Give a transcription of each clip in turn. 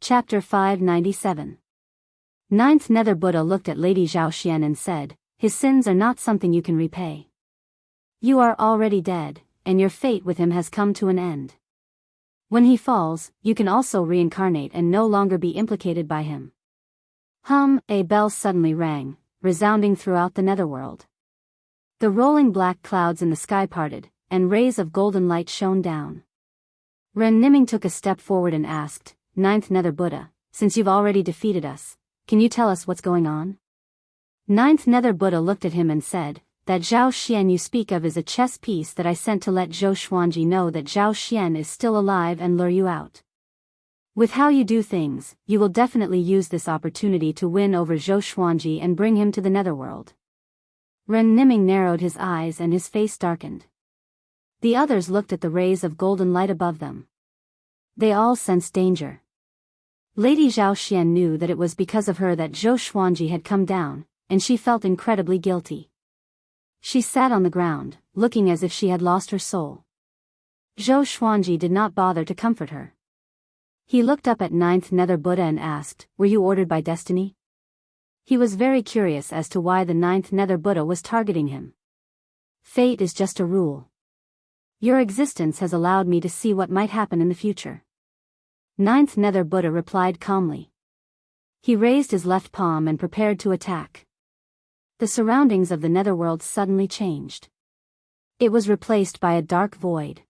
Chapter 597. Ninth Nether Buddha looked at Lady Zhaoxian and said, "His sins are not something you can repay. You are already dead, and your fate with him has come to an end. When he falls, you can also reincarnate and no longer be implicated by him." A bell suddenly rang, resounding throughout the netherworld. The rolling black clouds in the sky parted, and rays of golden light shone down. Ren Niming took a step forward and asked, "Ninth Nether Buddha, since you've already defeated us, can you tell us what's going on?" Ninth Nether Buddha looked at him and said, "That Zhao Xian you speak of is a chess piece that I sent to let Zhou Xuanji know that Zhao Xian is still alive and lure you out. With how you do things, you will definitely use this opportunity to win over Zhou Xuanji and bring him to the netherworld." Ren Niming narrowed his eyes and his face darkened. The others looked at the rays of golden light above them. They all sensed danger. Lady Zhaoxian knew that it was because of her that Zhou Xuanji had come down, and she felt incredibly guilty. She sat on the ground, looking as if she had lost her soul. Zhou Xuanji did not bother to comfort her. He looked up at Ninth Nether Buddha and asked, "Were you ordered by destiny?" He was very curious as to why the Ninth Nether Buddha was targeting him. "Fate is just a rule. Your existence has allowed me to see what might happen in the future." Ninth Nether Buddha replied calmly. He raised his left palm and prepared to attack. The surroundings of the netherworld suddenly changed. It was replaced by a dark void.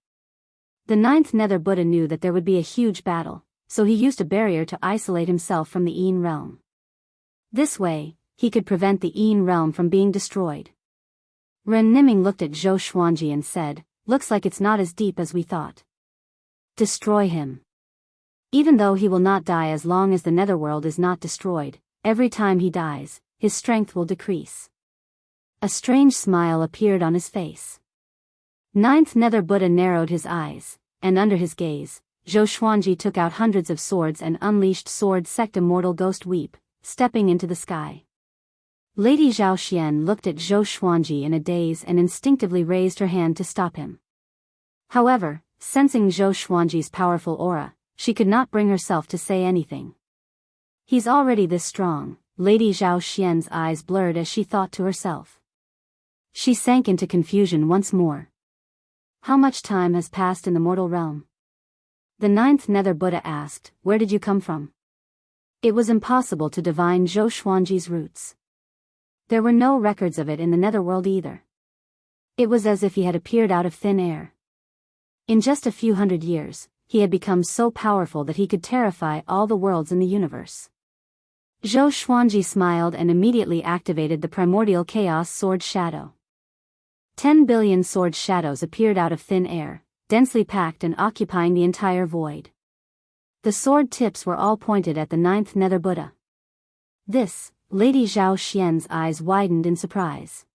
The Ninth Nether Buddha knew that there would be a huge battle, so he used a barrier to isolate himself from the Yin realm. This way, he could prevent the Yin realm from being destroyed. Ren Niming looked at Zhou Xuanji and said, "Looks like it's not as deep as we thought. Destroy him. Even though he will not die as long as the netherworld is not destroyed, every time he dies, his strength will decrease." A strange smile appeared on his face. Ninth Nether Buddha narrowed his eyes, and under his gaze, Zhou Xuanji took out hundreds of swords and unleashed sword sect Immortal Ghost Weep, stepping into the sky. Lady Zhaoxian looked at Zhou Xuanji in a daze and instinctively raised her hand to stop him. However, sensing Zhou Xuanji's powerful aura, she could not bring herself to say anything. "He's already this strong," Lady Zhaoxian's eyes blurred as she thought to herself. She sank into confusion once more. "How much time has passed in the mortal realm?" The Ninth Nether Buddha asked, "Where did you come from?" It was impossible to divine Zhou Xuanji's roots. There were no records of it in the netherworld either. It was as if he had appeared out of thin air. In just a few hundred years, he had become so powerful that he could terrify all the worlds in the universe. Zhou Xuanji smiled and immediately activated the primordial chaos sword shadow. 10 billion sword shadows appeared out of thin air, densely packed and occupying the entire void. The sword tips were all pointed at the Ninth Nether Buddha. Lady Zhaoxian's eyes widened in surprise.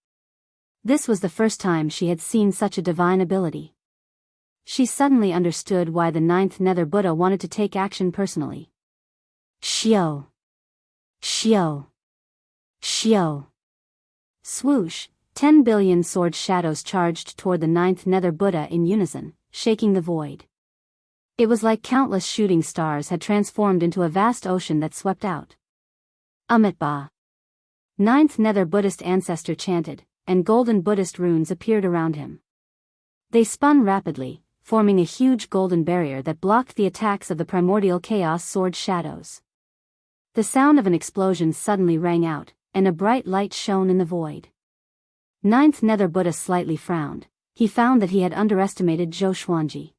This was the first time she had seen such a divine ability. She suddenly understood why the Ninth Nether Buddha wanted to take action personally. Xiao! Xiao! Xiao! Swoosh! 10 billion sword shadows charged toward the Ninth Nether Buddha in unison, shaking the void. It was like countless shooting stars had transformed into a vast ocean that swept out. Amitabha! Ninth Nether Buddhist ancestor chanted, and golden Buddhist runes appeared around him. They spun rapidly, forming a huge golden barrier that blocked the attacks of the primordial chaos sword shadows. The sound of an explosion suddenly rang out, and a bright light shone in the void. Ninth Nether Buddha slightly frowned. He found that he had underestimated Zhou Xuanji.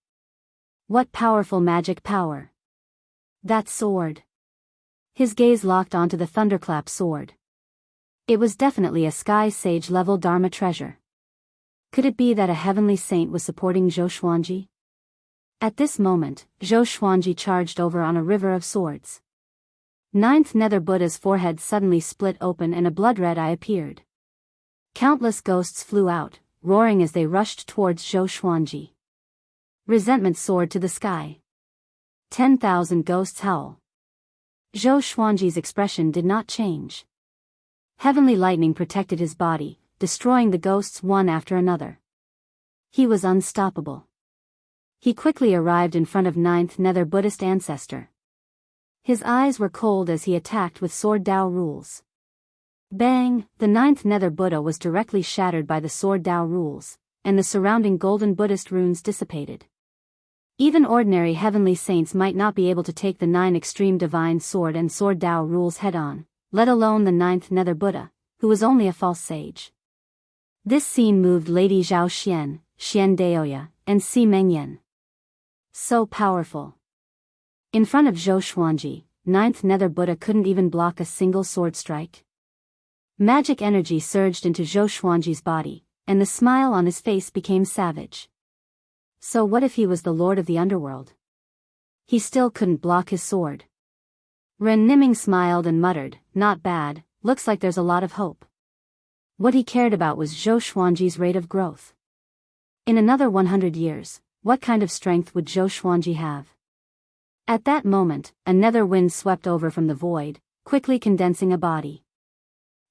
What powerful magic power! That sword! His gaze locked onto the thunderclap sword. It was definitely a Sky Sage level Dharma treasure. Could it be that a heavenly saint was supporting Zhou Xuanji? At this moment, Zhou Xuanji charged over on a river of swords. Ninth Nether Buddha's forehead suddenly split open and a blood-red eye appeared. Countless ghosts flew out, roaring as they rushed towards Zhou Xuanji. Resentment soared to the sky. 10,000 ghosts howl. Zhou Xuanji's expression did not change. Heavenly lightning protected his body, destroying the ghosts one after another. He was unstoppable. He quickly arrived in front of Ninth Nether Buddhist ancestor. His eyes were cold as he attacked with sword Dao rules. Bang! The ninth nether Buddha was directly shattered by the sword Dao rules, and the surrounding golden Buddhist runes dissipated. Even ordinary heavenly saints might not be able to take the 9 extreme divine sword and sword Dao rules head-on, let alone the ninth nether Buddha, who was only a false sage. This scene moved Lady Zhao Xian, Xian Daoya, and Si Mengyan. So powerful. In front of Zhou Xuanji, ninth nether Buddha couldn't even block a single sword strike. Magic energy surged into Zhou Xuanji's body, and the smile on his face became savage. So what if he was the lord of the underworld? He still couldn't block his sword. Ren Niming smiled and muttered, "Not bad, looks like there's a lot of hope." What he cared about was Zhou Xuanji's rate of growth. In another 100 years, what kind of strength would Zhou Xuanji have? At that moment, a nether wind swept over from the void, quickly condensing a body.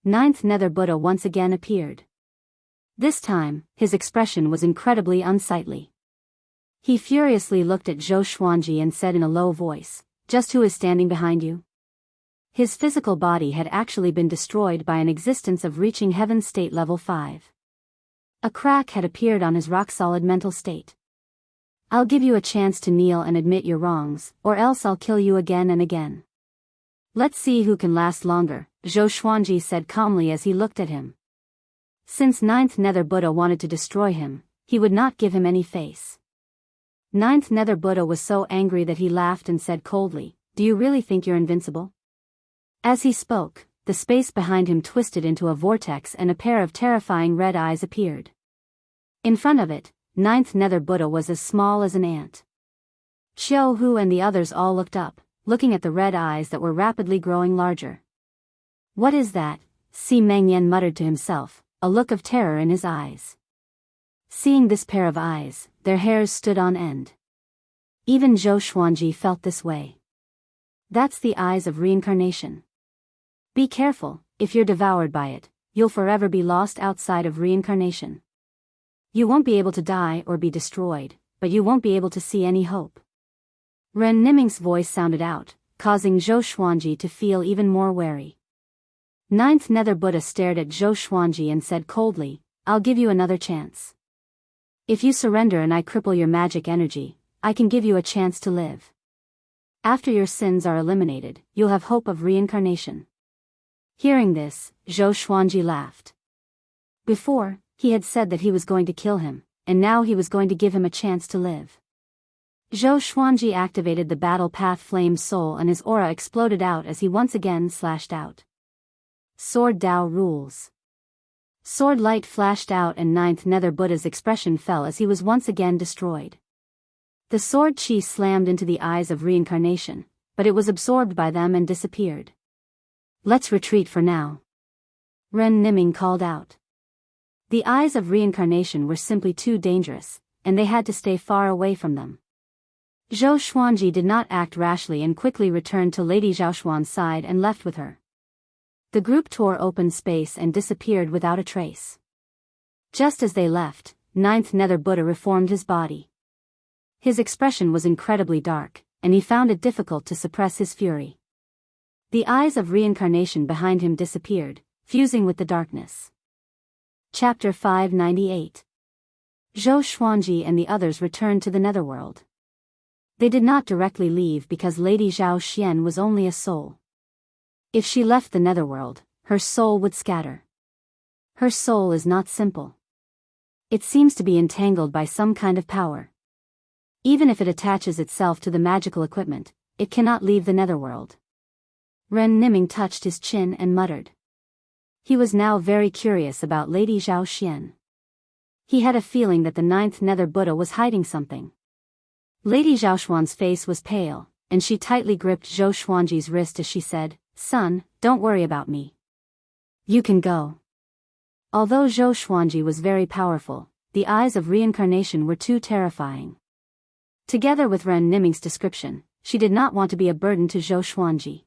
Ninth nether Buddha once again appeared. This time, his expression was incredibly unsightly. He furiously looked at Zhou Xuanji and said in a low voice, "Just who is standing behind you?" His physical body had actually been destroyed by an existence of reaching heaven state level 5. A crack had appeared on his rock-solid mental state. "I'll give you a chance to kneel and admit your wrongs, or else I'll kill you again and again. Let's see who can last longer," Zhou Xuanji said calmly as he looked at him. Since ninth nether Buddha wanted to destroy him, he would not give him any face. Ninth nether Buddha was so angry that he laughed and said coldly, "Do you really think you're invincible?" As he spoke, the space behind him twisted into a vortex and a pair of terrifying red eyes appeared. In front of it, ninth nether Buddha was as small as an ant. Qiu Hu and the others all looked up, looking at the red eyes that were rapidly growing larger. "What is that?" Si Mengyan muttered to himself, a look of terror in his eyes. Seeing this pair of eyes, their hairs stood on end. Even Zhou Xuanji felt this way. That's the eyes of reincarnation. Be careful, if you're devoured by it, you'll forever be lost outside of reincarnation. You won't be able to die or be destroyed, but you won't be able to see any hope. Ren Niming's voice sounded out, causing Zhou Xuanji to feel even more wary. Ninth nether Buddha stared at Zhou Xuanji and said coldly, "I'll give you another chance. If you surrender and I cripple your magic energy, I can give you a chance to live. After your sins are eliminated, you'll have hope of reincarnation." Hearing this, Zhou Xuanji laughed. Before, he had said that he was going to kill him, and now he was going to give him a chance to live. Zhou Xuanji activated the Battle Path Flame Soul and his aura exploded out as he once again slashed out. Sword Dao rules. Sword light flashed out and ninth nether Buddha's expression fell as he was once again destroyed. The sword chi slammed into the eyes of reincarnation, but it was absorbed by them and disappeared. "Let's retreat for now," Ren Niming called out. The eyes of reincarnation were simply too dangerous, and they had to stay far away from them. Zhou Xuanji did not act rashly and quickly returned to Lady Zhaoxuan's side and left with her. The group tore open space and disappeared without a trace. Just as they left, ninth nether Buddha reformed his body. His expression was incredibly dark, and he found it difficult to suppress his fury. The eyes of reincarnation behind him disappeared, fusing with the darkness. Chapter 598. Zhou Xuanji and the others returned to the netherworld. They did not directly leave because Lady Zhao Xian was only a soul. If she left the netherworld, her soul would scatter. Her soul is not simple. It seems to be entangled by some kind of power. Even if it attaches itself to the magical equipment, it cannot leave the netherworld. Ren Niming touched his chin and muttered. He was now very curious about Lady Zhao Xian. He had a feeling that the ninth nether Buddha was hiding something. Lady Zhaoxuan's face was pale, and she tightly gripped Zhou Xuanji's wrist as she said, "Son, don't worry about me. You can go." Although Zhou Xuanji was very powerful, the eyes of reincarnation were too terrifying. Together with Ren Niming's description, she did not want to be a burden to Zhou Xuanji.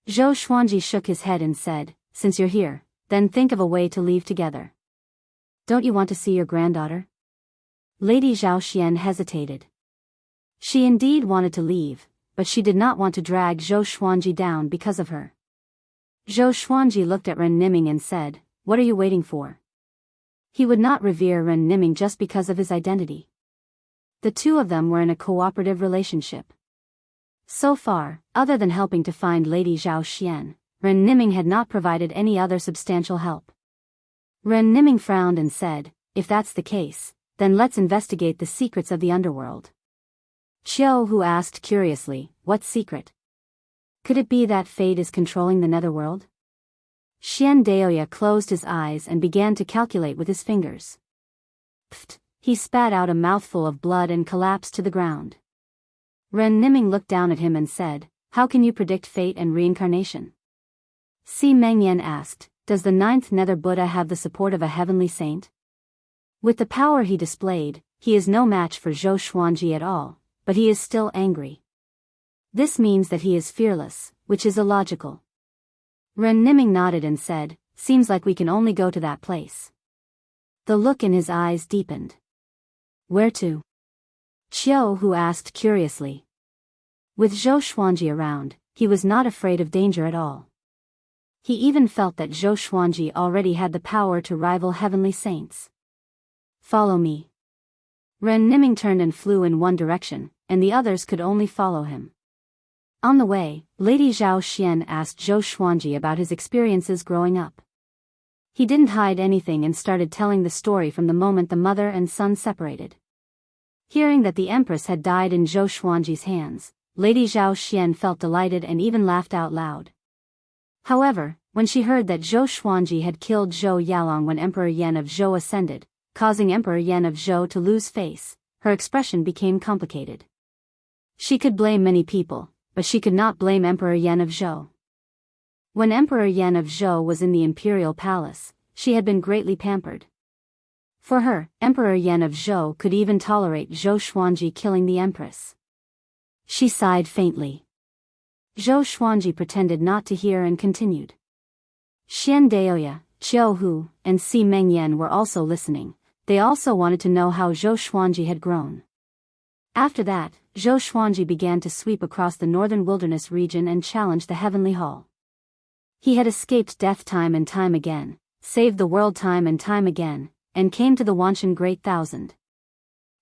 Zhou Xuanji shook his head and said, "Since you're here, then think of a way to leave together. Don't you want to see your granddaughter?" Lady Zhao Xian hesitated. She indeed wanted to leave, but she did not want to drag Zhou Xuanji down because of her. Zhou Xuanji looked at Ren Niming and said, "What are you waiting for?" He would not revere Ren Niming just because of his identity. The two of them were in a cooperative relationship. So far, other than helping to find Lady Zhao Xian, Ren Niming had not provided any other substantial help. Ren Niming frowned and said, "If that's the case, then let's investigate the secrets of the underworld." Jianghu asked curiously, "What secret? Could it be that fate is controlling the netherworld?" Xian Daoya closed his eyes and began to calculate with his fingers. Pfft! He spat out a mouthful of blood and collapsed to the ground. Ren Niming looked down at him and said, "How can you predict fate and reincarnation?" Si Mengyan asked, "Does the ninth Nether Buddha have the support of a heavenly saint?" With the power he displayed, he is no match for Zhou Xuanji at all, but he is still angry. This means that he is fearless, which is illogical. Ren Niming nodded and said, "Seems like we can only go to that place." The look in his eyes deepened. "Where to?" Jianghu asked curiously. With Zhou Xuanji around, he was not afraid of danger at all. He even felt that Zhou Xuanji already had the power to rival heavenly saints. "Follow me." Ren Niming turned and flew in one direction, and the others could only follow him. On the way, Lady Zhao Xian asked Zhou Xuanji about his experiences growing up. He didn't hide anything and started telling the story from the moment the mother and son separated. Hearing that the empress had died in Zhou Xuanji's hands, Lady Zhao Xian felt delighted and even laughed out loud. However, when she heard that Zhou Xuanji had killed Zhou Yalong when Emperor Yan of Zhou ascended, causing Emperor Yan of Zhou to lose face, her expression became complicated. She could blame many people, but she could not blame Emperor Yan of Zhou. When Emperor Yan of Zhou was in the imperial palace, she had been greatly pampered. For her, Emperor Yan of Zhou could even tolerate Zhou Xuanji killing the empress. She sighed faintly. Zhou Xuanji pretended not to hear and continued. Xian Daoya, Jianghu, and Si Mengyan were also listening. They also wanted to know how Zhou Xuanji had grown. After that, Zhou Xuanji began to sweep across the northern wilderness region and challenge the heavenly hall. He had escaped death time and time again, saved the world time and time again, and came to the Wanshan Great Thousand.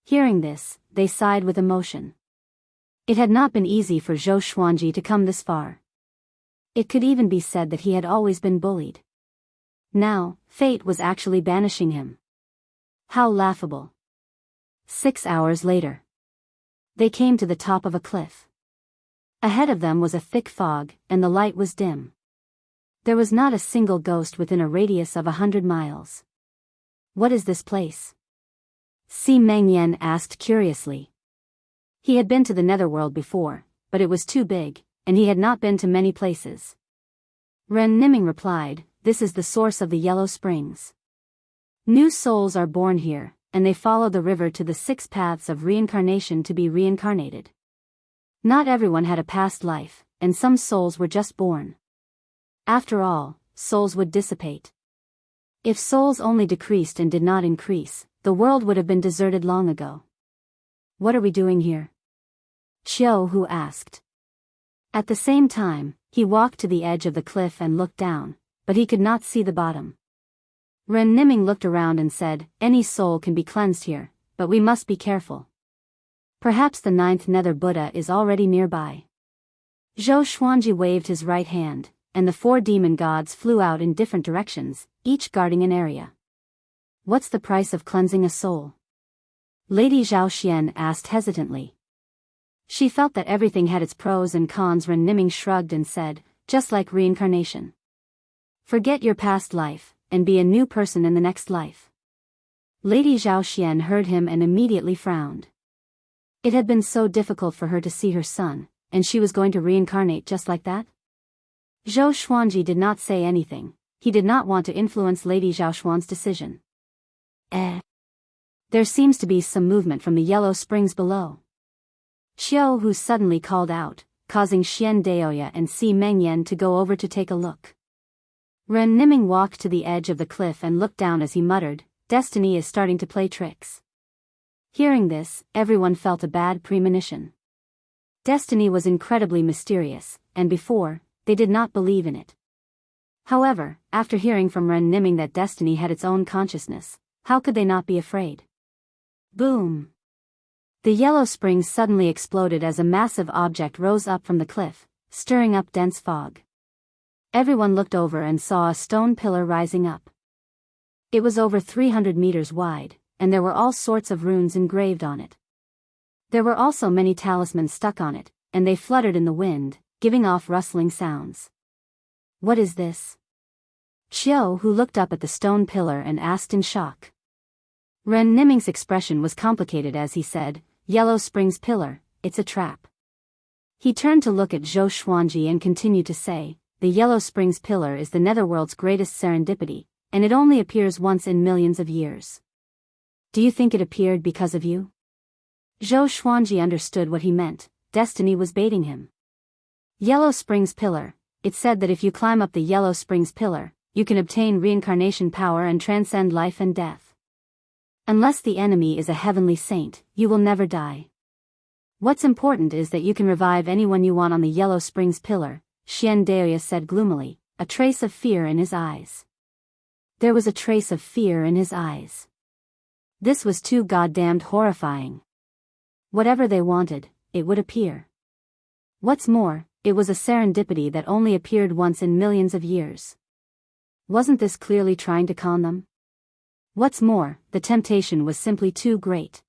Hearing this, they sighed with emotion. It had not been easy for Zhou Xuanji to come this far. It could even be said that he had always been bullied. Now, fate was actually banishing him. How laughable. 6 hours later. They came to the top of a cliff. Ahead of them was a thick fog, and the light was dim. There was not a single ghost within a radius of 100 miles. "What is this place?" Si Mengyan asked curiously. He had been to the netherworld before, but it was too big, and he had not been to many places. Ren Niming replied, "This is the source of the Yellow Springs. New souls are born here, and they follow the river to the 6 paths of reincarnation to be reincarnated. Not everyone had a past life, and some souls were just born. After all, souls would dissipate. If souls only decreased and did not increase, the world would have been deserted long ago." "What are we doing here?" Jianghu asked. At the same time, he walked to the edge of the cliff and looked down, but he could not see the bottom. Ren Niming looked around and said, "Any soul can be cleansed here, but we must be careful. Perhaps the 9th Nether Buddha is already nearby." Zhou Xuanji waved his right hand, and the 4 demon gods flew out in different directions, each guarding an area. "What's the price of cleansing a soul?" Lady Zhao Xian asked hesitantly. She felt that everything had its pros and cons. Ren Niming shrugged and said, "Just like reincarnation. Forget your past life, and be a new person in the next life." Lady Zhao Xian heard him and immediately frowned. It had been so difficult for her to see her son, and she was going to reincarnate just like that? Zhou Xuanji did not say anything. He did not want to influence Lady Zhao Xuan's decision. There seems to be some movement from the Yellow Springs below. Jianghu suddenly called out, causing Xian Daoya and Si Mengyan to go over to take a look. Ren Niming walked to the edge of the cliff and looked down as he muttered, "Destiny is starting to play tricks." Hearing this, everyone felt a bad premonition. Destiny was incredibly mysterious, and before, they did not believe in it. However, after hearing from Ren Niming that destiny had its own consciousness, how could they not be afraid? Boom! The yellow springs suddenly exploded as a massive object rose up from the cliff, stirring up dense fog. Everyone looked over and saw a stone pillar rising up. It was over 300 meters wide, and there were all sorts of runes engraved on it. There were also many talismans stuck on it, and they fluttered in the wind, giving off rustling sounds. What is this? Xiao Hu looked up at the stone pillar and asked in shock. Ren Niming's expression was complicated as he said, "Yellow Springs Pillar, it's a trap." He turned to look at Zhou Xuanji and continued to say, "The Yellow Springs Pillar is the Netherworld's greatest serendipity, and it only appears once in millions of years. Do you think it appeared because of you?" Zhou Xuanji understood what he meant. Destiny was baiting him. Yellow Springs Pillar. It said that if you climb up the Yellow Springs Pillar, you can obtain reincarnation power and transcend life and death. Unless the enemy is a heavenly saint, you will never die. What's important is that you can revive anyone you want on the Yellow Springs Pillar, Xian Daoist said gloomily, a trace of fear in his eyes. There was a trace of fear in his eyes. This was too goddamned horrifying. Whatever they wanted, it would appear. What's more, it was a serendipity that only appeared once in millions of years. Wasn't this clearly trying to con them? What's more, the temptation was simply too great.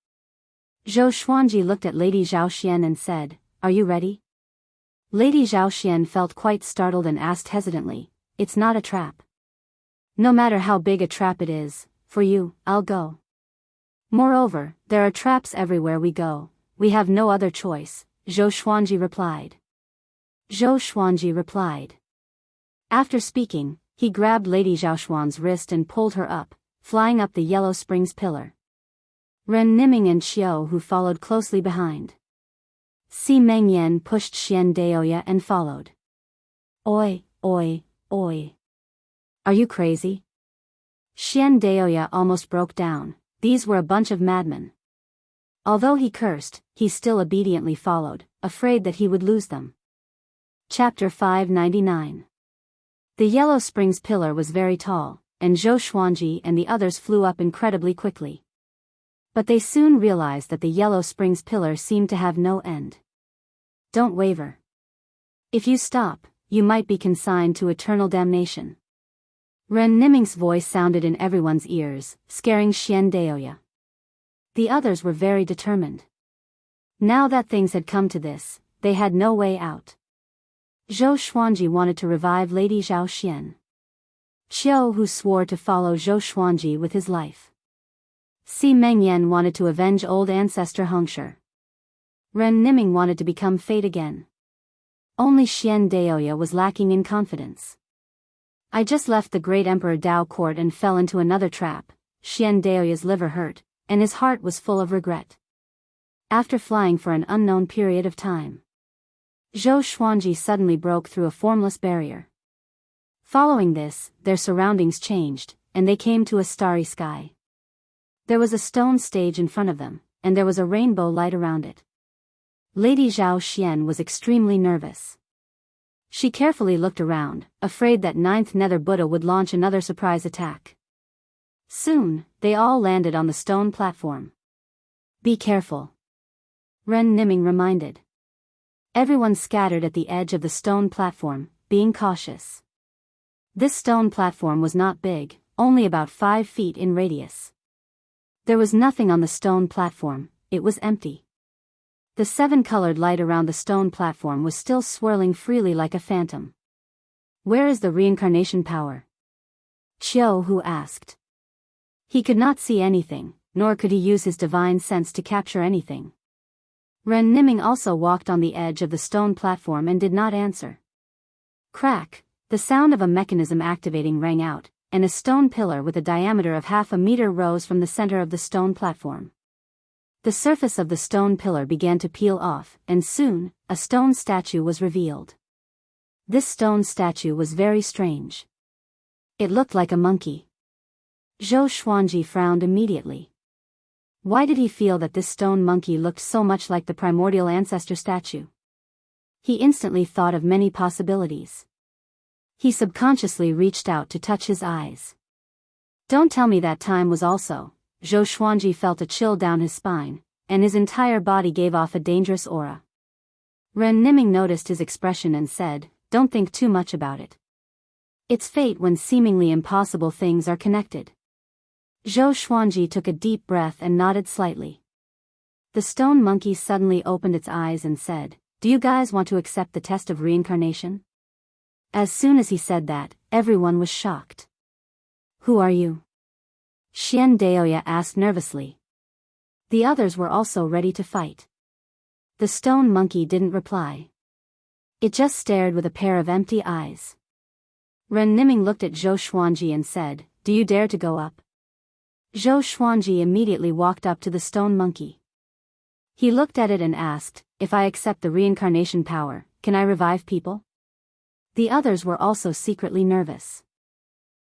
Zhou Xuanji looked at Lady Zhao Xian and said, "Are you ready?" Lady Zhao Xian felt quite startled and asked hesitantly, "It's not a trap." "No matter how big a trap it is, for you, I'll go. Moreover, there are traps everywhere we go, we have no other choice," Zhou Xuanji replied. After speaking, he grabbed Lady Zhao Xuan's wrist and pulled her up, flying up the Yellow Springs Pillar. Ren Niming and Xiao Hu followed closely behind. Si Mengyan pushed Xian Daoya and followed. "Oi, oi, oi. Are you crazy?" Xian Daoya almost broke down. These were a bunch of madmen. Although he cursed, he still obediently followed, afraid that he would lose them. Chapter 599. The Yellow Springs Pillar was very tall, and Zhou Xuanji and the others flew up incredibly quickly. But they soon realized that the Yellow Springs Pillar seemed to have no end. "Don't waver. If you stop, you might be consigned to eternal damnation." Ren Niming's voice sounded in everyone's ears, scaring Xian Daoya. The others were very determined. Now that things had come to this, they had no way out. Zhou Xuanji wanted to revive Lady Zhao Xian. Xiao Hu swore to follow Zhou Xuanji with his life. Si Mengyan wanted to avenge old ancestor Hengshi. Ren Niming wanted to become Fate again. Only Xian Daoya was lacking in confidence. "I just left the great Emperor Dao court and fell into another trap." Xian Daoya's liver hurt, and his heart was full of regret. After flying for an unknown period of time, Zhou Xuanji suddenly broke through a formless barrier. Following this, their surroundings changed, and they came to a starry sky. There was a stone stage in front of them, and there was a rainbow light around it. Lady Zhao Xian was extremely nervous. She carefully looked around, afraid that Ninth Nether Buddha would launch another surprise attack. Soon, they all landed on the stone platform. "Be careful," Ren Niming reminded. Everyone scattered at the edge of the stone platform, being cautious. This stone platform was not big, only about 5 feet in radius. There was nothing on the stone platform, it was empty. The 7-colored light around the stone platform was still swirling freely like a phantom. "Where is the reincarnation power?" Xiao Hu asked. He could not see anything, nor could he use his divine sense to capture anything. Ren Niming also walked on the edge of the stone platform and did not answer. Crack, the sound of a mechanism activating rang out, and a stone pillar with a diameter of 1/2 meter rose from the center of the stone platform. The surface of the stone pillar began to peel off, and soon, a stone statue was revealed. This stone statue was very strange. It looked like a monkey. Zhou Xuanji frowned immediately. Why did he feel that this stone monkey looked so much like the primordial ancestor statue? He instantly thought of many possibilities. He subconsciously reached out to touch his eyes. Don't tell me that time was also. Zhou Xuanji felt a chill down his spine, and his entire body gave off a dangerous aura. Ren Niming noticed his expression and said, "Don't think too much about it. It's fate when seemingly impossible things are connected." Zhou Xuanji took a deep breath and nodded slightly. The stone monkey suddenly opened its eyes and said, "Do you guys want to accept the test of reincarnation?" As soon as he said that, everyone was shocked. "Who are you?" Xian Daoya asked nervously. The others were also ready to fight. The stone monkey didn't reply. It just stared with a pair of empty eyes. Ren Niming looked at Zhou Xuanji and said, "Do you dare to go up?" Zhou Xuanji immediately walked up to the stone monkey. He looked at it and asked, "If I accept the reincarnation power, can I revive people?" The others were also secretly nervous.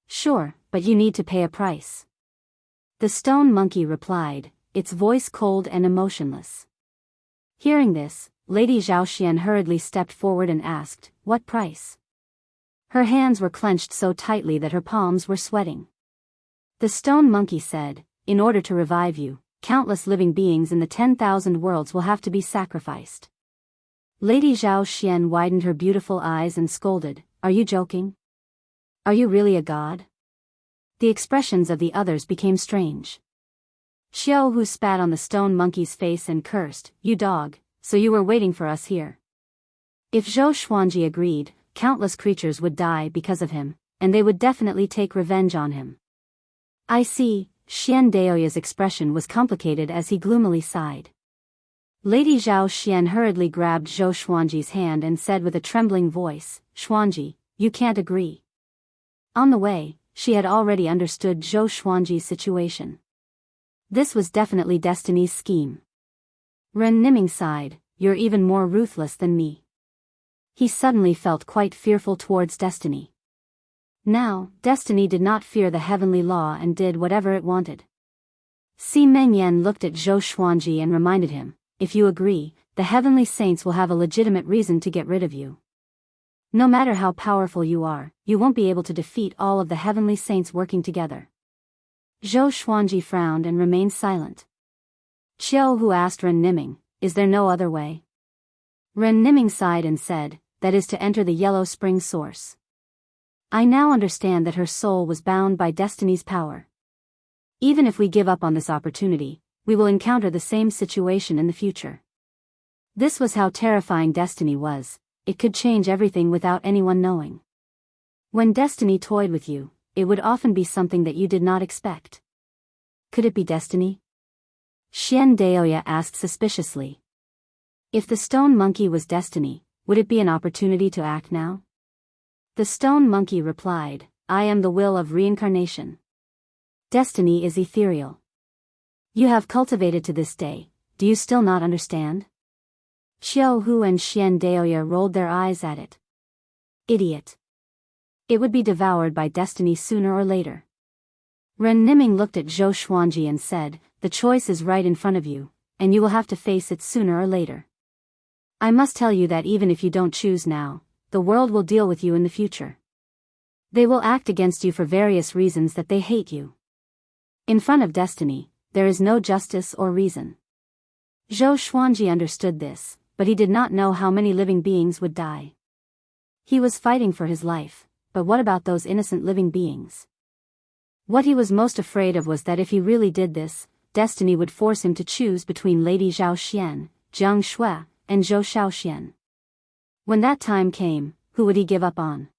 "Sure, but you need to pay a price." The stone monkey replied, its voice cold and emotionless. Hearing this, Lady Zhaoxian hurriedly stepped forward and asked, "What price?" Her hands were clenched so tightly that her palms were sweating. The stone monkey said, "In order to revive you, countless living beings in the 10,000 worlds will have to be sacrificed." Lady Zhaoxian widened her beautiful eyes and scolded, "Are you joking? Are you really a god?" The expressions of the others became strange. Jianghu spat on the stone monkey's face and cursed, "You dog, so you were waiting for us here." If Zhou Xuanji agreed, countless creatures would die because of him, and they would definitely take revenge on him. "I see." Xian Daoya's expression was complicated as he gloomily sighed. Lady Zhaoxian hurriedly grabbed Zhou Xuanji's hand and said with a trembling voice, "Xuanji, you can't agree." On the way, she had already understood Zhou Xuanji's situation. This was definitely Destiny's scheme. Ren Niming sighed, "You're even more ruthless than me." He suddenly felt quite fearful towards Destiny. Now, Destiny did not fear the heavenly law and did whatever it wanted. Si Mengyan looked at Zhou Xuanji and reminded him, "If you agree, the heavenly saints will have a legitimate reason to get rid of you. No matter how powerful you are, you won't be able to defeat all of the heavenly saints working together." Zhou Xuanji frowned and remained silent. Jianghu asked Ren Niming, "Is there no other way?" Ren Niming sighed and said, "That is to enter the Yellow Spring Source." I now understand that her soul was bound by Destiny's power. Even if we give up on this opportunity, we will encounter the same situation in the future. This was how terrifying Destiny was. It could change everything without anyone knowing. When Destiny toyed with you, it would often be something that you did not expect. Could it be Destiny? Xian Daoya asked suspiciously. If the stone monkey was Destiny, would it be an opportunity to act now? The stone monkey replied, "I am the will of reincarnation. Destiny is ethereal. You have cultivated to this day, do you still not understand?" Jianghu and Xian Daoya rolled their eyes at it. Idiot. It would be devoured by Destiny sooner or later. Ren Niming looked at Zhou Xuanji and said, "The choice is right in front of you, and you will have to face it sooner or later. I must tell you that even if you don't choose now, the world will deal with you in the future. They will act against you for various reasons that they hate you. In front of Destiny, there is no justice or reason." Zhou Xuanji understood this, but he did not know how many living beings would die. He was fighting for his life, but what about those innocent living beings? What he was most afraid of was that if he really did this, Destiny would force him to choose between Lady Zhaoxian, Jiang Shui, and Zhou Xiaoxian. When that time came, who would he give up on?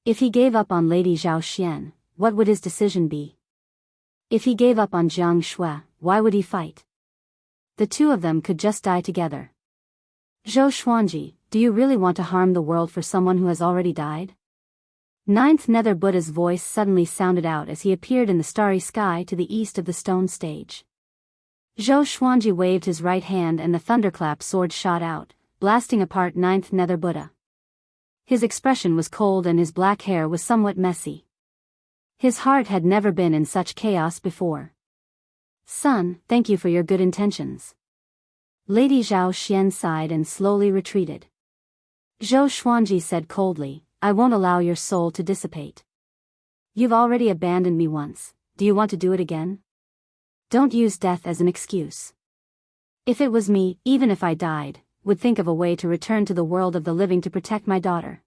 If he gave up on Lady Zhaoxian, what would his decision be? If he gave up on Jiang Shui, why would he fight? The two of them could just die together. Zhou Xuanji, do you really want to harm the world for someone who has already died? Ninth Nether Buddha's voice suddenly sounded out as he appeared in the starry sky to the east of the stone stage. Zhou Xuanji waved his right hand and the thunderclap sword shot out, blasting apart Ninth Nether Buddha. His expression was cold and his black hair was somewhat messy. His heart had never been in such chaos before. "Son, thank you for your good intentions." Lady Zhaoxian sighed and slowly retreated. Zhou Xuanji said coldly, I won't allow your soul to dissipate. You've already abandoned me once, do you want to do it again? Don't use death as an excuse. If it was me, even if I died, would think of a way to return to the world of the living to protect my daughter.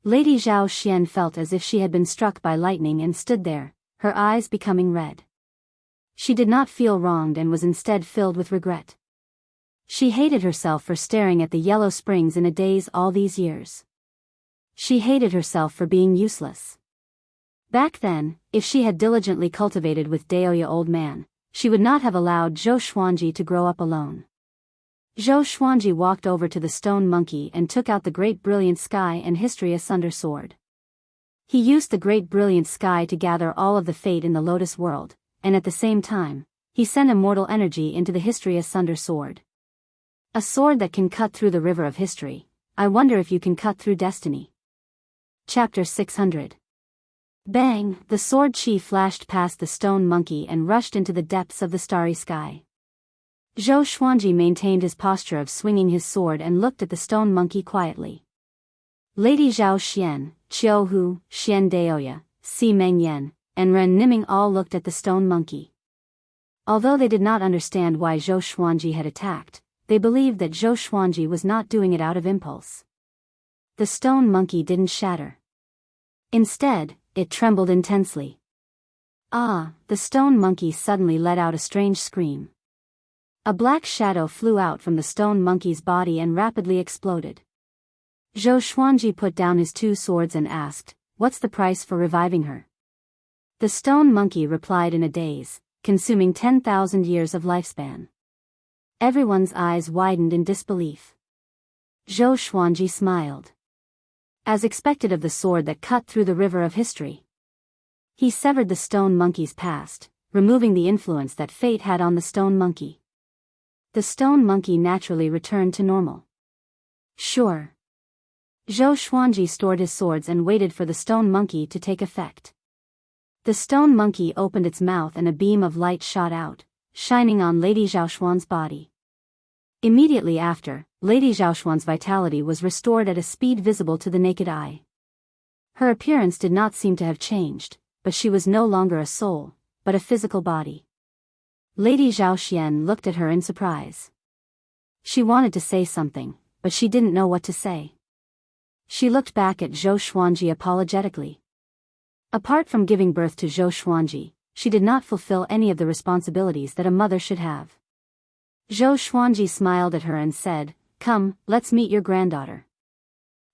Lady Zhao Xian felt as if she had been struck by lightning and stood there, her eyes becoming red. She did not feel wronged and was instead filled with regret. She hated herself for staring at the yellow springs in a daze all these years. She hated herself for being useless. Back then, if she had diligently cultivated with Daoist old man, she would not have allowed Zhou Xuanji to grow up alone. Zhou Xuanji walked over to the stone monkey and took out the great brilliant sky and history asunder sword. He used the great brilliant sky to gather all of the fate in the lotus world, and at the same time, he sent immortal energy into the history asunder sword. A sword that can cut through the river of history. I wonder if you can cut through destiny. Chapter 600. Bang! The sword chi flashed past the stone monkey and rushed into the depths of the starry sky. Zhou Xuanji maintained his posture of swinging his sword and looked at the stone monkey quietly. Lady Zhao Xian, Qiu Hu, Xian Daoya, Si Meng Yan, and Ren Niming all looked at the stone monkey. Although they did not understand why Zhou Xuanji had attacked, they believed that Zhou Xuanji was not doing it out of impulse. The stone monkey didn't shatter. Instead, it trembled intensely. Ah! The stone monkey suddenly let out a strange scream. A black shadow flew out from the stone monkey's body and rapidly exploded. Zhou Xuanji put down his two swords and asked, What's the price for reviving her? The stone monkey replied in a daze, consuming 10,000 years of lifespan. Everyone's eyes widened in disbelief. Zhou Xuanji smiled. As expected of the sword that cut through the river of history. He severed the stone monkey's past, removing the influence that fate had on the stone monkey. The stone monkey naturally returned to normal. Sure. Zhou Xuanji stored his swords and waited for the stone monkey to take effect. The stone monkey opened its mouth and a beam of light shot out, shining on Lady Zhaoxuan's body. Immediately after, Lady Zhaoxuan's vitality was restored at a speed visible to the naked eye. Her appearance did not seem to have changed, but she was no longer a soul, but a physical body. Lady Zhao Xian looked at her in surprise. She wanted to say something, but she didn't know what to say. She looked back at Zhou Xuanji apologetically. Apart from giving birth to Zhou Xuanji, she did not fulfill any of the responsibilities that a mother should have. Zhou Xuanji smiled at her and said, Come, let's meet your granddaughter.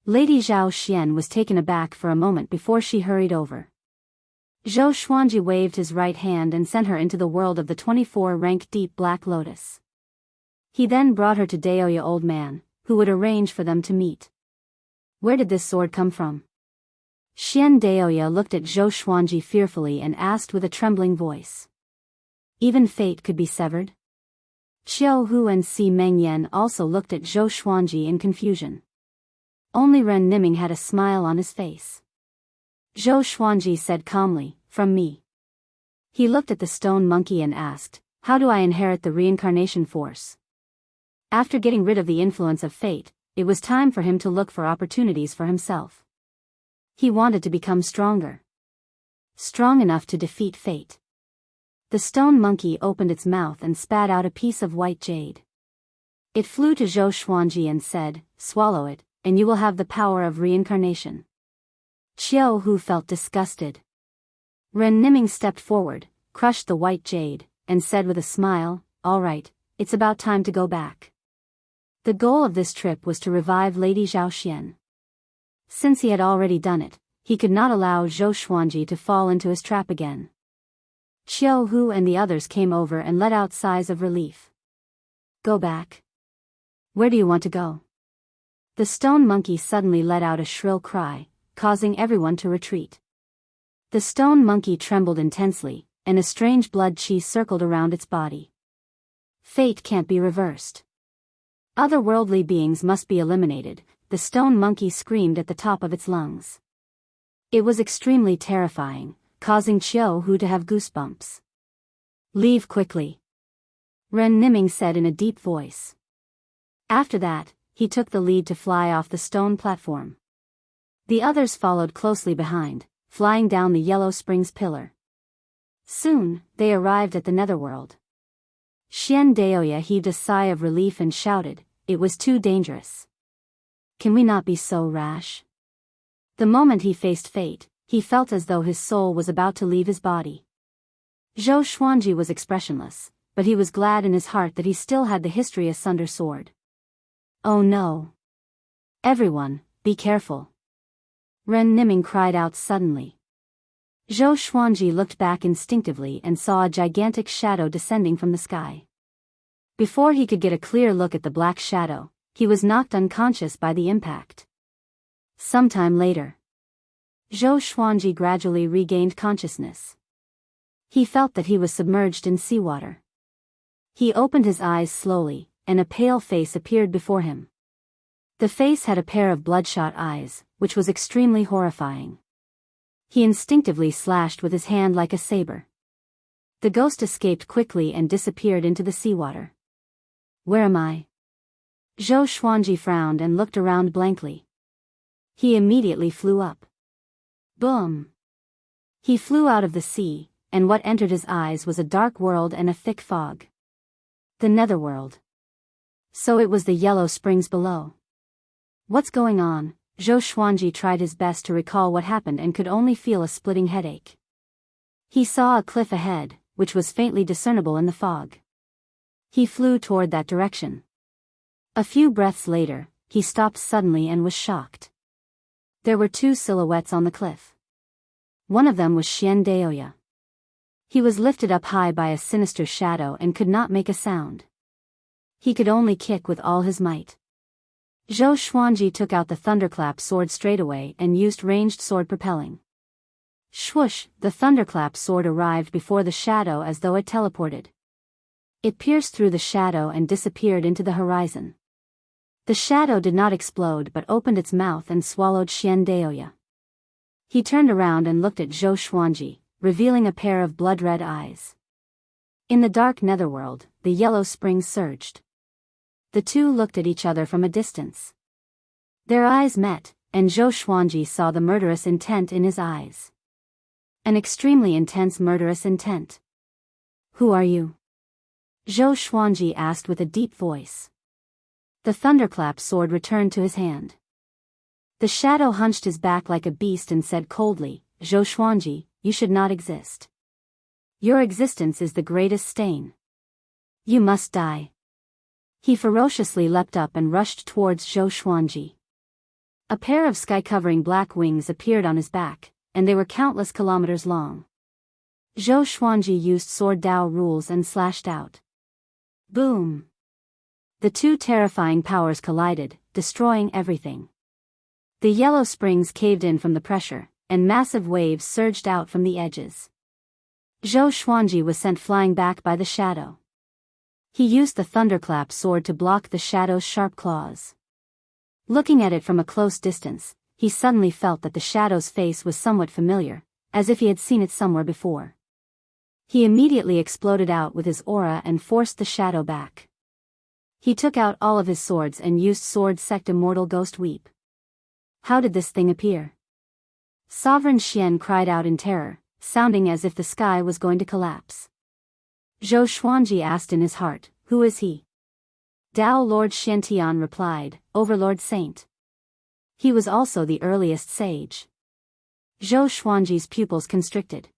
Lady Zhao Xian was taken aback for a moment before she hurried over. Zhou Xuanji waved his right hand and sent her into the world of the 24-rank deep black lotus. He then brought her to Daoist old man, who would arrange for them to meet. Where did this sword come from? Xian Daoist looked at Zhou Xuanji fearfully and asked with a trembling voice. Even fate could be severed? Qiu Hu and Si Meng Yan also looked at Zhou Xuanji in confusion. Only Ren Niming had a smile on his face. Zhou Xuanji said calmly, From me. He looked at the stone monkey and asked, How do I inherit the reincarnation force? After getting rid of the influence of fate, it was time for him to look for opportunities for himself. He wanted to become stronger. Strong enough to defeat fate. The stone monkey opened its mouth and spat out a piece of white jade. It flew to Zhou Xuanji and said, Swallow it, and you will have the power of reincarnation. Qiu Hu felt disgusted. Ren Niming stepped forward, crushed the white jade, and said with a smile, All right, it's about time to go back. The goal of this trip was to revive Lady Zhao Xian. Since he had already done it, he could not allow Zhou Xuanji to fall into his trap again. Qiu Hu and the others came over and let out sighs of relief. Go back. Where do you want to go? The stone monkey suddenly let out a shrill cry, causing everyone to retreat. The stone monkey trembled intensely, and a strange blood chi circled around its body. Fate can't be reversed. Otherworldly beings must be eliminated, the stone monkey screamed at the top of its lungs. It was extremely terrifying, causing Qiu Hu to have goosebumps. Leave quickly. Ren Niming said in a deep voice. After that, he took the lead to fly off the stone platform. The others followed closely behind, flying down the Yellow Springs pillar. Soon, they arrived at the netherworld. Xianxia heaved a sigh of relief and shouted, "It was too dangerous. Can we not be so rash?" The moment he faced fate, he felt as though his soul was about to leave his body. Zhou Xuanji was expressionless, but he was glad in his heart that he still had the history asunder sword. "Oh no! Everyone, be careful!" Ren Niming cried out suddenly. Zhou Xuanji looked back instinctively and saw a gigantic shadow descending from the sky. Before he could get a clear look at the black shadow, he was knocked unconscious by the impact. Sometime later, Zhou Xuanji gradually regained consciousness. He felt that he was submerged in seawater. He opened his eyes slowly, and a pale face appeared before him. The face had a pair of bloodshot eyes, which was extremely horrifying. He instinctively slashed with his hand like a saber. The ghost escaped quickly and disappeared into the seawater. "Where am I?" Zhou Xuanji frowned and looked around blankly. He immediately flew up. Boom! He flew out of the sea, and what entered his eyes was a dark world and a thick fog. The netherworld. So it was the Yellow Springs below. What's going on? Zhou Xuanji tried his best to recall what happened and could only feel a splitting headache. He saw a cliff ahead, which was faintly discernible in the fog. He flew toward that direction. A few breaths later, he stopped suddenly and was shocked. There were two silhouettes on the cliff. One of them was Xianxia. He was lifted up high by a sinister shadow and could not make a sound. He could only kick with all his might. Zhou Xuanji took out the thunderclap sword straightaway and used ranged sword propelling. Swoosh! The thunderclap sword arrived before the shadow as though it teleported. It pierced through the shadow and disappeared into the horizon. The shadow did not explode but opened its mouth and swallowed Xianxia. He turned around and looked at Zhou Xuanji, revealing a pair of blood-red eyes. In the dark netherworld, the Yellow Springs surged. The two looked at each other from a distance. Their eyes met, and Zhou Xuanji saw the murderous intent in his eyes. An extremely intense murderous intent. "Who are you?" Zhou Xuanji asked with a deep voice. The thunderclap sword returned to his hand. The shadow hunched his back like a beast and said coldly, "Zhou Xuanji, you should not exist. Your existence is the greatest stain. You must die." He ferociously leapt up and rushed towards Zhou Xuanji. A pair of sky-covering black wings appeared on his back, and they were countless kilometers long. Zhou Xuanji used sword Dao rules and slashed out. Boom! The two terrifying powers collided, destroying everything. The Yellow Springs caved in from the pressure, and massive waves surged out from the edges. Zhou Xuanji was sent flying back by the shadow. He used the thunderclap sword to block the shadow's sharp claws. Looking at it from a close distance, he suddenly felt that the shadow's face was somewhat familiar, as if he had seen it somewhere before. He immediately exploded out with his aura and forced the shadow back. He took out all of his swords and used sword sect Immortal Ghost Weep. How did this thing appear? Sovereign Xian cried out in terror, sounding as if the sky was going to collapse. Zhou Xuanji asked in his heart, "Who is he?" Dao Lord Xiantian replied, "Overlord Saint." He was also the earliest sage. Zhou Xuanji's pupils constricted.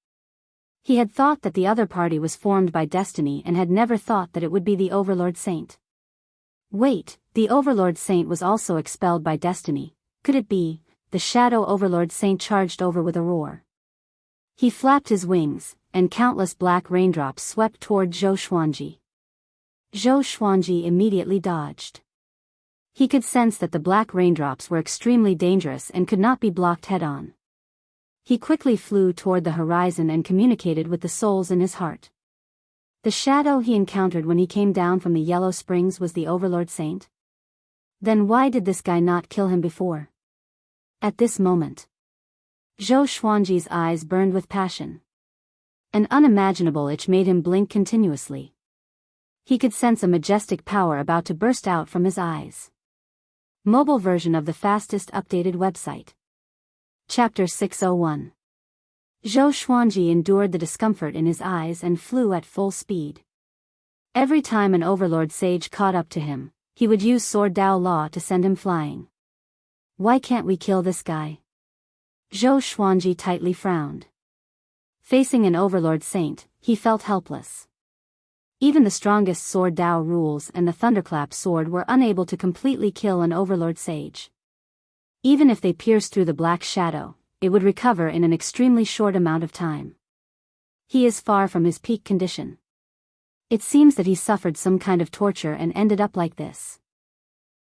He had thought that the other party was formed by destiny and had never thought that it would be the Overlord Saint. Wait, the Overlord Saint was also expelled by destiny. Could it be? The Shadow Overlord Saint charged over with a roar. He flapped his wings, and countless black raindrops swept toward Zhou Xuanji. Zhou Xuanji immediately dodged. He could sense that the black raindrops were extremely dangerous and could not be blocked head-on. He quickly flew toward the horizon and communicated with the souls in his heart. The shadow he encountered when he came down from the Yellow Springs was the Overlord Saint? Then why did this guy not kill him before? At this moment, Zhou Xuanji's eyes burned with passion. An unimaginable itch made him blink continuously. He could sense a majestic power about to burst out from his eyes. Mobile version of the fastest updated website. Chapter 601. Zhou Xuanji endured the discomfort in his eyes and flew at full speed. Every time an overlord sage caught up to him, he would use sword Dao Law to send him flying. Why can't we kill this guy? Zhou Xuanji tightly frowned. Facing an overlord saint, he felt helpless. Even the strongest sword Dao rules and the thunderclap sword were unable to completely kill an overlord sage. Even if they pierced through the black shadow, it would recover in an extremely short amount of time. He is far from his peak condition. It seems that he suffered some kind of torture and ended up like this.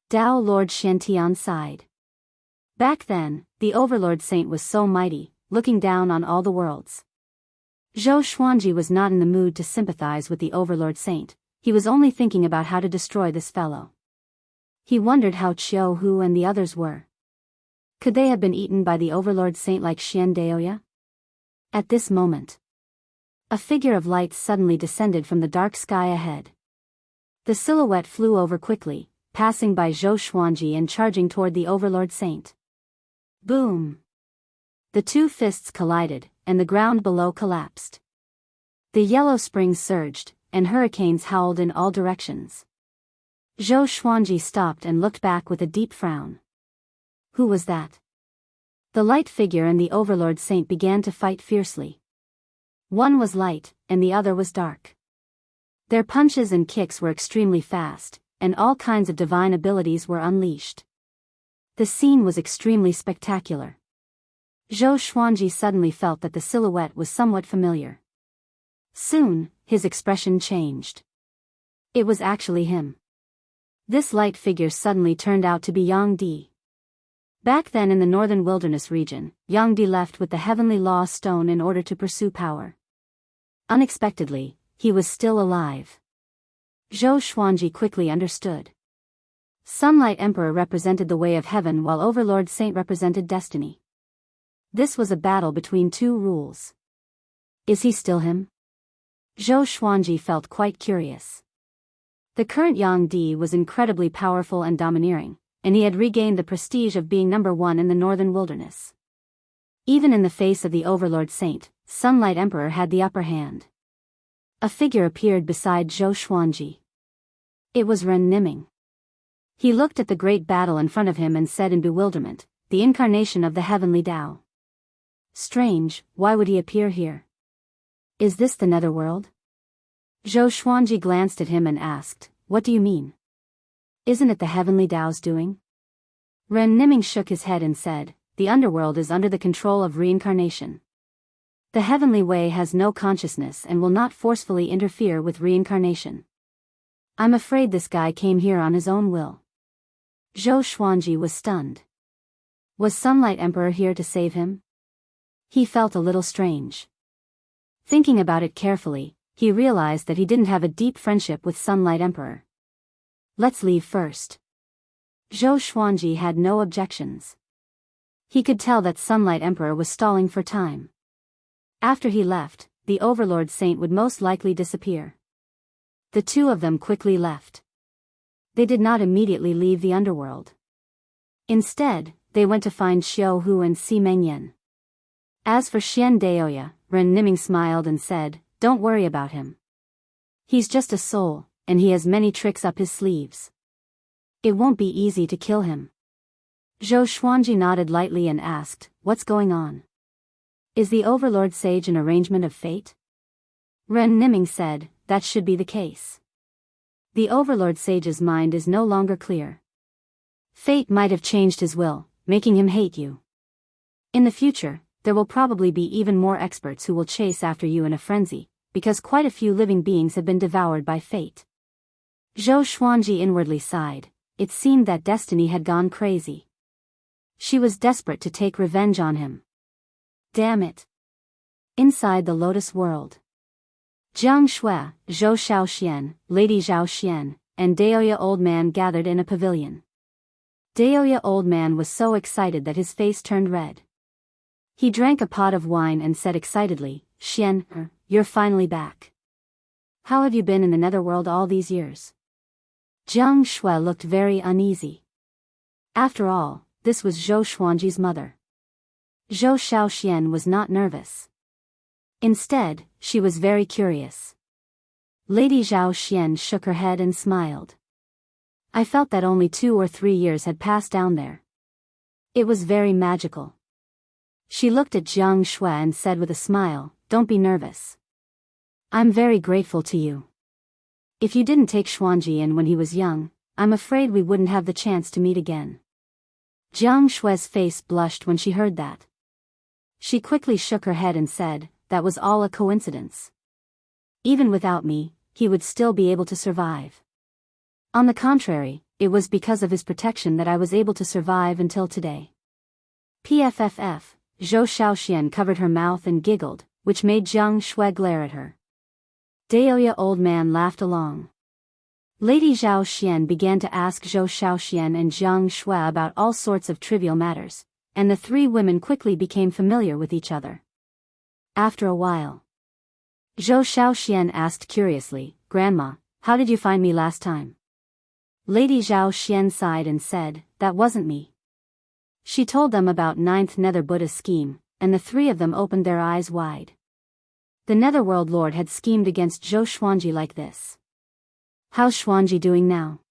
Dao Lord Shantian sighed. Back then, the overlord saint was so mighty, looking down on all the worlds. Zhou Xuanji was not in the mood to sympathize with the overlord saint, he was only thinking about how to destroy this fellow. He wondered how Jianghu and the others were. Could they have been eaten by the overlord saint like Xian Daoya? At this moment, a figure of light suddenly descended from the dark sky ahead. The silhouette flew over quickly, passing by Zhou Xuanji and charging toward the overlord saint. Boom! The two fists collided, and the ground below collapsed. The yellow springs surged, and hurricanes howled in all directions. Zhou Xuanji stopped and looked back with a deep frown. Who was that? The light figure and the overlord saint began to fight fiercely. One was light, and the other was dark. Their punches and kicks were extremely fast, and all kinds of divine abilities were unleashed. The scene was extremely spectacular. Zhou Xuanji suddenly felt that the silhouette was somewhat familiar. Soon, his expression changed. It was actually him. This light figure suddenly turned out to be Yang Di. Back then in the northern wilderness region, Yang Di left with the heavenly law stone in order to pursue power. Unexpectedly, he was still alive. Zhou Xuanji quickly understood. Sunlight Emperor represented the way of heaven while Overlord Saint represented destiny. This was a battle between two rules. Is he still him? Zhou Xuanji felt quite curious. The current Yang Di was incredibly powerful and domineering, and he had regained the prestige of being number one in the northern wilderness. Even in the face of the Overlord Saint, Sunlight Emperor had the upper hand. A figure appeared beside Zhou Xuanji. It was Ren Niming. He looked at the great battle in front of him and said in bewilderment, the incarnation of the heavenly Tao. Strange, why would he appear here? Is this the netherworld? Zhou Xuanji glanced at him and asked, what do you mean? Isn't it the heavenly Tao's doing? Ren Niming shook his head and said, the underworld is under the control of reincarnation. The heavenly way has no consciousness and will not forcefully interfere with reincarnation. I'm afraid this guy came here on his own will. Zhou Xuanji was stunned. Was Sunlight Emperor here to save him? He felt a little strange. Thinking about it carefully, he realized that he didn't have a deep friendship with Sunlight Emperor. Let's leave first. Zhou Xuanji had no objections. He could tell that Sunlight Emperor was stalling for time. After he left, the Overlord Saint would most likely disappear. The two of them quickly left. They did not immediately leave the underworld. Instead, they went to find Jianghu and Si Mengyan. As for Xian Daoya, Ren Niming smiled and said, don't worry about him. He's just a soul, and he has many tricks up his sleeves. It won't be easy to kill him. Zhou Xuanji nodded lightly and asked, what's going on? Is the Overlord Sage an arrangement of fate? Ren Niming said, that should be the case. The Overlord Sage's mind is no longer clear. Fate might have changed his will, making him hate you. In the future, there will probably be even more experts who will chase after you in a frenzy, because quite a few living beings have been devoured by fate. Zhou Xuanji inwardly sighed. It seemed that destiny had gone crazy. She was desperate to take revenge on him. Damn it. Inside the Lotus World. Jiang Shui, Zhou Xiaoxian, Lady Zhao Xian, and Daoya Old Man gathered in a pavilion. Daoya Old Man was so excited that his face turned red. He drank a pot of wine and said excitedly, Xian, you're finally back. How have you been in the netherworld all these years? Jiang Shui looked very uneasy. After all, this was Zhou Xuanji's mother. Zhou Xiaoxian was not nervous. Instead, she was very curious. Lady Zhao Xian shook her head and smiled. I felt that only 2 or 3 years had passed down there. It was very magical. She looked at Jiang Shui and said with a smile, "Don't be nervous. I'm very grateful to you. If you didn't take Xuanji in when he was young, I'm afraid we wouldn't have the chance to meet again." Jiang Shui's face blushed when she heard that. She quickly shook her head and said, "That was all a coincidence. Even without me, he would still be able to survive. On the contrary, it was because of his protection that I was able to survive until today." PFFF, Zhou Xiaoxian covered her mouth and giggled, which made Jiang Shui glare at her. Daoist old man laughed along. Lady Zhao Xian began to ask Zhou Xiaoxian and Jiang Shui about all sorts of trivial matters, and the 3 women quickly became familiar with each other. After a while, Zhou Xiaoxian asked curiously, "Grandma, how did you find me last time?" Lady Zhao Xian sighed and said, "That wasn't me." She told them about 9th Nether Buddha's scheme, and the 3 of them opened their eyes wide. The Netherworld Lord had schemed against Zhou Xuanji like this. "How's Xuanji doing now?"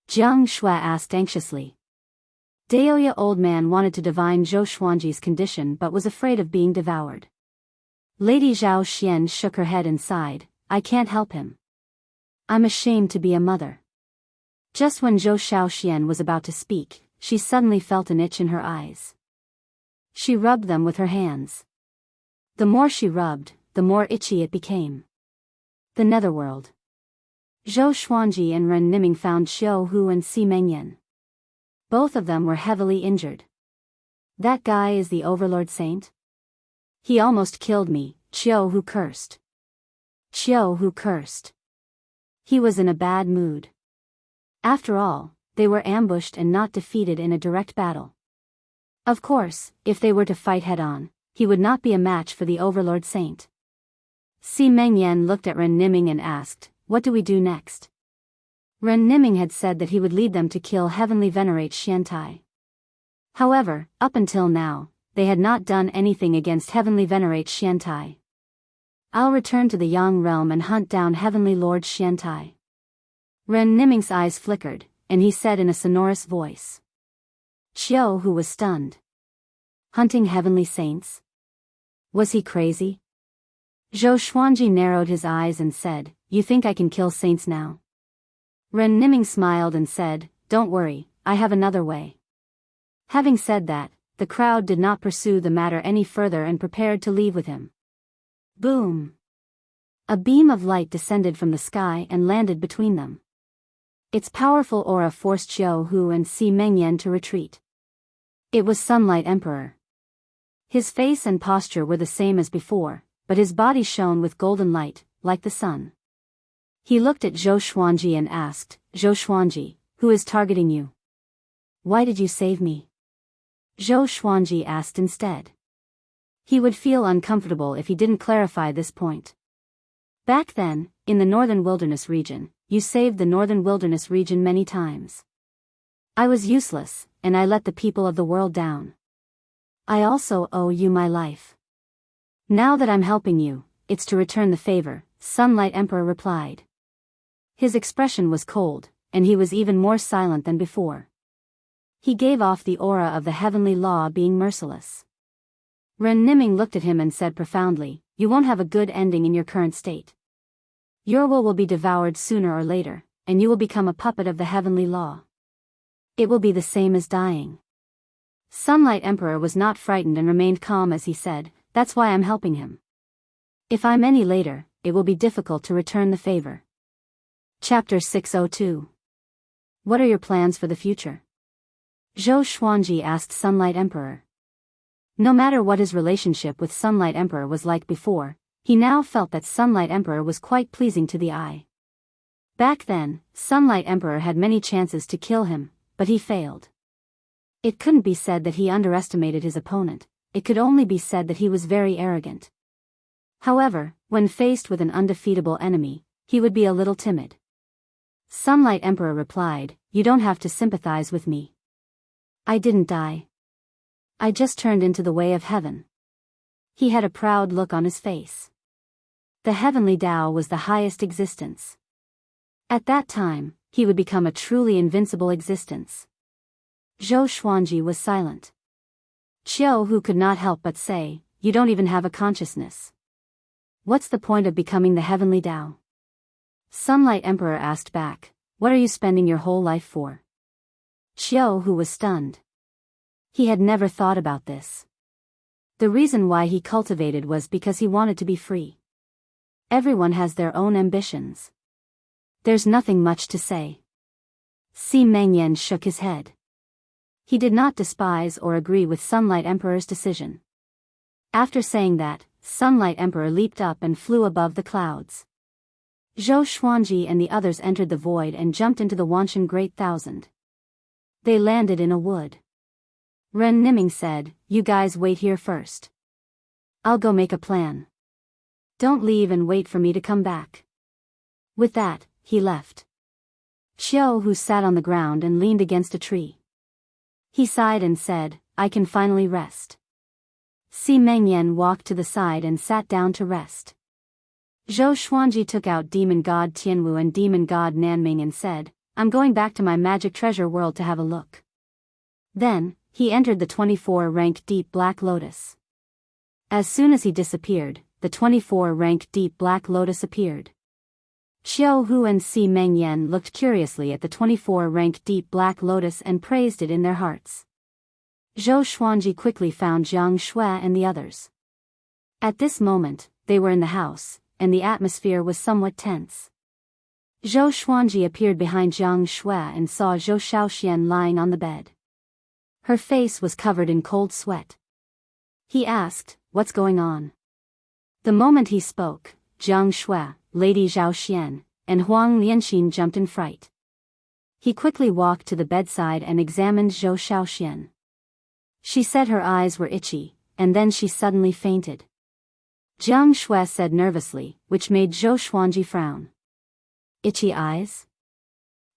Jiang Shui asked anxiously. Daoist old man wanted to divine Zhou Xuanji's condition but was afraid of being devoured. Lady Zhao Xian shook her head and sighed, "I can't help him. I'm ashamed to be a mother." Just when Zhou Xiaoxian was about to speak, she suddenly felt an itch in her eyes. She rubbed them with her hands. The more she rubbed, the more itchy it became. The Netherworld. Zhou Xuanji and Ren Niming found Xiao Hu and Si Mengyan. Both of them were heavily injured. "That guy is the Overlord Saint? He almost killed me," Xiao Hu cursed. Xiao Hu cursed. He was in a bad mood. After all, they were ambushed and not defeated in a direct battle. Of course, if they were to fight head-on, he would not be a match for the Overlord Saint. Si Mengyan looked at Ren Niming and asked, "What do we do next?" Ren Niming had said that he would lead them to kill Heavenly Venerate Xiantai. However, up until now, they had not done anything against Heavenly Venerate Xiantai. "I'll return to the Yang realm and hunt down Heavenly Lord Xiantai." Ren Niming's eyes flickered, and he said in a sonorous voice. Xiao Hu was stunned. Hunting heavenly saints? Was he crazy? Zhou Xuanji narrowed his eyes and said, "You think I can kill saints now?" Ren Niming smiled and said, "Don't worry, I have another way." Having said that, the crowd did not pursue the matter any further and prepared to leave with him. Boom! A beam of light descended from the sky and landed between them. Its powerful aura forced Xiao Hu and Si Mengyan to retreat. It was Sunlight Emperor. His face and posture were the same as before, but his body shone with golden light, like the sun. He looked at Zhou Xuanji and asked, "Zhou Xuanji, who is targeting you? Why did you save me?" Zhou Xuanji asked instead. He would feel uncomfortable if he didn't clarify this point. "Back then, in the Northern Wilderness region, you saved the Northern Wilderness region many times. I was useless, and I let the people of the world down. I also owe you my life. Now that I'm helping you, it's to return the favor," Sunlight Emperor replied. His expression was cold, and he was even more silent than before. He gave off the aura of the heavenly law being merciless. Ren Niming looked at him and said profoundly, "You won't have a good ending in your current state. Your will be devoured sooner or later, and you will become a puppet of the heavenly law. It will be the same as dying." Sunlight Emperor was not frightened and remained calm as he said, "That's why I'm helping him. If I'm any later, it will be difficult to return the favor." Chapter 602. What are your plans for the future? Zhou Xuanji asked Sunlight Emperor. No matter what his relationship with Sunlight Emperor was like before, he now felt that Sunlight Emperor was quite pleasing to the eye. Back then, Sunlight Emperor had many chances to kill him, but he failed. It couldn't be said that he underestimated his opponent, it could only be said that he was very arrogant. However, when faced with an undefeatable enemy, he would be a little timid. Sunlight Emperor replied, "You don't have to sympathize with me. I didn't die. I just turned into the way of heaven. He had a proud look on his face. The heavenly Tao was the highest existence. At that time, he would become a truly invincible existence. Zhou Xuanji was silent. Jianghu could not help but say, "You don't even have a consciousness. What's the point of becoming the heavenly Tao?" Sunlight Emperor asked back, "What are you spending your whole life for?" Jianghu was stunned. He had never thought about this. The reason why he cultivated was because he wanted to be free. Everyone has their own ambitions. There's nothing much to say. Si Mengyan shook his head. He did not despise or agree with Sunlight Emperor's decision. After saying that, Sunlight Emperor leaped up and flew above the clouds. Zhou Xuanji and the others entered the void and jumped into the Wanshan Great Thousand. They landed in a wood. Ren Niming said, "You guys wait here first. I'll go make a plan. Don't leave and wait for me to come back." With that, he left. Jianghu sat on the ground and leaned against a tree. He sighed and said, "I can finally rest." Si Mengyan walked to the side and sat down to rest. Zhou Xuanji took out Demon God Tianwu and Demon God Nanming and said, "I'm going back to my magic treasure world to have a look." Then, he entered the 24-rank Deep Black Lotus. As soon as he disappeared, the 24-rank Deep Black Lotus appeared. Jianghu and Si Mengyan looked curiously at the 24-rank Deep Black Lotus and praised it in their hearts. Zhou Xuanji quickly found Jiang Shui and the others. At this moment, they were in the house, and the atmosphere was somewhat tense. Zhou Xuanji appeared behind Jiang Shui and saw Zhou Xiaoxian lying on the bed. Her face was covered in cold sweat. He asked, "What's going on?" The moment he spoke, Jiang Shui, Lady Zhao Xian, and Huang Lianxin jumped in fright. He quickly walked to the bedside and examined Zhou Xiaoxian. She said her eyes were itchy, and then she suddenly fainted. Jiang Shui said nervously, which made Zhou Xuanji frown. Itchy eyes?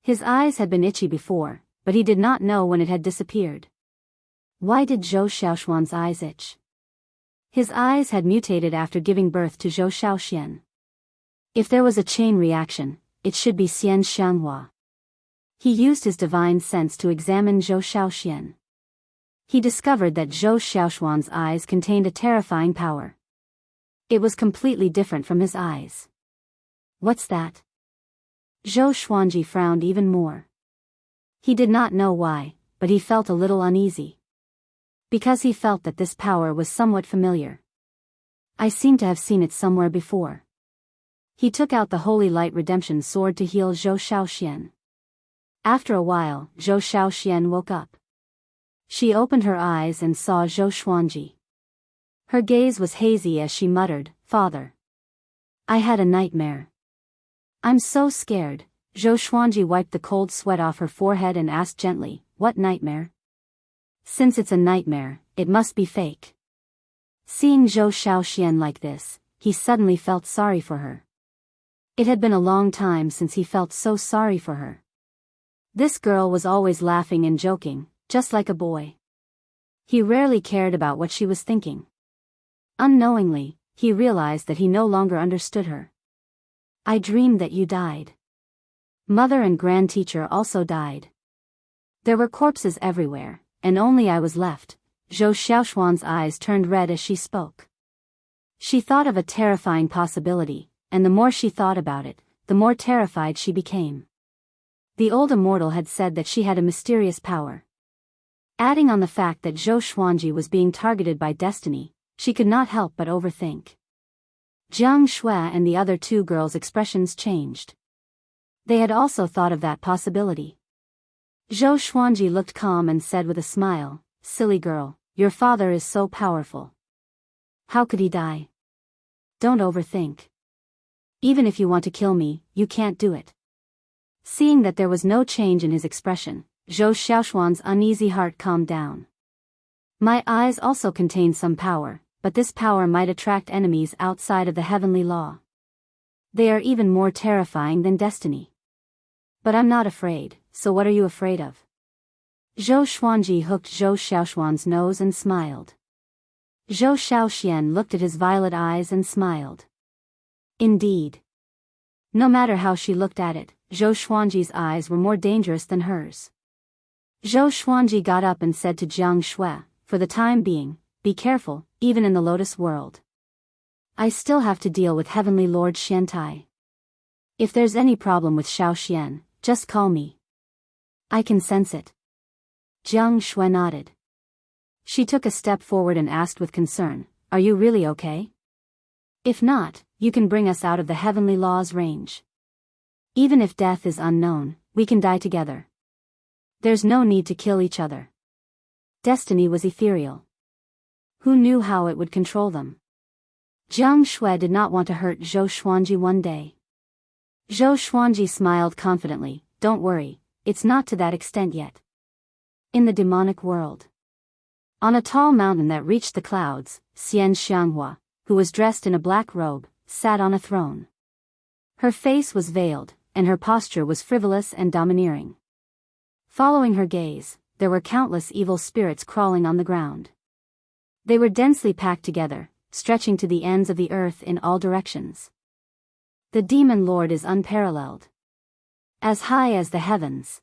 His eyes had been itchy before, but he did not know when it had disappeared. Why did Zhou Xiaoxuan's eyes itch? His eyes had mutated after giving birth to Zhou Xiaoxian. If there was a chain reaction, it should be Xian Xianghua. He used his divine sense to examine Zhou Xiaoxian. He discovered that Zhou Xiaoxuan's eyes contained a terrifying power. It was completely different from his eyes. What's that? Zhou Xuanji frowned even more. He did not know why, but he felt a little uneasy. Because he felt that this power was somewhat familiar. I seem to have seen it somewhere before. He took out the Holy Light Redemption Sword to heal Zhou Xiaoxian. After a while, Zhou Xiaoxian woke up. She opened her eyes and saw Zhou Xuanji. Her gaze was hazy as she muttered, "Father. I had a nightmare. I'm so scared." Zhou Xuanji wiped the cold sweat off her forehead and asked gently, "What nightmare?" "Since it's a nightmare, it must be fake." Seeing Zhou Xiaoxian like this, he suddenly felt sorry for her. It had been a long time since he felt so sorry for her. This girl was always laughing and joking, just like a boy. He rarely cared about what she was thinking. Unknowingly, he realized that he no longer understood her. "I dreamed that you died. Mother and grand teacher also died. There were corpses everywhere, and only I was left." Zhou Xiaoxuan's eyes turned red as she spoke. She thought of a terrifying possibility, and the more she thought about it, the more terrified she became. The old immortal had said that she had a mysterious power. Adding on the fact that Zhou Xuanji was being targeted by destiny, she could not help but overthink. Jiang Shui and the other two girls' expressions changed. They had also thought of that possibility. Zhou Xuanji looked calm and said with a smile, "Silly girl, your father is so powerful. How could he die? Don't overthink. Even if you want to kill me, you can't do it." Seeing that there was no change in his expression, Zhou Xiaoxuan's uneasy heart calmed down. "My eyes also contain some power, but this power might attract enemies outside of the heavenly law. They are even more terrifying than destiny. But I'm not afraid, so what are you afraid of?" Zhou Xuanji hooked Zhou Xiaoxuan's nose and smiled. Zhou Xiaoxian looked at his violet eyes and smiled. Indeed. No matter how she looked at it, Zhou Xuanji's eyes were more dangerous than hers. Zhou Xuanji got up and said to Jianghu, for the time being, be careful, even in the Lotus world. I still have to deal with Heavenly Lord Xiantai. If there's any problem with Xiaoxian, just call me. I can sense it. Jianghu nodded. She took a step forward and asked with concern, are you really okay? If not, you can bring us out of the heavenly law's range. Even if death is unknown, we can die together. There's no need to kill each other. Destiny was ethereal. Who knew how it would control them? Jianghu did not want to hurt Zhou Xuanji one day. Zhou Xuanji smiled confidently, don't worry, it's not to that extent yet. In the demonic world. On a tall mountain that reached the clouds, Xianxia, who was dressed in a black robe, sat on a throne. Her face was veiled, and her posture was frivolous and domineering. Following her gaze, there were countless evil spirits crawling on the ground. They were densely packed together, stretching to the ends of the earth in all directions. The demon lord is unparalleled. As high as the heavens.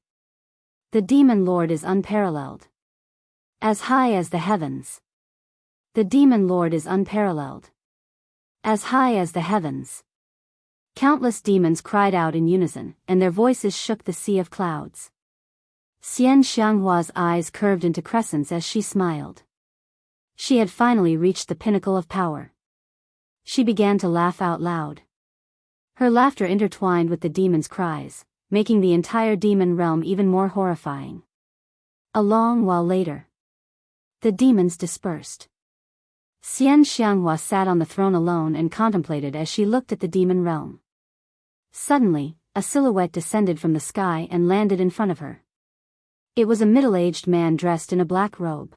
The demon lord is unparalleled. As high as the heavens. The demon lord is unparalleled. As high as the heavens. Countless demons cried out in unison, and their voices shook the sea of clouds. Xianxia's eyes curved into crescents as she smiled. She had finally reached the pinnacle of power. She began to laugh out loud. Her laughter intertwined with the demons' cries, making the entire demon realm even more horrifying. A long while later, the demons dispersed. Xianxia sat on the throne alone and contemplated as she looked at the demon realm. Suddenly, a silhouette descended from the sky and landed in front of her. It was a middle-aged man dressed in a black robe.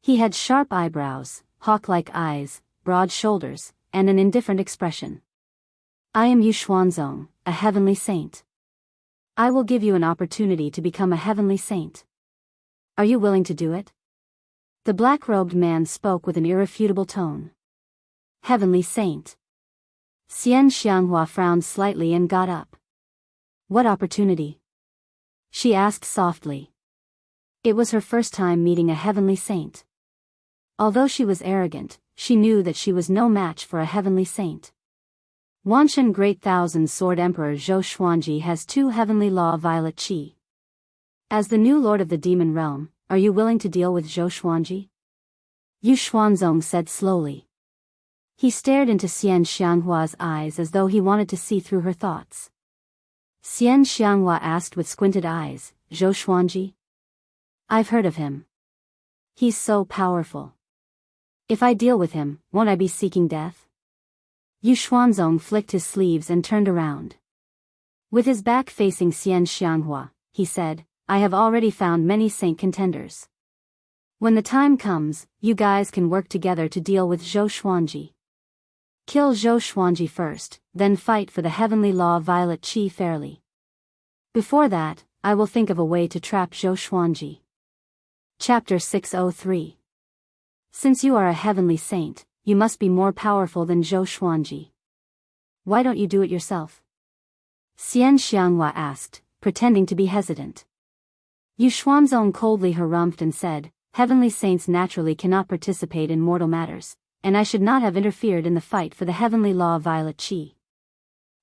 He had sharp eyebrows, hawk-like eyes, broad shoulders, and an indifferent expression. I am Yu Xuanzong, a heavenly saint. I will give you an opportunity to become a heavenly saint. Are you willing to do it? The black-robed man spoke with an irrefutable tone. Heavenly saint. Xianxia frowned slightly and got up. What opportunity? She asked softly. It was her first time meeting a heavenly saint. Although she was arrogant, she knew that she was no match for a heavenly saint. Wanshan Great Thousand Sword Emperor Zhou Xuanji has 2 heavenly law violet qi. As the new lord of the demon realm, are you willing to deal with Zhou Xuanji? Yu Xuanzong said slowly. He stared into Xianxia's eyes as though he wanted to see through her thoughts. Xianxia asked with squinted eyes, Zhou Xuanji? I've heard of him. He's so powerful. If I deal with him, won't I be seeking death? Yu Xuanzong flicked his sleeves and turned around. With his back facing Xianxia, he said, I have already found many saint contenders. When the time comes, you guys can work together to deal with Zhou Xuanji. Kill Zhou Xuanji first, then fight for the heavenly law violet qi fairly. Before that, I will think of a way to trap Zhou Xuanji. Chapter 603. Since you are a heavenly saint, you must be more powerful than Zhou Xuanji. Why don't you do it yourself? Xianxia asked, pretending to be hesitant. Yu Xuanzong coldly harumphed and said, Heavenly saints naturally cannot participate in mortal matters, and I should not have interfered in the fight for the heavenly law violet qi.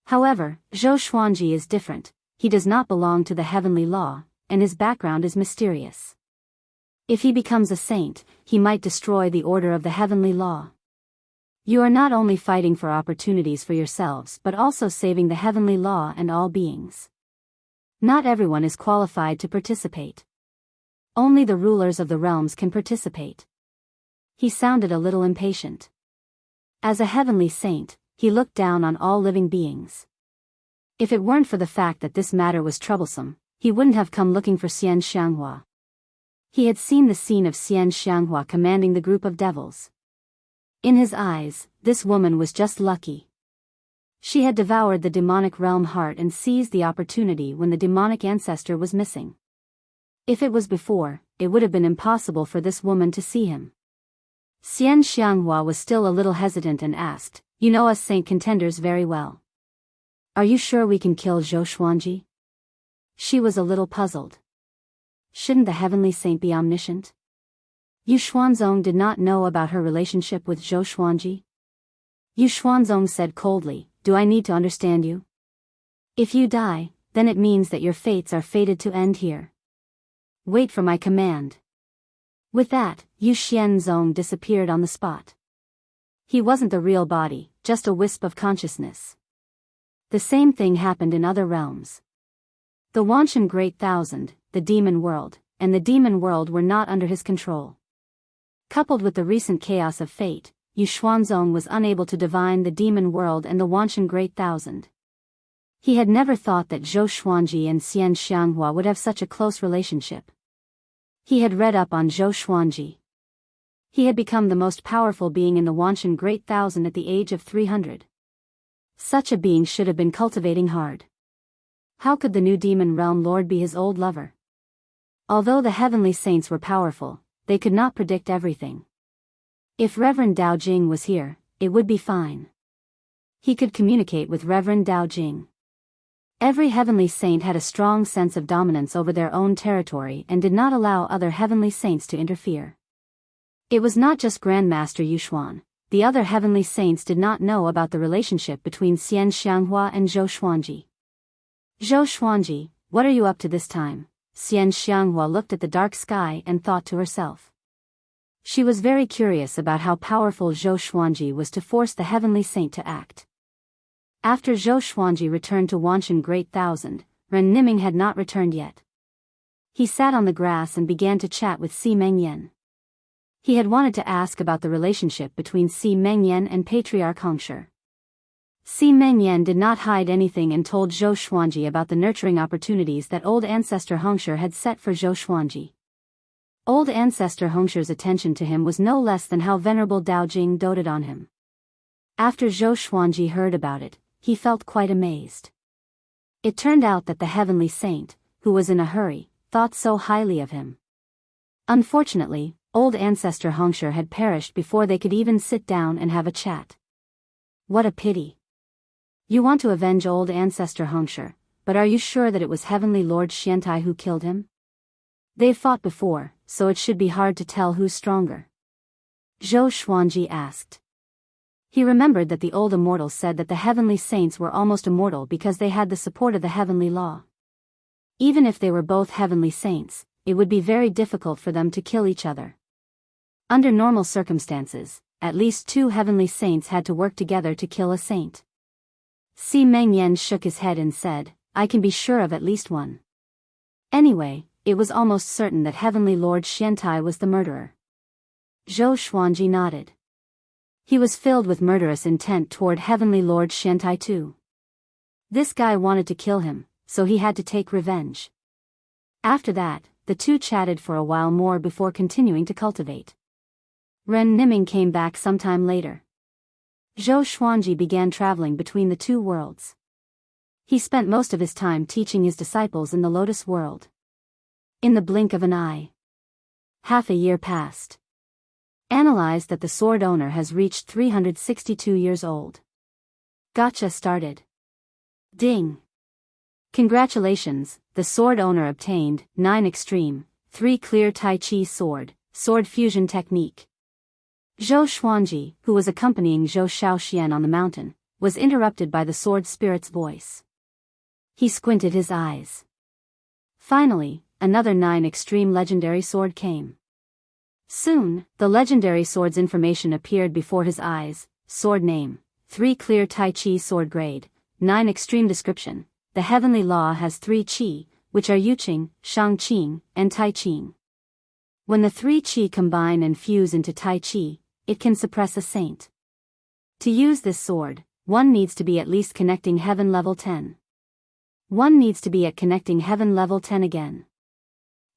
However, Zhou Xuanji is different. He does not belong to the heavenly law, and his background is mysterious. If he becomes a saint, he might destroy the order of the heavenly law. You are not only fighting for opportunities for yourselves but also saving the heavenly law and all beings. Not everyone is qualified to participate. Only the rulers of the realms can participate. He sounded a little impatient. As a heavenly saint, he looked down on all living beings. If it weren't for the fact that this matter was troublesome, he wouldn't have come looking for Xianxia. He had seen the scene of Xianxia commanding the group of devils. In his eyes, this woman was just lucky. She had devoured the demonic realm heart and seized the opportunity when the demonic ancestor was missing. If it was before, it would have been impossible for this woman to see him. Xianxia was still a little hesitant and asked, "You know us saint contenders very well. Are you sure we can kill Zhou Xuanji?" She was a little puzzled. Shouldn't the heavenly saint be omniscient? Yu Xuanzong did not know about her relationship with Zhou Xuanji. Yu Xuanzong said coldly, "Do I need to understand you? If you die, then it means that your fates are fated to end here. Wait for my command." With that, Yu Xuanzong disappeared on the spot. He wasn't the real body, just a wisp of consciousness. The same thing happened in other realms. The Wanshan Great Thousand, the demon world, and the demon world were not under his control. Coupled with the recent chaos of fate, Yu Xuanzong was unable to divine the demon world and the Wanshan Great Thousand. He had never thought that Zhou Xuanji and Xian Xianghua would have such a close relationship. He had read up on Zhou Xuanji. He had become the most powerful being in the Wanshan Great Thousand at the age of 300. Such a being should have been cultivating hard. How could the new demon realm lord be his old lover? Although the heavenly saints were powerful, they could not predict everything. If Reverend Dao Jing was here, it would be fine. He could communicate with Reverend Dao Jing. Every heavenly saint had a strong sense of dominance over their own territory and did not allow other heavenly saints to interfere. It was not just Grandmaster Yuxuan. The other heavenly saints did not know about the relationship between Xian Xianghua and Zhou Xuanji. "Zhou Xuanji, what are you up to this time?" Xian Xianghua looked at the dark sky and thought to herself. She was very curious about how powerful Zhou Xuanji was to force the heavenly saint to act. After Zhou Xuanji returned to Wanshan Great Thousand, Ren Niming had not returned yet. He sat on the grass and began to chat with Si Mengyan. He had wanted to ask about the relationship between Si Mengyan and Patriarch Hongshi. Si Mengyan did not hide anything and told Zhou Xuanji about the nurturing opportunities that old ancestor Hongshi had set for Zhou Xuanji. Old ancestor Hongshi's attention to him was no less than how venerable Dao Jing doted on him. After Zhou Xuanji heard about it, he felt quite amazed. It turned out that the heavenly saint, who was in a hurry, thought so highly of him. Unfortunately, old ancestor Hongshi had perished before they could even sit down and have a chat. What a pity. You want to avenge old ancestor Hongshi, but are you sure that it was Heavenly Lord Xiantai who killed him? They've fought before, so it should be hard to tell who's stronger. Zhou Xuanji asked. He remembered that the old Immortal said that the heavenly saints were almost immortal because they had the support of the heavenly law. Even if they were both heavenly saints, it would be very difficult for them to kill each other. Under normal circumstances, at least two heavenly saints had to work together to kill a saint. Si Mengyan shook his head and said, "I can be sure of at least one." Anyway, it was almost certain that Heavenly Lord Xiantai was the murderer. Zhou Xuanji nodded. He was filled with murderous intent toward Heavenly Lord Xiantai too. This guy wanted to kill him, so he had to take revenge. After that, the two chatted for a while more before continuing to cultivate. Ren Niming came back sometime later. Zhou Xuanji began traveling between the two worlds. He spent most of his time teaching his disciples in the Lotus world. In the blink of an eye, half a year passed. Analyzed that the sword owner has reached 362 years old. Gotcha started. Ding. Congratulations, the sword owner obtained 9 extreme, 3 clear Tai Chi sword fusion technique. Zhou Xuanji, who was accompanying Zhou Xiaoxian on the mountain, was interrupted by the sword spirit's voice. He squinted his eyes. Finally, another 9 extreme legendary sword came. Soon, the legendary sword's information appeared before his eyes: sword name, 3 clear Tai Chi sword grade, 9 extreme description. The heavenly law has 3 Qi, which are Yuqing, Shangqing, and Tai Qing. When the 3 Qi combine and fuse into Tai Chi, it can suppress a saint. To use this sword, one needs to be at least connecting heaven level 10. One needs to be at connecting heaven level 10 again.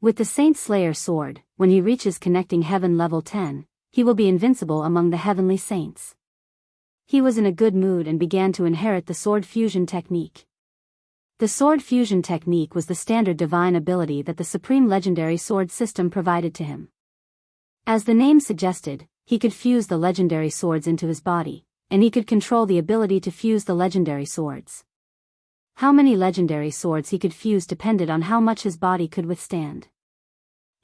With the Saint Slayer sword, when he reaches connecting heaven level 10, he will be invincible among the heavenly saints. He was in a good mood and began to inherit the sword fusion technique. The sword fusion technique was the standard divine ability that the supreme legendary sword system provided to him. As the name suggested, he could fuse the legendary swords into his body, and he could control the ability to fuse the legendary swords. How many legendary swords he could fuse depended on how much his body could withstand.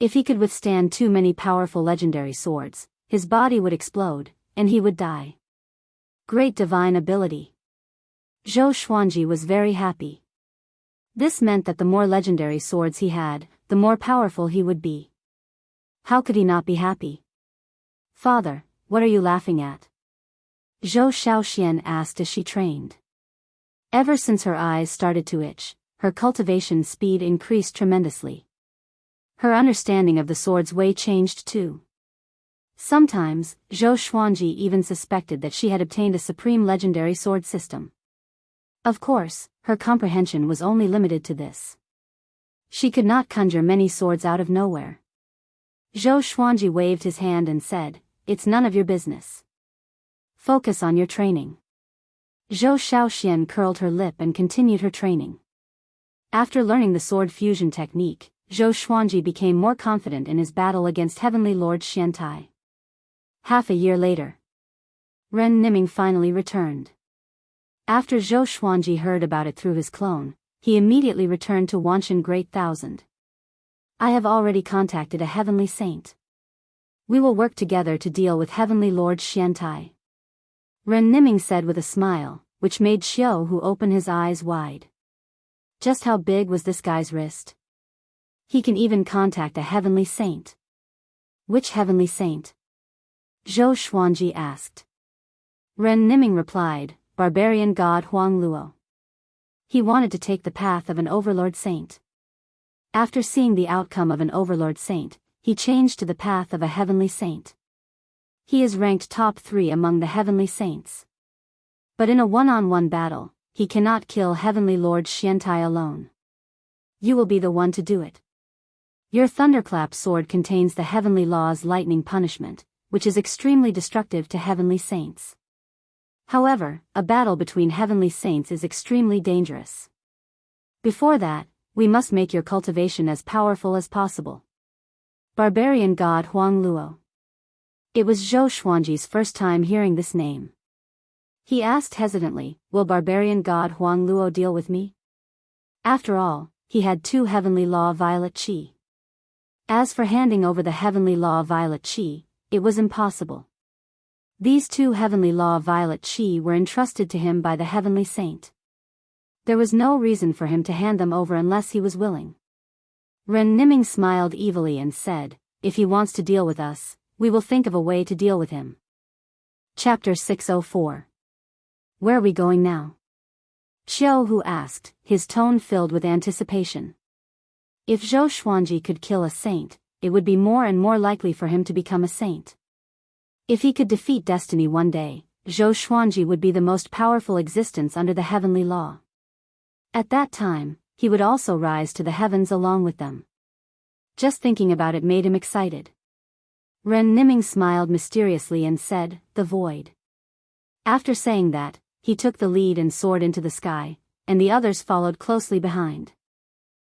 If he could withstand too many powerful legendary swords, his body would explode, and he would die. Great divine ability. Zhou Xuanji was very happy. This meant that the more legendary swords he had, the more powerful he would be. How could he not be happy? "Father, what are you laughing at?" Zhou Xiaoxian asked as she trained. Ever since her eyes started to itch, her cultivation speed increased tremendously. Her understanding of the sword's way changed too. Sometimes, Zhou Xuanji even suspected that she had obtained a supreme legendary sword system. Of course, her comprehension was only limited to this. She could not conjure many swords out of nowhere. Zhou Xuanji waved his hand and said, "It's none of your business. Focus on your training." Zhou Xiaoxian curled her lip and continued her training. After learning the sword fusion technique, Zhou Xuanji became more confident in his battle against Heavenly Lord Xiantai. Half a year later, Ren Niming finally returned. After Zhou Xuanji heard about it through his clone, he immediately returned to Wanshan Great Thousand. "I have already contacted a heavenly saint. We will work together to deal with Heavenly Lord Xiantai," Ren Niming said with a smile, which made Xiao open his eyes wide. Just how big was this guy's wrist? He can even contact a heavenly saint. "Which heavenly saint?" Zhou Xuanji asked. Ren Niming replied, "Barbarian god Huang Luo." He wanted to take the path of an overlord saint. After seeing the outcome of an overlord saint, he changed to the path of a heavenly saint. He is ranked top 3 among the heavenly saints. But in a one-on-one battle, he cannot kill Heavenly Lord Xiantai alone. You will be the one to do it. Your thunderclap sword contains the heavenly law's lightning punishment, which is extremely destructive to heavenly saints. However, a battle between heavenly saints is extremely dangerous. Before that, we must make your cultivation as powerful as possible. Barbarian god Huang Luo. It was Zhou Xuanji's first time hearing this name. He asked hesitantly, "Will Barbarian god Huang Luo deal with me?" After all, he had 2 heavenly law violet qi. As for handing over the heavenly law violet qi, it was impossible. These 2 heavenly law violet qi were entrusted to him by the heavenly saint. There was no reason for him to hand them over unless he was willing. Ren Niming smiled evilly and said, "If he wants to deal with us, we will think of a way to deal with him." Chapter 604. Where are we going now? Xiao asked, his tone filled with anticipation. If Zhou Xuanji could kill a saint, it would be more and more likely for him to become a saint. If he could defeat destiny one day, Zhou Xuanji would be the most powerful existence under the heavenly law. At that time, he would also rise to the heavens along with them. Just thinking about it made him excited. Ren Niming smiled mysteriously and said, "The void." After saying that, he took the lead and soared into the sky, and the others followed closely behind.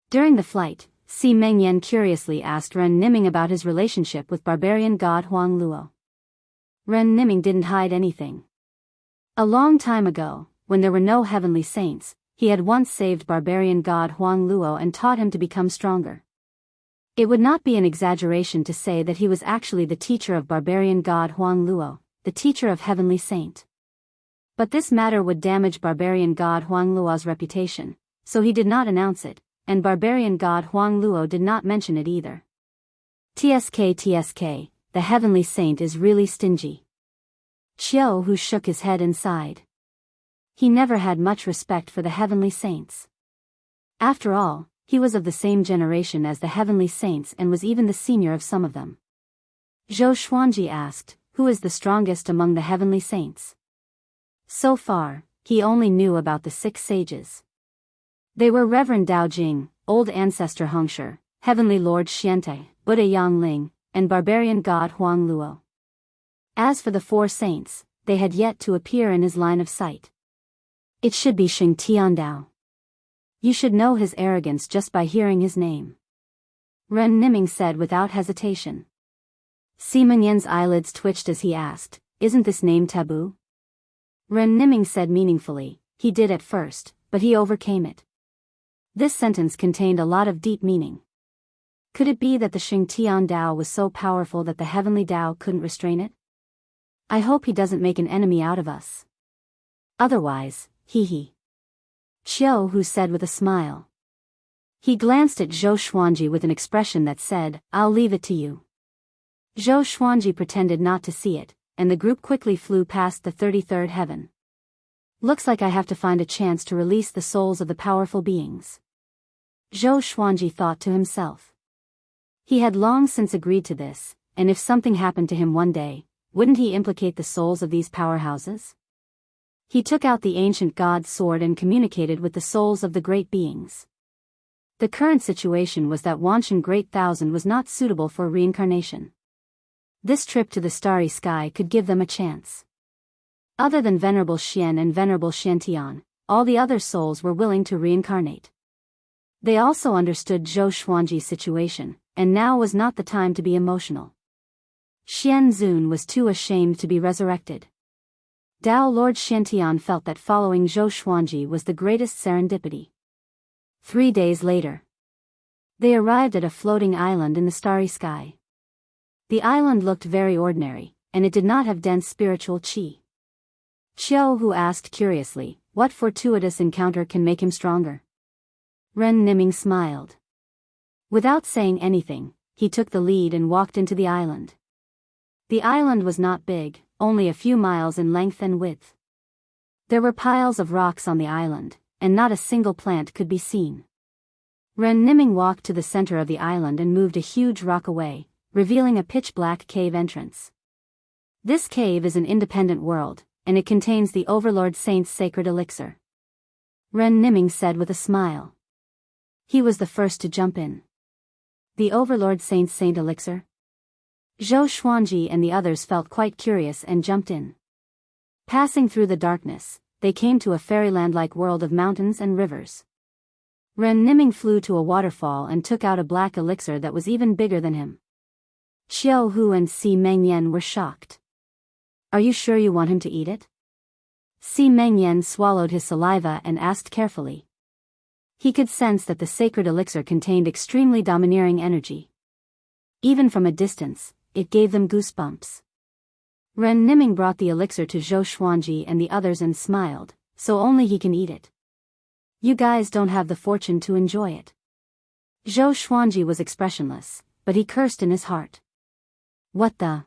During the flight, Si Mengyan curiously asked Ren Niming about his relationship with barbarian god Huang Luo. Ren Niming didn't hide anything. A long time ago, when there were no heavenly saints, he had once saved barbarian god Huang Luo and taught him to become stronger. It would not be an exaggeration to say that he was actually the teacher of barbarian god Huang Luo, the teacher of heavenly saint. But this matter would damage barbarian god Huang Luo's reputation, so he did not announce it, and barbarian god Huang Luo did not mention it either. TSK, the heavenly saint is really stingy. Xiao shook his head and sighed. He never had much respect for the heavenly saints. After all, he was of the same generation as the heavenly saints and was even the senior of some of them. Zhou Xuanji asked, "Who is the strongest among the heavenly saints?" So far, he only knew about the 6 sages. They were Reverend Dao Jing, Old Ancestor Hongshi, Heavenly Lord Xiantai, Buddha Yangling, and barbarian god Huang Luo. As for the 4 saints, they had yet to appear in his line of sight. It should be Xing Tiandao. You should know his arrogance just by hearing his name. Ren Niming said without hesitation. Sima Yan's eyelids twitched as he asked, isn't this name taboo? Ren Niming said meaningfully, he did at first, but he overcame it. This sentence contained a lot of deep meaning. Could it be that the Xingtian Dao was so powerful that the heavenly Dao couldn't restrain it? I hope he doesn't make an enemy out of us. Otherwise, hee. Xiaohu said with a smile. He glanced at Zhou Xuanji with an expression that said, I'll leave it to you. Zhou Xuanji pretended not to see it, and the group quickly flew past the 33rd heaven. Looks like I have to find a chance to release the souls of the powerful beings. Zhou Xuanji thought to himself. He had long since agreed to this, and if something happened to him one day, wouldn't he implicate the souls of these powerhouses? He took out the ancient god's sword and communicated with the souls of the great beings. The current situation was that Wanshan Great Thousand was not suitable for reincarnation. This trip to the starry sky could give them a chance. Other than Venerable Xian and Venerable Xiantian, all the other souls were willing to reincarnate. They also understood Zhou Xuanji's situation, and now was not the time to be emotional. Xian Zun was too ashamed to be resurrected. Dao Lord Xiantian felt that following Zhou Xuanji was the greatest serendipity. 3 days later, they arrived at a floating island in the starry sky. The island looked very ordinary, and it did not have dense spiritual qi. Xiaohu asked curiously, what fortuitous encounter can make him stronger? Ren Niming smiled. Without saying anything, he took the lead and walked into the island. The island was not big, only a few miles in length and width. There were piles of rocks on the island, and not a single plant could be seen. Ren Niming walked to the center of the island and moved a huge rock away, revealing a pitch-black cave entrance. This cave is an independent world, and it contains the Overlord Saint's sacred elixir. Ren Niming said with a smile. He was the first to jump in. The Overlord Saint's Saint elixir? Zhou Xuanji and the others felt quite curious and jumped in. Passing through the darkness, they came to a fairyland-like world of mountains and rivers. Ren Niming flew to a waterfall and took out a black elixir that was even bigger than him. Xiaohu and Si Mengyan were shocked. Are you sure you want him to eat it? Si Mengyan swallowed his saliva and asked carefully. He could sense that the sacred elixir contained extremely domineering energy. Even from a distance, it gave them goosebumps. Ren Niming brought the elixir to Zhou Xuanji and the others and smiled, so only he can eat it. You guys don't have the fortune to enjoy it. Zhou Xuanji was expressionless, but he cursed in his heart. What the?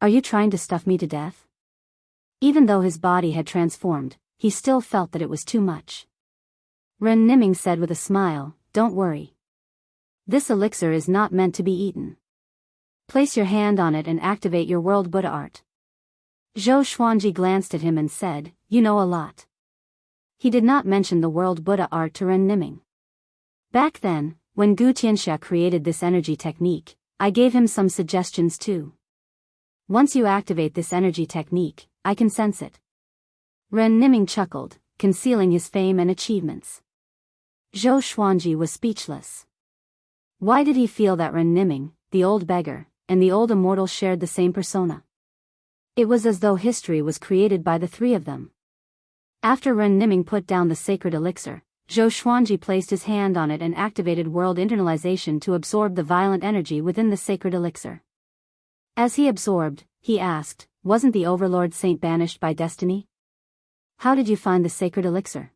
Are you trying to stuff me to death? Even though his body had transformed, he still felt that it was too much. Ren Niming said with a smile, don't worry. This elixir is not meant to be eaten. Place your hand on it and activate your world Buddha art. Zhou Xuanji glanced at him and said, you know a lot. He did not mention the world Buddha art to Ren Niming. Back then, when Gu Tianxia created this energy technique, I gave him some suggestions too. Once you activate this energy technique, I can sense it. Ren Niming chuckled, concealing his fame and achievements. Zhou Xuanji was speechless. Why did he feel that Ren Niming, the old beggar, and the old immortal shared the same persona? It was as though history was created by the three of them. After Ren Niming put down the sacred elixir, Zhou Xuanji placed his hand on it and activated world internalization to absorb the violent energy within the sacred elixir. As he absorbed, he asked, wasn't the Overlord Saint banished by destiny? How did you find the sacred elixir?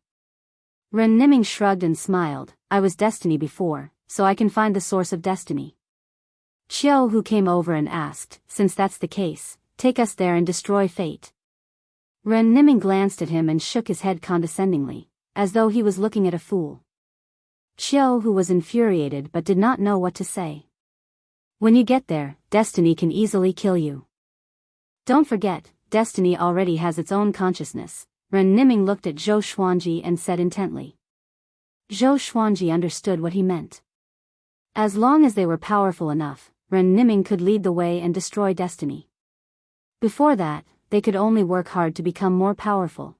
Ren Niming shrugged and smiled, I was destiny before, so I can find the source of destiny. Xiaohu came over and asked, since that's the case, take us there and destroy fate. Ren Niming glanced at him and shook his head condescendingly, as though he was looking at a fool. Xiaohu was infuriated but did not know what to say. When you get there, destiny can easily kill you. Don't forget, destiny already has its own consciousness. Ren Niming looked at Zhou Xuanji and said intently. Zhou Xuanji understood what he meant. As long as they were powerful enough, Ren Niming could lead the way and destroy destiny. Before that, they could only work hard to become more powerful.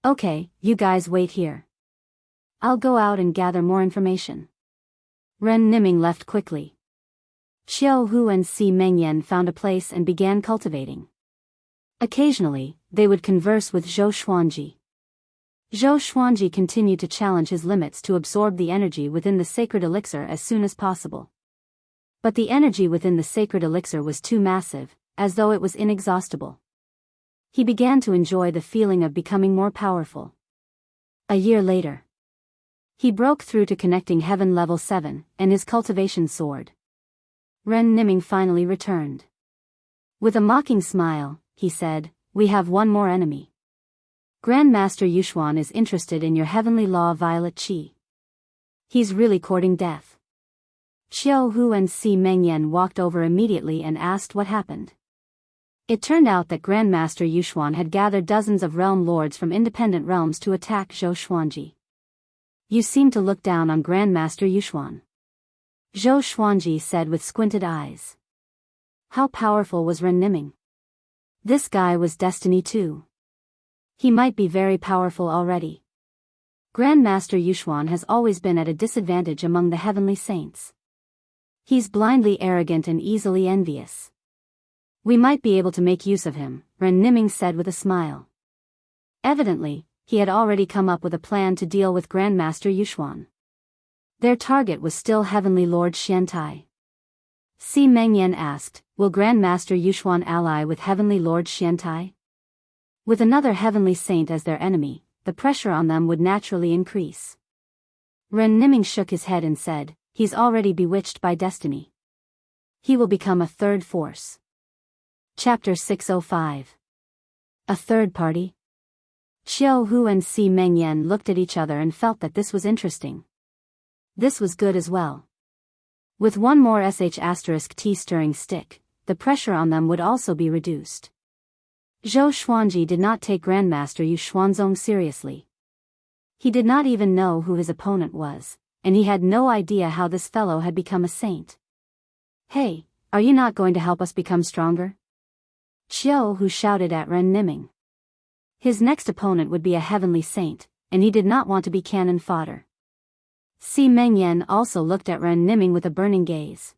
Okay, you guys wait here. I'll go out and gather more information. Ren Niming left quickly. Xiao Hu and Si Mengyan found a place and began cultivating. Occasionally, they would converse with Zhou Xuanji. Zhou Xuanji continued to challenge his limits to absorb the energy within the sacred elixir as soon as possible. But the energy within the sacred elixir was too massive, as though it was inexhaustible. He began to enjoy the feeling of becoming more powerful. A year later, he broke through to connecting heaven level 7, and his cultivation soared. Ren Niming finally returned. With a mocking smile, he said, "We have one more enemy. Grandmaster Yuxuan is interested in your heavenly law Violet Qi. He's really courting death." Xiao Hu and Si Mengyan walked over immediately and asked what happened. It turned out that Grandmaster Yuxuan had gathered dozens of realm lords from independent realms to attack Zhou Xuanji. "You seem to look down on Grandmaster Yuxuan," Zhou Xuanji said with squinted eyes. How powerful was Ren Niming? This guy was destiny too. He might be very powerful already. Grandmaster Yuxuan has always been at a disadvantage among the heavenly saints. He's blindly arrogant and easily envious. We might be able to make use of him, Ren Niming said with a smile. Evidently, he had already come up with a plan to deal with Grandmaster Yuxuan. Their target was still Heavenly Lord Xiantai. Si Mengyan asked, "Will Grandmaster Yuxuan ally with Heavenly Lord Xiantai?" With another heavenly saint as their enemy, the pressure on them would naturally increase. Ren Niming shook his head and said, "He's already bewitched by destiny. He will become a third force." Chapter 605. A third party? Xiao Hu and Si Mengyan looked at each other and felt that this was interesting. This was good as well. With one more *T stirring stick, the pressure on them would also be reduced. Zhou Xuanji did not take Grandmaster Yu Xuanzong seriously. He did not even know who his opponent was, and he had no idea how this fellow had become a saint. "Hey, are you not going to help us become stronger?" Xiao Hu shouted at Ren Niming. His next opponent would be a heavenly saint, and he did not want to be cannon fodder. Si Mengyan also looked at Ren Niming with a burning gaze.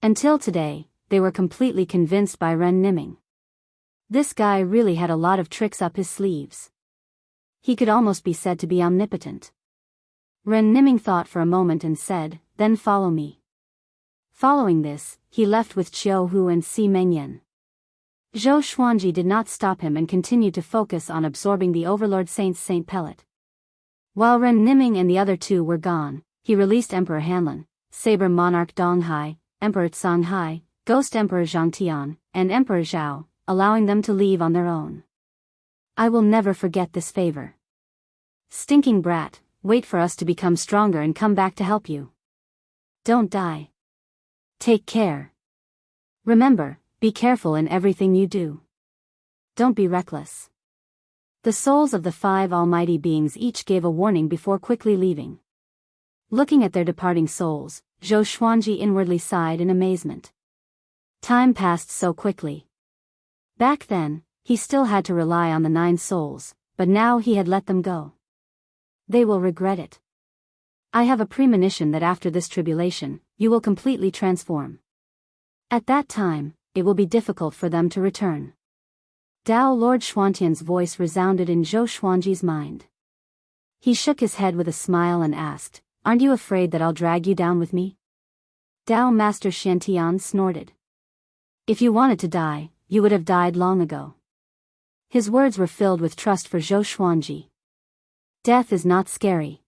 Until today, they were completely convinced by Ren Niming. This guy really had a lot of tricks up his sleeves. He could almost be said to be omnipotent. Ren Niming thought for a moment and said, "Then follow me." Following this, he left with Xiao Hu and Si Mengyan. Zhou Xuanji did not stop him and continued to focus on absorbing the Overlord Saint's Saint Pellet. While Ren Niming and the other two were gone, he released Emperor Hanlin, Saber Monarch Donghai, Emperor Songhai, Ghost Emperor Zhangtian, and Emperor Zhao, allowing them to leave on their own. "I will never forget this favor. Stinking brat, wait for us to become stronger and come back to help you. Don't die. Take care. Remember, be careful in everything you do. Don't be reckless." The souls of the 5 almighty beings each gave a warning before quickly leaving. Looking at their departing souls, Zhou Xuanji inwardly sighed in amazement. Time passed so quickly. Back then, he still had to rely on the 9 souls, but now he had let them go. They will regret it. I have a premonition that after this tribulation, you will completely transform. At that time, it will be difficult for them to return. Dao Lord Xuantian's voice resounded in Zhou Xuanji's mind. He shook his head with a smile and asked, "Aren't you afraid that I'll drag you down with me?" Dao Master Xiantian snorted. "If you wanted to die, you would have died long ago." His words were filled with trust for Zhou Xuanji. "Death is not scary,"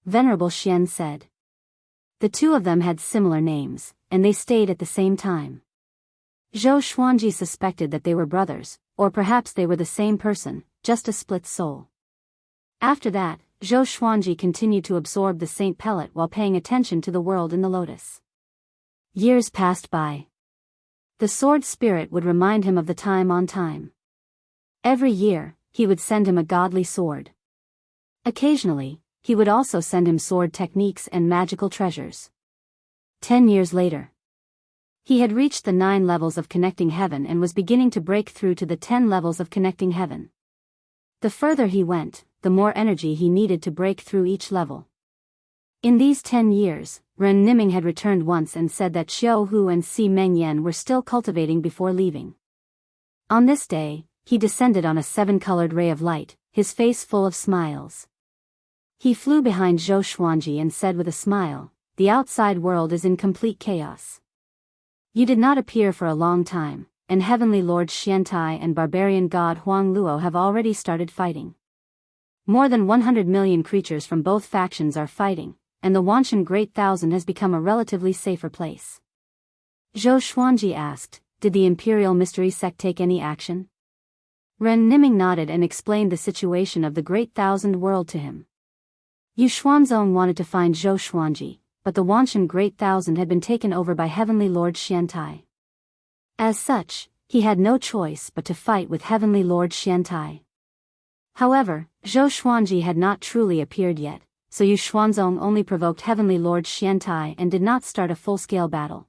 Venerable Xian said. The two of them had similar names, and they stayed at the same time. Zhou Xuanji suspected that they were brothers, or perhaps they were the same person, just a split soul. After that, Zhou Xuanji continued to absorb the Saint Pellet while paying attention to the world in the lotus. Years passed by. The sword spirit would remind him of the time on time. Every year, he would send him a godly sword. Occasionally, he would also send him sword techniques and magical treasures. 10 years later, he had reached the 9 levels of connecting heaven and was beginning to break through to the 10 levels of connecting heaven. The further he went, the more energy he needed to break through each level. In these 10 years, Ren Niming had returned once and said that Xiao Hu and Si Mengyan were still cultivating before leaving. On this day, he descended on a 7-colored ray of light, his face full of smiles. He flew behind Zhou Xuanji and said with a smile, "The outside world is in complete chaos. You did not appear for a long time, and Heavenly Lord Xiantai and barbarian god Huang Luo have already started fighting. More than 100 million creatures from both factions are fighting, and the Wanshan Great Thousand has become a relatively safer place." Zhou Xuanji asked, "Did the Imperial Mystery Sect take any action?" Ren Niming nodded and explained the situation of the Great Thousand World to him. Yu Xuanzong wanted to find Zhou Xuanji, but the Wanshan Great Thousand had been taken over by Heavenly Lord Xiantai. As such, he had no choice but to fight with Heavenly Lord Xiantai. However, Zhou Xuanji had not truly appeared yet, so Yu Xuanzong only provoked Heavenly Lord Xiantai and did not start a full-scale battle.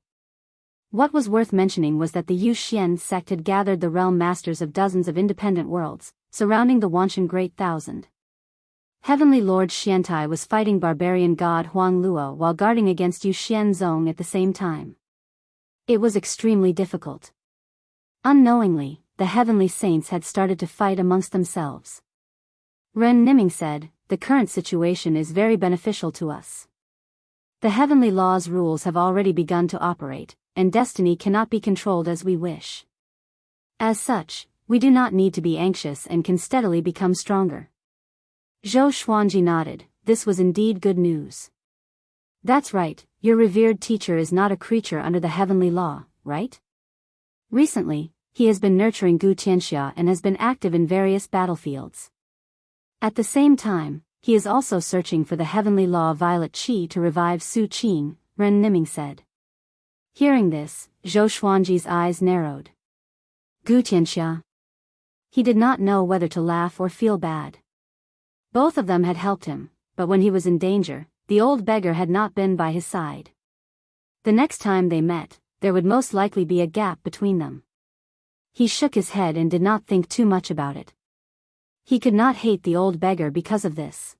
What was worth mentioning was that the Yu Xian sect had gathered the realm masters of dozens of independent worlds, surrounding the Wanshan Great Thousand. Heavenly Lord Xiantai was fighting barbarian god Huang Luo while guarding against Yu Xianzong at the same time. It was extremely difficult. Unknowingly, the heavenly saints had started to fight amongst themselves. Ren Niming said, "The current situation is very beneficial to us. The heavenly law's rules have already begun to operate, and destiny cannot be controlled as we wish. As such, we do not need to be anxious and can steadily become stronger." Zhou Xuanji nodded. This was indeed good news. "That's right, your revered teacher is not a creature under the heavenly law, right? Recently, he has been nurturing Gu Tianxia and has been active in various battlefields. At the same time, he is also searching for the heavenly law Violet Qi to revive Su Qing," Ren Niming said. Hearing this, Zhou Xuanji's eyes narrowed. Gu Tianxia. He did not know whether to laugh or feel bad. Both of them had helped him, but when he was in danger, the old beggar had not been by his side. The next time they met, there would most likely be a gap between them. He shook his head and did not think too much about it. He could not hate the old beggar because of this.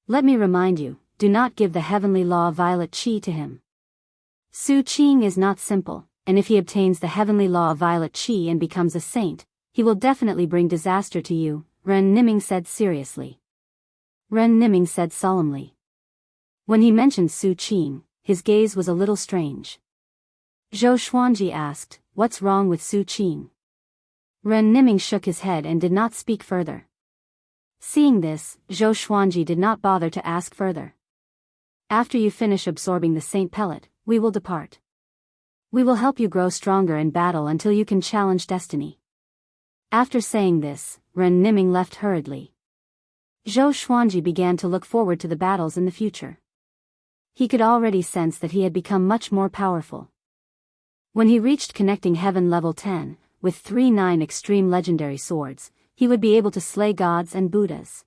"Let me remind you, do not give the heavenly law Violet Qi to him. Su Qing is not simple, and if he obtains the heavenly law Violet Qi and becomes a saint, he will definitely bring disaster to you," Ren Niming said seriously. Ren Niming said solemnly. When he mentioned Su Qing, his gaze was a little strange. Zhou Xuanji asked, "What's wrong with Su Qing?" Ren Niming shook his head and did not speak further. Seeing this, Zhou Xuanji did not bother to ask further. "After you finish absorbing the Saint Pellet, we will depart. We will help you grow stronger in battle until you can challenge destiny." After saying this, Ren Niming left hurriedly. Zhou Xuanji began to look forward to the battles in the future. He could already sense that he had become much more powerful. When he reached connecting heaven level 10, with 3 extreme legendary swords, he would be able to slay gods and Buddhas.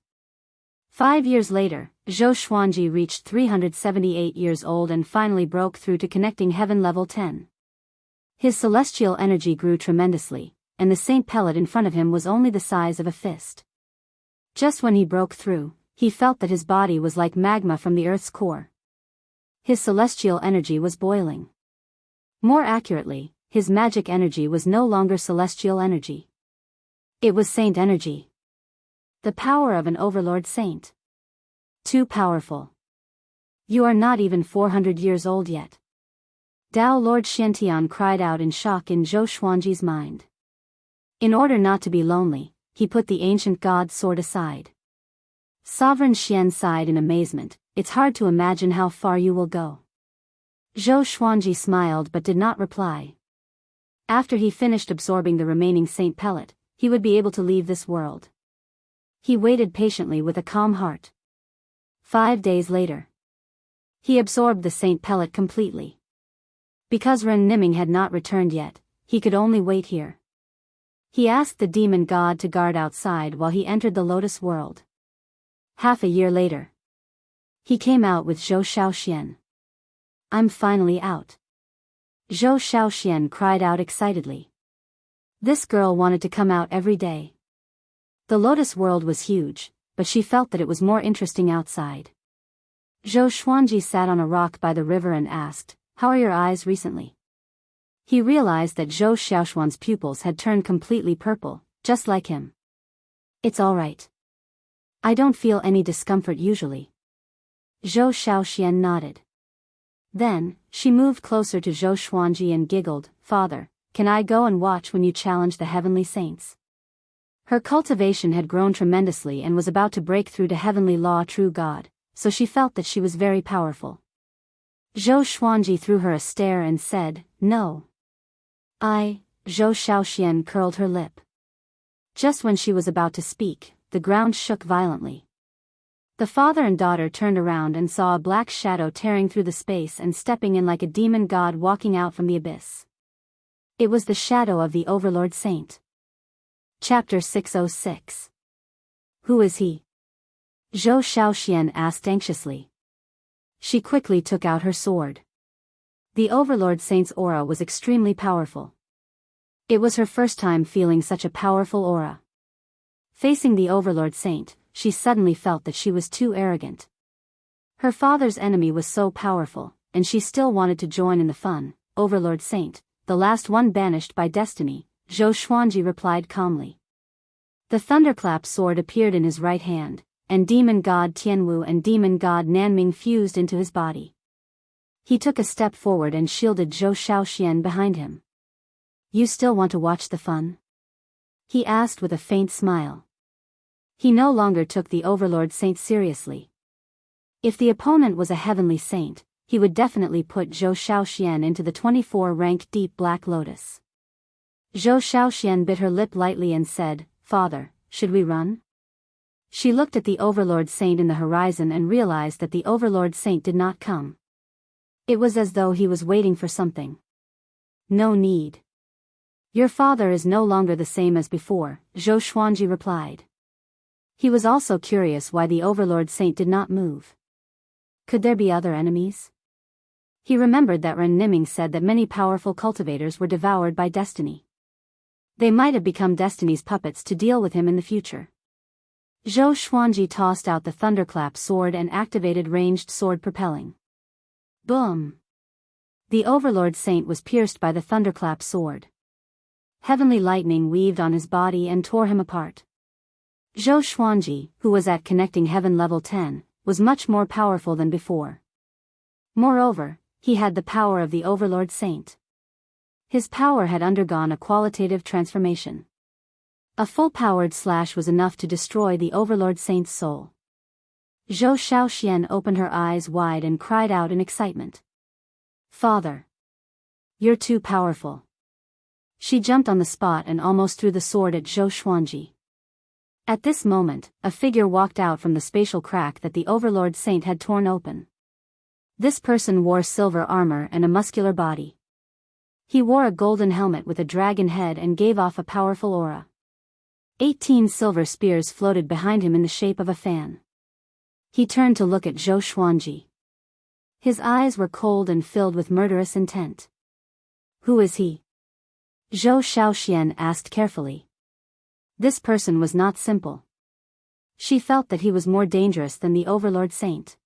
5 years later, Zhou Xuanji reached 378 years old and finally broke through to connecting heaven level 10. His celestial energy grew tremendously, and the Saint Pellet in front of him was only the size of a fist. Just when he broke through, he felt that his body was like magma from the Earth's core. His celestial energy was boiling. More accurately, his magic energy was no longer celestial energy. It was saint energy. The power of an overlord saint. Too powerful. "You are not even 400 years old yet." Dao Lord Xiantian cried out in shock in Zhou Xuanji's mind. In order not to be lonely, he put the ancient god's sword aside. Sovereign Xian sighed in amazement, "It's hard to imagine how far you will go." Zhou Xuanji smiled but did not reply. After he finished absorbing the remaining Saint Pellet, he would be able to leave this world. He waited patiently with a calm heart. 5 days later, he absorbed the Saint Pellet completely. Because Ren Niming had not returned yet, he could only wait here. He asked the demon god to guard outside while he entered the Lotus world. Half a year later, he came out with Zhou Xiaoxian. "I'm finally out." Zhou Xiaoxian cried out excitedly. This girl wanted to come out every day. The Lotus world was huge, but she felt that it was more interesting outside. Zhou Xuanji sat on a rock by the river and asked, "How are your eyes recently?" He realized that Zhou Xiaoxuan's pupils had turned completely purple, just like him. "It's all right. I don't feel any discomfort usually." Zhou Xiaoxian nodded. Then, she moved closer to Zhou Xuanji and giggled, "Father, can I go and watch when you challenge the heavenly saints?" Her cultivation had grown tremendously and was about to break through to heavenly law true God, so she felt that she was very powerful. Zhou Xuanji threw her a stare and said, "No." Zhou Xiaoxian curled her lip. Just when she was about to speak, the ground shook violently. The father and daughter turned around and saw a black shadow tearing through the space and stepping in like a demon god walking out from the abyss. It was the shadow of the Overlord Saint. Chapter 606. Who is he? Zhou Xiaoxian asked anxiously. She quickly took out her sword. The Overlord Saint's aura was extremely powerful. It was her first time feeling such a powerful aura. Facing the Overlord Saint, she suddenly felt that she was too arrogant. Her father's enemy was so powerful, and she still wanted to join in the fun. "Overlord Saint, the last one banished by destiny," Zhou Xuanji replied calmly. The thunderclap sword appeared in his right hand, and demon god Tianwu and demon god Nanming fused into his body. He took a step forward and shielded Zhou Xiaoxian behind him. "You still want to watch the fun?" he asked with a faint smile. He no longer took the Overlord Saint seriously. If the opponent was a heavenly saint, he would definitely put Zhou Xiaoxian into the 24-rank Deep Black Lotus. Zhou Xiaoxian bit her lip lightly and said, "Father, should we run?" She looked at the Overlord Saint in the horizon and realized that the Overlord Saint did not come. It was as though he was waiting for something. "No need. Your father is no longer the same as before," Zhou Xuanji replied. He was also curious why the Overlord Saint did not move. Could there be other enemies? He remembered that Ren Niming said that many powerful cultivators were devoured by destiny. They might have become destiny's puppets to deal with him in the future. Zhou Xuanji tossed out the thunderclap sword and activated ranged sword propelling. Boom! The Overlord Saint was pierced by the thunderclap sword. Heavenly lightning weaved on his body and tore him apart. Zhou Xuanji, who was at connecting heaven level 10, was much more powerful than before. Moreover, he had the power of the Overlord Saint. His power had undergone a qualitative transformation. A full-powered slash was enough to destroy the Overlord Saint's soul. Zhou Xiaoxian opened her eyes wide and cried out in excitement. "Father! You're too powerful." She jumped on the spot and almost threw the sword at Zhou Xuanji. At this moment, a figure walked out from the spatial crack that the Overlord Saint had torn open. This person wore silver armor and a muscular body. He wore a golden helmet with a dragon head and gave off a powerful aura. 18 silver spears floated behind him in the shape of a fan. He turned to look at Zhou Xuanji. His eyes were cold and filled with murderous intent. "Who is he?" Zhou Xiaoxian asked carefully. This person was not simple. She felt that he was more dangerous than the Overlord Saint.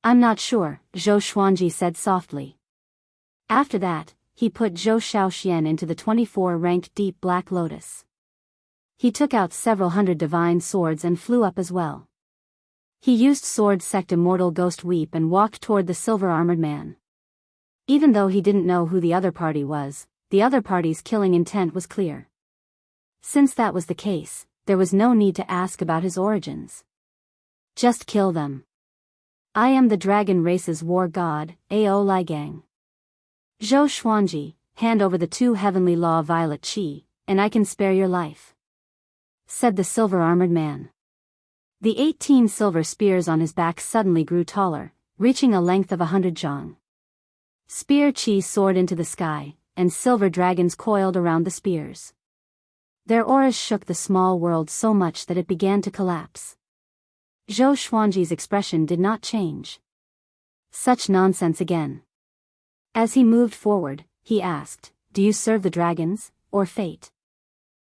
"I'm not sure," Zhou Xuanji said softly. After that, he put Zhou Xiaoxian into the 24-rank Deep Black Lotus. He took out several hundred divine swords and flew up as well. He used sword sect Immortal Ghost Weep and walked toward the silver-armored man. Even though he didn't know who the other party was, the other party's killing intent was clear. Since that was the case, there was no need to ask about his origins. Just kill them. "I am the dragon race's war god, Ao Ligang. Zhou Xuanji, hand over the 2 heavenly law violet chi, and I can spare your life," said the silver-armored man. The 18 silver spears on his back suddenly grew taller, reaching a length of 100 zhang. Spear chi soared into the sky, and silver dragons coiled around the spears. Their auras shook the small world so much that it began to collapse. Zhou Xuanji's expression did not change. Such nonsense again. As he moved forward, he asked, "Do you serve the dragons, or fate?"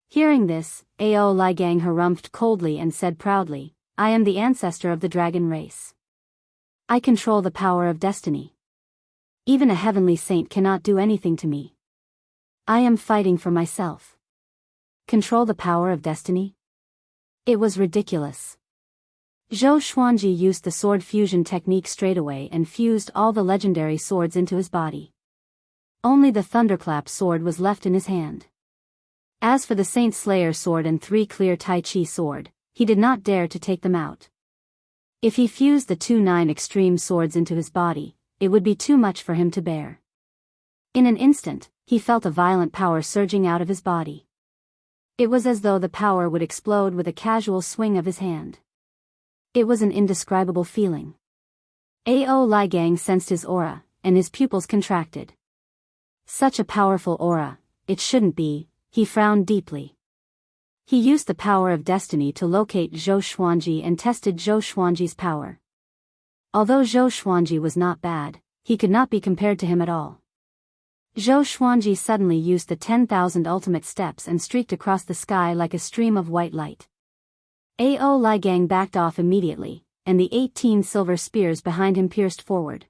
Hearing this, Ao Ligang harumphed coldly and said proudly, I am the ancestor of the dragon race. I control the power of destiny. Even a heavenly saint cannot do anything to me. I am fighting for myself. Control the power of destiny? It was ridiculous. Zhou Xuanji used the sword fusion technique straightaway and fused all the legendary swords into his body. Only the Thunderclap sword was left in his hand. As for the Saint Slayer sword and 3 clear Tai Chi sword, he did not dare to take them out. If he fused the 2 9 extreme swords into his body, it would be too much for him to bear. In an instant, he felt a violent power surging out of his body. It was as though the power would explode with a casual swing of his hand. It was an indescribable feeling. Ao Ligang sensed his aura, and his pupils contracted. Such a powerful aura, it shouldn't be, he frowned deeply. He used the power of destiny to locate Zhou Xuanji and tested Zhou Xuanji's power. Although Zhou Xuanji was not bad, he could not be compared to him at all. Zhou Xuanji suddenly used the 10,000 ultimate steps and streaked across the sky like a stream of white light. Ao Ligang backed off immediately, and the 18 silver spears behind him pierced forward.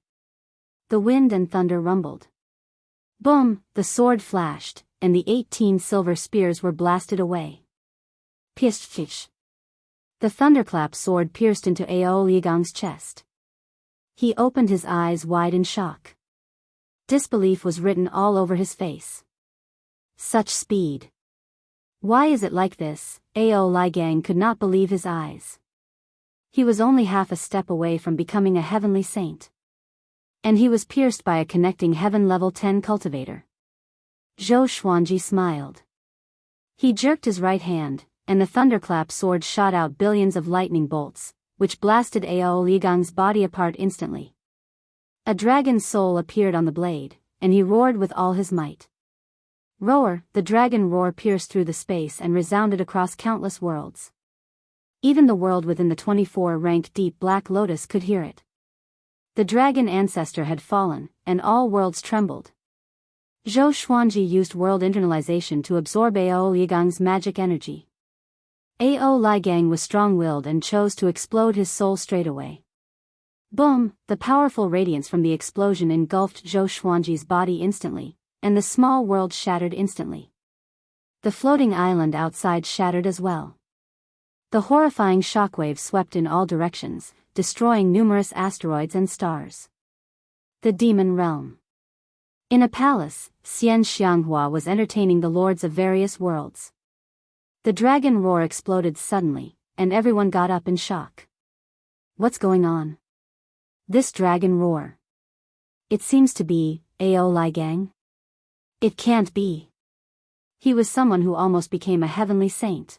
The wind and thunder rumbled. Boom, the sword flashed, and the 18 silver spears were blasted away. Pish. The thunderclap sword pierced into Ao Ligang's chest. He opened his eyes wide in shock. Disbelief was written all over his face. Such speed. Why is it like this? Ao Ligang could not believe his eyes. He was only half a step away from becoming a heavenly saint. And he was pierced by a connecting heaven level 10 cultivator. Zhou Xuanji smiled. He jerked his right hand, and the thunderclap sword shot out billions of lightning bolts, which blasted Ao Ligang's body apart instantly. A dragon's soul appeared on the blade, and he roared with all his might. Roar, the dragon roar pierced through the space and resounded across countless worlds. Even the world within the 24-rank deep Black Lotus could hear it. The dragon ancestor had fallen, and all worlds trembled. Zhou Xuanji used world internalization to absorb Ao Ligang's magic energy. Ao Ligang was strong-willed and chose to explode his soul straight away. Boom, the powerful radiance from the explosion engulfed Zhou Xuanji's body instantly, and the small world shattered instantly. The floating island outside shattered as well. The horrifying shockwave swept in all directions, destroying numerous asteroids and stars. The Demon Realm. In a palace, Xian Xianghua was entertaining the lords of various worlds. The dragon roar exploded suddenly, and everyone got up in shock. What's going on? This dragon roar. It seems to be Ao Ligang. It can't be. He was someone who almost became a heavenly saint.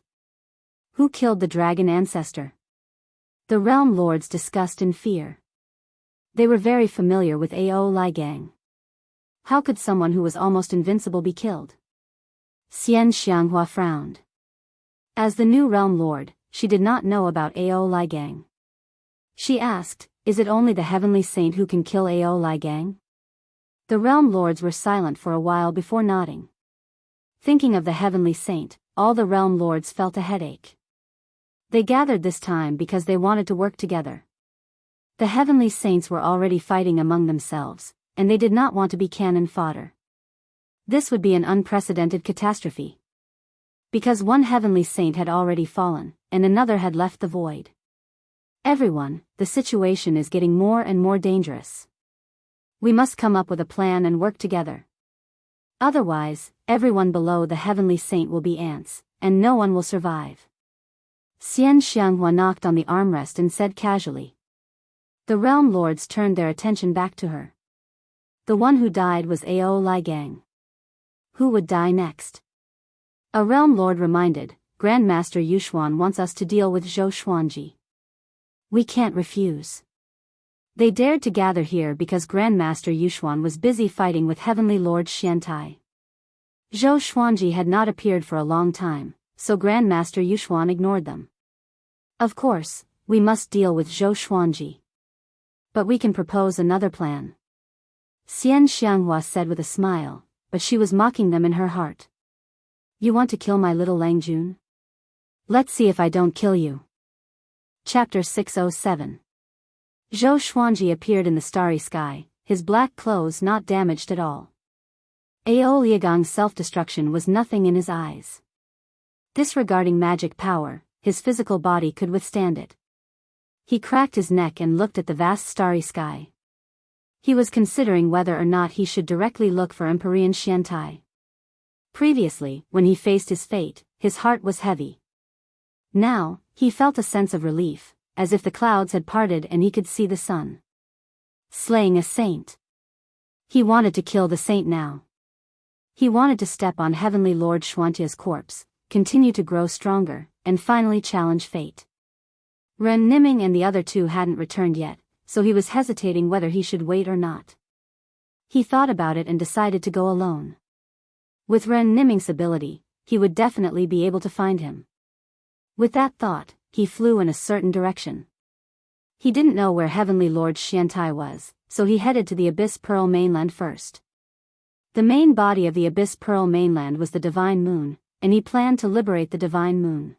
Who killed the dragon ancestor? The realm lords discussed in fear. They were very familiar with Ao Ligang. How could someone who was almost invincible be killed? Xian Xianghua frowned. As the new realm lord, she did not know about Ao Ligang. She asked, is it only the heavenly saint who can kill Ao Ligang? The realm lords were silent for a while before nodding. Thinking of the heavenly saint, all the realm lords felt a headache. They gathered this time because they wanted to work together. The heavenly saints were already fighting among themselves, and they did not want to be cannon fodder. This would be an unprecedented catastrophe. Because one heavenly saint had already fallen, and another had left the void. Everyone, the situation is getting more and more dangerous. We must come up with a plan and work together. Otherwise, everyone below the heavenly saint will be ants, and no one will survive. Xian Xianghua knocked on the armrest and said casually. The realm lords turned their attention back to her. The one who died was Ao Ligang. Who would die next? A realm lord reminded, Grandmaster Yushuan wants us to deal with Zhou Xuanji. We can't refuse. They dared to gather here because Grandmaster Yushuan was busy fighting with Heavenly Lord Xiantai. Zhou Xuanji had not appeared for a long time, so Grandmaster Yushuan ignored them. Of course, we must deal with Zhou Xuanji. But we can propose another plan. Xian Xianghua said with a smile, but she was mocking them in her heart. You want to kill my little Langjun? Let's see if I don't kill you. Chapter 607. Zhou Xuanji appeared in the starry sky, his black clothes not damaged at all. Ao Liagong's self-destruction was nothing in his eyes. Disregarding magic power, his physical body could withstand it. He cracked his neck and looked at the vast starry sky. He was considering whether or not he should directly look for Emperor Xiantai. Previously, when he faced his fate, his heart was heavy. Now, he felt a sense of relief, as if the clouds had parted and he could see the sun. Slaying a saint. He wanted to kill the saint now. He wanted to step on Heavenly Lord Xianxia's corpse, continue to grow stronger, and finally challenge fate. Ren Niming and the other two hadn't returned yet, so he was hesitating whether he should wait or not. He thought about it and decided to go alone. With Ren Niming's ability, he would definitely be able to find him. With that thought, he flew in a certain direction. He didn't know where Heavenly Lord Xiantai was, so he headed to the Abyss Pearl mainland first. The main body of the Abyss Pearl mainland was the Divine Moon, and he planned to liberate the Divine Moon.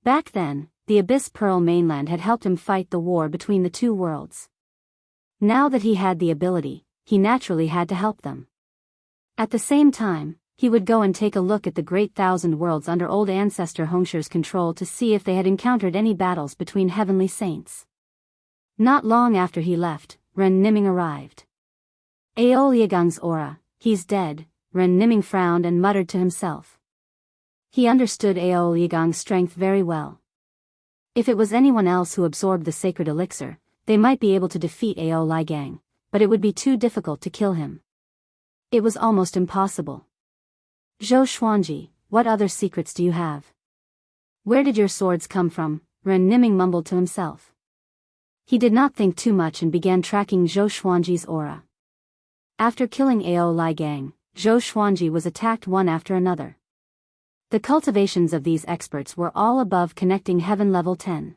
Back then, the Abyss Pearl mainland had helped him fight the war between the two worlds. Now that he had the ability, he naturally had to help them. At the same time, he would go and take a look at the great thousand worlds under old ancestor Hongshu's control to see if they had encountered any battles between heavenly saints. Not long after he left, Ren Niming arrived. Ao Liagong's aura, he's dead, Ren Niming frowned and muttered to himself. He understood Ao Liagong's strength very well. If it was anyone else who absorbed the sacred elixir, they might be able to defeat Ao Ligang, but it would be too difficult to kill him. It was almost impossible. Zhou Xuanji, what other secrets do you have? Where did your swords come from? Ren Niming mumbled to himself. He did not think too much and began tracking Zhou Xuanji's aura. After killing Ao Ligang, Zhou Xuanji was attacked one after another. The cultivations of these experts were all above connecting heaven level 10.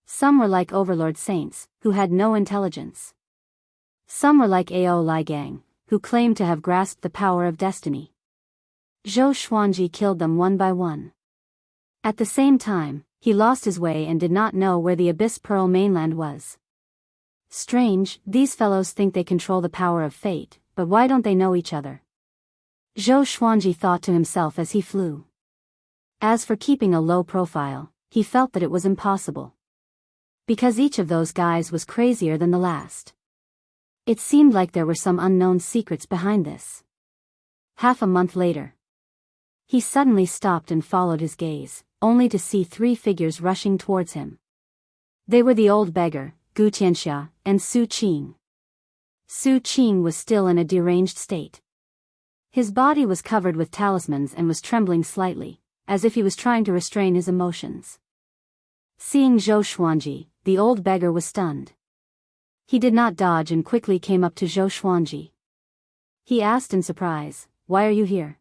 Some were like overlord saints, who had no intelligence. Some were like Ao Ligang, who claimed to have grasped the power of destiny. Zhou Xuanji killed them one by one. At the same time, he lost his way and did not know where the Abyss Pearl mainland was. Strange, these fellows think they control the power of fate, but why don't they know each other? Zhou Xuanji thought to himself as he flew. As for keeping a low profile, he felt that it was impossible. Because each of those guys was crazier than the last. It seemed like there were some unknown secrets behind this. Half a month later, he suddenly stopped and followed his gaze, only to see three figures rushing towards him. They were the old beggar, Wuxia Xianxia, and Su Qing. Su Qing was still in a deranged state. His body was covered with talismans and was trembling slightly, as if he was trying to restrain his emotions. Seeing Zhou Xuanji, the old beggar was stunned. He did not dodge and quickly came up to Zhou Xuanji. He asked in surprise, "Why are you here?"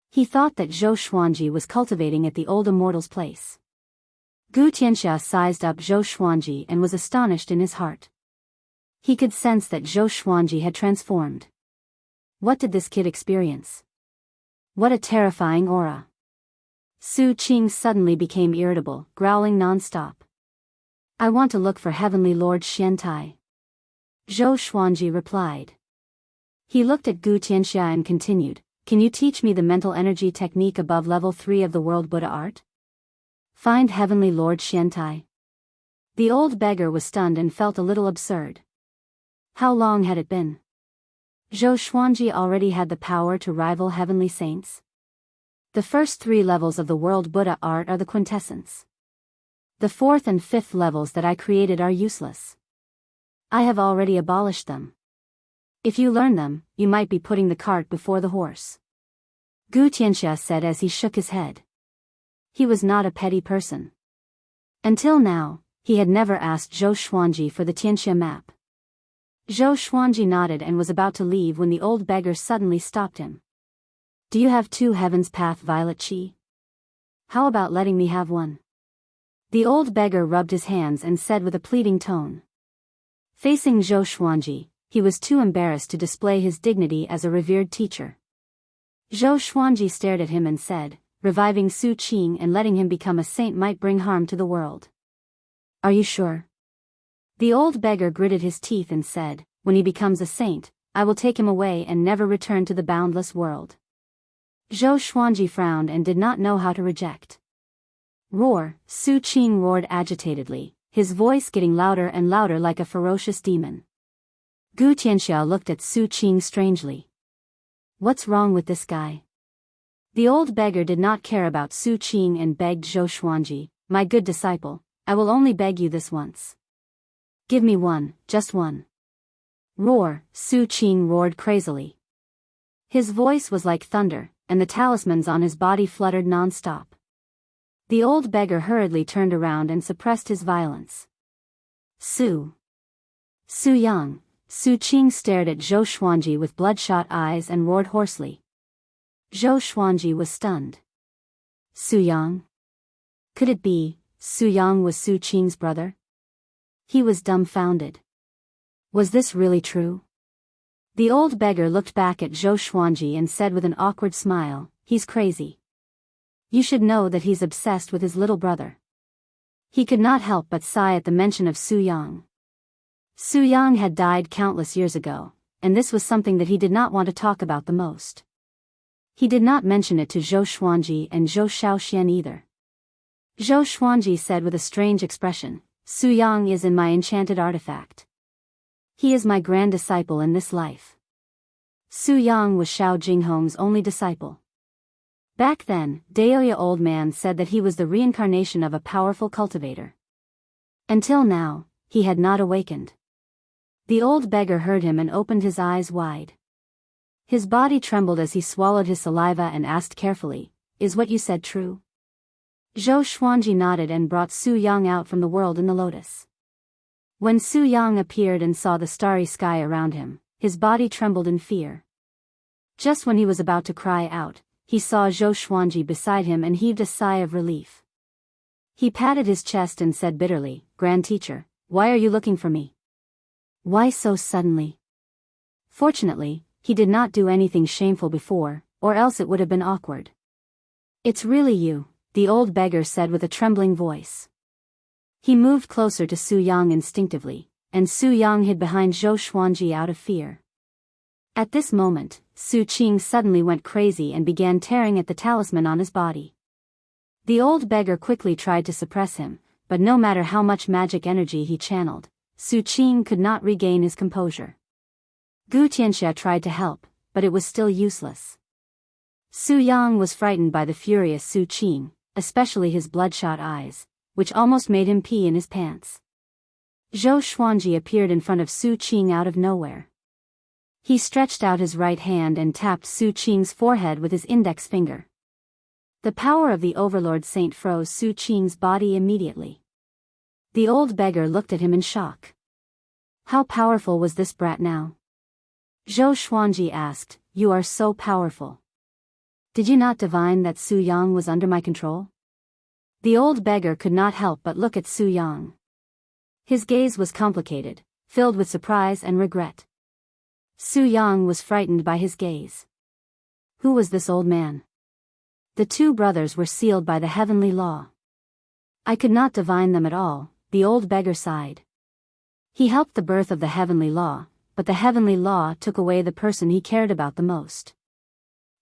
He thought that Zhou Xuanji was cultivating at the old Immortal's place. Wuxia Xianxia sized up Zhou Xuanji and was astonished in his heart. He could sense that Zhou Xuanji had transformed. What did this kid experience? What a terrifying aura. Su Qing suddenly became irritable, growling non-stop. "I want to look for Heavenly Lord Xiantai." Zhou Xuanji replied. He looked at Wuxia Xianxia and continued, "Can you teach me the mental energy technique above level 3 of the world Buddha art? Find Heavenly Lord Xiantai." The old beggar was stunned and felt a little absurd. How long had it been? Zhou Xuanji already had the power to rival heavenly saints. The first 3 levels of the world Buddha art are the quintessence. The 4th and 5th levels that I created are useless. I have already abolished them. If you learn them, you might be putting the cart before the horse. Wuxia Xianxia said as he shook his head. He was not a petty person. Until now, he had never asked Zhou Xuanji for the Tianxia map. Zhou Xuanji nodded and was about to leave when the old beggar suddenly stopped him. "Do you have 2 Heaven's Path Violet Chi? How about letting me have one?" The old beggar rubbed his hands and said with a pleading tone. Facing Zhou Xuanji, he was too embarrassed to display his dignity as a revered teacher. Zhou Xuanji stared at him and said, "Reviving Su Qing and letting him become a saint might bring harm to the world. Are you sure? The old beggar gritted his teeth and said, when he becomes a saint, I will take him away and never return to the boundless world. Zhou Xuanji frowned and did not know how to reject. Roar, Su Qing roared agitatedly, his voice getting louder and louder like a ferocious demon. Gu Tianxia looked at Su Qing strangely. What's wrong with this guy? The old beggar did not care about Su Qing and begged Zhou Xuanji, my good disciple, I will only beg you this once. Give me one, just one. Roar, Su Qing roared crazily. His voice was like thunder, and the talismans on his body fluttered non-stop. The old beggar hurriedly turned around and suppressed his violence. Su Yang, Su Qing stared at Zhou Xuanji with bloodshot eyes and roared hoarsely. Zhou Xuanji was stunned. Su Yang? Could it be, Su Yang was Su Qing's brother? He was dumbfounded. Was this really true? The old beggar looked back at Zhou Xuanji and said with an awkward smile, he's crazy. You should know that he's obsessed with his little brother. He could not help but sigh at the mention of Su Yang. Su Yang had died countless years ago, and this was something that he did not want to talk about the most. He did not mention it to Zhou Xuanji and Zhou Xiaoxian either. Zhou Xuanji said with a strange expression, Su Yang is in my enchanted artifact. He is my grand disciple in this life. Su Yang was Xiao Jinghong's only disciple. Back then, Daoist old man said that he was the reincarnation of a powerful cultivator. Until now, he had not awakened. The old beggar heard him and opened his eyes wide. His body trembled as he swallowed his saliva and asked carefully, is what you said true? Zhou Xuanji nodded and brought Su Yang out from the world in the lotus. When Su Yang appeared and saw the starry sky around him, his body trembled in fear. Just when he was about to cry out, he saw Zhou Xuanji beside him and heaved a sigh of relief. He patted his chest and said bitterly, Grand Teacher, why are you looking for me? Why so suddenly? Fortunately, he did not do anything shameful before, or else it would have been awkward. It's really you, the old beggar said with a trembling voice. He moved closer to Su Yang instinctively, and Su Yang hid behind Zhou Xuanji out of fear. At this moment, Su Qing suddenly went crazy and began tearing at the talisman on his body. The old beggar quickly tried to suppress him, but no matter how much magic energy he channeled, Su Qing could not regain his composure. Gu Tianxia tried to help, but it was still useless. Su Yang was frightened by the furious Su Qing, especially his bloodshot eyes, which almost made him pee in his pants. Zhou Xuanji appeared in front of Su Qing out of nowhere. He stretched out his right hand and tapped Su Qing's forehead with his index finger. The power of the Overlord Saint froze Su Qing's body immediately. The old beggar looked at him in shock. How powerful was this brat now? Zhou Xuanji asked, You are so powerful. Did you not divine that Su Yang was under my control? The old beggar could not help but look at Su Yang. His gaze was complicated, filled with surprise and regret. Su Yang was frightened by his gaze. Who was this old man? The two brothers were sealed by the heavenly law. I could not divine them at all, the old beggar sighed. He helped the birth of the heavenly law, but the heavenly law took away the person he cared about the most.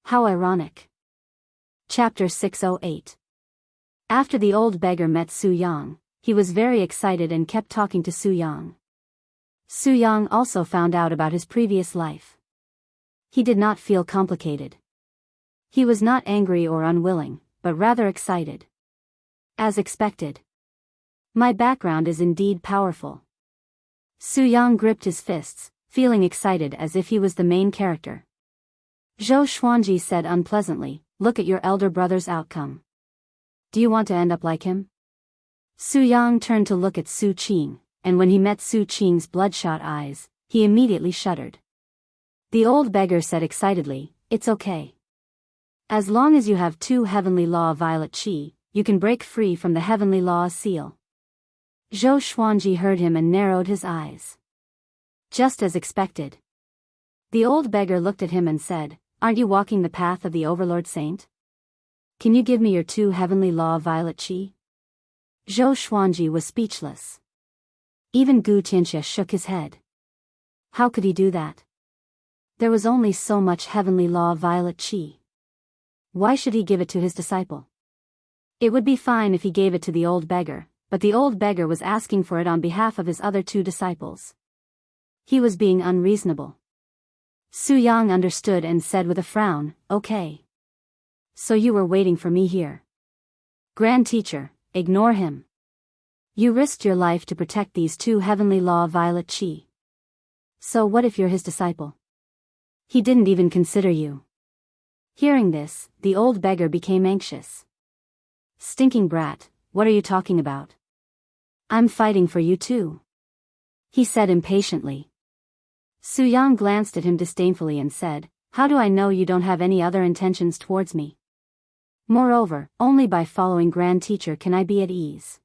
How ironic. Chapter 608. After the old beggar met Su Yang, he was very excited and kept talking to Su Yang. Su Yang also found out about his previous life. He did not feel complicated. He was not angry or unwilling, but rather excited. As expected. My background is indeed powerful. Su Yang gripped his fists, feeling excited as if he was the main character. Zhou Xuanji said unpleasantly, Look at your elder brother's outcome. Do you want to end up like him? Su Yang turned to look at Su Qing, and when he met Su Qing's bloodshot eyes, he immediately shuddered. The old beggar said excitedly, It's okay. As long as you have 2 heavenly law violet qi, you can break free from the heavenly law seal. Zhou Xuanji heard him and narrowed his eyes. Just as expected. The old beggar looked at him and said, Aren't you walking the path of the Overlord Saint? Can you give me your 2 heavenly law violet qi? Zhou Xuanji was speechless. Even Gu Tianxia shook his head. How could he do that? There was only so much heavenly law violet qi. Why should he give it to his disciple? It would be fine if he gave it to the old beggar, but the old beggar was asking for it on behalf of his other two disciples. He was being unreasonable. Su Yang understood and said with a frown, "Okay. So you were waiting for me here. Grand Teacher, ignore him. You risked your life to protect these two heavenly law violet qi. So what if you're his disciple? He didn't even consider you." Hearing this, the old beggar became anxious. "Stinking brat, what are you talking about? I'm fighting for you too," he said impatiently. Su Yang glanced at him disdainfully and said, "How do I know you don't have any other intentions towards me? Moreover, only by following Grand Teacher can I be at ease.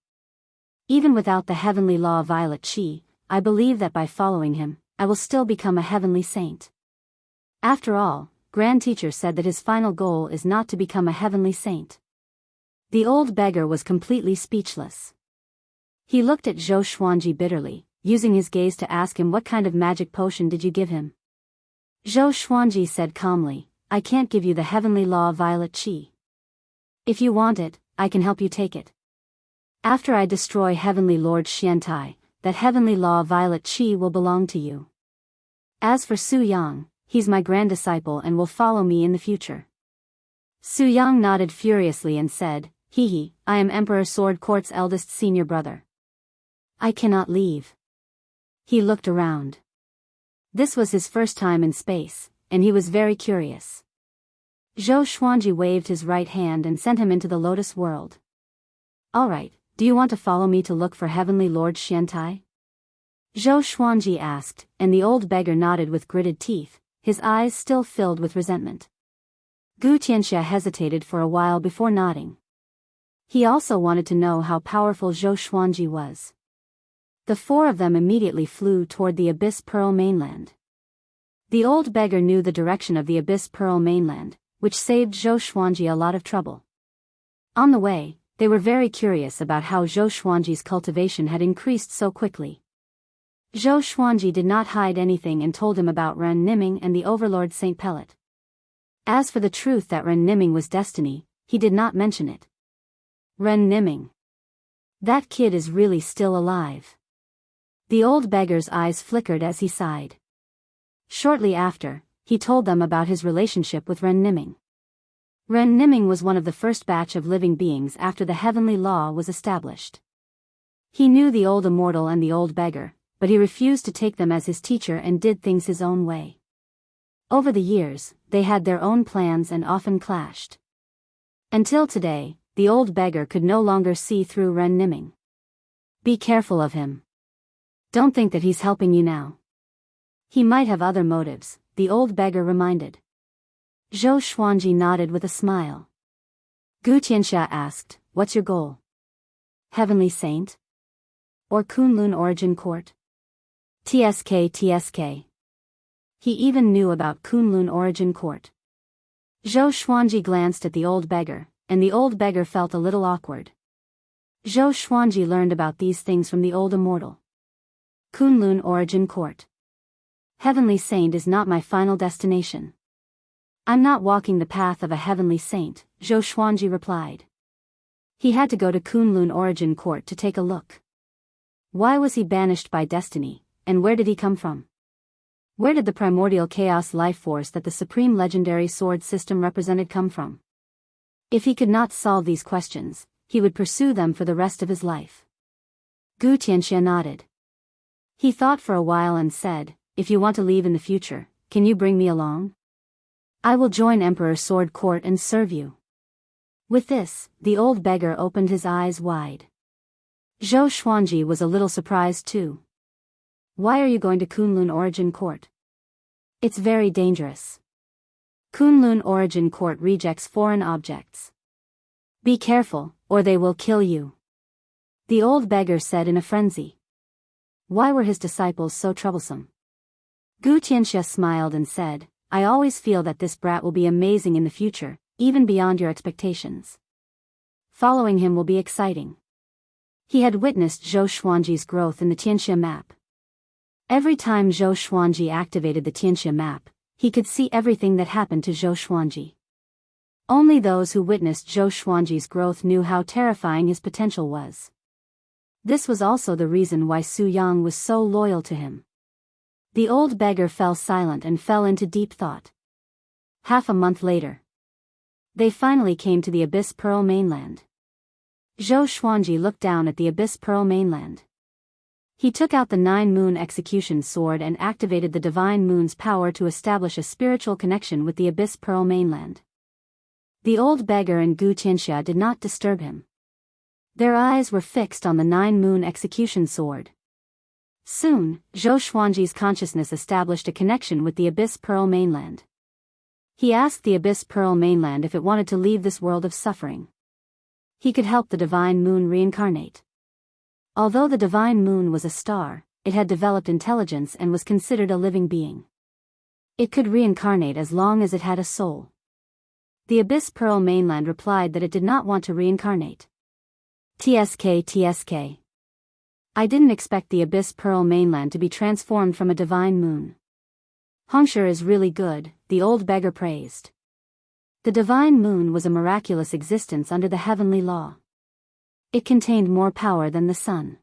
Even without the heavenly law violet qi, I believe that by following him, I will still become a heavenly saint. After all, Grand Teacher said that his final goal is not to become a heavenly saint." The old beggar was completely speechless. He looked at Zhou Xuanji bitterly, using his gaze to ask him, "What kind of magic potion did you give him?" Zhou Xuanji said calmly, "I can't give you the heavenly law violet qi. If you want it, I can help you take it. After I destroy Heavenly Lord Xiantai, that heavenly law violet qi will belong to you. As for Su Yang, he's my grand disciple and will follow me in the future." Su Yang nodded furiously and said, "Hee, I am Emperor Sword Court's eldest senior brother. I cannot leave." He looked around. This was his first time in space, and he was very curious. Zhou Xuanji waved his right hand and sent him into the Lotus World. "All right, do you want to follow me to look for Heavenly Lord Xiantai?" Zhou Xuanji asked, and the old beggar nodded with gritted teeth, his eyes still filled with resentment. Gu Tianxia hesitated for a while before nodding. He also wanted to know how powerful Zhou Xuanji was. The four of them immediately flew toward the Abyss Pearl mainland. The old beggar knew the direction of the Abyss Pearl mainland, which saved Zhou Xuanji a lot of trouble. On the way, they were very curious about how Zhou Xuanji's cultivation had increased so quickly. Zhou Xuanji did not hide anything and told him about Ren Niming and the Overlord Saint Pellet. As for the truth that Ren Niming was destiny, he did not mention it. Ren Niming. That kid is really still alive. The old beggar's eyes flickered as he sighed. Shortly after, he told them about his relationship with Ren Niming. Ren Niming was one of the first batch of living beings after the heavenly law was established. He knew the old immortal and the old beggar, but he refused to take them as his teacher and did things his own way. Over the years, they had their own plans and often clashed. Until today, the old beggar could no longer see through Ren Niming. "Be careful of him. Don't think that he's helping you now. He might have other motives," the old beggar reminded. Zhou Xuanji nodded with a smile. Gu Tianxia asked, "What's your goal? Heavenly Saint? Or Kunlun Origin Court?" TSK. He even knew about Kunlun Origin Court. Zhou Xuanji glanced at the old beggar, and the old beggar felt a little awkward. Zhou Xuanji learned about these things from the old immortal. Kunlun Origin Court. Heavenly Saint is not my final destination. I'm not walking the path of a heavenly saint, Zhou Xuanji replied. He had to go to Kunlun Origin Court to take a look. Why was he banished by destiny, and where did he come from? Where did the primordial chaos life force that the supreme legendary sword system represented come from? If he could not solve these questions, he would pursue them for the rest of his life. Gu Tianxia nodded. He thought for a while and said, "If you want to leave in the future, can you bring me along? I will join Emperor Sword Court and serve you." With this, the old beggar opened his eyes wide. Zhou Xuanji was a little surprised too. "Why are you going to Kunlun Origin Court?" "It's very dangerous. Kunlun Origin Court rejects foreign objects. Be careful, or they will kill you," the old beggar said in a frenzy. Why were his disciples so troublesome? Gu Tianxia smiled and said, "I always feel that this brat will be amazing in the future, even beyond your expectations. Following him will be exciting." He had witnessed Zhou Xuanji's growth in the Xianxia map. Every time Zhou Xuanji activated the Xianxia map, he could see everything that happened to Zhou Xuanji. Only those who witnessed Zhou Xuanji's growth knew how terrifying his potential was. This was also the reason why Su Yang was so loyal to him. The old beggar fell silent and fell into deep thought. Half a month later, they finally came to the Abyss Pearl mainland. Zhou Xuanji looked down at the Abyss Pearl mainland. He took out the 9-moon execution sword and activated the divine moon's power to establish a spiritual connection with the Abyss Pearl mainland. The old beggar and Gu Qianxia did not disturb him. Their eyes were fixed on the 9-moon execution sword. Soon, Zhou Xuanji's consciousness established a connection with the Abyss Pearl mainland. He asked the Abyss Pearl mainland if it wanted to leave this world of suffering. He could help the divine moon reincarnate. Although the divine moon was a star, it had developed intelligence and was considered a living being. It could reincarnate as long as it had a soul. The Abyss Pearl mainland replied that it did not want to reincarnate. TSK. I didn't expect the Abyss Pearl mainland to be transformed from a divine moon. Hongshi is really good, the old beggar praised. The divine moon was a miraculous existence under the heavenly law. It contained more power than the sun.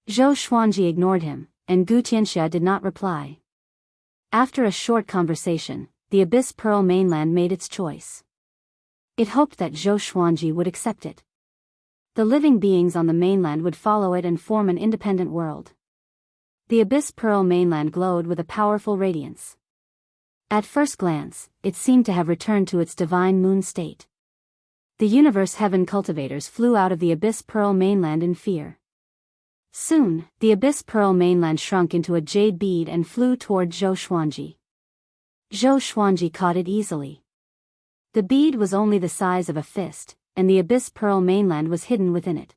Zhou Xuanji ignored him, and Gu Qianxia did not reply. After a short conversation, the Abyss Pearl mainland made its choice. It hoped that Zhou Xuanji would accept it. The living beings on the mainland would follow it and form an independent world. The Abyss Pearl mainland glowed with a powerful radiance. At first glance, it seemed to have returned to its divine moon state. The universe heaven cultivators flew out of the Abyss Pearl mainland in fear. Soon, the Abyss Pearl mainland shrunk into a jade bead and flew toward Zhou Xuanji. Zhou Xuanji caught it easily. The bead was only the size of a fist, and the Abyss Pearl mainland was hidden within it.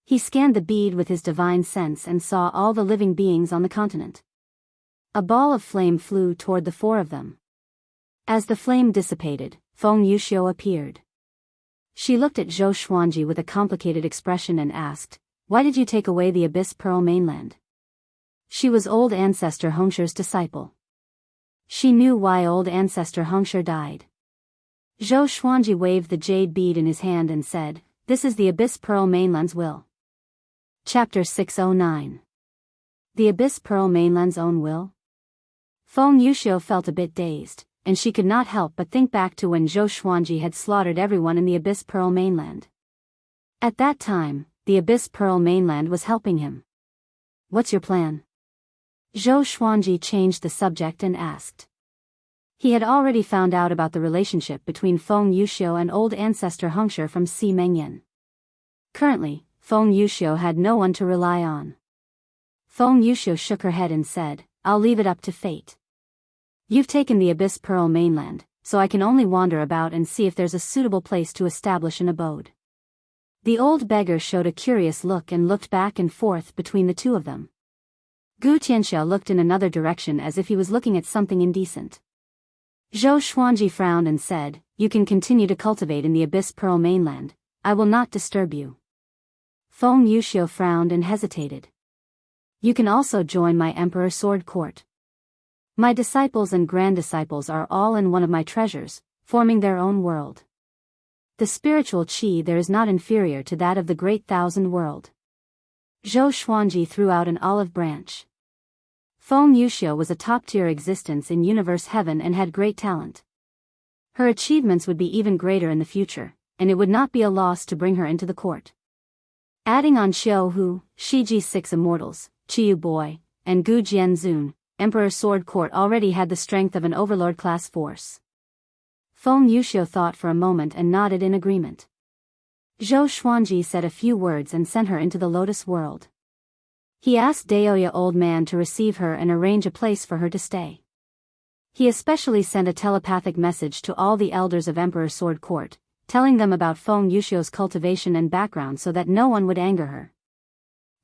He scanned the bead with his divine sense and saw all the living beings on the continent. A ball of flame flew toward the 4 of them. As the flame dissipated, Feng Yuxiu appeared. She looked at Zhou Xuanji with a complicated expression and asked, "Why did you take away the Abyss Pearl mainland?" She was old ancestor Hongshi's disciple. She knew why old ancestor Hongshi died. Zhou Xuanji waved the jade bead in his hand and said, "This is the Abyss Pearl mainland's will." Chapter 609. The Abyss Pearl mainland's own will? Feng Yuxiu felt a bit dazed, and she could not help but think back to when Zhou Xuanji had slaughtered everyone in the Abyss Pearl mainland. At that time, the Abyss Pearl mainland was helping him. "What's your plan?" Zhou Xuanji changed the subject and asked. He had already found out about the relationship between Feng Yuxiu and old ancestor Hongshi from Si Mengyan. Currently, Feng Yuxiu had no one to rely on. Feng Yuxiu shook her head and said, "I'll leave it up to fate. You've taken the Abyss Pearl mainland, so I can only wander about and see if there's a suitable place to establish an abode." The old beggar showed a curious look and looked back and forth between the 2 of them. Gu Qianxia looked in another direction as if he was looking at something indecent. Zhou Xuanji frowned and said, "You can continue to cultivate in the Abyss Pearl mainland. I will not disturb you." Feng Yuxiu frowned and hesitated. "You can also join my Emperor Sword Court. My disciples and grand-disciples are all in one of my treasures, forming their own world. The spiritual qi there is not inferior to that of the Great Thousand World." Zhou Xuanji threw out an olive branch. Feng Yuxiu was a top-tier existence in universe heaven and had great talent. Her achievements would be even greater in the future, and it would not be a loss to bring her into the court. Adding on Xiao Hu, Shiji 6 Immortals, Qiyu Boy, and Gu Jianzun, Emperor Sword Court already had the strength of an overlord-class force. Feng Yuxiu thought for a moment and nodded in agreement. Zhou Xuanji said a few words and sent her into the Lotus World. He asked Daoist old man to receive her and arrange a place for her to stay. He especially sent a telepathic message to all the elders of Emperor Sword Court, telling them about Feng Yuxiu's cultivation and background so that no one would anger her.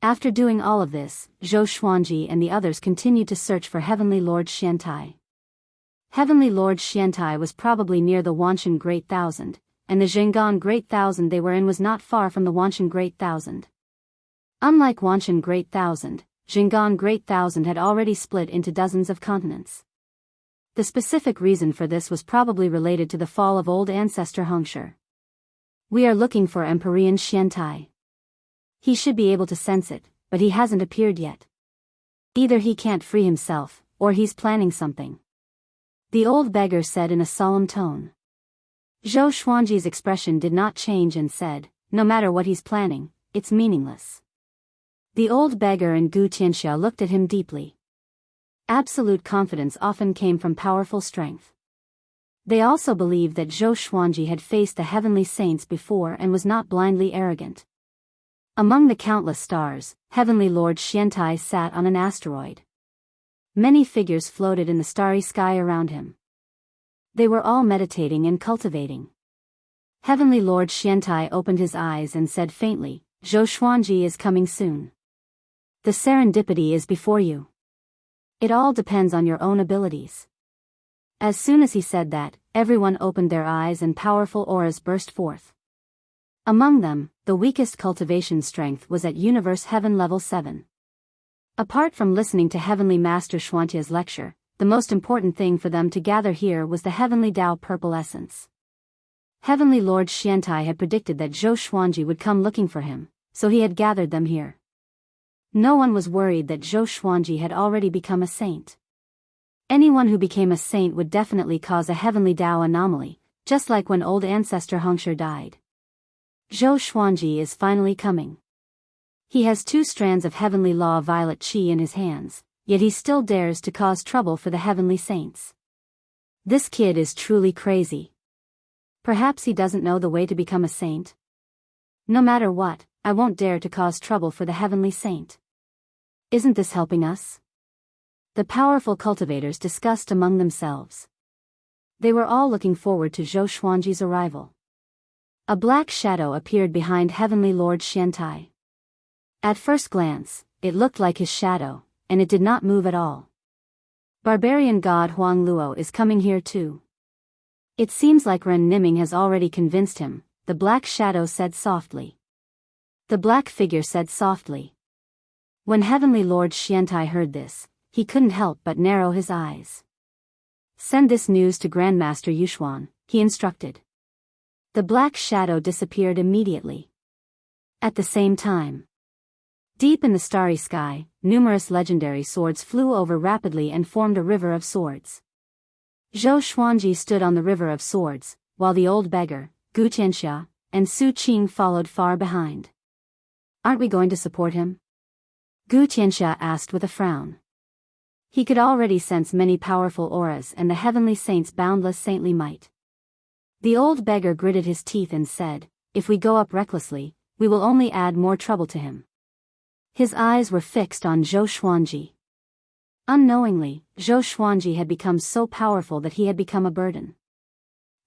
After doing all of this, Zhou Xuanji and the others continued to search for Heavenly Lord Xiantai. Heavenly Lord Xiantai was probably near the Wanshan Great Thousand, and the Zhengan Great Thousand they were in was not far from the Wanshan Great Thousand. Unlike Wanshan Great Thousand, Jingan Great Thousand had already split into dozens of continents. The specific reason for this was probably related to the fall of old ancestor Hongshi. We are looking for Empyrean Xiantai. He should be able to sense it, but he hasn't appeared yet. Either he can't free himself, or he's planning something. The old beggar said in a solemn tone. Zhou Xuanji's expression did not change and said, no matter what he's planning, it's meaningless. The old beggar and Gu Tianxia looked at him deeply. Absolute confidence often came from powerful strength. They also believed that Zhou Xuanji had faced the heavenly saints before and was not blindly arrogant. Among the countless stars, Heavenly Lord Xiantai sat on an asteroid. Many figures floated in the starry sky around him. They were all meditating and cultivating. Heavenly Lord Xiantai opened his eyes and said faintly, Zhou Xuanji is coming soon. The serendipity is before you. It all depends on your own abilities. As soon as he said that, everyone opened their eyes and powerful auras burst forth. Among them, the weakest cultivation strength was at Universe Heaven Level 7. Apart from listening to Heavenly Master Xuantia's lecture, the most important thing for them to gather here was the Heavenly Dao Purple Essence. Heavenly Lord Xiantai had predicted that Zhou Xuanji would come looking for him, so he had gathered them here. No one was worried that Zhou Xuanji had already become a saint. Anyone who became a saint would definitely cause a Heavenly Dao anomaly, just like when old ancestor Hongshi died. Zhou Xuanji is finally coming. He has 2 strands of heavenly law violet qi in his hands, yet he still dares to cause trouble for the heavenly saints. This kid is truly crazy. Perhaps he doesn't know the way to become a saint. No matter what, I won't dare to cause trouble for the heavenly saint. Isn't this helping us? The powerful cultivators discussed among themselves. They were all looking forward to Zhou Xuanji's arrival. A black shadow appeared behind Heavenly Lord Xiantai. At first glance, it looked like his shadow, and it did not move at all. Barbarian god Huang Luo is coming here too. It seems like Ren Niming has already convinced him, the black shadow said softly. The black figure said softly. When Heavenly Lord Xiantai heard this, he couldn't help but narrow his eyes. Send this news to Grandmaster Yushuan, he instructed. The black shadow disappeared immediately. At the same time, deep in the starry sky, numerous legendary swords flew over rapidly and formed a river of swords. Zhou Xuanji stood on the river of swords, while the old beggar, Gu Tianxia, and Su Qing followed far behind. Aren't we going to support him? Gu Tianxia asked with a frown. He could already sense many powerful auras and the heavenly saints' boundless saintly might. The old beggar gritted his teeth and said, if we go up recklessly, we will only add more trouble to him. His eyes were fixed on Zhou Xuanji. Unknowingly, Zhou Xuanji had become so powerful that he had become a burden.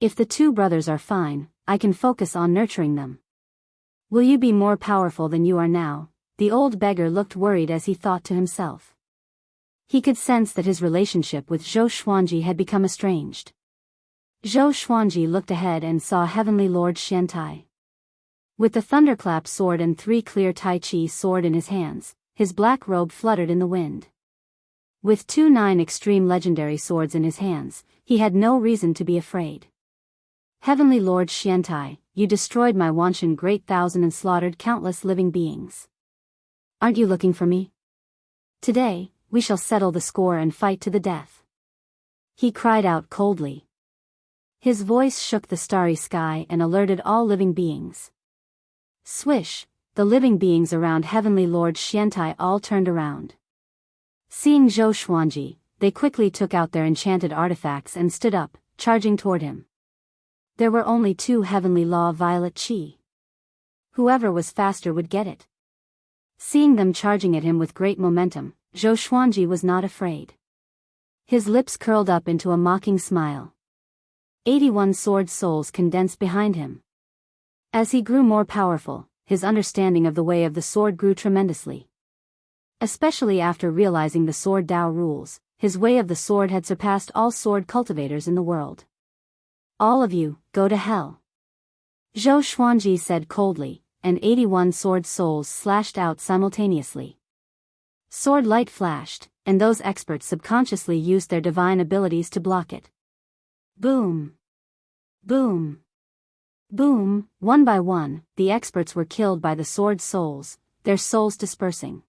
If the 2 brothers are fine, I can focus on nurturing them. Will you be more powerful than you are now? The old beggar looked worried as he thought to himself. He could sense that his relationship with Zhou Xuanji had become estranged. Zhou Xuanji looked ahead and saw Heavenly Lord Xiantai. With the thunderclap sword and 3 clear Tai Chi sword in his hands, his black robe fluttered in the wind. With 2 9 extreme legendary swords in his hands, he had no reason to be afraid. Heavenly Lord Xiantai, you destroyed my Wanshan Great Thousand and slaughtered countless living beings. Aren't you looking for me? Today, we shall settle the score and fight to the death. He cried out coldly. His voice shook the starry sky and alerted all living beings. Swish, the living beings around Heavenly Lord Xiantai all turned around. Seeing Zhou Xuanji, they quickly took out their enchanted artifacts and stood up, charging toward him. There were only 2 heavenly law violet qi. Whoever was faster would get it. Seeing them charging at him with great momentum, Zhou Xuanji was not afraid. His lips curled up into a mocking smile. 81 sword souls condensed behind him. As he grew more powerful, his understanding of the way of the sword grew tremendously. Especially after realizing the sword Dao rules, his way of the sword had surpassed all sword cultivators in the world. All of you, go to hell. Zhou Xuanji said coldly, and 81 sword souls slashed out simultaneously. Sword light flashed, and those experts subconsciously used their divine abilities to block it. Boom! Boom! Boom! One by one, the experts were killed by the sword souls, their souls dispersing.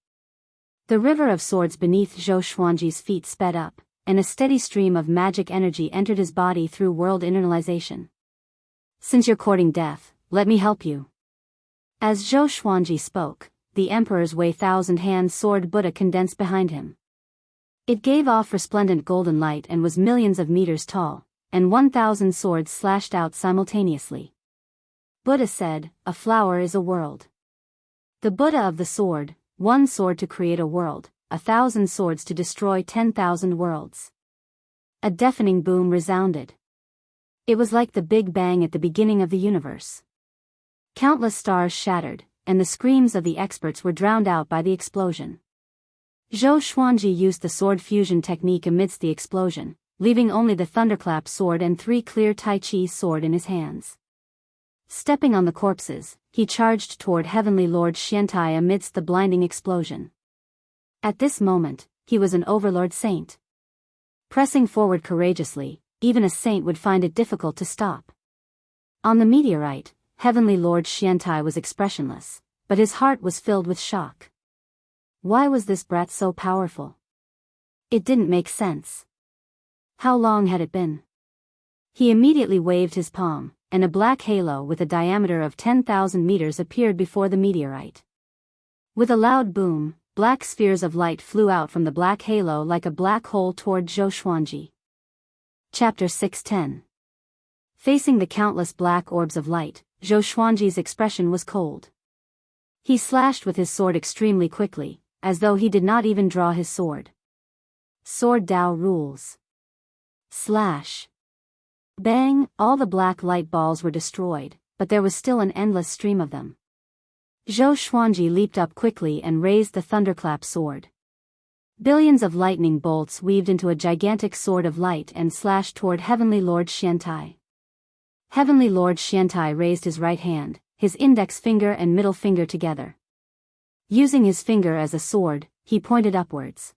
The river of swords beneath Zhou Xuanji's feet sped up, and a steady stream of magic energy entered his body through world internalization. Since you're courting death, let me help you. As Zhou Xuanji spoke, the Emperor's Wei thousand-hand sword Buddha condensed behind him. It gave off resplendent golden light and was millions of meters tall, and 1,000 swords slashed out simultaneously. Buddha said, "A flower is a world." The Buddha of the sword, one sword to create a world, 1,000 swords to destroy 10,000 worlds. A deafening boom resounded. It was like the Big Bang at the beginning of the universe. Countless stars shattered, and the screams of the experts were drowned out by the explosion. Zhou Xuanji used the sword fusion technique amidst the explosion, leaving only the thunderclap sword and 3 clear Tai Chi sword in his hands. Stepping on the corpses, he charged toward Heavenly Lord Xiantai amidst the blinding explosion. At this moment, he was an overlord saint. Pressing forward courageously, even a saint would find it difficult to stop. On the meteorite, Heavenly Lord Xiantai was expressionless, but his heart was filled with shock. Why was this brat so powerful? It didn't make sense. How long had it been? He immediately waved his palm, and a black halo with a diameter of 10,000 meters appeared before the meteorite. With a loud boom, black spheres of light flew out from the black halo like a black hole toward Zhou Xuanji. Chapter 610. Facing the countless black orbs of light, Zhou Xuanji's expression was cold. He slashed with his sword extremely quickly, as though he did not even draw his sword. Sword Dao rules. Slash. Bang! All the black light balls were destroyed, but there was still an endless stream of them. Zhou Xuanji leaped up quickly and raised the thunderclap sword. Billions of lightning bolts weaved into a gigantic sword of light and slashed toward Heavenly Lord Xiantai. Heavenly Lord Xiantai raised his right hand, his index finger and middle finger together. Using his finger as a sword, he pointed upwards.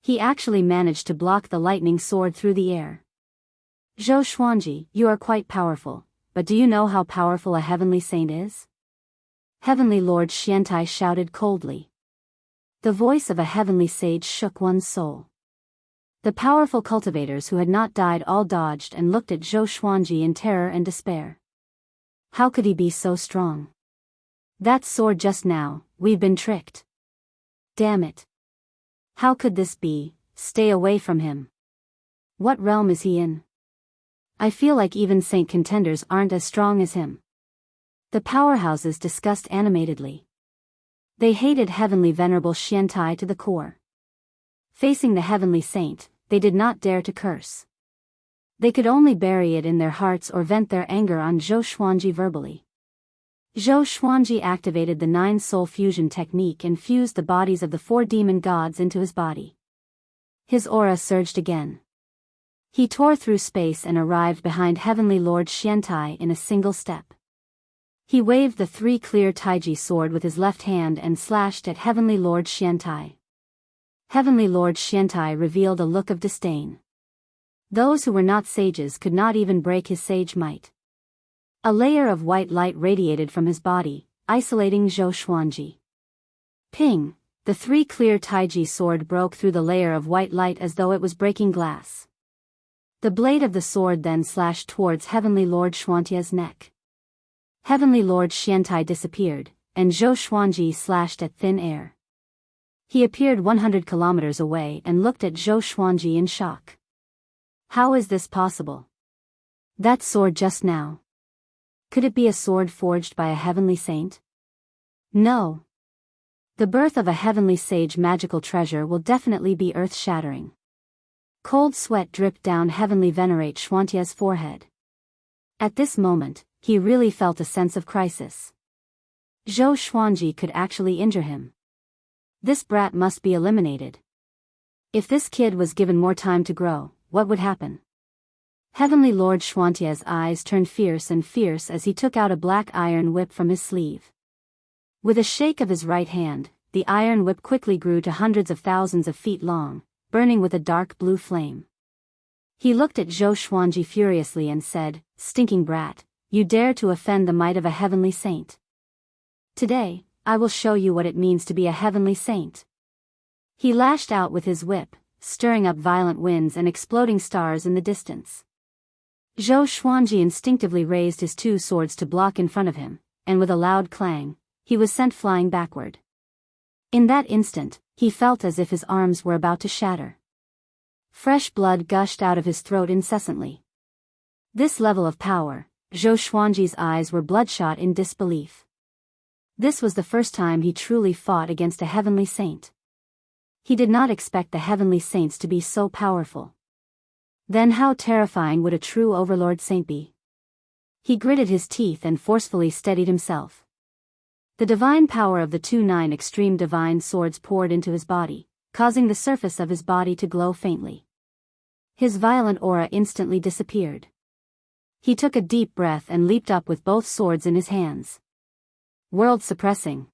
He actually managed to block the lightning sword through the air. Zhou Xuanji, you are quite powerful, but do you know how powerful a heavenly saint is? Heavenly Lord Xiantai shouted coldly. The voice of a heavenly sage shook one's soul. The powerful cultivators who had not died all dodged and looked at Zhou Xuanji in terror and despair. How could he be so strong? That sword just now, we've been tricked. Damn it. How could this be? Stay away from him. What realm is he in? I feel like even saint contenders aren't as strong as him. The powerhouses discussed animatedly. They hated Heavenly Venerable Xiantai to the core. Facing the heavenly saint, they did not dare to curse. They could only bury it in their hearts or vent their anger on Zhou Xuanji verbally. Zhou Xuanji activated the 9-soul fusion technique and fused the bodies of the 4 demon gods into his body. His aura surged again. He tore through space and arrived behind Heavenly Lord Xiantai in a single step. He waved the 3 clear Taiji sword with his left hand and slashed at Heavenly Lord Xiantai. Heavenly Lord Xiantai revealed a look of disdain. Those who were not sages could not even break his sage might. A layer of white light radiated from his body, isolating Zhou Xuanji. Ping! The 3 clear Taiji sword broke through the layer of white light as though it was breaking glass. The blade of the sword then slashed towards Heavenly Lord Xuantia's neck. Heavenly Lord Xiantai disappeared, and Zhou Xuanji slashed at thin air. He appeared 100 kilometers away and looked at Zhou Xuanji in shock. How is this possible? That sword just now. Could it be a sword forged by a heavenly saint? No. The birth of a heavenly sage magical treasure will definitely be earth-shattering. Cold sweat dripped down Heavenly Venerate Xuantia's forehead. At this moment, he really felt a sense of crisis. Zhou Xuanji could actually injure him. This brat must be eliminated. If this kid was given more time to grow, what would happen? Heavenly Lord Xuantia's eyes turned fierce as he took out a black iron whip from his sleeve. With a shake of his right hand, the iron whip quickly grew to hundreds of thousands of feet long, burning with a dark blue flame. He looked at Zhou Xuanji furiously and said, "Stinking brat, you dare to offend the might of a heavenly saint. Today, I will show you what it means to be a heavenly saint." He lashed out with his whip, stirring up violent winds and exploding stars in the distance. Zhou Xuanji instinctively raised his two swords to block in front of him, and with a loud clang, he was sent flying backward. In that instant, he felt as if his arms were about to shatter. Fresh blood gushed out of his throat incessantly. This level of power, Zhou Xuanji's eyes were bloodshot in disbelief. This was the first time he truly fought against a heavenly saint. He did not expect the heavenly saints to be so powerful. Then how terrifying would a true overlord saint be? He gritted his teeth and forcefully steadied himself. The divine power of the 2 extreme divine swords poured into his body, causing the surface of his body to glow faintly. His violent aura instantly disappeared. He took a deep breath and leaped up with both swords in his hands. World-suppressing.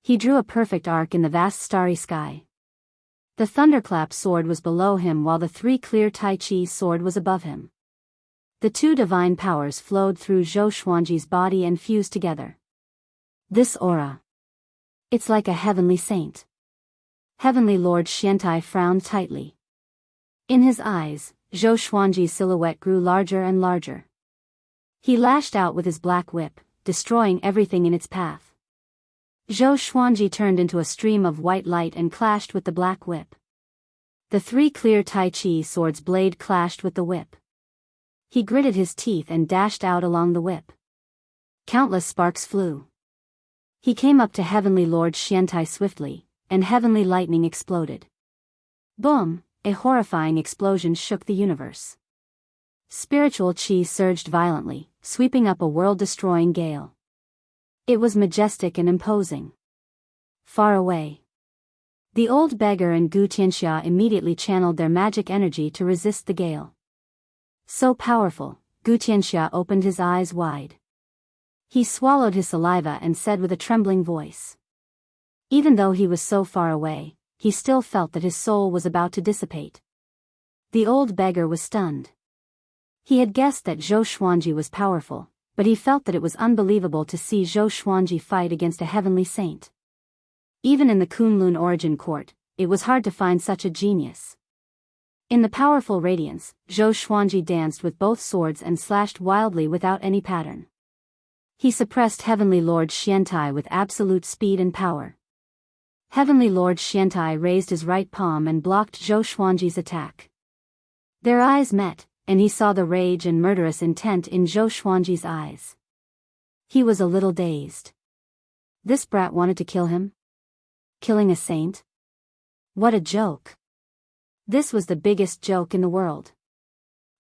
He drew a perfect arc in the vast starry sky. The thunderclap sword was below him while the 3 clear Tai Chi sword was above him. The 2 divine powers flowed through Zhou Xuanji's body and fused together. This aura. It's like a heavenly saint. Heavenly Lord Xiantai frowned tightly. In his eyes, Zhou Xuanji's silhouette grew larger and larger. He lashed out with his black whip, destroying everything in its path. Zhou Xuanji turned into a stream of white light and clashed with the black whip. The 3 clear Tai Chi swords blade clashed with the whip. He gritted his teeth and dashed out along the whip. Countless sparks flew. He came up to Heavenly Lord Xiantai swiftly, and heavenly lightning exploded. Boom! A horrifying explosion shook the universe. Spiritual chi surged violently, sweeping up a world-destroying gale. It was majestic and imposing. Far away, the old beggar and Gu Tianxia immediately channeled their magic energy to resist the gale. So powerful, Gu Tianxia opened his eyes wide. He swallowed his saliva and said with a trembling voice. Even though he was so far away, he still felt that his soul was about to dissipate. The old beggar was stunned. He had guessed that Zhou Xuanji was powerful, but he felt that it was unbelievable to see Zhou Xuanji fight against a heavenly saint. Even in the Kunlun origin court, it was hard to find such a genius. In the powerful radiance, Zhou Xuanji danced with both swords and slashed wildly without any pattern. He suppressed Heavenly Lord Xiantai with absolute speed and power. Heavenly Lord Xiantai raised his right palm and blocked Zhou Xuanji's attack. Their eyes met, and he saw the rage and murderous intent in Zhou Xuanji's eyes. He was a little dazed. This brat wanted to kill him? Killing a saint? What a joke. This was the biggest joke in the world.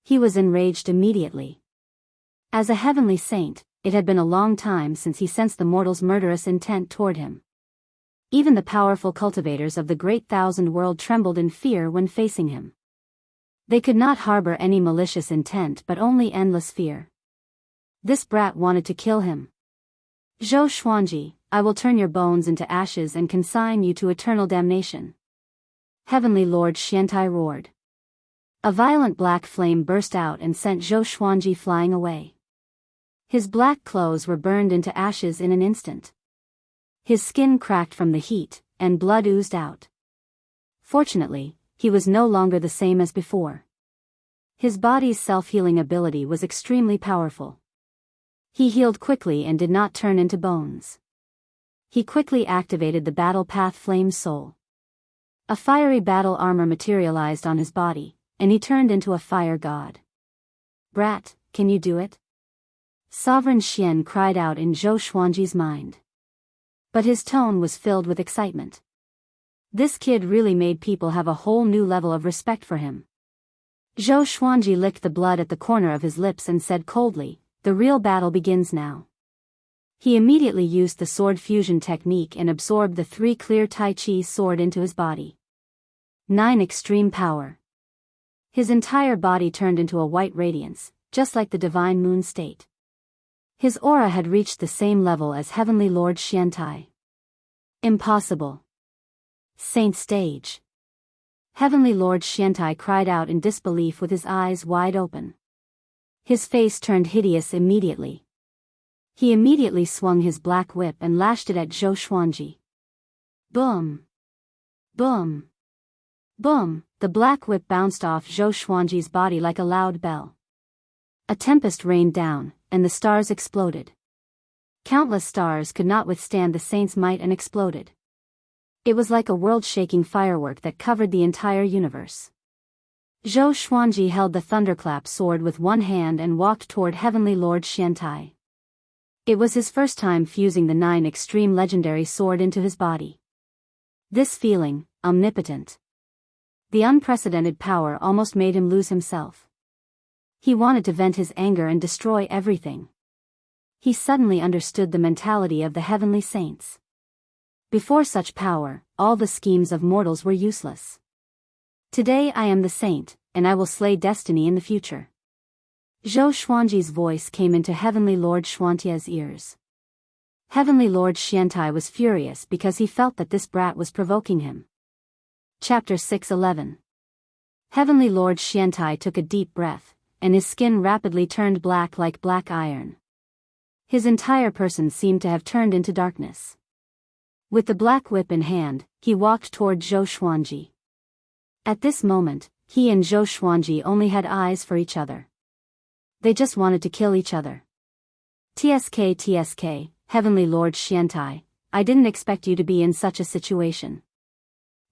He was enraged immediately. As a heavenly saint, it had been a long time since he sensed the mortal's murderous intent toward him. Even the powerful cultivators of the Great Thousand World trembled in fear when facing him. They could not harbor any malicious intent but only endless fear. This brat wanted to kill him. Zhou Xuanji, I will turn your bones into ashes and consign you to eternal damnation. Heavenly Lord Xiantai roared. A violent black flame burst out and sent Zhou Xuanji flying away. His black clothes were burned into ashes in an instant. His skin cracked from the heat, and blood oozed out. Fortunately, he was no longer the same as before. His body's self-healing ability was extremely powerful. He healed quickly and did not turn into bones. He quickly activated the Battle Path Flame Soul. A fiery battle armor materialized on his body, and he turned into a fire god. Brat, can you do it? Sovereign Xian cried out in Zhou Xuanji's mind. But his tone was filled with excitement. This kid really made people have a whole new level of respect for him. Zhou Xuanji licked the blood at the corner of his lips and said coldly, the real battle begins now. He immediately used the sword fusion technique and absorbed the 3 clear Tai Chi sword into his body. 9 extreme power. His entire body turned into a white radiance, just like the divine moon state. His aura had reached the same level as Heavenly Lord Xiantai. Impossible. Saint stage. Heavenly Lord Xiantai cried out in disbelief with his eyes wide open. His face turned hideous immediately. He immediately swung his black whip and lashed it at Zhou Xuanji. Boom! Boom! Boom! The black whip bounced off Zhou Xuanji's body like a loud bell. A tempest rained down, and the stars exploded. Countless stars could not withstand the saint's might and exploded. It was like a world-shaking firework that covered the entire universe. Zhou Xuanji held the thunderclap sword with one hand and walked toward Heavenly Lord Xiantai. It was his first time fusing the 9 extreme legendary sword into his body. This feeling, omnipotent. The unprecedented power almost made him lose himself. He wanted to vent his anger and destroy everything. He suddenly understood the mentality of the heavenly saints. Before such power, all the schemes of mortals were useless. Today I am the saint, and I will slay destiny in the future. Zhou Xuanji's voice came into Heavenly Lord Xuantia's ears. Heavenly Lord Xiantai was furious because he felt that this brat was provoking him. Chapter 6:11. Heavenly Lord Xiantai took a deep breath, and his skin rapidly turned black like black iron. His entire person seemed to have turned into darkness. With the black whip in hand, he walked toward Zhou Xuanji. At this moment, he and Zhou Xuanji only had eyes for each other. They just wanted to kill each other. TSK, Heavenly Lord Xiantai, I didn't expect you to be in such a situation.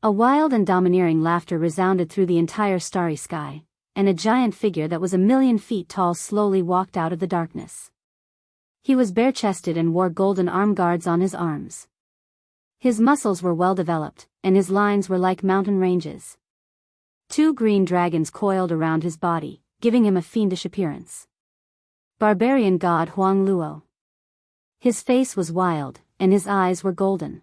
A wild and domineering laughter resounded through the entire starry sky, and a giant figure that was 1,000,000 feet tall slowly walked out of the darkness. He was bare-chested and wore golden arm guards on his arms. His muscles were well developed, and his lines were like mountain ranges. 2 green dragons coiled around his body, giving him a fiendish appearance. Barbarian god Huang Luo. His face was wild, and his eyes were golden.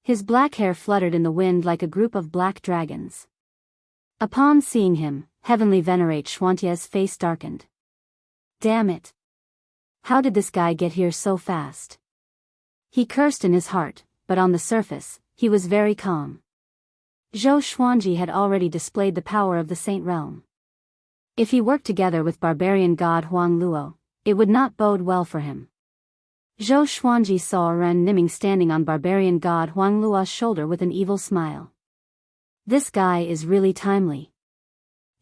His black hair fluttered in the wind like a group of black dragons. Upon seeing him, Heavenly Venerate Xuantia's face darkened. Damn it! How did this guy get here so fast? He cursed in his heart, but on the surface, he was very calm. Zhou Xuanji had already displayed the power of the Saint Realm. If he worked together with barbarian god Huang Luo, it would not bode well for him. Zhou Xuanji saw Ren Niming standing on barbarian god Huang Luo's shoulder with an evil smile. This guy is really timely.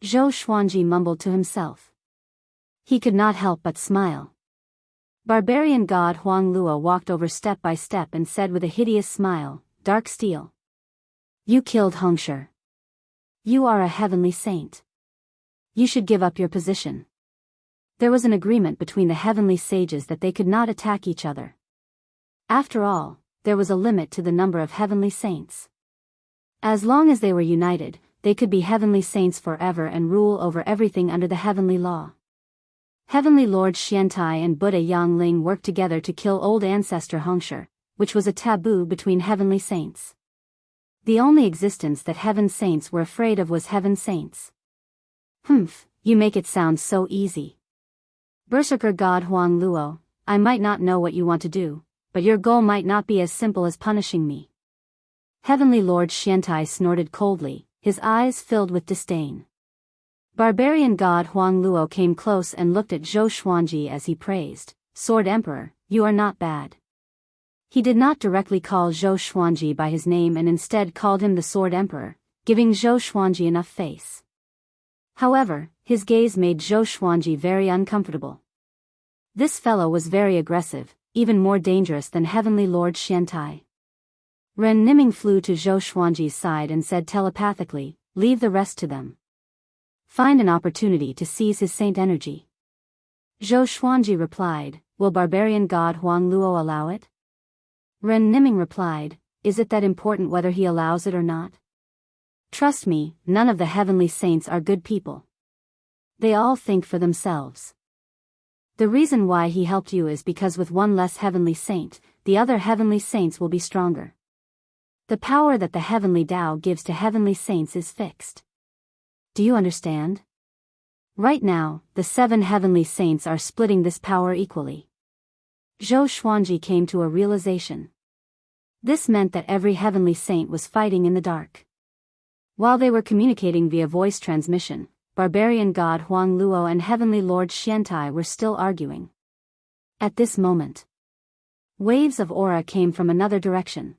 Zhou Xuanji mumbled to himself. He could not help but smile. Barbarian god Huang Luo walked over step by step and said with a hideous smile, Dark Steel. You killed Hongshi. You are a heavenly saint. You should give up your position. There was an agreement between the heavenly sages that they could not attack each other. After all, there was a limit to the number of heavenly saints. As long as they were united, they could be heavenly saints forever and rule over everything under the heavenly law. Heavenly Lord Xiantai and Buddha Yangling worked together to kill old ancestor Hongshi, which was a taboo between heavenly saints. The only existence that heaven saints were afraid of was heaven saints. Humph, you make it sound so easy. Berserker god Huang Luo, I might not know what you want to do, but your goal might not be as simple as punishing me. Heavenly Lord Xiantai snorted coldly, his eyes filled with disdain. Barbarian god Huang Luo came close and looked at Zhou Xuanji as he praised, Sword Emperor, you are not bad. He did not directly call Zhou Xuanji by his name and instead called him the Sword Emperor, giving Zhou Xuanji enough face. However, his gaze made Zhou Xuanji very uncomfortable. This fellow was very aggressive, even more dangerous than Heavenly Lord Xiantai. Ren Niming flew to Zhou Xuanji's side and said telepathically, leave the rest to them. Find an opportunity to seize his saint energy. Zhou Xuanji replied, will barbarian god Huang Luo allow it? Ren Niming replied, is it that important whether he allows it or not? Trust me, none of the heavenly saints are good people. They all think for themselves. The reason why he helped you is because with one less heavenly saint, the other heavenly saints will be stronger. The power that the heavenly Tao gives to heavenly saints is fixed. Do you understand? Right now, the 7 heavenly saints are splitting this power equally. Zhou Xuanji came to a realization. This meant that every heavenly saint was fighting in the dark. While they were communicating via voice transmission, barbarian god Huang Luo and heavenly lord Xiantai were still arguing. At this moment, waves of aura came from another direction.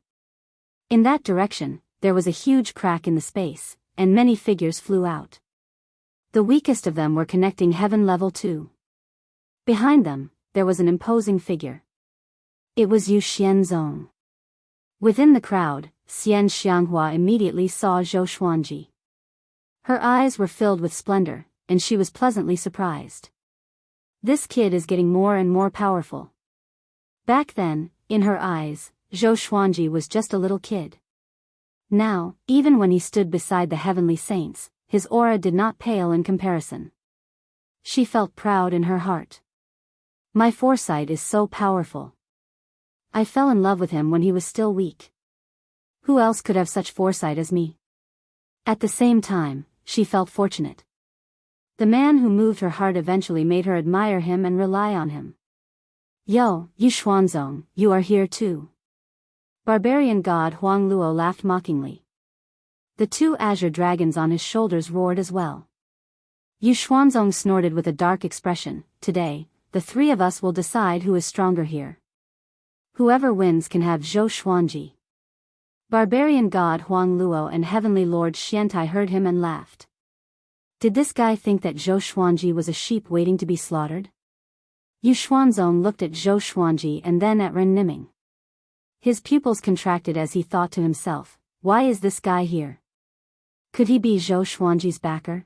In that direction, there was a huge crack in the space, and many figures flew out. The weakest of them were connecting heaven level 2. Behind them, there was an imposing figure. It was Yu Xianzong. Within the crowd, Xian Xianghua immediately saw Zhou Xuanji. Her eyes were filled with splendor, and she was pleasantly surprised. This kid is getting more and more powerful. Back then, in her eyes, Zhou Xuanji was just a little kid. Now, even when he stood beside the heavenly saints, his aura did not pale in comparison. She felt proud in her heart. My foresight is so powerful. I fell in love with him when he was still weak. Who else could have such foresight as me? At the same time, she felt fortunate. The man who moved her heart eventually made her admire him and rely on him. Yo, Yu Xuanzong, you are here too. Barbarian god Huang Luo laughed mockingly. The 2 azure dragons on his shoulders roared as well. Yu Xuanzong snorted with a dark expression. Today, the 3 of us will decide who is stronger here. Whoever wins can have Zhou Xuanji. Barbarian god Huang Luo and heavenly lord Xiantai heard him and laughed. Did this guy think that Zhou Xuanji was a sheep waiting to be slaughtered? Yu Xuanzong looked at Zhou Xuanji and then at Ren Niming. His pupils contracted as he thought to himself, why is this guy here? Could he be Zhou Xuanji's backer?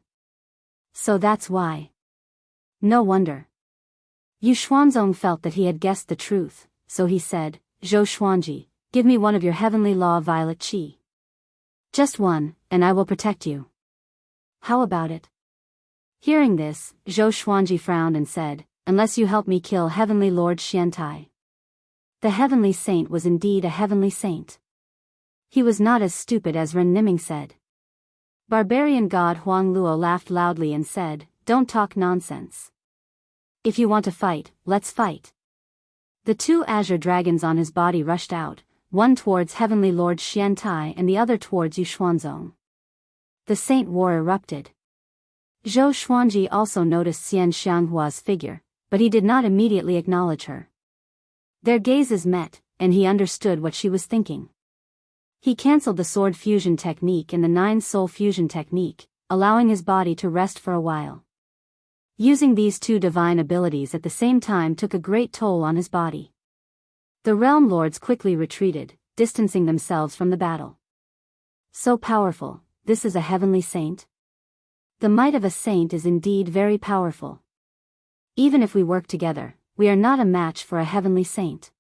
So that's why. No wonder. Yu Xuanzong felt that he had guessed the truth, so he said, Zhou Xuanji, give me one of your heavenly law violet qi. Just one, and I will protect you. How about it? Hearing this, Zhou Xuanji frowned and said, unless you help me kill heavenly lord Xiantai. The heavenly saint was indeed a heavenly saint. He was not as stupid as Ren Niming said. Barbarian god Huang Luo laughed loudly and said, don't talk nonsense. If you want to fight, let's fight. The 2 azure dragons on his body rushed out, one towards heavenly lord Xiantai and the other towards Yu Xuanzong. The saint war erupted. Zhou Xuanji also noticed Xian Xianghua's figure, but he did not immediately acknowledge her. Their gazes met, and he understood what she was thinking. He cancelled the sword fusion technique and the 9 soul fusion technique, allowing his body to rest for a while. Using these 2 divine abilities at the same time took a great toll on his body. The realm lords quickly retreated, distancing themselves from the battle. So powerful, this is a heavenly saint? The might of a saint is indeed very powerful. Even if we work together, we are not a match for a heavenly saint.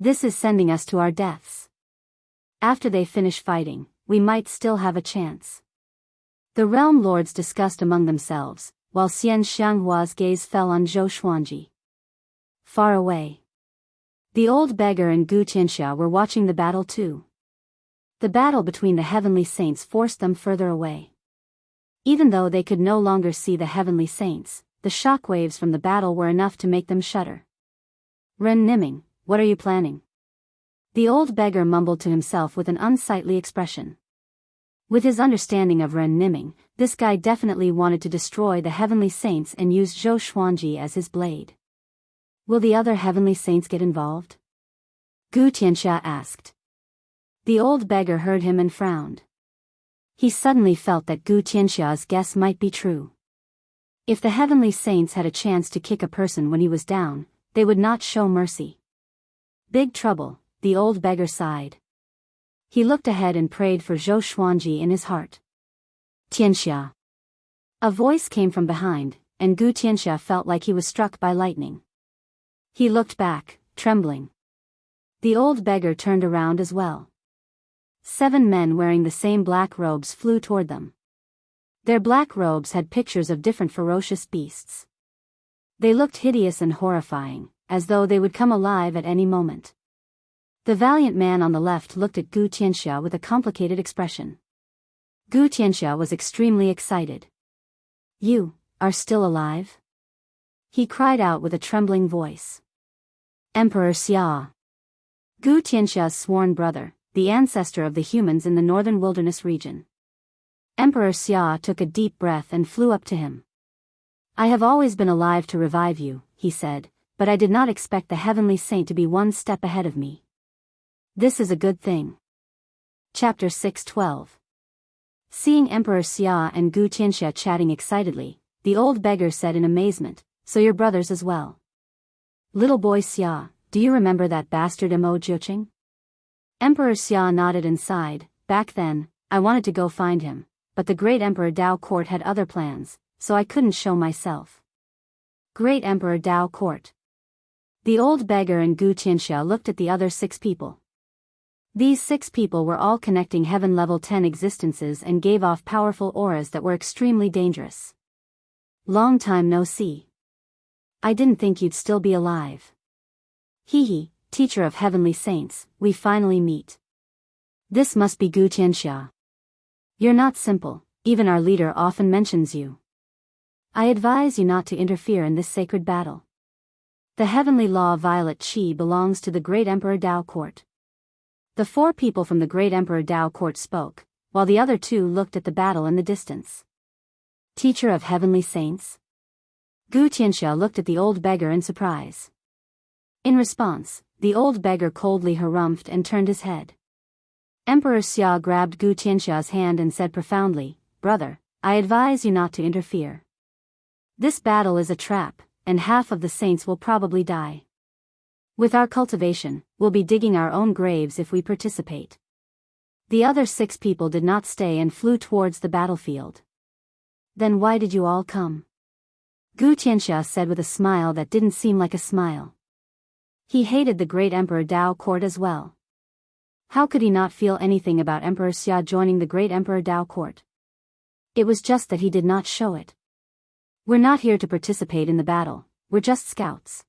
This is sending us to our deaths. After they finish fighting, we might still have a chance. The realm lords discussed among themselves, while Xian Xianghua's gaze fell on Zhou Xuanji. Far away, the old beggar and Gu Qianxia were watching the battle too. The battle between the heavenly saints forced them further away. Even though they could no longer see the heavenly saints, the shockwaves from the battle were enough to make them shudder. Ren Niming, what are you planning? The old beggar mumbled to himself with an unsightly expression. With his understanding of Ren Niming, this guy definitely wanted to destroy the heavenly saints and use Zhou Xuanji as his blade. Will the other heavenly saints get involved? Gu Qianxia asked. The old beggar heard him and frowned. He suddenly felt that Gu Qianxia's guess might be true. If the heavenly saints had a chance to kick a person when he was down, they would not show mercy. Big trouble, the old beggar sighed. He looked ahead and prayed for Zhou Xuanji in his heart. Tianxia. A voice came from behind, and Gu Tianxia felt like he was struck by lightning. He looked back, trembling. The old beggar turned around as well. 7 men wearing the same black robes flew toward them. Their black robes had pictures of different ferocious beasts. They looked hideous and horrifying, as though they would come alive at any moment. The valiant man on the left looked at Gu Tianxia with a complicated expression. Gu Tianxia was extremely excited. You are still alive? He cried out with a trembling voice. Emperor Xia. Gu Tianxia's sworn brother, the ancestor of the humans in the northern wilderness region. Emperor Xia took a deep breath and flew up to him. I have always been alive to revive you, he said, but I did not expect the heavenly saint to be one step ahead of me. This is a good thing. Chapter 6:12. Seeing Emperor Xia and Gu Tianxia chatting excitedly, the old beggar said in amazement, so you're brothers as well. Little boy Xia, do you remember that bastard Mo Jiuqing? Emperor Xia nodded and sighed. Back then, I wanted to go find him, but the great Emperor Dao Court had other plans, so I couldn't show myself. Great Emperor Dao Court. The old beggar and Gu Tianxia looked at the other 6 people. These 6 people were all connecting heaven level 10 existences and gave off powerful auras that were extremely dangerous. Long time no see. I didn't think you'd still be alive. Hee, teacher of heavenly saints, we finally meet. This must be Gu Tianxia. You're not simple, even our leader often mentions you. I advise you not to interfere in this sacred battle. The heavenly law Violet Qi belongs to the great Emperor Dao Court. The 4 people from the great Emperor Dao Court spoke, while the other 2 looked at the battle in the distance. Teacher of heavenly saints? Gu Tianxia looked at the old beggar in surprise. In response, the old beggar coldly harumphed and turned his head. Emperor Xia grabbed Gu Tianxia's hand and said profoundly, Brother, I advise you not to interfere. This battle is a trap, and half of the saints will probably die. With our cultivation, we'll be digging our own graves if we participate. The other 6 people did not stay and flew towards the battlefield. Then why did you all come? Gu Tianxia said with a smile that didn't seem like a smile. He hated the great Emperor Dao Court as well. How could he not feel anything about Emperor Xia joining the great Emperor Dao Court? It was just that he did not show it. We're not here to participate in the battle, we're just scouts.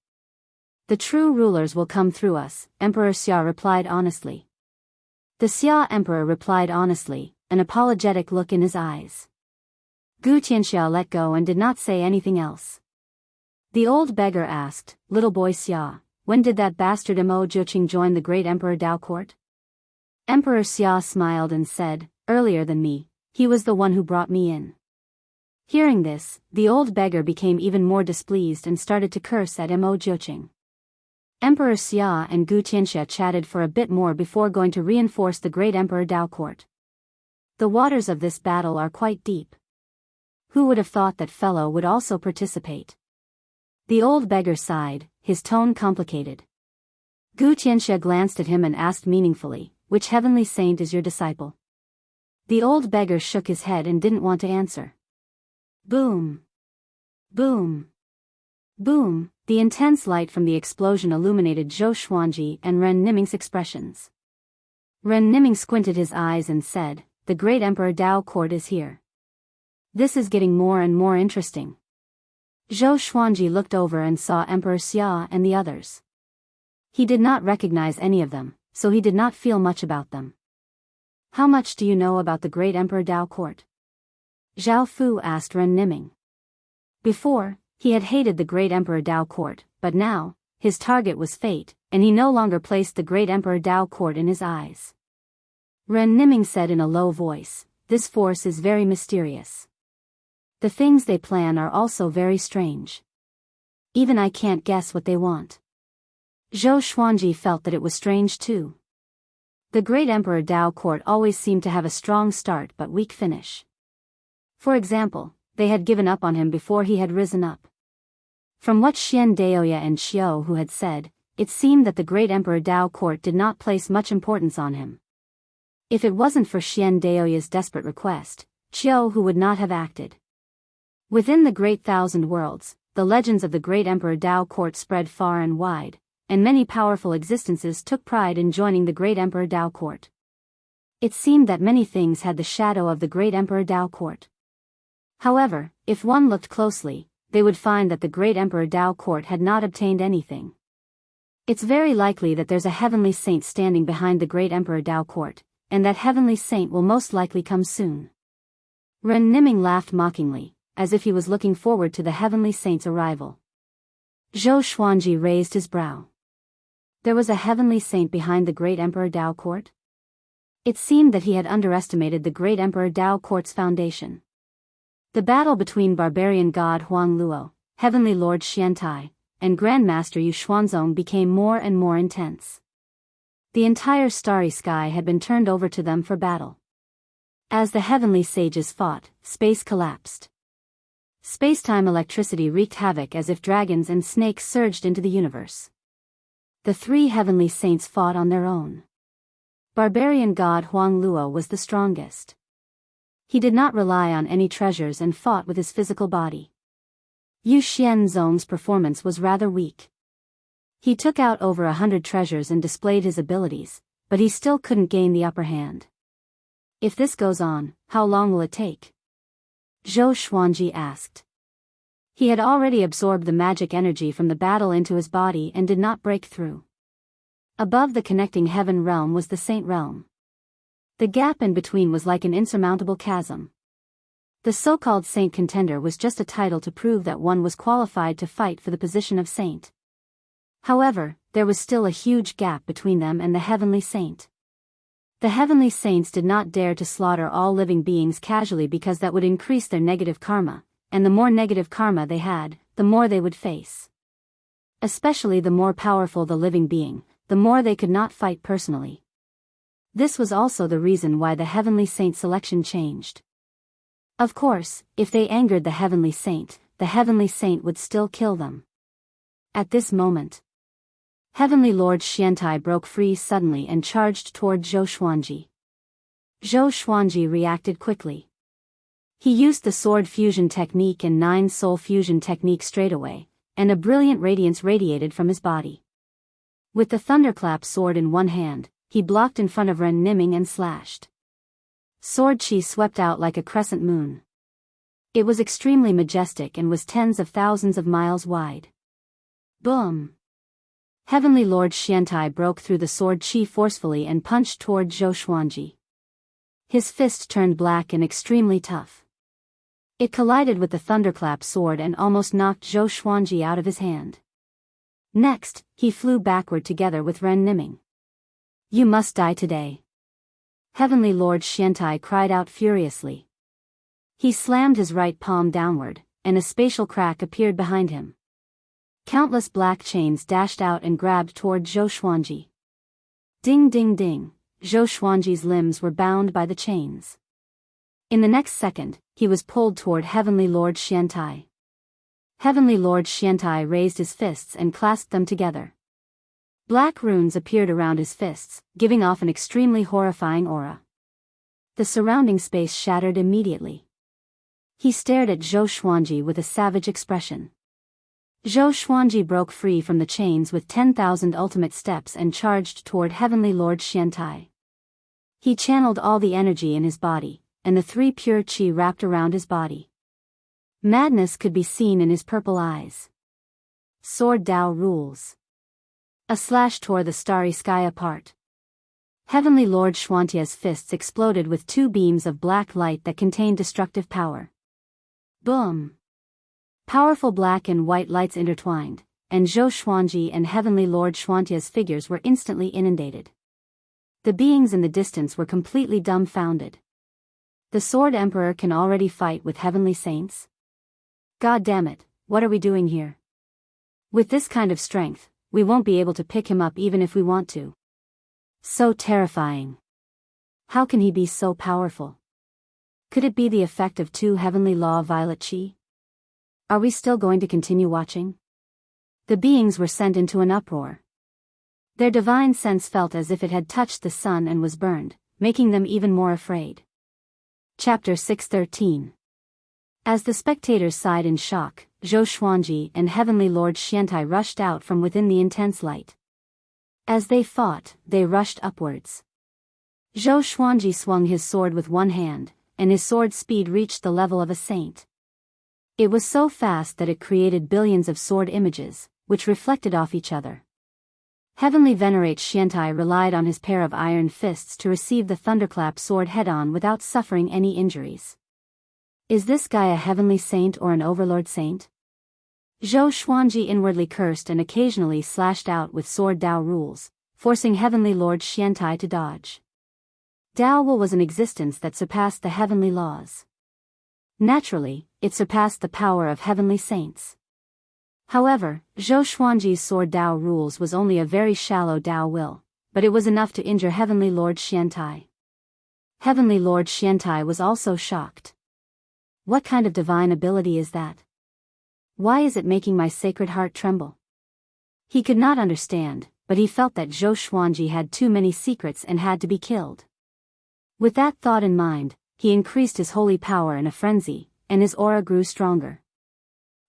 The true rulers will come through us, Emperor Xia replied honestly. The Xia Emperor replied honestly, an apologetic look in his eyes. Gu Tianxia let go and did not say anything else. The old beggar asked, Little boy Xia, when did that bastard Mo Jiuqing join the great Emperor Dao Court? Emperor Xia smiled and said, Earlier than me, he was the one who brought me in. Hearing this, the old beggar became even more displeased and started to curse at Mo Jiuqing. Emperor Xia and Gu Tianxia chatted for a bit more before going to reinforce the great Emperor Dao Court. The waters of this battle are quite deep. Who would have thought that fellow would also participate? The old beggar sighed, his tone complicated. Gu Tianxia glanced at him and asked meaningfully, Which heavenly saint is your disciple? The old beggar shook his head and didn't want to answer. Boom! Boom! Boom! The intense light from the explosion illuminated Zhou Xuanji and Ren Niming's expressions. Ren Niming squinted his eyes and said, The great Emperor Dao Court is here. This is getting more and more interesting. Zhou Xuanji looked over and saw Emperor Xia and the others. He did not recognize any of them, so he did not feel much about them. How much do you know about the great Emperor Dao Court? Zhao Fu asked Ren Niming. Before, he had hated the great Emperor Dao Court, but now, his target was fate, and he no longer placed the great Emperor Dao Court in his eyes. Ren Niming said in a low voice, This force is very mysterious. The things they plan are also very strange. Even I can't guess what they want. Zhou Xuanji felt that it was strange too. The great Emperor Dao Court always seemed to have a strong start but weak finish. For example, they had given up on him before he had risen up. From what Xian Daoya and Xiao Hu had said, it seemed that the great Emperor Dao Court did not place much importance on him. If it wasn't for Xian Daoya's desperate request, Xiao Hu would not have acted. Within the great thousand worlds, the legends of the great Emperor Dao Court spread far and wide, and many powerful existences took pride in joining the great Emperor Dao Court. It seemed that many things had the shadow of the great Emperor Dao Court. However, if one looked closely, they would find that the great Emperor Dao Court had not obtained anything. It's very likely that there's a heavenly saint standing behind the great Emperor Dao Court, and that heavenly saint will most likely come soon. Ren Niming laughed mockingly, as if he was looking forward to the heavenly saint's arrival. Zhou Xuanji raised his brow. There was a heavenly saint behind the great Emperor Dao court? It seemed that he had underestimated the great Emperor Dao court's foundation. The battle between barbarian god Huang Luo, Heavenly Lord Xiantai, and Grandmaster Yu Xuanzong became more and more intense. The entire starry sky had been turned over to them for battle. As the heavenly sages fought, space collapsed. Spacetime electricity wreaked havoc as if dragons and snakes surged into the universe. The three heavenly saints fought on their own. Barbarian god Huang Luo was the strongest. He did not rely on any treasures and fought with his physical body. Yu Xuanzong's performance was rather weak. He took out over 100 treasures and displayed his abilities, but he still couldn't gain the upper hand. If this goes on, how long will it take? Zhou Xuanji asked. He had already absorbed the magic energy from the battle into his body and did not break through. Above the connecting heaven realm was the saint realm. The gap in between was like an insurmountable chasm. The so-called saint contender was just a title to prove that one was qualified to fight for the position of saint. However, there was still a huge gap between them and the heavenly saint. The heavenly saints did not dare to slaughter all living beings casually because that would increase their negative karma, and the more negative karma they had, the more they would face. Especially the more powerful the living being, the more they could not fight personally. This was also the reason why the heavenly saint selection changed. Of course, if they angered the heavenly saint would still kill them. At this moment, Heavenly Lord Xiantai broke free suddenly and charged toward Zhou Xuanji. Zhou Xuanji reacted quickly. He used the sword fusion technique and 9 soul fusion technique straightaway, and a brilliant radiance radiated from his body. With the thunderclap sword in one hand, he blocked in front of Ren Niming and slashed. Sword chi swept out like a crescent moon. It was extremely majestic and was tens of thousands of miles wide. Boom! Heavenly Lord Xiantai broke through the sword chi forcefully and punched toward Zhou Xuanji. His fist turned black and extremely tough. It collided with the thunderclap sword and almost knocked Zhou Xuanji out of his hand. Next, he flew backward together with Ren Niming. You must die today. Heavenly Lord Xiantai cried out furiously. He slammed his right palm downward, and a spatial crack appeared behind him. Countless black chains dashed out and grabbed toward Zhou Xuanji. Ding ding ding, Zhou Xuanji's limbs were bound by the chains. In the next second, he was pulled toward Heavenly Lord Xiantai. Heavenly Lord Xiantai raised his fists and clasped them together. Black runes appeared around his fists, giving off an extremely horrifying aura. The surrounding space shattered immediately. He stared at Zhou Xuanji with a savage expression. Zhou Xuanji broke free from the chains with 10,000 ultimate steps and charged toward Heavenly Lord Xiantai. He channeled all the energy in his body, and the 3 pure chi wrapped around his body. Madness could be seen in his purple eyes. Sword Dao rules. A slash tore the starry sky apart. Heavenly Lord Xuantia's fists exploded with 2 beams of black light that contained destructive power. Boom! Powerful black and white lights intertwined, and Zhou Xuanji and Heavenly Lord Xuantia's figures were instantly inundated. The beings in the distance were completely dumbfounded. The Sword Emperor can already fight with heavenly saints? God damn it, what are we doing here? With this kind of strength, we won't be able to pick him up even if we want to. So terrifying. How can he be so powerful? Could it be the effect of 2 heavenly law violet chi? Are we still going to continue watching? The beings were sent into an uproar. Their divine sense felt as if it had touched the sun and was burned, making them even more afraid. Chapter 613. As the spectators sighed in shock, Zhou Xuanji and Heavenly Lord Xiantai rushed out from within the intense light. As they fought, they rushed upwards. Zhou Xuanji swung his sword with one hand, and his sword speed reached the level of a saint. It was so fast that it created billions of sword images, which reflected off each other. Heavenly Venerate Xiantai relied on his pair of iron fists to receive the thunderclap sword head-on without suffering any injuries. Is this guy a heavenly saint or an overlord saint? Zhou Xuanji inwardly cursed and occasionally slashed out with sword Dao rules, forcing Heavenly Lord Xiantai to dodge. Dao will was an existence that surpassed the heavenly laws. Naturally, it surpassed the power of heavenly saints. However, Zhou Xuanji's sword Dao rules was only a very shallow Dao will, but it was enough to injure Heavenly Lord Xiantai. Heavenly Lord Xiantai was also shocked. What kind of divine ability is that? Why is it making my sacred heart tremble? He could not understand, but he felt that Zhou Xuanji had too many secrets and had to be killed. With that thought in mind, he increased his holy power in a frenzy, and his aura grew stronger.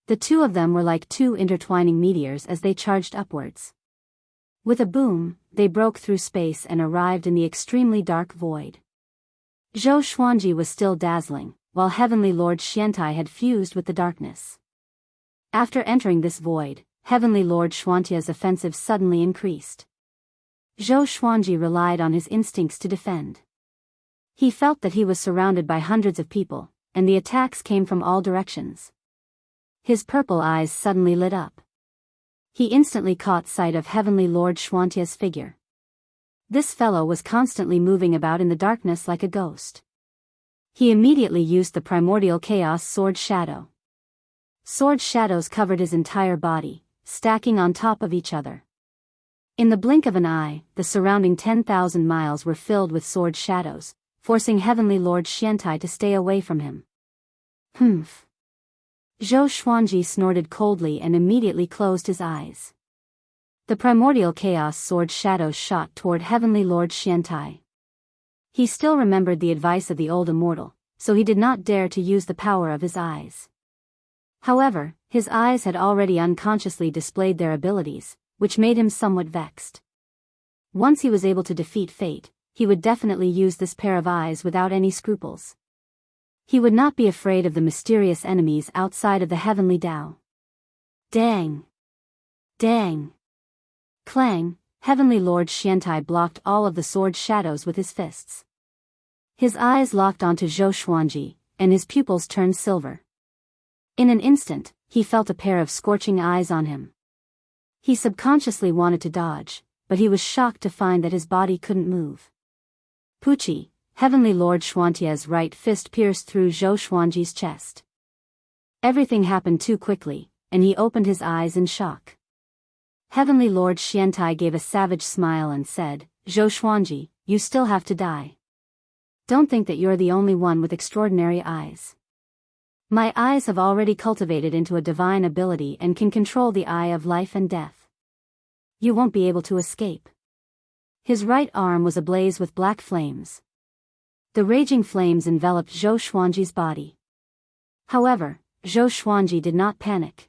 The two of them were like two intertwining meteors as they charged upwards. With a boom, they broke through space and arrived in the extremely dark void. Zhou Xuanji was still dazzling, while Heavenly Lord Xiantai had fused with the darkness. After entering this void, Heavenly Lord Xuantia's offensive suddenly increased. Zhou Xuanji relied on his instincts to defend. He felt that he was surrounded by hundreds of people, and the attacks came from all directions. His purple eyes suddenly lit up. He instantly caught sight of Heavenly Lord Xuantia's figure. This fellow was constantly moving about in the darkness like a ghost. He immediately used the primordial chaos sword shadow. Sword shadows covered his entire body, stacking on top of each other. In the blink of an eye, the surrounding 10,000 miles were filled with sword shadows, forcing Heavenly Lord Xiantai to stay away from him. Humph. Zhou Xuanji snorted coldly and immediately closed his eyes. The primordial chaos sword shadows shot toward Heavenly Lord Xiantai. He still remembered the advice of the old Immortal, so he did not dare to use the power of his eyes. However, his eyes had already unconsciously displayed their abilities, which made him somewhat vexed. Once he was able to defeat fate, he would definitely use this pair of eyes without any scruples. He would not be afraid of the mysterious enemies outside of the heavenly Tao. Dang! Dang! Clang! Heavenly Lord Xiantai blocked all of the sword shadows with his fists. His eyes locked onto Zhou Xuanji, and his pupils turned silver. In an instant, he felt a pair of scorching eyes on him. He subconsciously wanted to dodge, but he was shocked to find that his body couldn't move. Pucci, Heavenly Lord Xuantia's right fist pierced through Zhou Xuanji's chest. Everything happened too quickly, and he opened his eyes in shock. Heavenly Lord Xiantai gave a savage smile and said, "Zhou Xuanji, you still have to die. Don't think that you're the only one with extraordinary eyes. My eyes have already cultivated into a divine ability and can control the eye of life and death. You won't be able to escape." His right arm was ablaze with black flames. The raging flames enveloped Zhou Xuanji's body. However, Zhou Xuanji did not panic.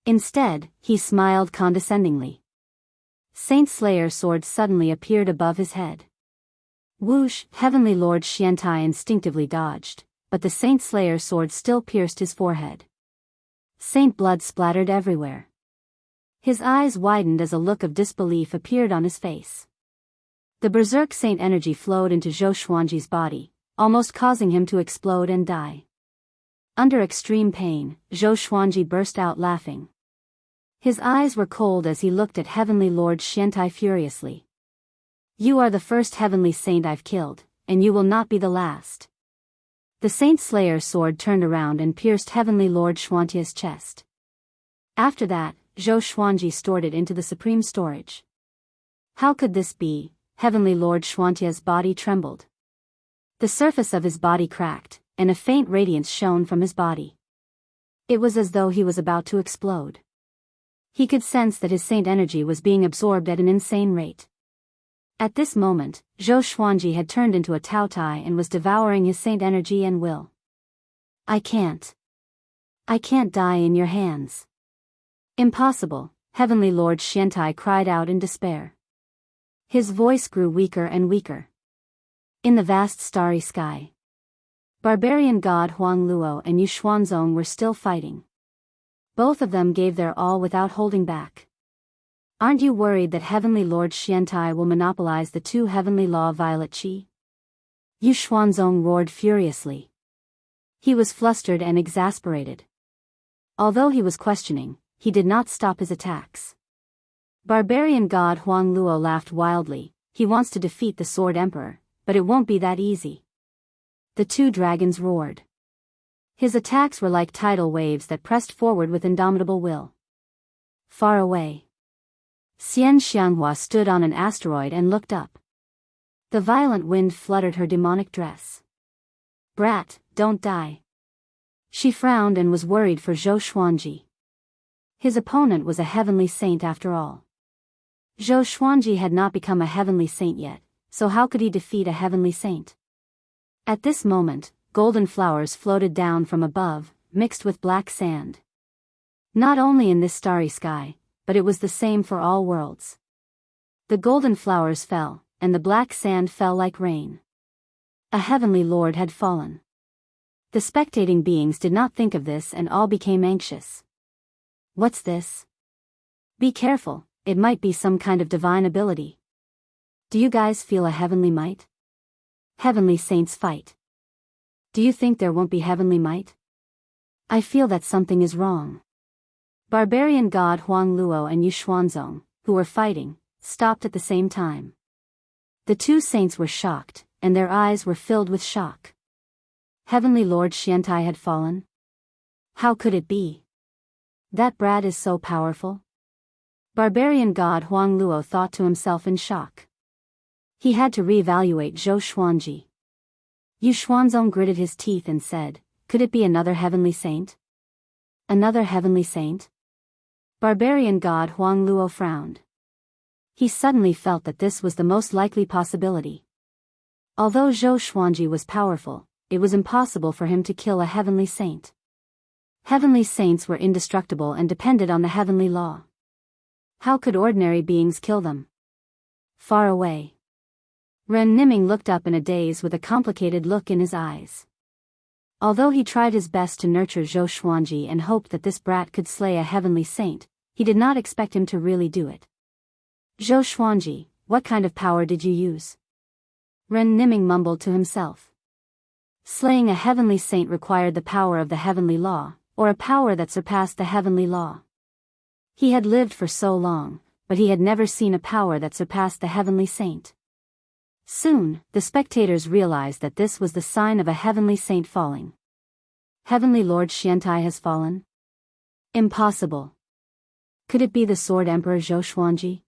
Instead, he smiled condescendingly. Saint Slayer's sword suddenly appeared above his head. Whoosh! Heavenly Lord Xiantai instinctively dodged, but the Saint Slayer's sword still pierced his forehead. Saint blood splattered everywhere. His eyes widened as a look of disbelief appeared on his face. The berserk saint energy flowed into Zhou Xuanji's body, almost causing him to explode and die. Under extreme pain, Zhou Xuanji burst out laughing. His eyes were cold as he looked at Heavenly Lord Xiantai furiously. "You are the first heavenly saint I've killed, and you will not be the last." The Saint Slayer's sword turned around and pierced Heavenly Lord Xuantia's chest. After that, Zhou Xuanji stored it into the supreme storage. How could this be? Heavenly Lord Xuantia's body trembled. The surface of his body cracked, and a faint radiance shone from his body. It was as though he was about to explode. He could sense that his saint energy was being absorbed at an insane rate. At this moment, Zhou Xuanji had turned into a Taotai and was devouring his saint energy and will. I can't die in your hands." "Impossible," Heavenly Lord Xiantai cried out in despair. His voice grew weaker and weaker. In the vast starry sky, barbarian god Huang Luo and Yu Xuanzong were still fighting. Both of them gave their all without holding back. "Aren't you worried that Heavenly Lord Xiantai will monopolize the two heavenly law violet qi?" Yu Xuanzong roared furiously. He was flustered and exasperated. Although he was questioning, he did not stop his attacks. Barbarian god Huang Luo laughed wildly. He wants to defeat the Sword Emperor, but it won't be that easy. The two dragons roared. His attacks were like tidal waves that pressed forward with indomitable will. Far away, Xianxia stood on an asteroid and looked up. The violent wind fluttered her demonic dress. Brat, don't die. She frowned and was worried for Zhou Xuanji. His opponent was a heavenly saint after all. Zhou Xuanji had not become a heavenly saint yet, so how could he defeat a heavenly saint? At this moment, golden flowers floated down from above, mixed with black sand. Not only in this starry sky, but it was the same for all worlds. The golden flowers fell, and the black sand fell like rain. A heavenly lord had fallen. The spectating beings did not think of this and all became anxious. What's this? Be careful, it might be some kind of divine ability. Do you guys feel a heavenly might? Heavenly saints fight. Do you think there won't be heavenly might? I feel that something is wrong. Barbarian god Huang Luo and Yu Xuanzong, who were fighting, stopped at the same time. The two saints were shocked, and their eyes were filled with shock. Heavenly Lord Xiantai had fallen? How could it be? That brat is so powerful? Barbarian god Huang Luo thought to himself in shock. He had to reevaluate Zhou Xuanji. Yu Xuanzong gritted his teeth and said, could it be another heavenly saint? Another heavenly saint? Barbarian god Huang Luo frowned. He suddenly felt that this was the most likely possibility. Although Zhou Xuanji was powerful, it was impossible for him to kill a heavenly saint. Heavenly saints were indestructible and depended on the heavenly law. How could ordinary beings kill them? Far away, Ren Niming looked up in a daze with a complicated look in his eyes. Although he tried his best to nurture Zhou Xuanji and hoped that this brat could slay a heavenly saint, he did not expect him to really do it. Zhou Xuanji, what kind of power did you use? Ren Niming mumbled to himself. Slaying a heavenly saint required the power of the heavenly law, or a power that surpassed the heavenly law. He had lived for so long, but he had never seen a power that surpassed the heavenly saint. Soon, the spectators realized that this was the sign of a heavenly saint falling. Heavenly Lord Xiantai has fallen? Impossible. Could it be the Sword Emperor Zhou Xuanji?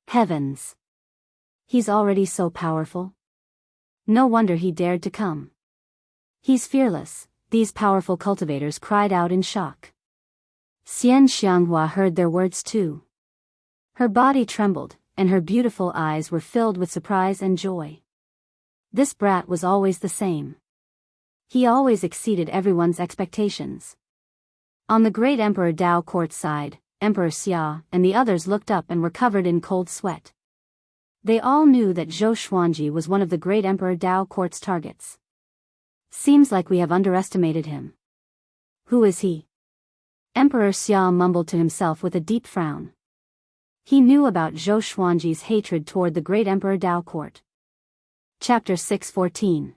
Heavens! He's already so powerful. No wonder he dared to come. He's fearless, these powerful cultivators cried out in shock. Xianxia heard their words too. Her body trembled, and her beautiful eyes were filled with surprise and joy. This brat was always the same. He always exceeded everyone's expectations. On the great Emperor Dao court side, Emperor Xia and the others looked up and were covered in cold sweat. They all knew that Zhou Xuanji was one of the great Emperor Dao court's targets. Seems like we have underestimated him. Who is he? Emperor Xia mumbled to himself with a deep frown. He knew about Zhou Xuanji's hatred toward the great Emperor Dao court. Chapter 6:14.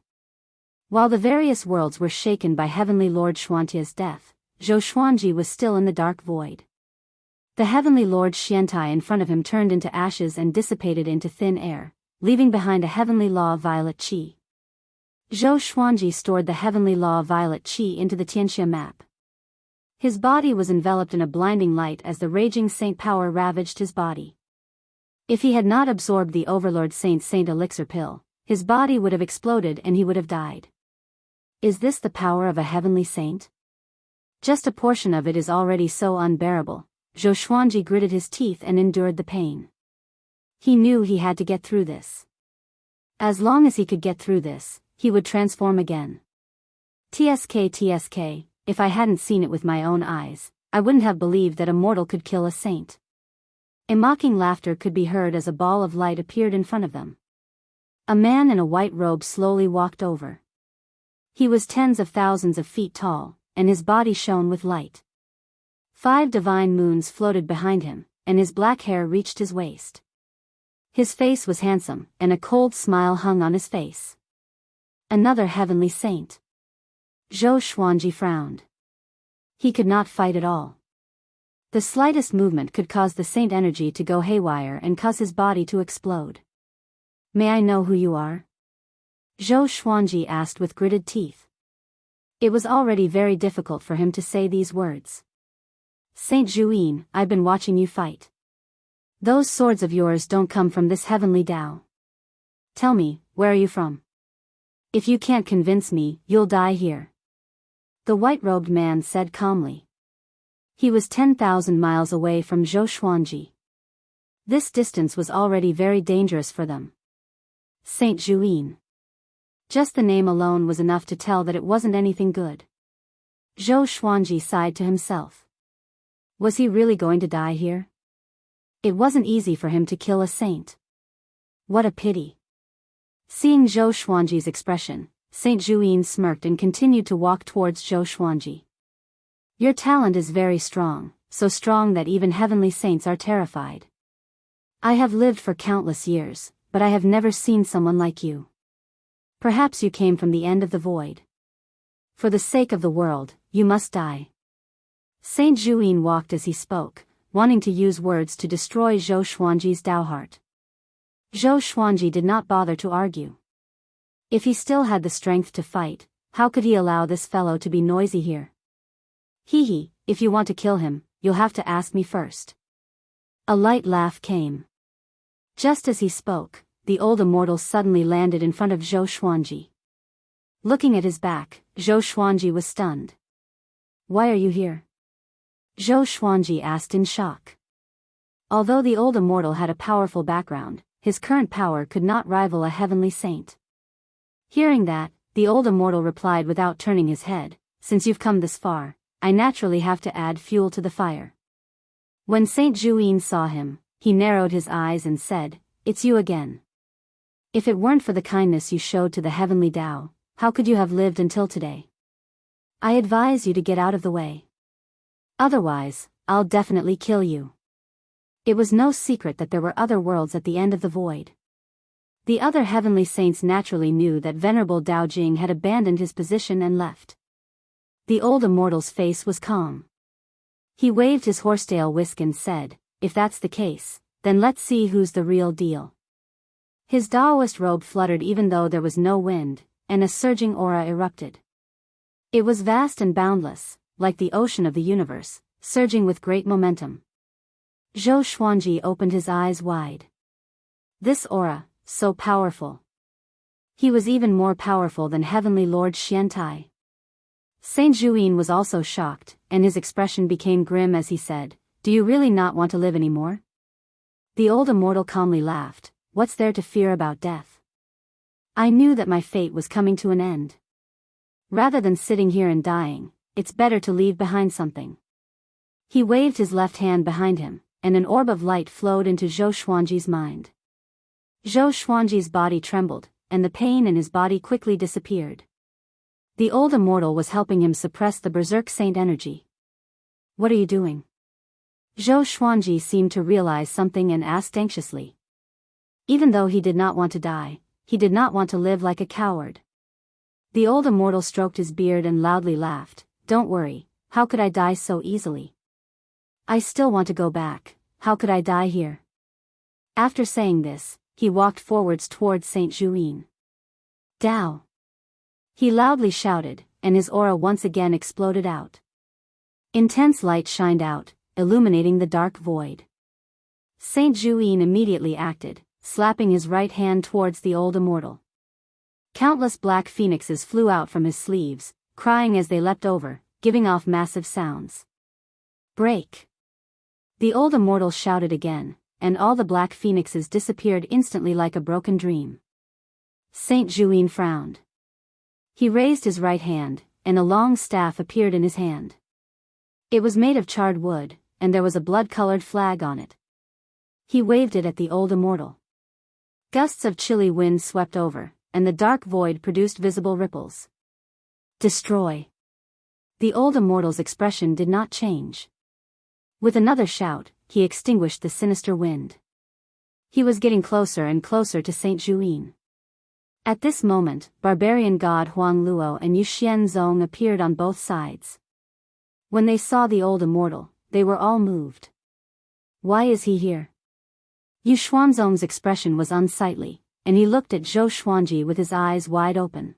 While the various worlds were shaken by Heavenly Lord Xuantia's death, Zhou Xuanji was still in the dark void. The Heavenly Lord Xiantai in front of him turned into ashes and dissipated into thin air, leaving behind a Heavenly Law violet qi. Zhou Xuanji stored the Heavenly Law violet qi into the Tianxia map. His body was enveloped in a blinding light as the raging saint power ravaged his body. If he had not absorbed the Overlord Saint elixir pill, his body would have exploded and he would have died. Is this the power of a heavenly saint? Just a portion of it is already so unbearable. Zhou Xuanji gritted his teeth and endured the pain. He knew he had to get through this. As long as he could get through this, he would transform again. TSK, if I hadn't seen it with my own eyes, I wouldn't have believed that a mortal could kill a saint. A mocking laughter could be heard as a ball of light appeared in front of them. A man in a white robe slowly walked over. He was tens of thousands of feet tall, and his body shone with light. 5 divine moons floated behind him, and his black hair reached his waist. His face was handsome, and a cold smile hung on his face. Another heavenly saint. Zhou Xuanji frowned. He could not fight at all. The slightest movement could cause the saint energy to go haywire and cause his body to explode. May I know who you are? Zhou Xuanji asked with gritted teeth. It was already very difficult for him to say these words. Saint Juyin, I've been watching you fight. Those swords of yours don't come from this heavenly Tao. Tell me, where are you from? If you can't convince me, you'll die here. The white-robed man said calmly. He was 10,000 miles away from Zhou Xuanji. This distance was already very dangerous for them. Saint Juyin. Just the name alone was enough to tell that it wasn't anything good. Zhou Xuanji sighed to himself. Was he really going to die here? It wasn't easy for him to kill a saint. What a pity. Seeing Zhou Xuanji's expression, Saint Juyin smirked and continued to walk towards Zhou Xuanji. Your talent is very strong, so strong that even heavenly saints are terrified. I have lived for countless years, but I have never seen someone like you. Perhaps you came from the end of the void. For the sake of the world, you must die. Saint Juyin walked as he spoke, wanting to use words to destroy Zhou Xuanji's Tao heart. Zhou Xuanji did not bother to argue. If he still had the strength to fight, how could he allow this fellow to be noisy here? Hee, if you want to kill him, you'll have to ask me first. A light laugh came. Just as he spoke, the old immortal suddenly landed in front of Zhou Xuanji. Looking at his back, Zhou Xuanji was stunned. Why are you here? Zhou Xuanji asked in shock. Although the old immortal had a powerful background, his current power could not rival a heavenly saint. Hearing that, the old immortal replied without turning his head, since you've come this far, I naturally have to add fuel to the fire. When Saint Juyin saw him, he narrowed his eyes and said, It's you again. If it weren't for the kindness you showed to the heavenly Tao, how could you have lived until today? I advise you to get out of the way. Otherwise, I'll definitely kill you. It was no secret that there were other worlds at the end of the void. The other heavenly saints naturally knew that Venerable Dao Jing had abandoned his position and left. The old immortal's face was calm. He waved his horsetail whisk and said, If that's the case, then let's see who's the real deal. His Daoist robe fluttered even though there was no wind, and a surging aura erupted. It was vast and boundless, like the ocean of the universe, surging with great momentum. Zhou Xuanji opened his eyes wide. This aura, so powerful. He was even more powerful than Heavenly Lord Xiantai. Saint Juyin was also shocked, and his expression became grim as he said, Do you really not want to live anymore? The old immortal calmly laughed. What's there to fear about death? I knew that my fate was coming to an end. Rather than sitting here and dying, it's better to leave behind something. He waved his left hand behind him, and an orb of light flowed into Zhou Xuanji's mind. Zhou Xuanji's body trembled, and the pain in his body quickly disappeared. The old immortal was helping him suppress the berserk saint energy. What are you doing? Zhou Xuanji seemed to realize something and asked anxiously. Even though he did not want to die, he did not want to live like a coward. The old immortal stroked his beard and loudly laughed. Don't worry, how could I die so easily? I still want to go back, how could I die here? After saying this, he walked forwards towards Saint Juyin. Dao! He loudly shouted, and his aura once again exploded out. Intense light shined out, illuminating the dark void. Saint Juyin immediately acted, slapping his right hand towards the old immortal. Countless black phoenixes flew out from his sleeves, crying as they leapt over, giving off massive sounds. Break! The old immortal shouted again, and all the black phoenixes disappeared instantly like a broken dream. Saint Juyin frowned. He raised his right hand, and a long staff appeared in his hand. It was made of charred wood, and there was a blood-colored flag on it. He waved it at the old immortal. Gusts of chilly wind swept over, and the dark void produced visible ripples. Destroy! The old immortal's expression did not change. With another shout, he extinguished the sinister wind. He was getting closer and closer to Saint Juyin. At this moment, barbarian god Huang Luo and Yuxian Zong appeared on both sides. When they saw the old immortal, they were all moved. Why is he here? Yu Xuanzong's expression was unsightly, and he looked at Zhou Xuanji with his eyes wide open.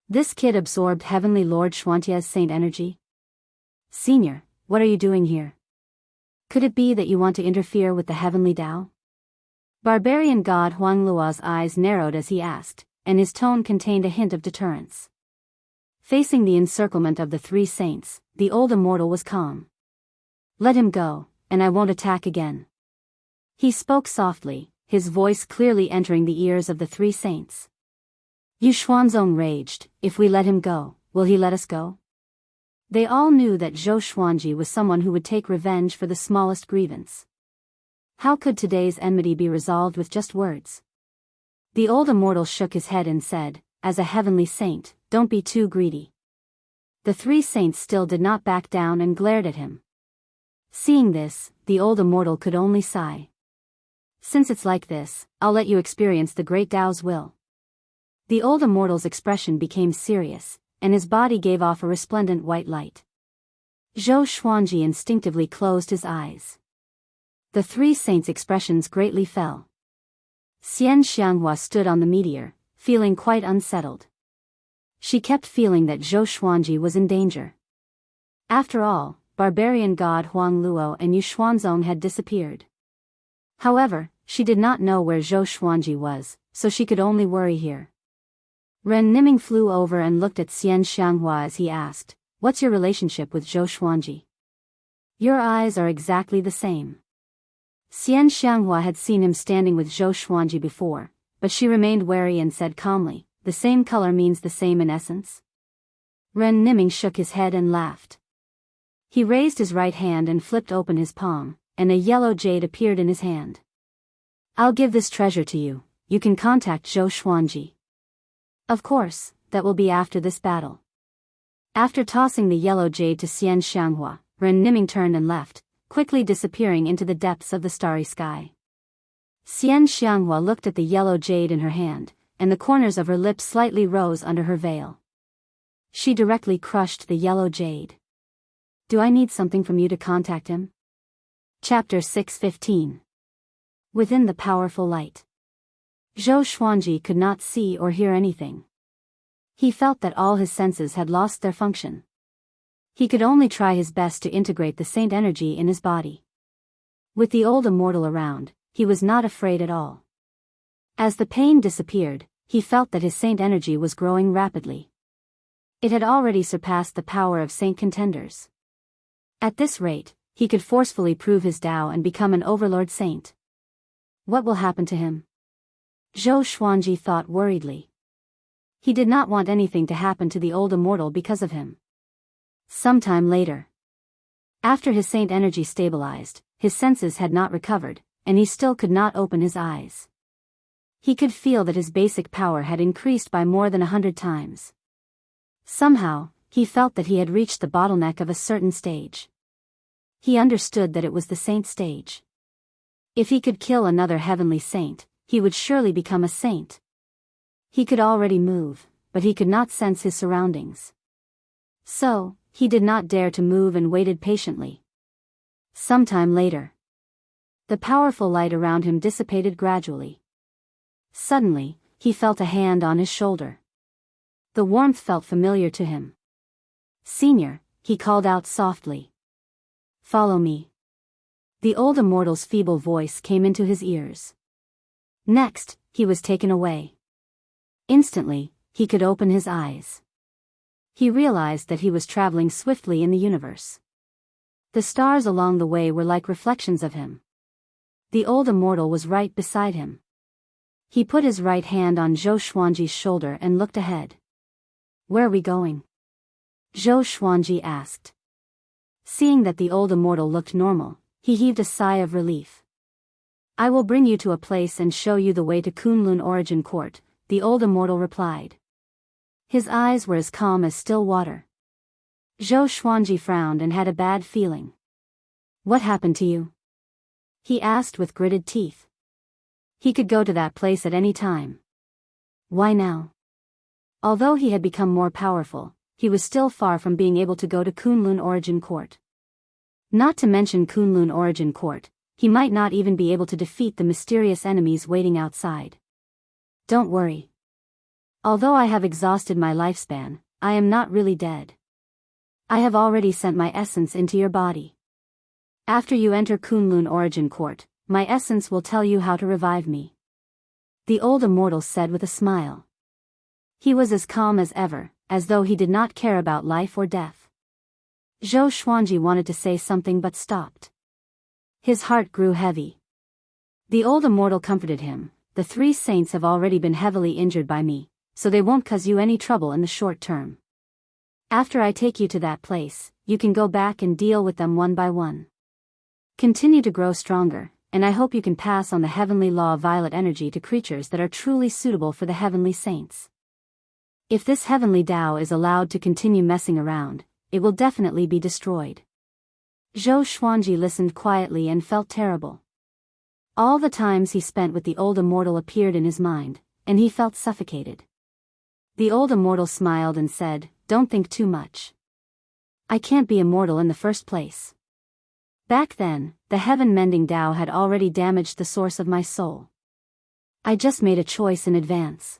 This kid absorbed Heavenly Lord Xuantia's saint energy? Senior, what are you doing here? Could it be that you want to interfere with the heavenly Tao? Barbarian god Huang Luo's eyes narrowed as he asked, and his tone contained a hint of deterrence. Facing the encirclement of the three saints, the old immortal was calm. Let him go, and I won't attack again. He spoke softly, his voice clearly entering the ears of the three saints. Yu Xuanzong raged, if we let him go, will he let us go? They all knew that Zhou Xuanji was someone who would take revenge for the smallest grievance. How could today's enmity be resolved with just words? The old immortal shook his head and said, as a heavenly saint, don't be too greedy. The three saints still did not back down and glared at him. Seeing this, the old immortal could only sigh. Since it's like this, I'll let you experience the great Tao's will. The old immortal's expression became serious, and his body gave off a resplendent white light. Zhou Xuanji instinctively closed his eyes. The three saints' expressions greatly fell. Xianxia stood on the meteor, feeling quite unsettled. She kept feeling that Zhou Xuanji was in danger. After all, barbarian god Huang Luo and Yu Xuanzong had disappeared. However, she did not know where Zhou Xuanji was, so she could only worry here. Ren Niming flew over and looked at Xianxia as he asked, what's your relationship with Zhou Xuanji? Your eyes are exactly the same. Xianxia had seen him standing with Zhou Xuanji before, but she remained wary and said calmly, the same color means the same in essence? Ren Niming shook his head and laughed. He raised his right hand and flipped open his palm, and a yellow jade appeared in his hand. I'll give this treasure to you, you can contact Zhou Xuanji. Of course, that will be after this battle. After tossing the yellow jade to Xianxia, Ren Niming turned and left, quickly disappearing into the depths of the starry sky. Xianxia looked at the yellow jade in her hand, and the corners of her lips slightly rose under her veil. She directly crushed the yellow jade. Do I need something from you to contact him? Chapter 6:15. Within the powerful light. Zhou Xuanji could not see or hear anything. He felt that all his senses had lost their function. He could only try his best to integrate the saint energy in his body. With the old immortal around, he was not afraid at all. As the pain disappeared, he felt that his saint energy was growing rapidly. It had already surpassed the power of saint contenders. At this rate, he could forcefully prove his Tao and become an overlord saint. What will happen to him? Zhou Xuanji thought worriedly. He did not want anything to happen to the old immortal because of him. Sometime later. After his saint energy stabilized, his senses had not recovered, and he still could not open his eyes. He could feel that his basic power had increased by more than 100 times. Somehow, he felt that he had reached the bottleneck of a certain stage. He understood that it was the saint stage. If he could kill another heavenly saint, he would surely become a saint. He could already move, but he could not sense his surroundings. So, he did not dare to move and waited patiently. Sometime later. The powerful light around him dissipated gradually. Suddenly, he felt a hand on his shoulder. The warmth felt familiar to him. Senior, he called out softly. Follow me. The old immortal's feeble voice came into his ears. Next, he was taken away. Instantly, he could open his eyes. He realized that he was traveling swiftly in the universe. The stars along the way were like reflections of him. The old immortal was right beside him. He put his right hand on Zhou Xuanji's shoulder and looked ahead. Where are we going? Zhou Xuanji asked. Seeing that the old immortal looked normal, he heaved a sigh of relief. I will bring you to a place and show you the way to Kunlun Origin Court, the old immortal replied. His eyes were as calm as still water. Zhou Xuanji frowned and had a bad feeling. What happened to you? He asked with gritted teeth. He could go to that place at any time. Why now? Although he had become more powerful, he was still far from being able to go to Kunlun Origin Court. Not to mention Kunlun Origin Court, he might not even be able to defeat the mysterious enemies waiting outside. Don't worry. Although I have exhausted my lifespan, I am not really dead. I have already sent my essence into your body. After you enter Kunlun Origin Court, my essence will tell you how to revive me. The old immortal said with a smile. He was as calm as ever, as though he did not care about life or death. Zhou Xuanji wanted to say something but stopped. His heart grew heavy. The old immortal comforted him. The 3 saints have already been heavily injured by me, so they won't cause you any trouble in the short term. After I take you to that place, you can go back and deal with them one by one. Continue to grow stronger, and I hope you can pass on the heavenly law of violet energy to creatures that are truly suitable for the heavenly saints. If this heavenly Tao is allowed to continue messing around, it will definitely be destroyed. Zhou Xuanji listened quietly and felt terrible. All the times he spent with the old immortal appeared in his mind, and he felt suffocated. The old immortal smiled and said, "Don't think too much. I can't be immortal in the first place. Back then, the heaven-mending Tao had already damaged the source of my soul. I just made a choice in advance.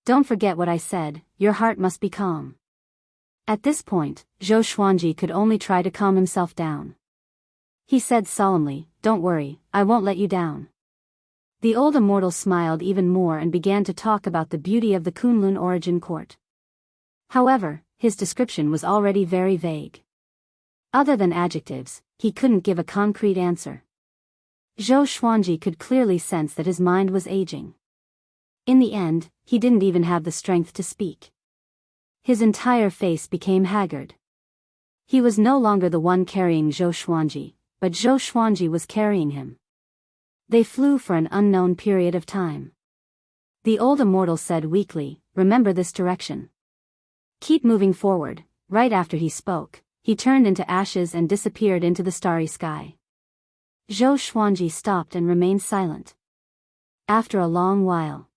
Don't forget what I said, your heart must be calm." At this point, Zhou Xuanji could only try to calm himself down. He said solemnly, "Don't worry, I won't let you down." The old immortal smiled even more and began to talk about the beauty of the Kunlun Origin Court. However, his description was already very vague. Other than adjectives, he couldn't give a concrete answer. Zhou Xuanji could clearly sense that his mind was aging. In the end, he didn't even have the strength to speak. His entire face became haggard. He was no longer the one carrying Zhou Xuanji, but Zhou Xuanji was carrying him. They flew for an unknown period of time. The old immortal said weakly, "Remember this direction. Keep moving forward." Right after he spoke, he turned into ashes and disappeared into the starry sky. Zhou Xuanji stopped and remained silent. After a long while,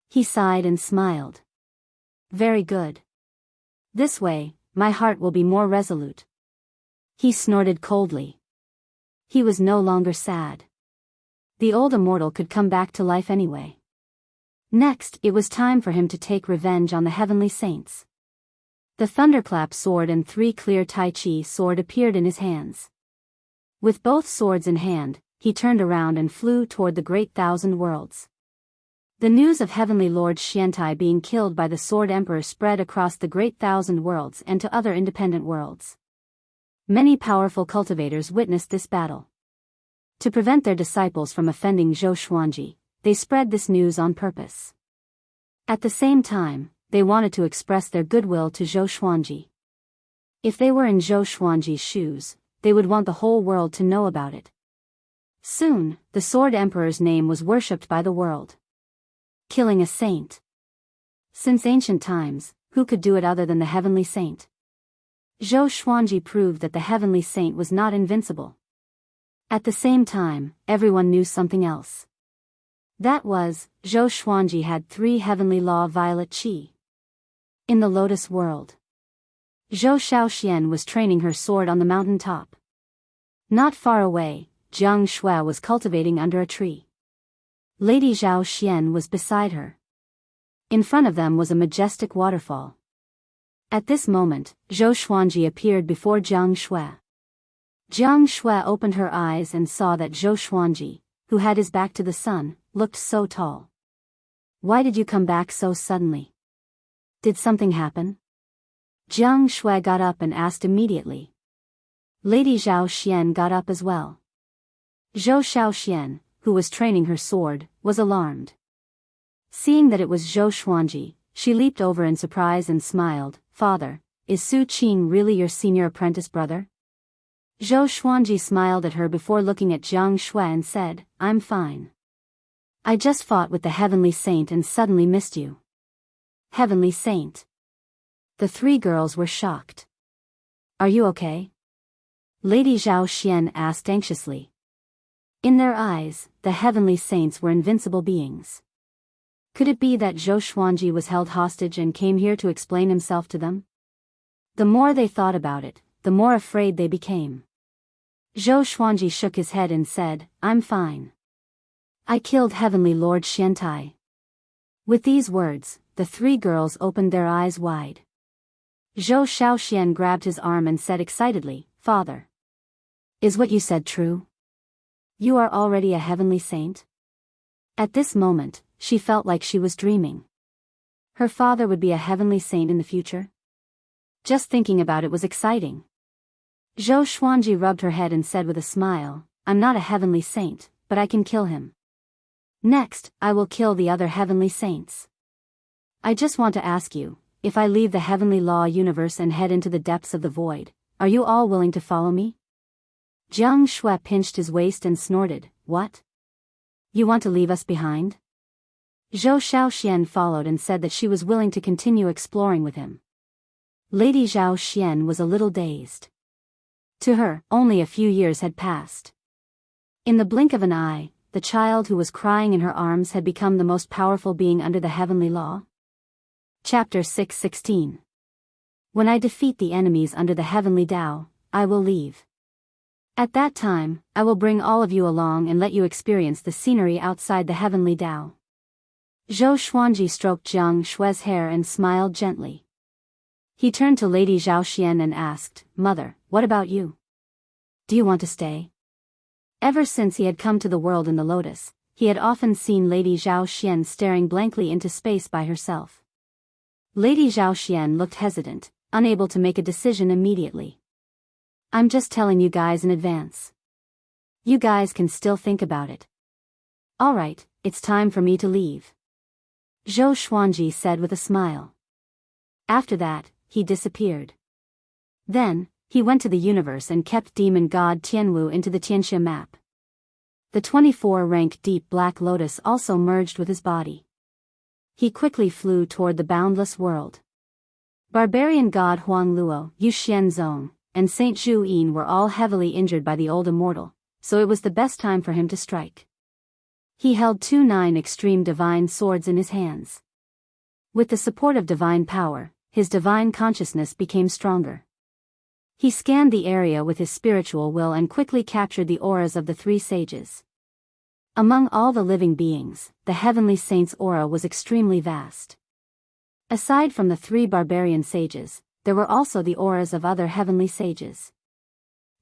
he sighed and smiled. "Very good. This way, my heart will be more resolute." He snorted coldly. He was no longer sad. The old immortal could come back to life anyway. Next, it was time for him to take revenge on the heavenly saints. The thunderclap sword and 3 clear Tai Chi sword appeared in his hands. With both swords in hand, he turned around and flew toward the great 1,000 worlds. The news of Heavenly Lord Xiantai being killed by the Sword Emperor spread across the great 1,000 worlds and to other independent worlds. Many powerful cultivators witnessed this battle. To prevent their disciples from offending Zhou Xuanji, they spread this news on purpose. At the same time, they wanted to express their goodwill to Zhou Xuanji. If they were in Zhou Xuanji's shoes, they would want the whole world to know about it. Soon, the Sword Emperor's name was worshipped by the world. Killing a saint. Since ancient times, who could do it other than the heavenly saint? Zhou Xuanji proved that the heavenly saint was not invincible. At the same time, everyone knew something else. That was, Zhou Xuanji had 3 heavenly law violet qi. In the lotus world, Zhou Xiaoxian was training her sword on the mountain top. Not far away, Jianghu was cultivating under a tree. Lady Zhao Xian was beside her. In front of them was a majestic waterfall. At this moment, Zhou Xuanji appeared before Jianghu. Jianghu opened her eyes and saw that Zhou Xuanji, who had his back to the sun, looked so tall. "Why did you come back so suddenly? Did something happen?" Jianghu got up and asked immediately. Lady Zhao Xian got up as well. Zhou Xiaoxian, who was training her sword, was alarmed. Seeing that it was Zhou Xuanji, she leaped over in surprise and smiled. "Father, is Su Qing really your senior apprentice brother?" Zhou Xuanji smiled at her before looking at Jianghu and said, "I'm fine. I just fought with the heavenly saint and suddenly missed you." Heavenly saint. The 3 girls were shocked. "Are you okay?" Lady Zhao Xian asked anxiously. In their eyes, the heavenly saints were invincible beings. Could it be that Zhou Xuanji was held hostage and came here to explain himself to them? The more they thought about it, the more afraid they became. Zhou Xuanji shook his head and said, I'm fine. I killed Heavenly Lord Xiantai. With these words, the three girls opened their eyes wide. Zhou Xiaoxian grabbed his arm and said excitedly, Father. Is what you said true? You are already a heavenly saint? At this moment, she felt like she was dreaming. Her father would be a heavenly saint in the future? Just thinking about it was exciting. Zhou Xuanji rubbed her head and said with a smile, I'm not a heavenly saint, but I can kill him. Next, I will kill the other heavenly saints. I just want to ask you, if I leave the heavenly law universe and head into the depths of the void, are you all willing to follow me? Jiang Shui pinched his waist and snorted, What? You want to leave us behind? Zhou Xiaoxian followed and said that she was willing to continue exploring with him. Lady Zhao Xian was a little dazed. To her, only a few years had passed. In the blink of an eye, the child who was crying in her arms had become the most powerful being under the heavenly law. Chapter 6:16. When I defeat the enemies under the heavenly Tao, I will leave. At that time, I will bring all of you along and let you experience the scenery outside the heavenly Tao. Zhou Xuanji stroked Jiang Shui's hair and smiled gently. He turned to Lady Zhao Xian and asked, Mother, what about you? Do you want to stay? Ever since he had come to the world in the lotus, he had often seen Lady Zhao Xian staring blankly into space by herself. Lady Zhao Xian looked hesitant, unable to make a decision immediately. I'm just telling you guys in advance. You guys can still think about it. Alright, it's time for me to leave. Zhou Xuanji said with a smile. After that, he disappeared. Then, he went to the universe and kept demon god Tianwu into the Tianxia map. The 24-rank deep black lotus also merged with his body. He quickly flew toward the boundless world. Barbarian god Huang Luo, Yu Xianzong, and Saint Zhu Yin were all heavily injured by the old immortal, so it was the best time for him to strike. He held 2 9 extreme divine swords in his hands. With the support of divine power, his divine consciousness became stronger. He scanned the area with his spiritual will and quickly captured the auras of the 3 sages. Among all the living beings, the heavenly saint's aura was extremely vast. Aside from the 3 barbarian sages, there were also the auras of other heavenly sages.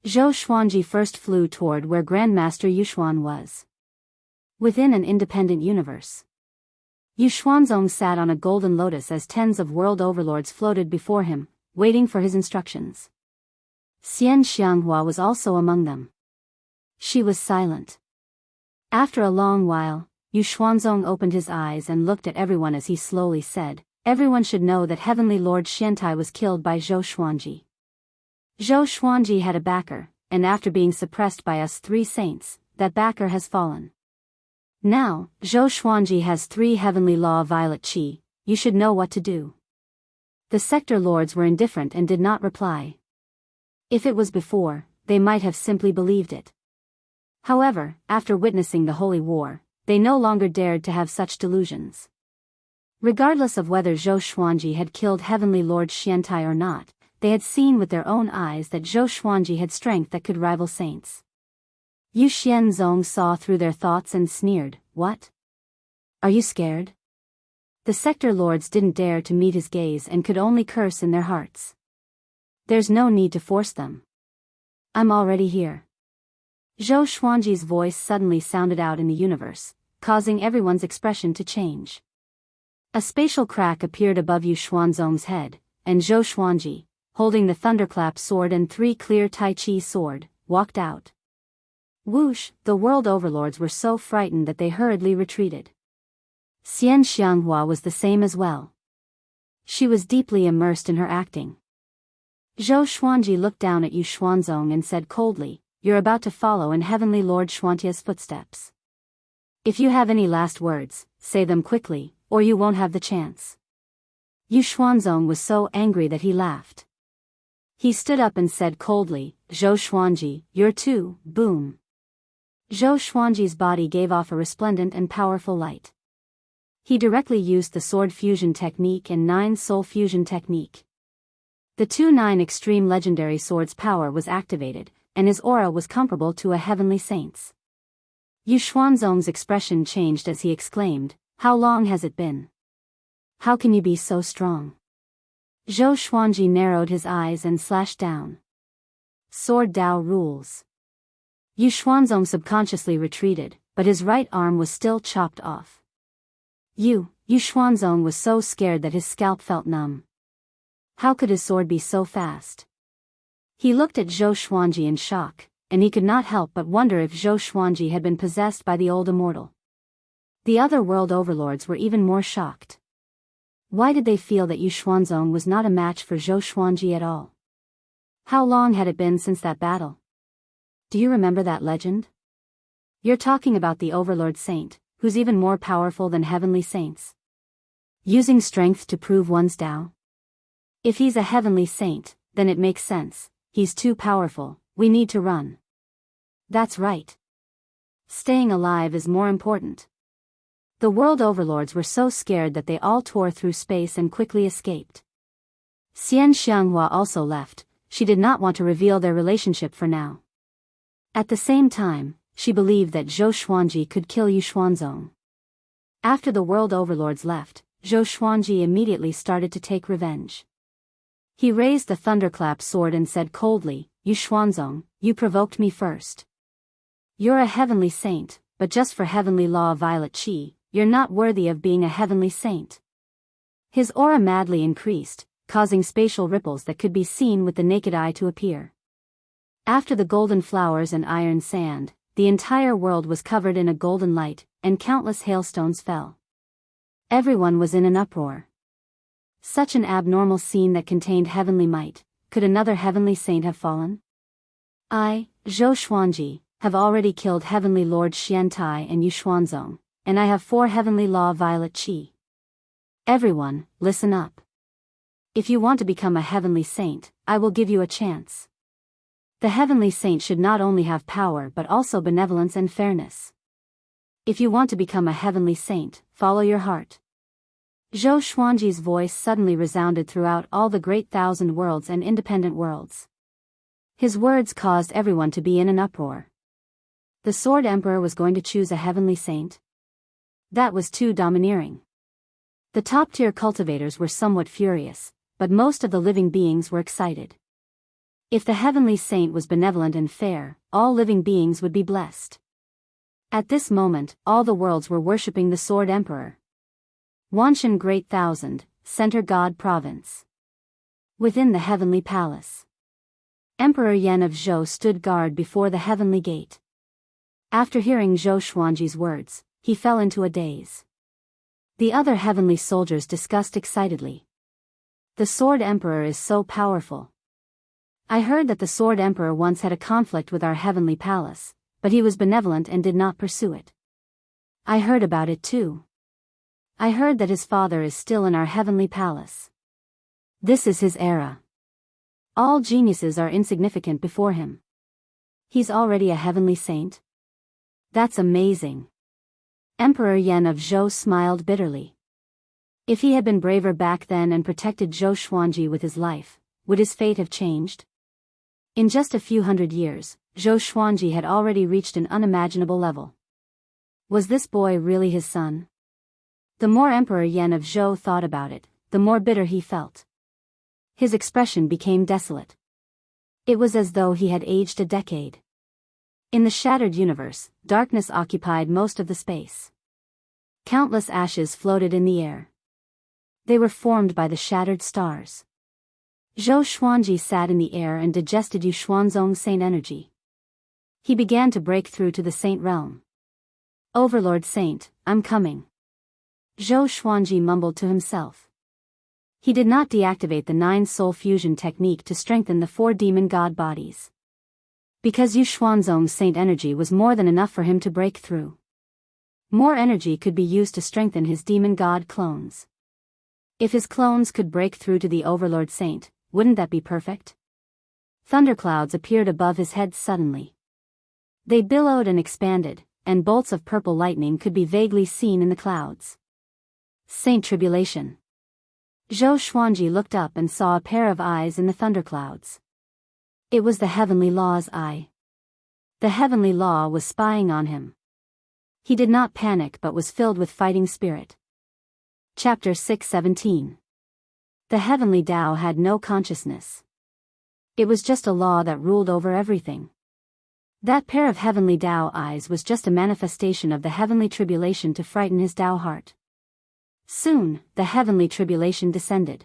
Zhou Xuanji first flew toward where Grandmaster Yushuan was. Within an independent universe, Yushuanzong sat on a golden lotus as tens of world overlords floated before him, waiting for his instructions. Xian Xianghua was also among them. She was silent. After a long while, Yushuanzong opened his eyes and looked at everyone as he slowly said, Everyone should know that Heavenly Lord Xiantai was killed by Zhou Xuanji. Zhou Xuanji had a backer, and after being suppressed by us 3 saints, that backer has fallen. Now, Zhou Xuanji has 3 heavenly law violet qi, you should know what to do. The sector lords were indifferent and did not reply. If it was before, they might have simply believed it. However, after witnessing the holy war, they no longer dared to have such delusions. Regardless of whether Zhou Xuanji had killed Heavenly Lord Xiantai or not, they had seen with their own eyes that Zhou Xuanji had strength that could rival saints. Yu Xianzong saw through their thoughts and sneered, What? Are you scared? The sector lords didn't dare to meet his gaze and could only curse in their hearts. There's no need to force them. I'm already here. Zhou Xuanji's voice suddenly sounded out in the universe, causing everyone's expression to change. A spatial crack appeared above Yu Xuanzong's head, and Zhou Xuanji, holding the thunderclap sword and 3 clear Tai Chi sword, walked out. Whoosh, the world overlords were so frightened that they hurriedly retreated. Xian Xianghua was the same as well. She was deeply immersed in her acting. Zhou Xuanji looked down at Yu Xuanzong and said coldly, You're about to follow in Heavenly Lord Xuantia's footsteps. If you have any last words, say them quickly, or you won't have the chance. Yu Xuanzong was so angry that he laughed. He stood up and said coldly, Zhou Xuanji, you're too, boom. Zhou Xuanji's body gave off a resplendent and powerful light. He directly used the sword fusion technique and 9 soul fusion technique. The 2-9 extreme legendary sword's power was activated, and his aura was comparable to a heavenly saint's. Yu Xuanzong's expression changed as he exclaimed, "How long has it been? How can you be so strong?" Zhou Xuanji narrowed his eyes and slashed down. Sword Dao rules. Yu Xuanzong subconsciously retreated, but his right arm was still chopped off. Yu Xuanzong was so scared that his scalp felt numb. How could his sword be so fast? He looked at Zhou Xuanji in shock, and he could not help but wonder if Zhou Xuanji had been possessed by the old immortal. The other world overlords were even more shocked. Why did they feel that Yu Xuanzong was not a match for Zhou Xuanji at all? How long had it been since that battle? Do you remember that legend? You're talking about the overlord saint, who's even more powerful than heavenly saints. Using strength to prove one's Dao? If he's a heavenly saint, then it makes sense. He's too powerful, we need to run. That's right. Staying alive is more important. The world overlords were so scared that they all tore through space and quickly escaped. Xianxia also left. She did not want to reveal their relationship for now. At the same time, she believed that Zhou Xuanji could kill Yu Xuanzong. After the world overlords left, Zhou Xuanji immediately started to take revenge. He raised the thunderclap sword and said coldly, "Yu Xuanzong, you provoked me first. You're a heavenly saint, but just for heavenly law violet qi, you're not worthy of being a heavenly saint." His aura madly increased, causing spatial ripples that could be seen with the naked eye to appear. After the golden flowers and iron sand, the entire world was covered in a golden light, and countless hailstones fell. Everyone was in an uproar. Such an abnormal scene that contained heavenly might. Could another heavenly saint have fallen? I, Zhou Xuanji, have already killed Heavenly Lord Xiantai and Yu Xuanzong, and I have 4 heavenly law violet qi. Everyone, listen up. If you want to become a heavenly saint, I will give you a chance. The heavenly saint should not only have power but also benevolence and fairness. If you want to become a heavenly saint, follow your heart. Zhou Xuanji's voice suddenly resounded throughout all the great 1,000 worlds and independent worlds. His words caused everyone to be in an uproar. The Sword Emperor was going to choose a heavenly saint? That was too domineering. The top-tier cultivators were somewhat furious, but most of the living beings were excited. If the heavenly saint was benevolent and fair, all living beings would be blessed. At this moment, all the worlds were worshipping the Sword Emperor. Wanshan Great Thousand, Center God Province. Within the Heavenly Palace, Emperor Yan of Zhou stood guard before the Heavenly Gate. After hearing Zhou Xuanji's words, he fell into a daze. The other heavenly soldiers discussed excitedly. The Sword Emperor is so powerful. I heard that the Sword Emperor once had a conflict with our Heavenly Palace, but he was benevolent and did not pursue it. I heard about it too. I heard that his father is still in our Heavenly Palace. This is his era. All geniuses are insignificant before him. He's already a heavenly saint? That's amazing. Emperor Yan of Zhou smiled bitterly. If he had been braver back then and protected Zhou Xuanji with his life, would his fate have changed? In just a few hundred years, Zhou Xuanji had already reached an unimaginable level. Was this boy really his son? The more Emperor Yan of Zhou thought about it, the more bitter he felt. His expression became desolate. It was as though he had aged a decade. In the shattered universe, darkness occupied most of the space. Countless ashes floated in the air. They were formed by the shattered stars. Zhou Xuanji sat in the air and digested Yu Xuanzong's saint energy. He began to break through to the saint realm. Overlord Saint, I'm coming. Zhou Xuanji mumbled to himself. He did not deactivate the 9-soul fusion technique to strengthen the 4 demon god bodies. Because Yu Xuanzong's saint energy was more than enough for him to break through. More energy could be used to strengthen his demon god clones. If his clones could break through to the Overlord Saint, wouldn't that be perfect? Thunderclouds appeared above his head suddenly. They billowed and expanded, and bolts of purple lightning could be vaguely seen in the clouds. Saint Tribulation. Zhou Xuanji looked up and saw a pair of eyes in the thunderclouds. It was the Heavenly Law's eye. The Heavenly Law was spying on him. He did not panic but was filled with fighting spirit. Chapter 6:17. The Heavenly Tao had no consciousness. It was just a law that ruled over everything. That pair of Heavenly Tao eyes was just a manifestation of the heavenly tribulation to frighten his Tao heart. Soon, the heavenly tribulation descended.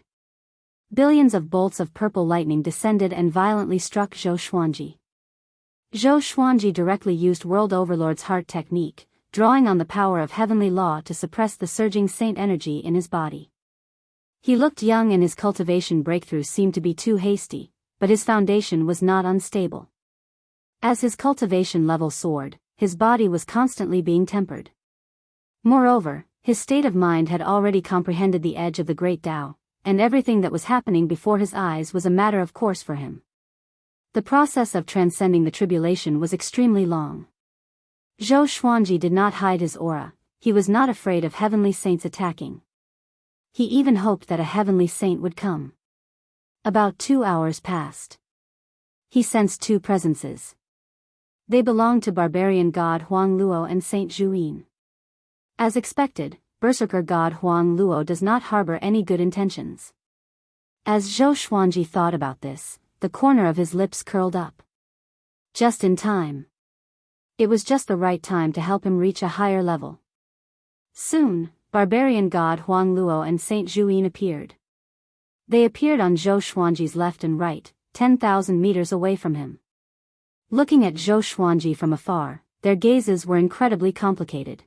Billions of bolts of purple lightning descended and violently struck Zhou Xuanji. Zhou Xuanji directly used World Overlord's heart technique, drawing on the power of heavenly law to suppress the surging saint energy in his body. He looked young and his cultivation breakthrough seemed to be too hasty, but his foundation was not unstable. As his cultivation level soared, his body was constantly being tempered. Moreover, his state of mind had already comprehended the edge of the great Tao, and everything that was happening before his eyes was a matter of course for him. The process of transcending the tribulation was extremely long. Zhou Xuanji did not hide his aura, he was not afraid of heavenly saints attacking. He even hoped that a heavenly saint would come. About 2 hours passed. He sensed two presences. They belonged to barbarian god Huang Luo and Saint Zhuyin. As expected, berserker god Huang Luo does not harbor any good intentions. As Zhou Xuanji thought about this, the corner of his lips curled up. Just in time. It was just the right time to help him reach a higher level. Soon, barbarian god Huang Luo and Saint Zhuyin appeared. They appeared on Zhou Xuanji's left and right, 10,000 meters away from him. Looking at Zhou Xuanji from afar, their gazes were incredibly complicated.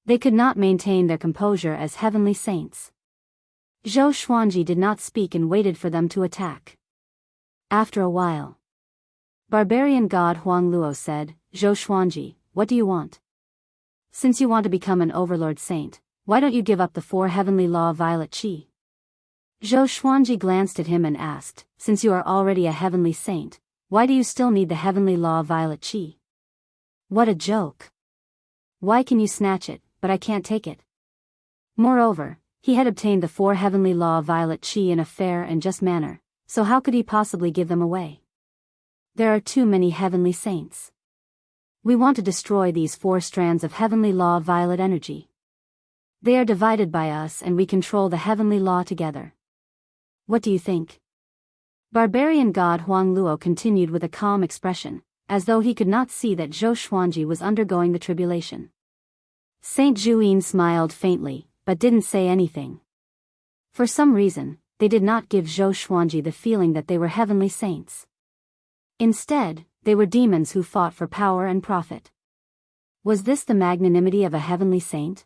They could not maintain their composure as heavenly saints. Zhou Xuanji did not speak and waited for them to attack. After a while, barbarian god Huang Luo said, "Zhou Xuanji, what do you want? Since you want to become an overlord saint, why don't you give up the 4 heavenly law violet qi?" Zhou Xuanji glanced at him and asked, "Since you are already a heavenly saint, why do you still need the heavenly law violet qi?" What a joke. Why can you snatch it, but I can't take it? Moreover, he had obtained the 4 heavenly law violet qi in a fair and just manner, so how could he possibly give them away? There are too many heavenly saints. We want to destroy these 4 strands of heavenly law violet energy. They are divided by us and we control the heavenly law together. What do you think? Barbarian god Huang Luo continued with a calm expression, as though he could not see that Zhou Xuanji was undergoing the tribulation. Saint Zhuyin smiled faintly, but didn't say anything. For some reason, they did not give Zhou Xuanji the feeling that they were heavenly saints. Instead, they were demons who fought for power and profit. Was this the magnanimity of a heavenly saint?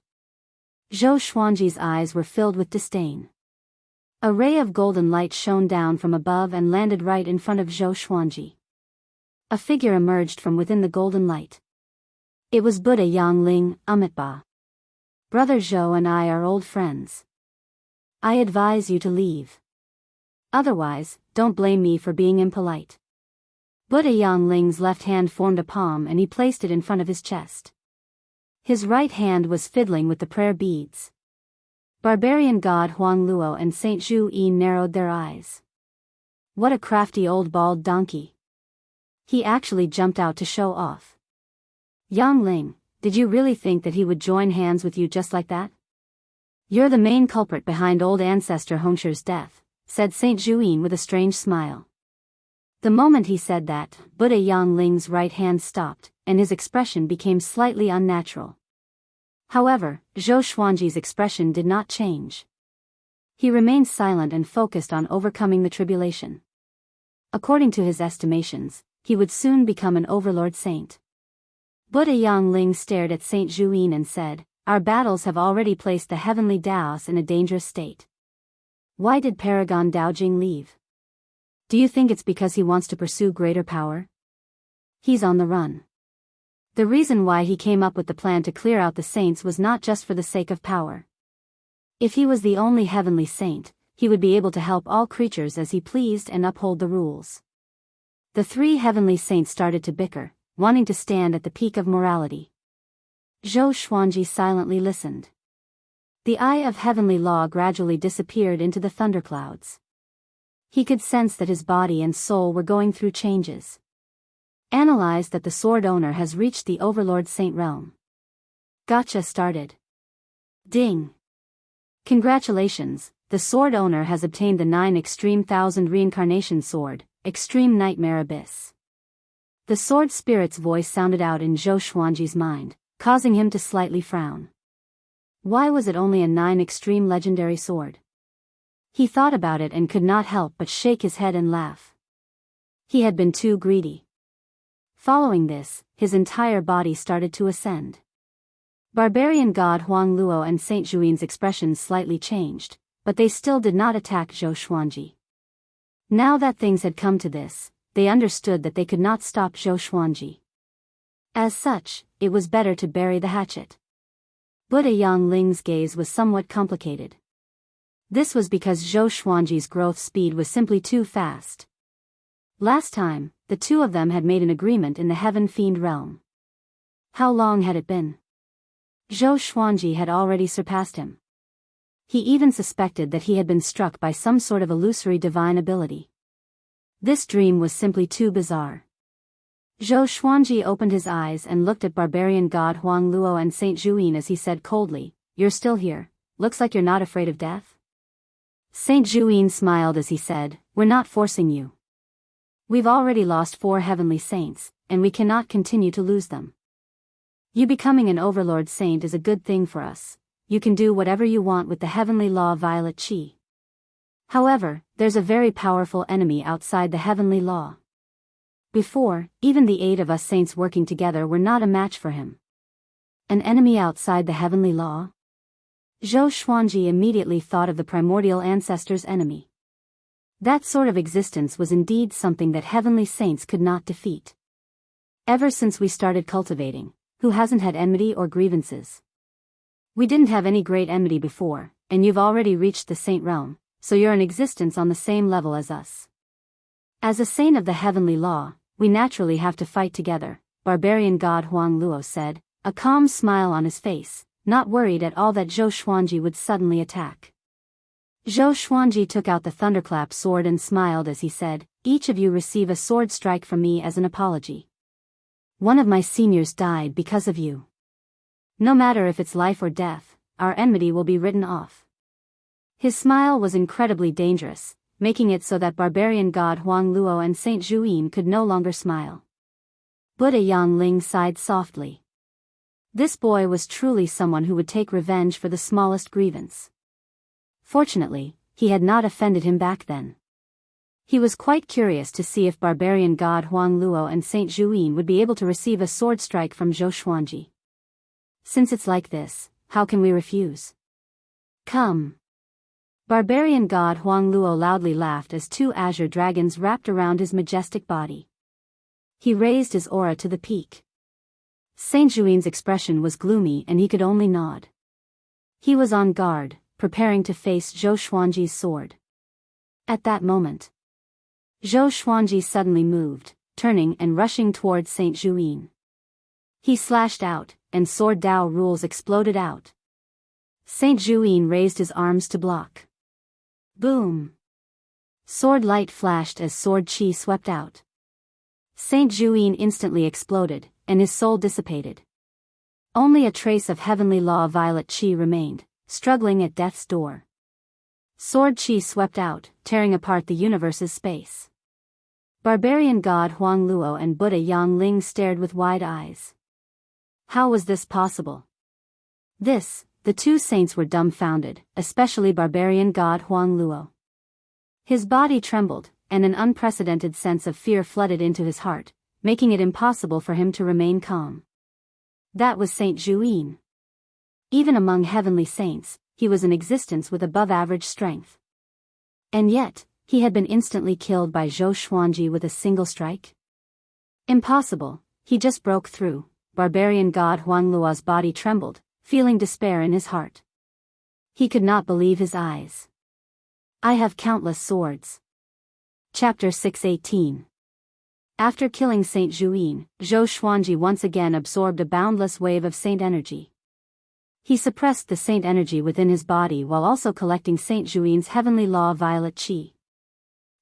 Zhou Xuanji's eyes were filled with disdain. A ray of golden light shone down from above and landed right in front of Zhou Xuanji. A figure emerged from within the golden light. It was Buddha Yangling, Amitabha. Brother Zhou and I are old friends. I advise you to leave. Otherwise, don't blame me for being impolite. Buddha Yangling's left hand formed a palm and he placed it in front of his chest. His right hand was fiddling with the prayer beads. Barbarian god Huang Luo and Saint Zhuyin narrowed their eyes. What a crafty old bald donkey. He actually jumped out to show off. Yangling, did you really think that he would join hands with you just like that? You're the main culprit behind old ancestor Hongshi's death, said Saint Zhuyin with a strange smile. The moment he said that, Buddha Yangling's right hand stopped, and his expression became slightly unnatural. However, Zhou Xuanji's expression did not change. He remained silent and focused on overcoming the tribulation. According to his estimations, he would soon become an overlord saint. Buddha Yangling stared at Saint Zhuyin and said, "Our battles have already placed the heavenly Daoist in a dangerous state. Why did Paragon Daojing leave? Do you think it's because he wants to pursue greater power? He's on the run. The reason why he came up with the plan to clear out the saints was not just for the sake of power. If he was the only heavenly saint, he would be able to help all creatures as he pleased and uphold the rules." The 3 heavenly saints started to bicker, wanting to stand at the peak of morality. Zhou Xuanji silently listened. The eye of heavenly law gradually disappeared into the thunderclouds. He could sense that his body and soul were going through changes. Analyzed that the sword owner has reached the Overlord Saint realm. Gotcha started. Ding. Congratulations, the sword owner has obtained the 9 Extreme 1000 Reincarnation Sword, Extreme Nightmare Abyss. The sword spirit's voice sounded out in Zhou Xuanji's mind, causing him to slightly frown. Why was it only a 9 Extreme Legendary Sword? He thought about it and could not help but shake his head and laugh. He had been too greedy. Following this, his entire body started to ascend. Barbarian god Huang Luo and Saint Juin's expressions slightly changed, but they still did not attack Zhou Xuanji. Now that things had come to this, they understood that they could not stop Zhou Xuanji. As such, it was better to bury the hatchet. Buddha Yang Ling's gaze was somewhat complicated. This was because Zhou Xuanji's growth speed was simply too fast. Last time, the two of them had made an agreement in the Heaven Fiend realm. How long had it been? Zhou Xuanji had already surpassed him. He even suspected that he had been struck by some sort of illusory divine ability. This dream was simply too bizarre. Zhou Xuanji opened his eyes and looked at barbarian god Huang Luo and Saint Juin as he said coldly, "You're still here, looks like you're not afraid of death?" Saint Juin smiled as he said, "We're not forcing you. We've already lost 4 heavenly saints, and we cannot continue to lose them. You becoming an overlord saint is a good thing for us. You can do whatever you want with the heavenly law violet chi. However, there's a very powerful enemy outside the heavenly law. Before, even the 8 of us saints working together were not a match for him. An enemy outside the heavenly law?" Zhou Xuanji immediately thought of the primordial ancestors' enemy. That sort of existence was indeed something that heavenly saints could not defeat. Ever since we started cultivating, who hasn't had enmity or grievances? We didn't have any great enmity before, and you've already reached the saint realm, so you're in existence on the same level as us. As a saint of the heavenly law, we naturally have to fight together, barbarian god Huang Luo said, a calm smile on his face, not worried at all that Zhou Xuanji would suddenly attack. Zhou Xuanji took out the thunderclap sword and smiled as he said, "Each of you receive a sword strike from me as an apology. One of my seniors died because of you. No matter if it's life or death, our enmity will be written off." His smile was incredibly dangerous, making it so that barbarian god Huang Luo and Saint Juin could no longer smile. Buddha Yang Ling sighed softly. This boy was truly someone who would take revenge for the smallest grievance. Fortunately, he had not offended him back then. He was quite curious to see if barbarian god Huang Luo and Saint Juin would be able to receive a sword strike from Zhou Xuanji. Since it's like this, how can we refuse? Come. Barbarian god Huang Luo loudly laughed as 2 azure dragons wrapped around his majestic body. He raised his aura to the peak. Saint Juin's expression was gloomy and he could only nod. He was on guard, preparing to face Zhou Xuanji's sword. At that moment, Zhou Xuanji suddenly moved, turning and rushing towards Saint Juin. He slashed out, and sword Dao rules exploded out. Saint Juin raised his arms to block. Boom! Sword light flashed as sword chi swept out. Saint Juin instantly exploded, and his soul dissipated. Only a trace of heavenly law violet chi remained, struggling at death's door. Sword chi swept out, tearing apart the universe's space. Barbarian god Huang Luo and Buddha Yang Ling stared with wide eyes. How was this possible? The 2 saints were dumbfounded, especially barbarian god Huang Luo. His body trembled, and an unprecedented sense of fear flooded into his heart, making it impossible for him to remain calm. That was Saint Juin. Even among heavenly saints, he was in existence with above-average strength. And yet, he had been instantly killed by Zhou Xuanji with a single strike? Impossible, he just broke through. Barbarian god Huang Luo's body trembled, feeling despair in his heart. He could not believe his eyes. I have countless swords. Chapter 618. After killing Saint Juin, Zhou Xuanji once again absorbed a boundless wave of saint energy. He suppressed the saint energy within his body while also collecting Saint Juin's heavenly law violet qi.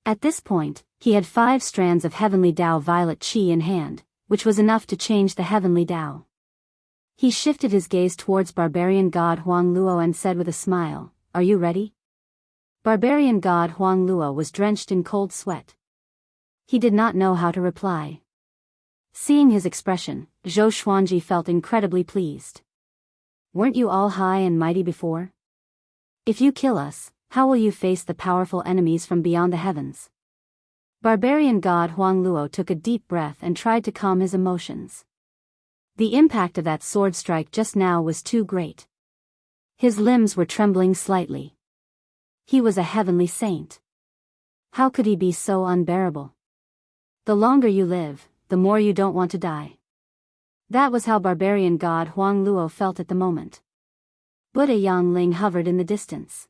At this point, he had 5 strands of heavenly Dao violet qi in hand, which was enough to change the heavenly Dao. He shifted his gaze towards barbarian god Huang Luo and said with a smile, "Are you ready?" Barbarian god Huang Luo was drenched in cold sweat. He did not know how to reply. Seeing his expression, Zhou Xuanji felt incredibly pleased. "Weren't you all high and mighty before? If you kill us, how will you face the powerful enemies from beyond the heavens?" Barbarian god Huang Luo took a deep breath and tried to calm his emotions. The impact of that sword strike just now was too great. His limbs were trembling slightly. He was a heavenly saint. How could he be so unbearable? The longer you live, the more you don't want to die. That was how barbarian god Huang Luo felt at the moment. Buddha Yangling hovered in the distance.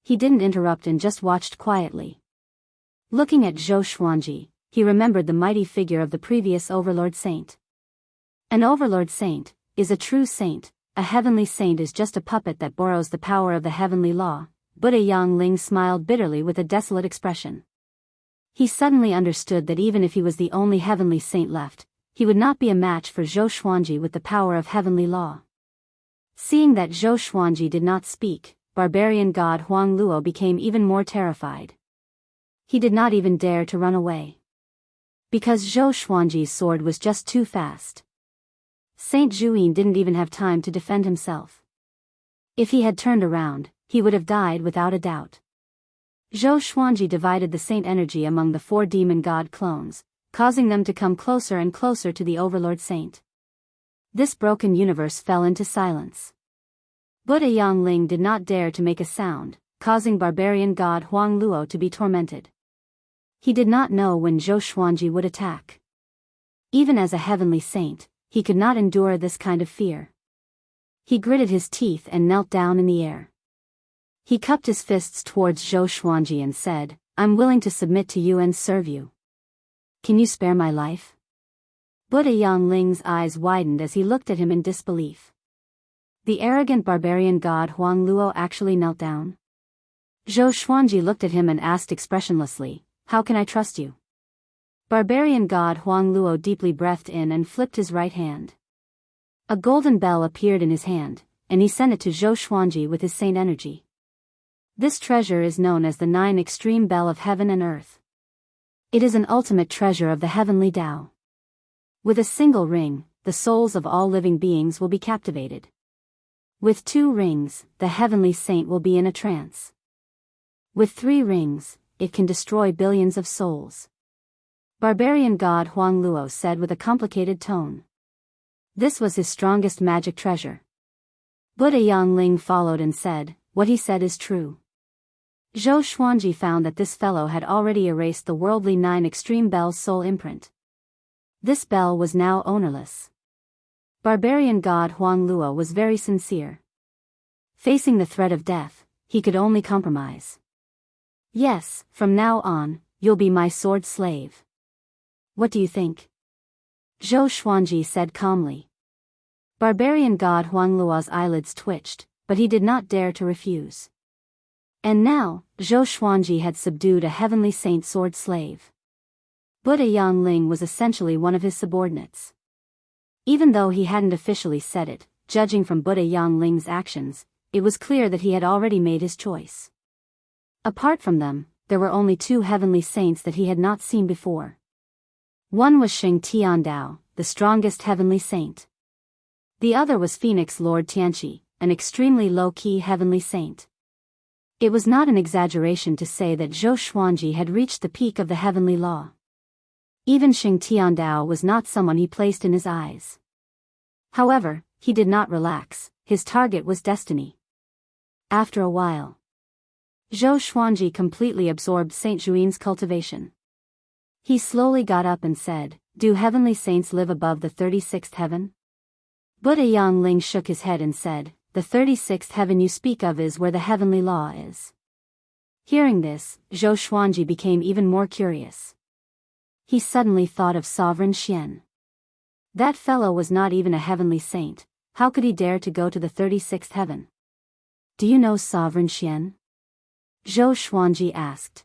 He didn't interrupt and just watched quietly. Looking at Zhou Xuanji, he remembered the mighty figure of the previous overlord saint. An overlord saint is a true saint. A heavenly saint is just a puppet that borrows the power of the heavenly law. Buddha Yangling smiled bitterly with a desolate expression. He suddenly understood that even if he was the only heavenly saint left, he would not be a match for Zhou Xuanji with the power of heavenly law. Seeing that Zhou Xuanji did not speak, barbarian god Huang Luo became even more terrified. He did not even dare to run away. Because Zhou Xuanji's sword was just too fast. Saint Juin didn't even have time to defend himself. If he had turned around, he would have died without a doubt. Zhou Xuanji divided the saint energy among the 4 demon god clones, causing them to come closer and closer to the overlord saint. This broken universe fell into silence. Buddha Yangling did not dare to make a sound, causing barbarian god Huang Luo to be tormented. He did not know when Zhou Xuanji would attack. Even as a heavenly saint, he could not endure this kind of fear. He gritted his teeth and knelt down in the air. He cupped his fists towards Zhou Xuanji and said, "I'm willing to submit to you and serve you. Can you spare my life?" Buddha Yangling's eyes widened as he looked at him in disbelief. The arrogant barbarian god Huang Luo actually knelt down. Zhou Xuanji looked at him and asked expressionlessly, "How can I trust you?" Barbarian god Huang Luo deeply breathed in and flipped his right hand. A golden bell appeared in his hand, and he sent it to Zhou Xuanji with his saint energy. This treasure is known as the 9 extreme bell of heaven and earth. It is an ultimate treasure of the heavenly Tao. With a single ring, the souls of all living beings will be captivated. With 2 rings, the heavenly saint will be in a trance. With 3 rings, it can destroy billions of souls. Barbarian god Huang Luo said with a complicated tone. This was his strongest magic treasure. Buddha Yangling followed and said, "What he said is true." Zhou Xuanji found that this fellow had already erased the worldly 9 extreme bell's soul imprint. This bell was now ownerless. Barbarian god Huang Luo was very sincere. Facing the threat of death, he could only compromise. "Yes, from now on, you'll be my sword slave. What do you think?" Zhou Xuanji said calmly. Barbarian god Huang Luo's eyelids twitched, but he did not dare to refuse. And now, Zhou Xuanji had subdued a heavenly saint sword slave. Buddha Yangling was essentially one of his subordinates. Even though he hadn't officially said it, judging from Buddha Yangling's actions, it was clear that he had already made his choice. Apart from them, there were only 2 heavenly saints that he had not seen before. One was Sheng Tiandao, the strongest heavenly saint. The other was Phoenix Lord Tianqi, an extremely low-key heavenly saint. It was not an exaggeration to say that Zhou Xuanji had reached the peak of the heavenly law. Even Sheng Tiandao was not someone he placed in his eyes. However, he did not relax, his target was destiny. After a while, Zhou Xuanji completely absorbed Saint Juin's cultivation. He slowly got up and said, "Do heavenly saints live above the 36th heaven?" Buddha Yangling shook his head and said, "The 36th heaven you speak of is where the heavenly law is." Hearing this, Zhou Xuanji became even more curious. He suddenly thought of Sovereign Xian. That fellow was not even a heavenly saint, how could he dare to go to the 36th heaven? Do you know Sovereign Xian? Zhou Xuanji asked.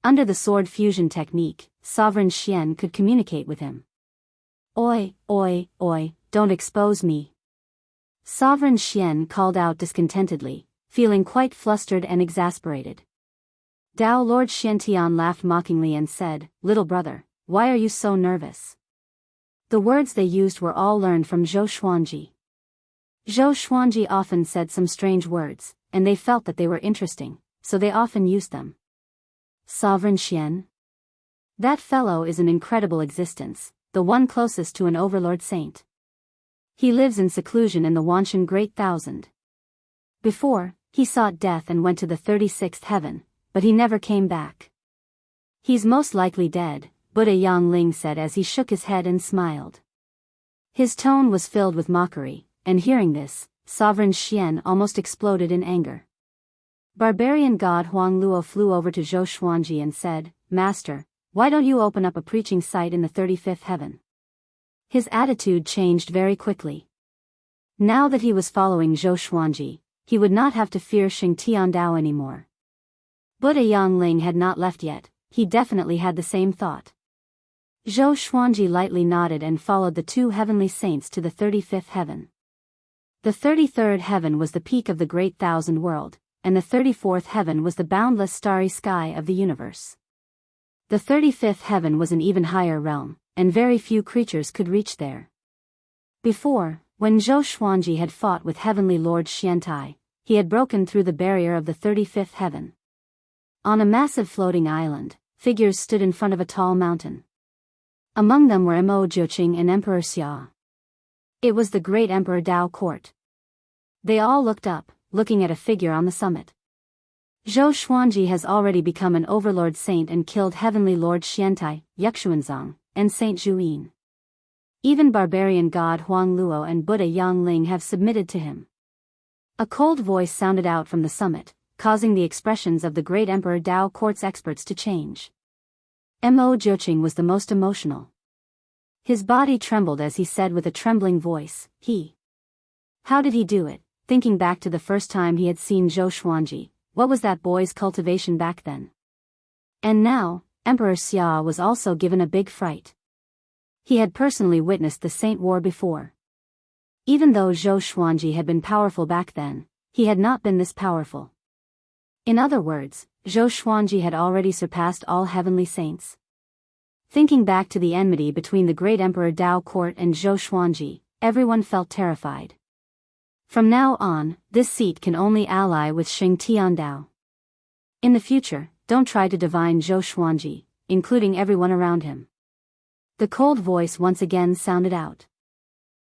Under the sword fusion technique, Sovereign Xian could communicate with him. Oi, don't expose me. Sovereign Xian called out discontentedly, feeling quite flustered and exasperated. Dao Lord Xiantian laughed mockingly and said, "Little brother, why are you so nervous?" The words they used were all learned from Zhou Xuanji. Zhou Xuanji often said some strange words, and they felt that they were interesting, so they often used them. Sovereign Xian? That fellow is an incredible existence, the one closest to an overlord saint. He lives in seclusion in the Wanshan Great Thousand. Before, he sought death and went to the 36th heaven, but he never came back. He's most likely dead, Buddha Yangling said as he shook his head and smiled. His tone was filled with mockery, and hearing this, Sovereign Xian almost exploded in anger. Barbarian god Huang Luo flew over to Zhou Xuanji and said, "Master, why don't you open up a preaching site in the 35th heaven?" His attitude changed very quickly. Now that he was following Zhou Xuanji, he would not have to fear Xing Tiandao anymore. Buddha Yangling had not left yet, he definitely had the same thought. Zhou Xuanji lightly nodded and followed the two heavenly saints to the 35th heaven. The 33rd heaven was the peak of the Great Thousand World, and the 34th heaven was the boundless starry sky of the universe. The 35th heaven was an even higher realm, and very few creatures could reach there. Before, when Zhou Xuanji had fought with Heavenly Lord Xiantai, he had broken through the barrier of the 35th heaven. On a massive floating island, figures stood in front of a tall mountain. Among them were Mo Jiuqing and Emperor Xia. It was the great Emperor Dao court. They all looked up, looking at a figure on the summit. Zhou Xuanji has already become an overlord saint and killed Heavenly Lord Xiantai, Yuxuanzang, and Saint Zhuyin. Even barbarian god Huang Luo and Buddha Yangling have submitted to him. A cold voice sounded out from the summit, causing the expressions of the great Emperor Dao court's experts to change. Mo Jiuqing was the most emotional. His body trembled as he said with a trembling voice, How did he do it? Thinking back to the first time he had seen Zhou Xuanji, what was that boy's cultivation back then? And now, Emperor Xia was also given a big fright. He had personally witnessed the Saint War before. Even though Zhou Xuanji had been powerful back then, he had not been this powerful. In other words, Zhou Xuanji had already surpassed all heavenly saints. Thinking back to the enmity between the great Emperor Dao court and Zhou Xuanji, everyone felt terrified. From now on, this seat can only ally with Xing Tiandao. In the future, don't try to divine Zhou Xuanji, including everyone around him. The cold voice once again sounded out.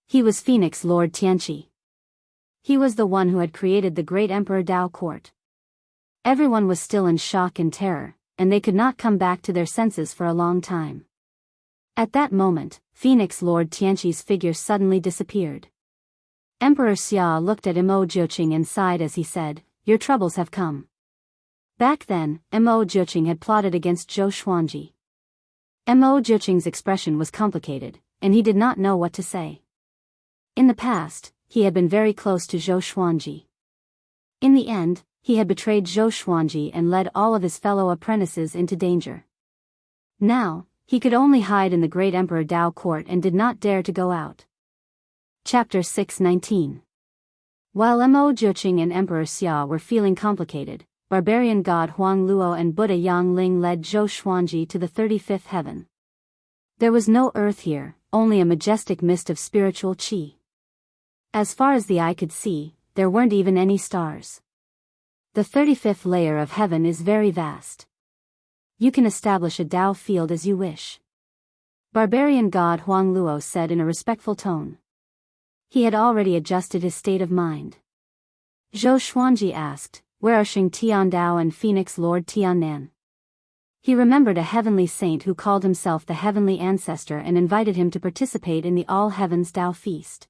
He was Phoenix Lord Tianqi. He was the one who had created the great Emperor Dao court. Everyone was still in shock and terror, and they could not come back to their senses for a long time. At that moment, Phoenix Lord Tianqi's figure suddenly disappeared. Emperor Xia looked at Mo Jiuqing and sighed as he said, "Your troubles have come." Back then, Mo Jiuqing had plotted against Zhou Xuanji. Mo Jiuqing's expression was complicated, and he did not know what to say. In the past, he had been very close to Zhou Xuanji. In the end, he had betrayed Zhou Xuanji and led all of his fellow apprentices into danger. Now, he could only hide in the great Emperor Dao court and did not dare to go out. Chapter 619. While Mo Jiuqing and Emperor Xia were feeling complicated, barbarian god Huang Luo and Buddha Yangling led Zhou Xuanji to the 35th heaven. There was no earth here, only a majestic mist of spiritual qi. As far as the eye could see, there weren't even any stars. The 35th layer of heaven is very vast. You can establish a Dao field as you wish. Barbarian god Huang Luo said in a respectful tone. He had already adjusted his state of mind. Zhou Xuanji asked, "Where are Xing Tiandao and Phoenix Lord Tiannan?" He remembered a heavenly saint who called himself the heavenly ancestor and invited him to participate in the All Heavens Dao feast.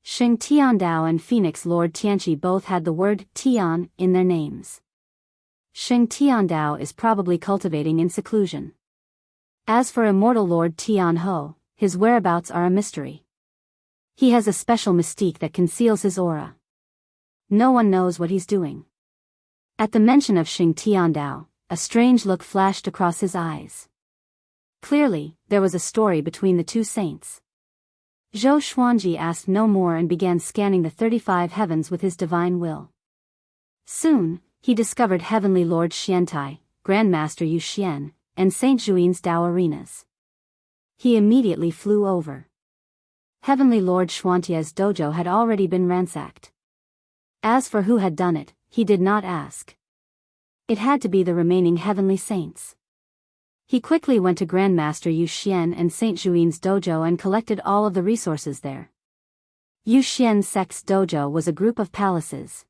Xing Tiandao and Phoenix Lord Tianqi both had the word Tian in their names. Xing Tiandao is probably cultivating in seclusion. As for Immortal Lord Tianho, his whereabouts are a mystery. He has a special mystique that conceals his aura. No one knows what he's doing. At the mention of Xing Tiandao, a strange look flashed across his eyes. Clearly, there was a story between the two saints. Zhou Xuanji asked no more and began scanning the 35 heavens with his divine will. Soon, he discovered Heavenly Lord Xiantai, Grandmaster Yu Xian, and Saint Juin's Dao arenas. He immediately flew over. Heavenly Lord Xuantia's dojo had already been ransacked. As for who had done it, he did not ask. It had to be the remaining heavenly saints. He quickly went to Grandmaster Yu Xian and Saint Juin's dojo and collected all of the resources there. Yu Xian sect's dojo was a group of palaces.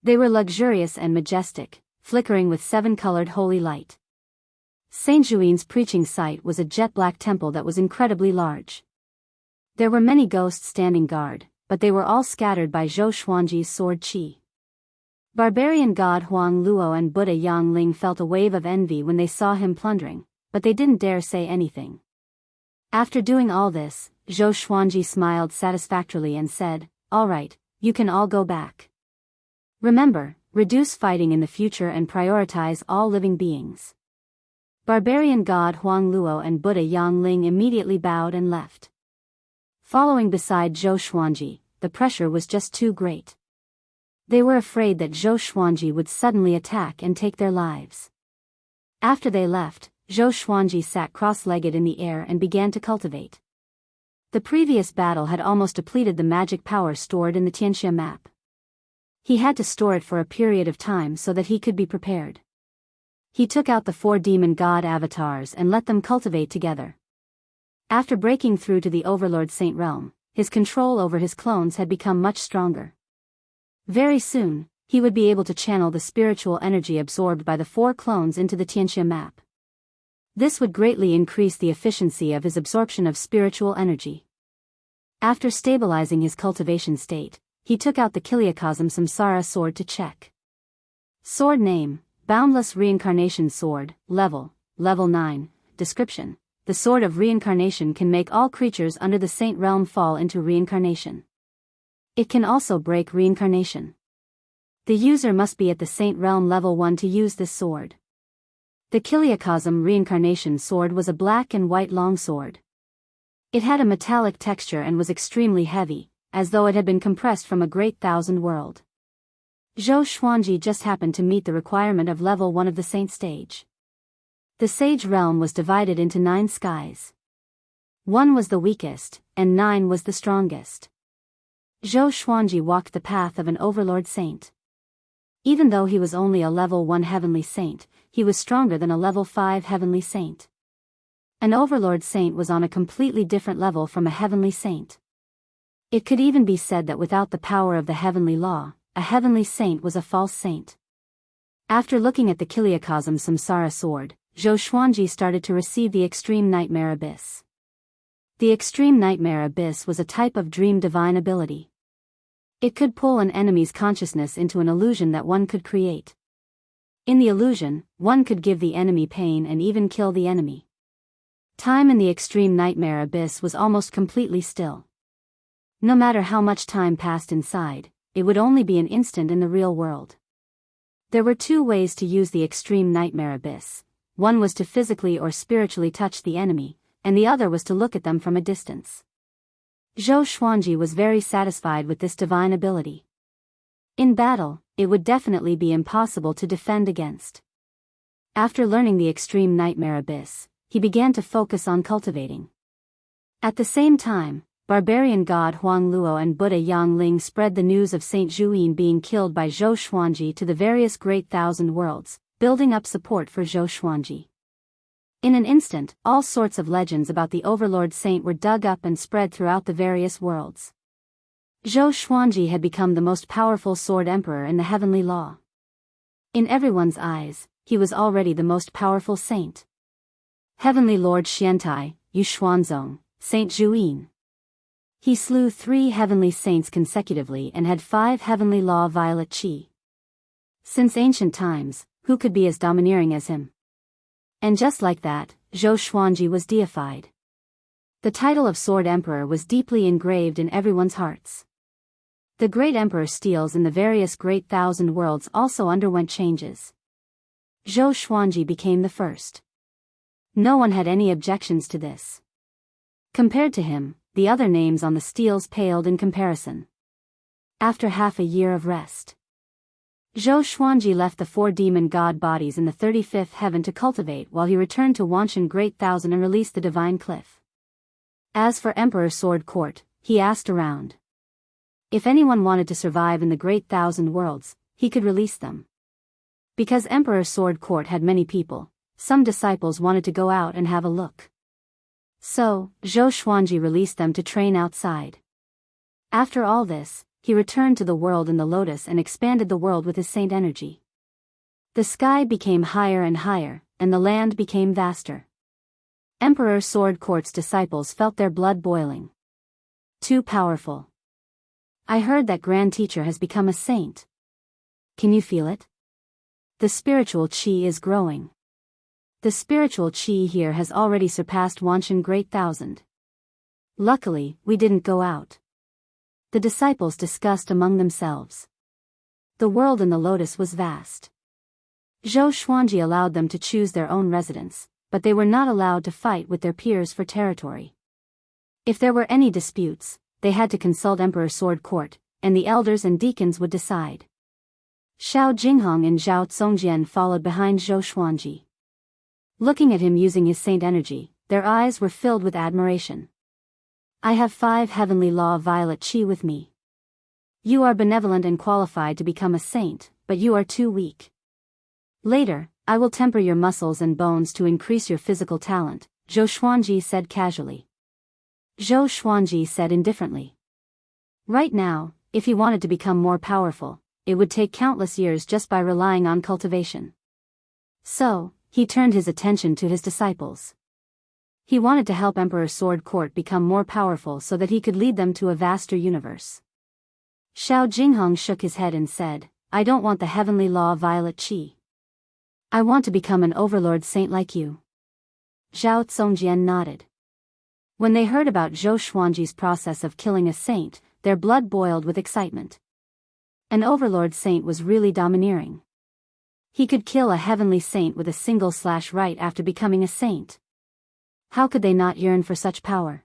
They were luxurious and majestic, flickering with 7-colored holy light. Saint Juin's preaching site was a jet-black temple that was incredibly large. There were many ghosts standing guard, but they were all scattered by Zhou Xuanji's sword qi. Barbarian god Huang Luo and Buddha Yang Ling felt a wave of envy when they saw him plundering, but they didn't dare say anything. After doing all this, Zhou Xuanji smiled satisfactorily and said, "All right, you can all go back. Remember, reduce fighting in the future and prioritize all living beings." Barbarian god Huang Luo and Buddha Yang Ling immediately bowed and left. Following beside Zhou Xuanji, the pressure was just too great. They were afraid that Zhou Xuanji would suddenly attack and take their lives. After they left, Zhou Xuanji sat cross-legged in the air and began to cultivate. The previous battle had almost depleted the magic power stored in the Xianxia map. He had to store it for a period of time so that he could be prepared. He took out the 4 demon god avatars and let them cultivate together. After breaking through to the Overlord Saint realm, his control over his clones had become much stronger. Very soon, he would be able to channel the spiritual energy absorbed by the 4 clones into the Xianxia map. This would greatly increase the efficiency of his absorption of spiritual energy. After stabilizing his cultivation state, he took out the Kiliakosm Samsara sword to check. Sword name, Boundless Reincarnation Sword, level 9, description. The Sword of Reincarnation can make all creatures under the Saint Realm fall into reincarnation. It can also break reincarnation. The user must be at the Saint Realm level 1 to use this sword. The Kiliakosm Reincarnation Sword was a black and white longsword. It had a metallic texture and was extremely heavy, as though it had been compressed from a great thousand world. Zhou Xuanji just happened to meet the requirement of level 1 of the Saint stage. The Sage Realm was divided into 9 skies. 1 was the weakest, and 9 was the strongest. Zhou Xuanji walked the path of an Overlord Saint. Even though he was only a level 1 Heavenly Saint, he was stronger than a level 5 Heavenly Saint. An Overlord Saint was on a completely different level from a Heavenly Saint. It could even be said that without the power of the Heavenly Law, a Heavenly Saint was a false saint. After looking at the Kiliakosm Samsara sword, Zhou Xuanji started to receive the Extreme Nightmare Abyss. The Extreme Nightmare Abyss was a type of dream divine ability. It could pull an enemy's consciousness into an illusion that one could create. In the illusion, one could give the enemy pain and even kill the enemy. Time in the Extreme Nightmare Abyss was almost completely still. No matter how much time passed inside, it would only be an instant in the real world. There were 2 ways to use the Extreme Nightmare Abyss. One was to physically or spiritually touch the enemy, and the other was to look at them from a distance. Zhou Xuanji was very satisfied with this divine ability. In battle, it would definitely be impossible to defend against. After learning the Extreme Nightmare Abyss, he began to focus on cultivating. At the same time, Barbarian god Huang Luo and Buddha Yang Ling spread the news of Saint Juin being killed by Zhou Xuanji to the various great thousand worlds, building up support for Zhou Xuanji. In an instant, all sorts of legends about the Overlord Saint were dug up and spread throughout the various worlds. Zhou Xuanji had become the most powerful sword emperor in the heavenly law. In everyone's eyes, he was already the most powerful saint. Heavenly Lord Xiantai, Yu Xuanzong, Saint Juin. He slew 3 heavenly saints consecutively and had 5 heavenly law violet qi. Since ancient times, who could be as domineering as him? And just like that, Zhou Xuanji was deified. The title of Sword Emperor was deeply engraved in everyone's hearts. The great emperor steels in the various great thousand worlds also underwent changes. Zhou Xuanji became the first. No one had any objections to this. Compared to him, the other names on the steels paled in comparison. After half a year of rest, Zhou Xuanji left the 4 demon god bodies in the 35th heaven to cultivate while he returned to Wanshan Great Thousand and released the Divine Cliff. As for Emperor Sword Court, he asked around. If anyone wanted to survive in the Great Thousand Worlds, he could release them. Because Emperor Sword Court had many people, some disciples wanted to go out and have a look. So, Zhou Xuanji released them to train outside. After all this, he returned to the world in the lotus and expanded the world with his saint energy. The sky became higher and higher, and the land became vaster. Emperor Sword Court's disciples felt their blood boiling. Too powerful. I heard that Grand Teacher has become a saint. Can you feel it? The spiritual qi is growing. The spiritual qi here has already surpassed Wanshan Great Thousand. Luckily, we didn't go out. The disciples discussed among themselves. The world in the lotus was vast. Zhou Xuanji allowed them to choose their own residence, but they were not allowed to fight with their peers for territory. If there were any disputes, they had to consult Emperor Sword Court, and the elders and deacons would decide. Xiao Jinghong and Zhao Zongjian followed behind Zhou Xuanji. Looking at him using his saint energy, their eyes were filled with admiration. I have 5 heavenly law violet qi with me. You are benevolent and qualified to become a saint, but you are too weak. Later, I will temper your muscles and bones to increase your physical talent, Zhou Xuanji said casually. Zhou Xuanji said indifferently. Right now, if he wanted to become more powerful, it would take countless years just by relying on cultivation. So, he turned his attention to his disciples. He wanted to help Emperor Sword Court become more powerful so that he could lead them to a vaster universe. Xiao Jinghong shook his head and said, I don't want the heavenly law violet qi. I want to become an overlord saint like you. Zhao Zongjian nodded. When they heard about Zhou Xuanji's process of killing a saint, their blood boiled with excitement. An overlord saint was really domineering. He could kill a heavenly saint with a single slash right after becoming a saint. How could they not yearn for such power?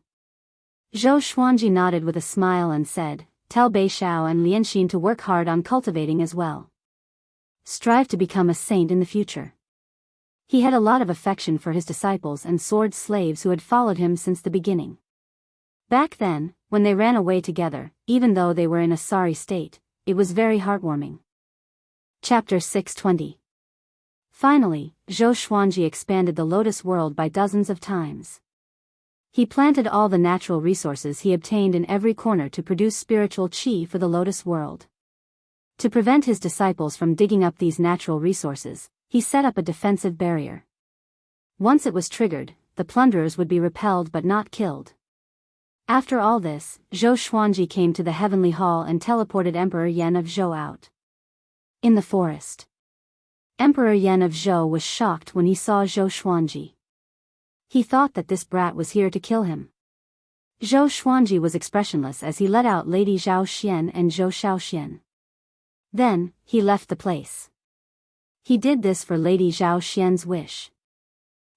Zhou Xuanji nodded with a smile and said, Tell Bei Xiao and Lianxin to work hard on cultivating as well. Strive to become a saint in the future. He had a lot of affection for his disciples and sword slaves who had followed him since the beginning. Back then, when they ran away together, even though they were in a sorry state, it was very heartwarming. Chapter 620. Finally, Zhou Xuanji expanded the lotus world by dozens of times. He planted all the natural resources he obtained in every corner to produce spiritual qi for the lotus world. To prevent his disciples from digging up these natural resources, he set up a defensive barrier. Once it was triggered, the plunderers would be repelled but not killed. After all this, Zhou Xuanji came to the heavenly hall and teleported Emperor Yan of Zhou out. In the forest, Emperor Yan of Zhou was shocked when he saw Zhou Xuanji. He thought that this brat was here to kill him. Zhou Xuanji was expressionless as he let out Lady Zhao Xian and Zhou Xiaoxian. Then, he left the place. He did this for Lady Zhao Xian's wish.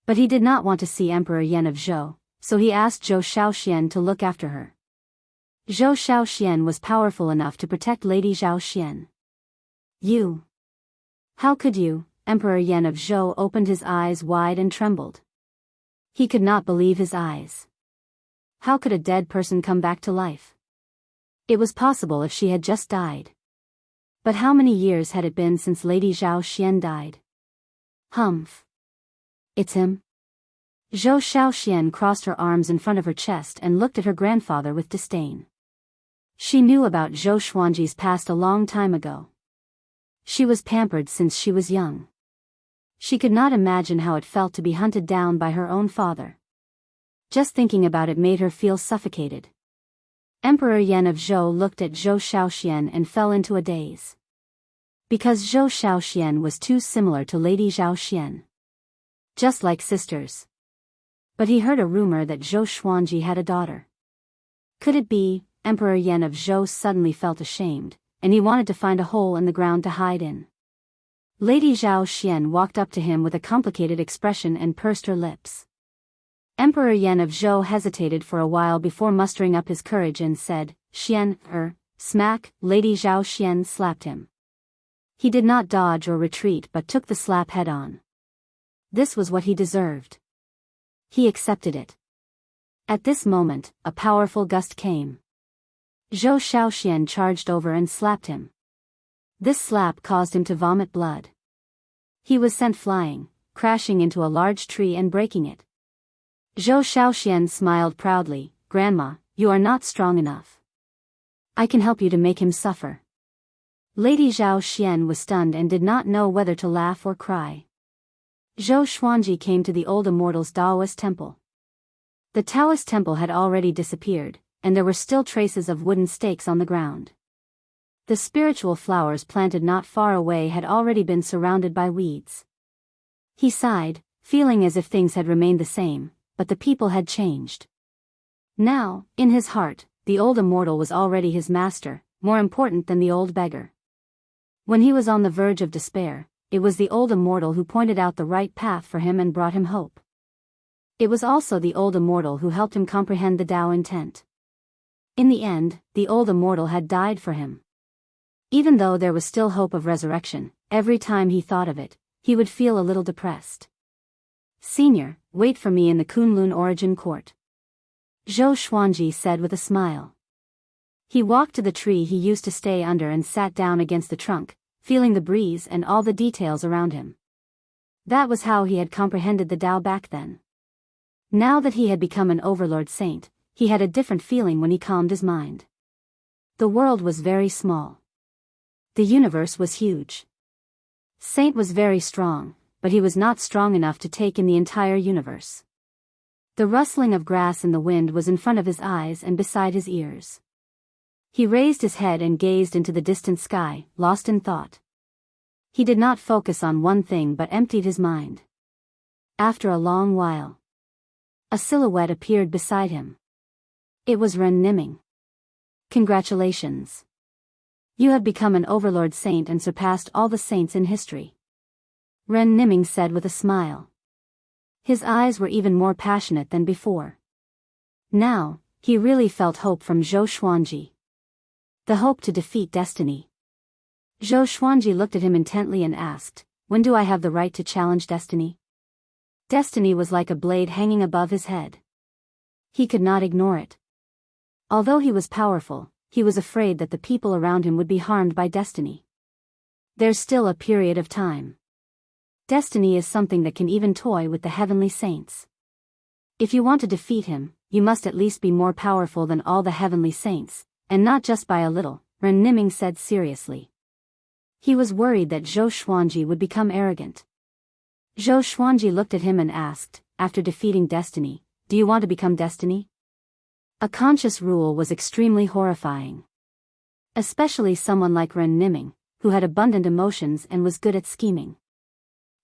But he did not want to see Emperor Yan of Zhou, so he asked Zhou Xiaoxian to look after her. Zhou Xiaoxian was powerful enough to protect Lady Zhao Xian. You. How could you? Emperor Yan of Zhou opened his eyes wide and trembled. He could not believe his eyes. How could a dead person come back to life? It was possible if she had just died. But how many years had it been since Lady Zhao Xian died? Humph. It's him? Zhou Xiaoxian crossed her arms in front of her chest and looked at her grandfather with disdain. She knew about Zhou Xuanji's past a long time ago. She was pampered since she was young. She could not imagine how it felt to be hunted down by her own father. Just thinking about it made her feel suffocated. Emperor Yan of Zhou looked at Zhou Xiaoxian and fell into a daze. Because Zhou Xiaoxian was too similar to Lady Zhao Xian. Just like sisters. But he heard a rumor that Zhou Xuanji had a daughter. Could it be? Emperor Yan of Zhou suddenly felt ashamed, and he wanted to find a hole in the ground to hide in. Lady Zhao Xian walked up to him with a complicated expression and pursed her lips. Emperor Yan of Zhou hesitated for a while before mustering up his courage and said, "Xian, smack." Lady Zhao Xian slapped him. He did not dodge or retreat but took the slap head on. This was what he deserved. He accepted it. At this moment, a powerful gust came. Zhou Xiaoxian charged over and slapped him. This slap caused him to vomit blood. He was sent flying, crashing into a large tree and breaking it. Zhou Xiaoxian smiled proudly, "Grandma, you are not strong enough. I can help you to make him suffer." Lady Zhao Xian was stunned and did not know whether to laugh or cry. Zhou Xuanji came to the old Immortal's Daoist temple. The Taoist temple had already disappeared, and there were still traces of wooden stakes on the ground. The spiritual flowers planted not far away had already been surrounded by weeds. He sighed, feeling as if things had remained the same, but the people had changed. Now, in his heart, the old Immortal was already his master, more important than the old beggar. When he was on the verge of despair, it was the old Immortal who pointed out the right path for him and brought him hope. It was also the old Immortal who helped him comprehend the Tao intent. In the end, the old Immortal had died for him. Even though there was still hope of resurrection, every time he thought of it, he would feel a little depressed. "Senior, wait for me in the Kunlun Origin Court," Zhou Xuanji said with a smile. He walked to the tree he used to stay under and sat down against the trunk, feeling the breeze and all the details around him. That was how he had comprehended the Tao back then. Now that he had become an overlord saint, he had a different feeling when he calmed his mind. The world was very small. The universe was huge. Saint was very strong, but he was not strong enough to take in the entire universe. The rustling of grass in the wind was in front of his eyes and beside his ears. He raised his head and gazed into the distant sky, lost in thought. He did not focus on one thing but emptied his mind. After a long while, a silhouette appeared beside him. It was Ren Niming. "Congratulations. You have become an overlord saint and surpassed all the saints in history," Ren Niming said with a smile. His eyes were even more passionate than before. Now, he really felt hope from Zhou Xuanji. The hope to defeat destiny. Zhou Xuanji looked at him intently and asked, "When do I have the right to challenge destiny?" Destiny was like a blade hanging above his head. He could not ignore it. Although he was powerful, he was afraid that the people around him would be harmed by destiny. There's still a period of time. Destiny is something that can even toy with the heavenly saints. If you want to defeat him, you must at least be more powerful than all the heavenly saints, and not just by a little, Ren Niming said seriously. He was worried that Zhou Xuanji would become arrogant. Zhou Xuanji looked at him and asked, "After defeating destiny, do you want to become destiny?" A conscious rule was extremely horrifying. Especially someone like Ren Niming, who had abundant emotions and was good at scheming.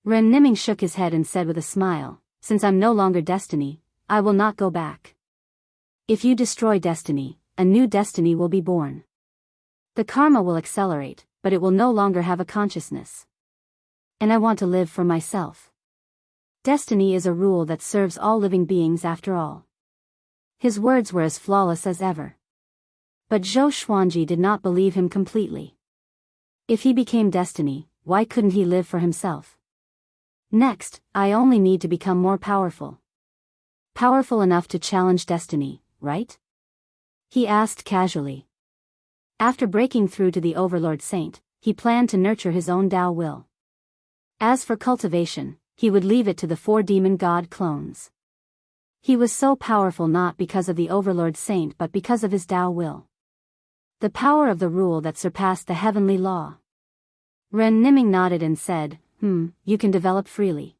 Ren Niming shook his head and said with a smile, "Since I'm no longer destiny, I will not go back. If you destroy destiny, a new destiny will be born. The karma will accelerate, but it will no longer have a consciousness. And I want to live for myself. Destiny is a rule that serves all living beings after all." His words were as flawless as ever. But Zhou Xuanji did not believe him completely. If he became destiny, why couldn't he live for himself? "Next, I only need to become more powerful. Powerful enough to challenge destiny, right?" he asked casually. After breaking through to the Overlord Saint, he planned to nurture his own Tao will. As for cultivation, he would leave it to the 4 demon god clones. He was so powerful not because of the Overlord Saint but because of his Tao will. The power of the rule that surpassed the heavenly law. Ren Niming nodded and said, You can develop freely.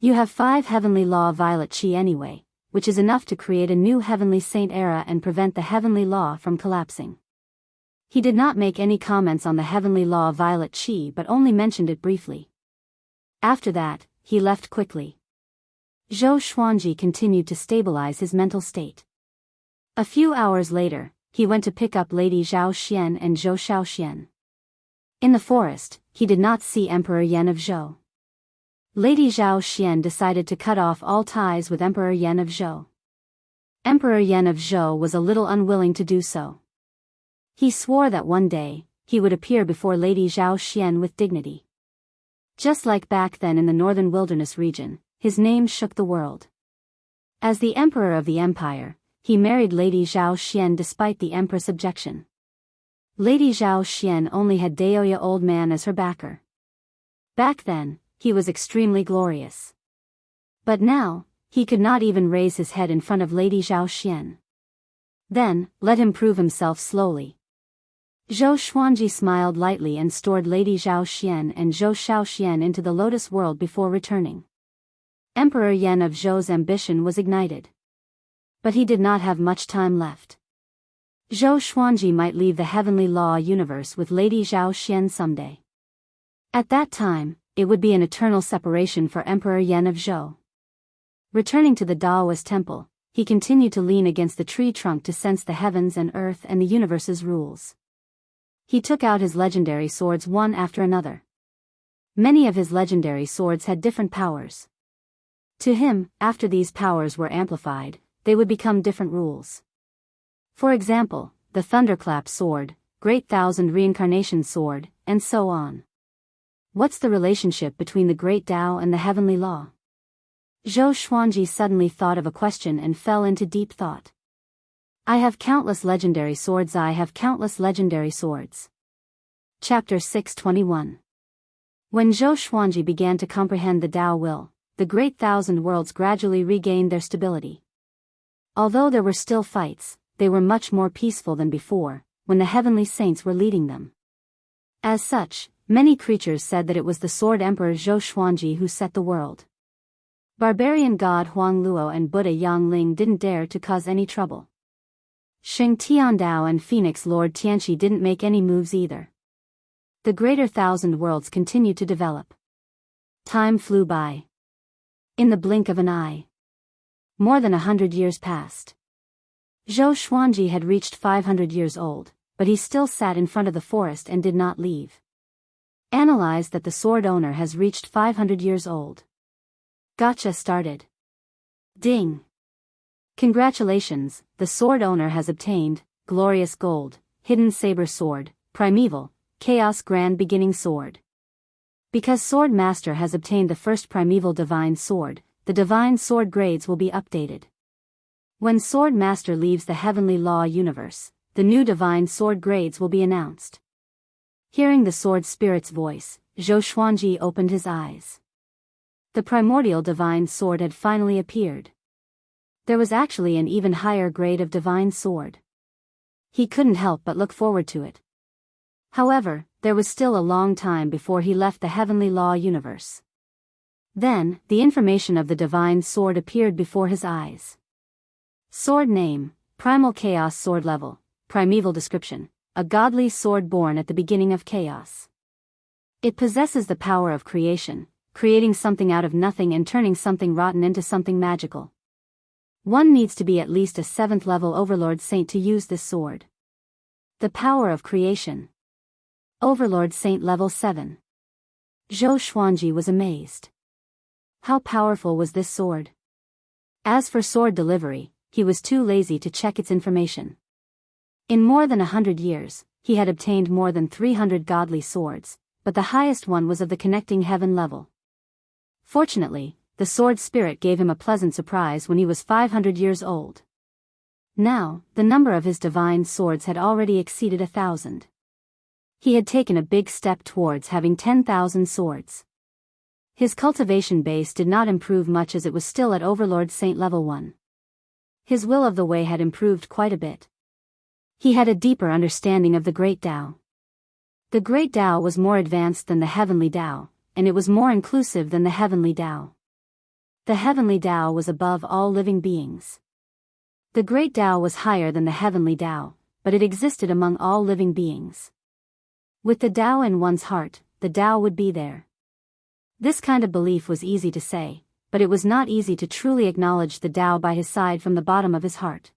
You have 5 heavenly law violet chi anyway, which is enough to create a new heavenly saint era and prevent the heavenly law from collapsing." He did not make any comments on the heavenly law violet chi but only mentioned it briefly. After that, he left quickly. Zhou Xuanji continued to stabilize his mental state. A few hours later, he went to pick up Lady Zhao Xian and Zhou Shaoxian. In the forest, he did not see Emperor Yan of Zhou. Lady Zhao Xian decided to cut off all ties with Emperor Yan of Zhou. Emperor Yan of Zhou was a little unwilling to do so. He swore that one day, he would appear before Lady Zhao Xian with dignity. Just like back then in the northern wilderness region, his name shook the world. As the emperor of the empire, he married Lady Zhao Xian despite the empress' objection. Lady Zhao Xian only had Daoist old man as her backer. Back then, he was extremely glorious. But now, he could not even raise his head in front of Lady Zhao Xian. Then, let him prove himself slowly. Zhou Xuanji smiled lightly and stored Lady Zhao Xian and Zhou Shaoxian into the lotus world before returning. Emperor Yan of Zhou's ambition was ignited. But he did not have much time left. Zhou Xuanji might leave the heavenly law universe with Lady Zhao Xian someday. At that time, it would be an eternal separation for Emperor Yan of Zhou. Returning to the Daoist temple, he continued to lean against the tree trunk to sense the heavens and earth and the universe's rules. He took out his legendary swords one after another. Many of his legendary swords had different powers. To him, after these powers were amplified, they would become different rules. For example, the Thunderclap sword, Great Thousand Reincarnation sword, and so on. What's the relationship between the Great Tao and the Heavenly Law? Zhou Xuanji suddenly thought of a question and fell into deep thought. I have countless legendary swords. I have countless legendary swords. Chapter 621. When Zhou Xuanji began to comprehend the Tao will, the Great Thousand Worlds gradually regained their stability. Although there were still fights, they were much more peaceful than before, when the heavenly saints were leading them. As such, many creatures said that it was the Sword Emperor Zhou Xuanji who set the world. Barbarian god Huang Luo and Buddha Yang Ling didn't dare to cause any trouble. Xing Tiandao and Phoenix Lord Tianxi didn't make any moves either. The greater thousand worlds continued to develop. Time flew by. In the blink of an eye. More than 100 years passed. Zhou Xuanji had reached 500 years old, but he still sat in front of the forest and did not leave. Analyze that the sword owner has reached 500 years old. Gotcha started. Ding. Congratulations, the sword owner has obtained, Glorious Gold, Hidden Saber Sword, Primeval, Chaos Grand Beginning Sword. Because Sword Master has obtained the first Primeval Divine Sword, the Divine Sword grades will be updated. When Sword Master leaves the Heavenly Law universe, the new Divine Sword grades will be announced. Hearing the Sword Spirit's voice, Zhou Xuanji opened his eyes. The primordial Divine Sword had finally appeared. There was actually an even higher grade of Divine Sword. He couldn't help but look forward to it. However, there was still a long time before he left the Heavenly Law universe. Then, the information of the Divine Sword appeared before his eyes. Sword name, Primal Chaos Sword level, Primeval description, a godly sword born at the beginning of chaos. It possesses the power of creation, creating something out of nothing and turning something rotten into something magical. One needs to be at least a 7th level Overlord Saint to use this sword. The power of creation. Overlord Saint level 7. Zhou Xuanji was amazed. How powerful was this sword? As for sword delivery, he was too lazy to check its information. In more than 100 years, he had obtained more than 300 godly swords, but the highest one was of the connecting heaven level. Fortunately, the sword spirit gave him a pleasant surprise when he was 500 years old. Now, the number of his divine swords had already exceeded 1,000. He had taken a big step towards having 10,000 swords. His cultivation base did not improve much as it was still at Overlord Saint level 1. His will of the way had improved quite a bit. He had a deeper understanding of the Great Tao. The Great Tao was more advanced than the Heavenly Tao, and it was more inclusive than the Heavenly Tao. The Heavenly Tao was above all living beings. The Great Tao was higher than the Heavenly Tao, but it existed among all living beings. With the Tao in one's heart, the Tao would be there. This kind of belief was easy to say, but it was not easy to truly acknowledge the Tao by his side from the bottom of his heart.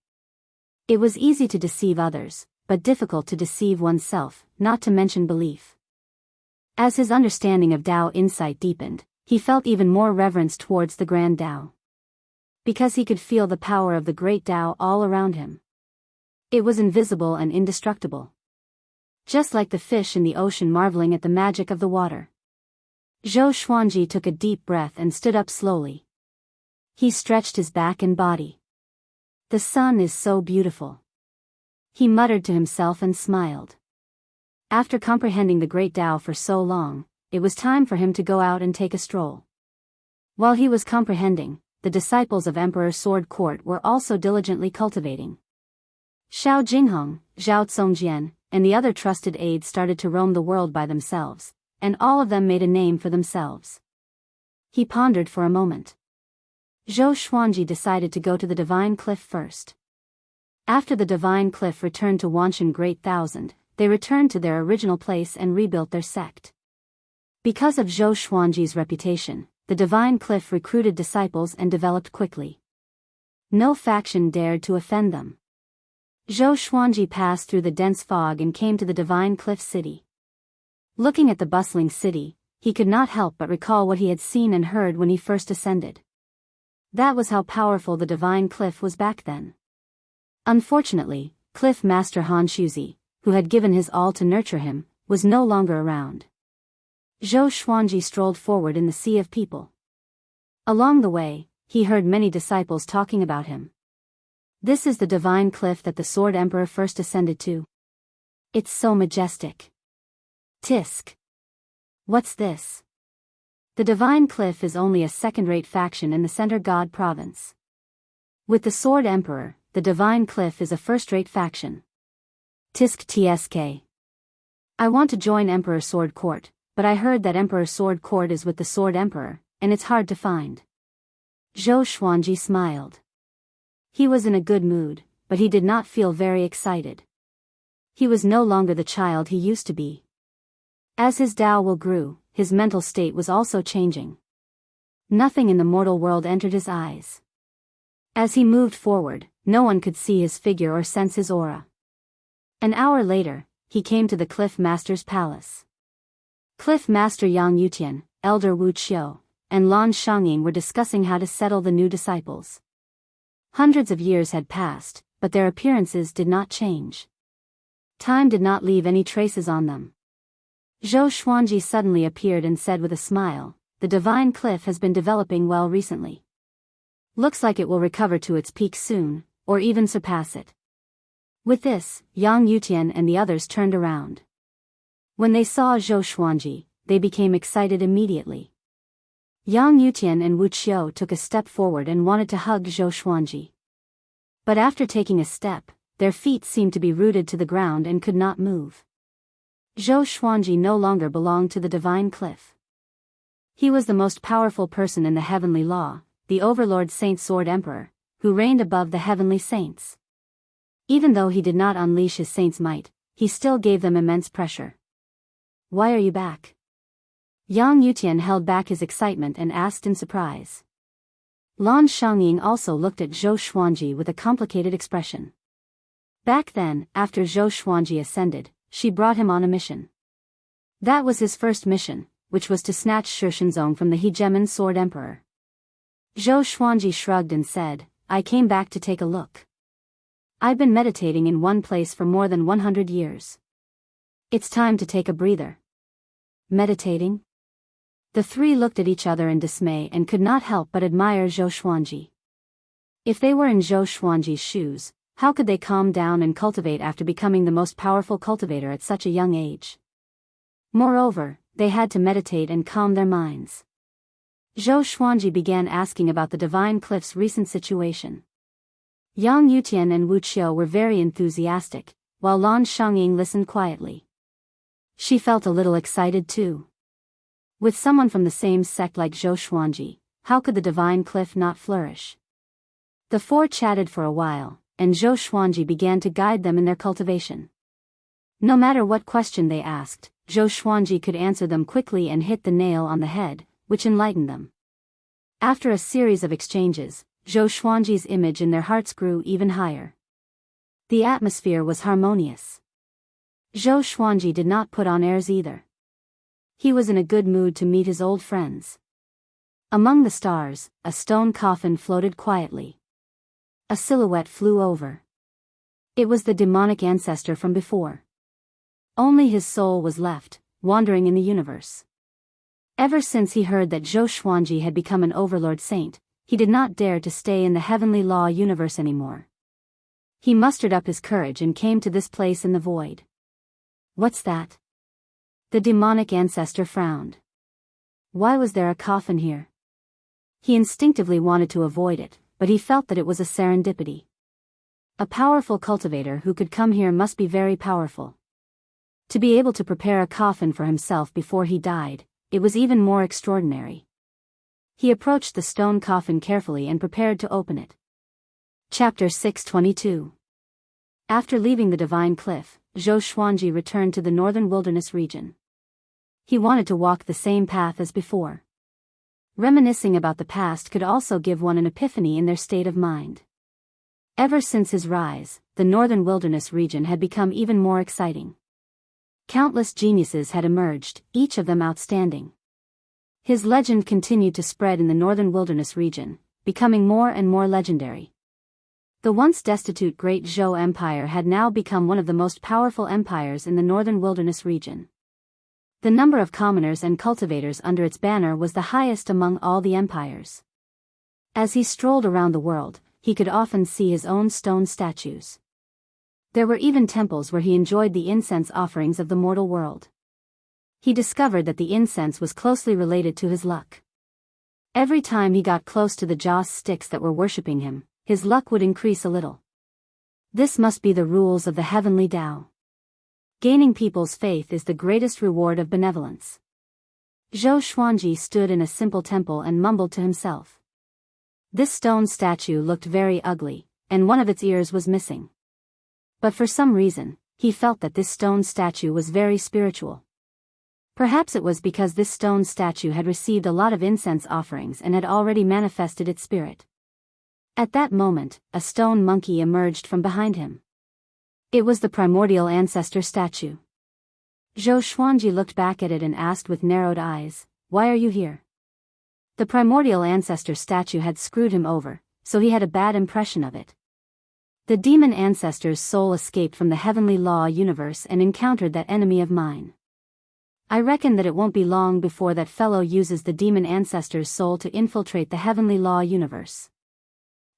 It was easy to deceive others, but difficult to deceive oneself, not to mention belief. As his understanding of Tao insight deepened, he felt even more reverence towards the grand Tao. Because he could feel the power of the great Tao all around him. It was invisible and indestructible. Just like the fish in the ocean marveling at the magic of the water. Zhou Xuanji took a deep breath and stood up slowly. He stretched his back and body. The sun is so beautiful. He muttered to himself and smiled. After comprehending the great Tao for so long, it was time for him to go out and take a stroll. While he was comprehending, the disciples of Emperor Sword Court were also diligently cultivating. Xiao Jinghong, Zhao Tsongjian, and the other trusted aides started to roam the world by themselves, and all of them made a name for themselves. He pondered for a moment. Zhou Xuanji decided to go to the Divine Cliff first. After the Divine Cliff returned to Wanshan Great Thousand, they returned to their original place and rebuilt their sect. Because of Zhou Xuanji's reputation, the Divine Cliff recruited disciples and developed quickly. No faction dared to offend them. Zhou Xuanji passed through the dense fog and came to the Divine Cliff city. Looking at the bustling city, he could not help but recall what he had seen and heard when he first ascended. That was how powerful the Divine Cliff was back then. Unfortunately, Cliff Master Han Shuzi, who had given his all to nurture him, was no longer around. Zhou Xuanji strolled forward in the sea of people. Along the way, he heard many disciples talking about him. This is the Divine Cliff that the Sword Emperor first ascended to. It's so majestic. Tisk. What's this? The Divine Cliff is only a second-rate faction in the Center God province. With the Sword Emperor, the Divine Cliff is a first-rate faction. Tisk tsk. I want to join Emperor Sword Court, but I heard that Emperor Sword Court is with the Sword Emperor, and it's hard to find. Zhou Xuanji smiled. He was in a good mood, but he did not feel very excited. He was no longer the child he used to be. As his Tao will grew, his mental state was also changing. Nothing in the mortal world entered his eyes. As he moved forward, no one could see his figure or sense his aura. An hour later, he came to the Cliff Master's palace. Cliff Master Yang Yutian, Elder Wu Qiu, and Lan Shangyin were discussing how to settle the new disciples. Hundreds of years had passed, but their appearances did not change. Time did not leave any traces on them. Zhou Xuanji suddenly appeared and said with a smile, "The Divine Cliff has been developing well recently. Looks like it will recover to its peak soon, or even surpass it." With this, Yang Yutian and the others turned around. When they saw Zhou Xuanji, they became excited immediately. Yang Yutian and Wu Qiu took a step forward and wanted to hug Zhou Xuanji. But after taking a step, their feet seemed to be rooted to the ground and could not move. Zhou Xuanji no longer belonged to the Divine Cliff. He was the most powerful person in the heavenly law, the Overlord Saint Sword Emperor, who reigned above the heavenly saints. Even though he did not unleash his saint's might, he still gave them immense pressure. "Why are you back?" Yang Yutian held back his excitement and asked in surprise. Lan Shangyin also looked at Zhou Xuanji with a complicated expression. Back then, after Zhou Xuanji ascended, she brought him on a mission. That was his first mission, which was to snatch Shishenzong from the hegemon Sword Emperor. Zhou Xuanji shrugged and said, "I came back to take a look. I've been meditating in one place for more than 100 years. It's time to take a breather." Meditating? The three looked at each other in dismay and could not help but admire Zhou Xuanji. If they were in Zhou Xuanji's shoes, how could they calm down and cultivate after becoming the most powerful cultivator at such a young age? Moreover, they had to meditate and calm their minds. Zhou Xuanji began asking about the Divine Cliff's recent situation. Yang Yutian and Wu Qiu were very enthusiastic, while Lan Shangyin listened quietly. She felt a little excited too. With someone from the same sect like Zhou Xuanji, how could the Divine Cliff not flourish? The four chatted for a while, and Zhou Xuanji began to guide them in their cultivation. No matter what question they asked, Zhou Xuanji could answer them quickly and hit the nail on the head, which enlightened them. After a series of exchanges, Zhou Xuanji's image in their hearts grew even higher. The atmosphere was harmonious. Zhou Xuanji did not put on airs either. He was in a good mood to meet his old friends. Among the stars, a stone coffin floated quietly. A silhouette flew over. It was the demonic ancestor from before. Only his soul was left, wandering in the universe. Ever since he heard that Zhou Xuanji had become an overlord saint, he did not dare to stay in the heavenly law universe anymore. He mustered up his courage and came to this place in the void. What's that? The demonic ancestor frowned. Why was there a coffin here? He instinctively wanted to avoid it, but he felt that it was a serendipity. A powerful cultivator who could come here must be very powerful. To be able to prepare a coffin for himself before he died, it was even more extraordinary. He approached the stone coffin carefully and prepared to open it. Chapter 622. After leaving the Divine Cliff, Zhou Xuanji returned to the northern wilderness region. He wanted to walk the same path as before. Reminiscing about the past could also give one an epiphany in their state of mind. Ever since his rise, the northern wilderness region had become even more exciting. Countless geniuses had emerged, each of them outstanding. His legend continued to spread in the northern wilderness region, becoming more and more legendary. The once destitute Great Zhou Empire had now become one of the most powerful empires in the northern wilderness region. The number of commoners and cultivators under its banner was the highest among all the empires. As he strolled around the world, he could often see his own stone statues. There were even temples where he enjoyed the incense offerings of the mortal world. He discovered that the incense was closely related to his luck. Every time he got close to the joss sticks that were worshipping him, his luck would increase a little. This must be the rules of the heavenly Tao. Gaining people's faith is the greatest reward of benevolence. Zhou Xuanji stood in a simple temple and mumbled to himself. This stone statue looked very ugly, and one of its ears was missing. But for some reason, he felt that this stone statue was very spiritual. Perhaps it was because this stone statue had received a lot of incense offerings and had already manifested its spirit. At that moment, a stone monkey emerged from behind him. It was the primordial ancestor statue. Zhou Xuanji looked back at it and asked with narrowed eyes, "Why are you here?" The primordial ancestor statue had screwed him over, so he had a bad impression of it. The demon ancestor's soul escaped from the heavenly law universe and encountered that enemy of mine. I reckon that it won't be long before that fellow uses the demon ancestor's soul to infiltrate the heavenly law universe.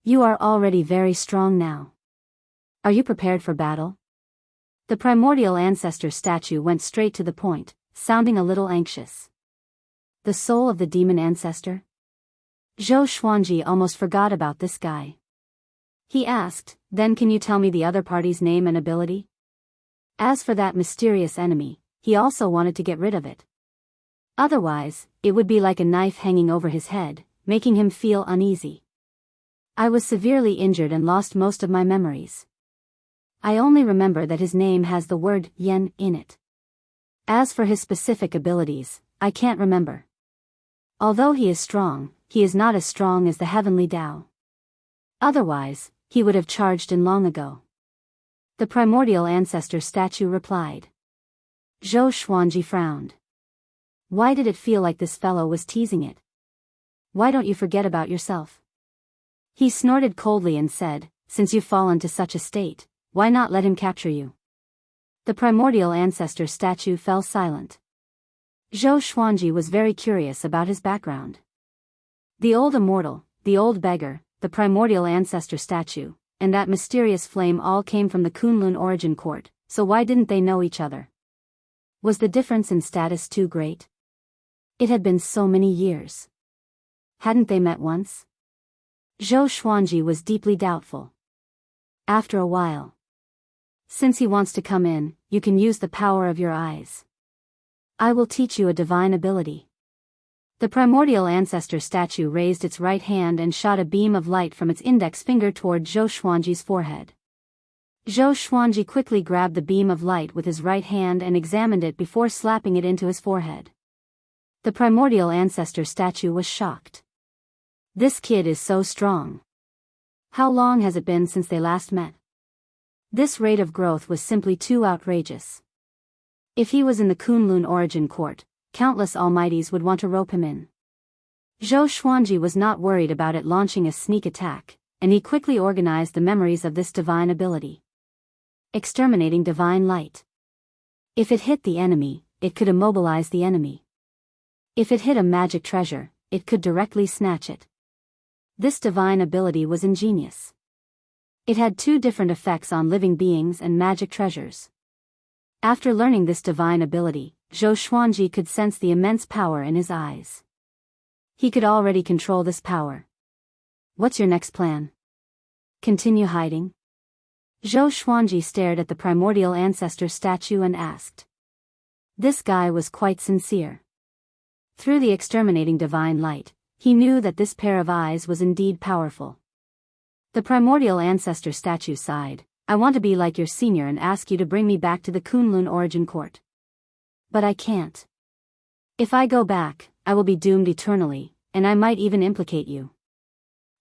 You are already very strong now. Are you prepared for battle? The primordial ancestor statue went straight to the point, sounding a little anxious. The soul of the demon ancestor? Zhou Xuanji almost forgot about this guy. He asked, "Then can you tell me the other party's name and ability?" As for that mysterious enemy, he also wanted to get rid of it. Otherwise, it would be like a knife hanging over his head, making him feel uneasy. I was severely injured and lost most of my memories. I only remember that his name has the word yen in it. As for his specific abilities, I can't remember. Although he is strong, he is not as strong as the heavenly Tao. Otherwise, he would have charged in long ago. The primordial ancestor statue replied. Zhou Xuanji frowned. Why did it feel like this fellow was teasing it? Why don't you forget about yourself? He snorted coldly and said, "Since you've fallen to such a state, why not let him capture you?" The primordial ancestor statue fell silent. Zhou Xuanji was very curious about his background. The old immortal, the old beggar, the primordial ancestor statue, and that mysterious flame all came from the Kunlun origin court, so why didn't they know each other? Was the difference in status too great? It had been so many years. Hadn't they met once? Zhou Xuanji was deeply doubtful. After a while. Since he wants to come in, you can use the power of your eyes. I will teach you a divine ability. The primordial ancestor statue raised its right hand and shot a beam of light from its index finger toward Zhou Xuanji's forehead. Zhou Xuanji quickly grabbed the beam of light with his right hand and examined it before slapping it into his forehead. The primordial ancestor statue was shocked. This kid is so strong. How long has it been since they last met? This rate of growth was simply too outrageous. If he was in the Kunlun origin court, countless almighties would want to rope him in. Zhou Xuanji was not worried about it launching a sneak attack, and he quickly organized the memories of this divine ability. Exterminating divine light. If it hit the enemy, it could immobilize the enemy. If it hit a magic treasure, it could directly snatch it. This divine ability was ingenious. It had two different effects on living beings and magic treasures. After learning this divine ability, Zhou Xuanji could sense the immense power in his eyes. He could already control this power. What's your next plan? Continue hiding? Zhou Xuanji stared at the primordial ancestor statue and asked. This guy was quite sincere. Through the exterminating divine light, he knew that this pair of eyes was indeed powerful. The primordial ancestor statue sighed. I want to be like your senior and ask you to bring me back to the Kunlun origin court. But I can't. If I go back, I will be doomed eternally, and I might even implicate you.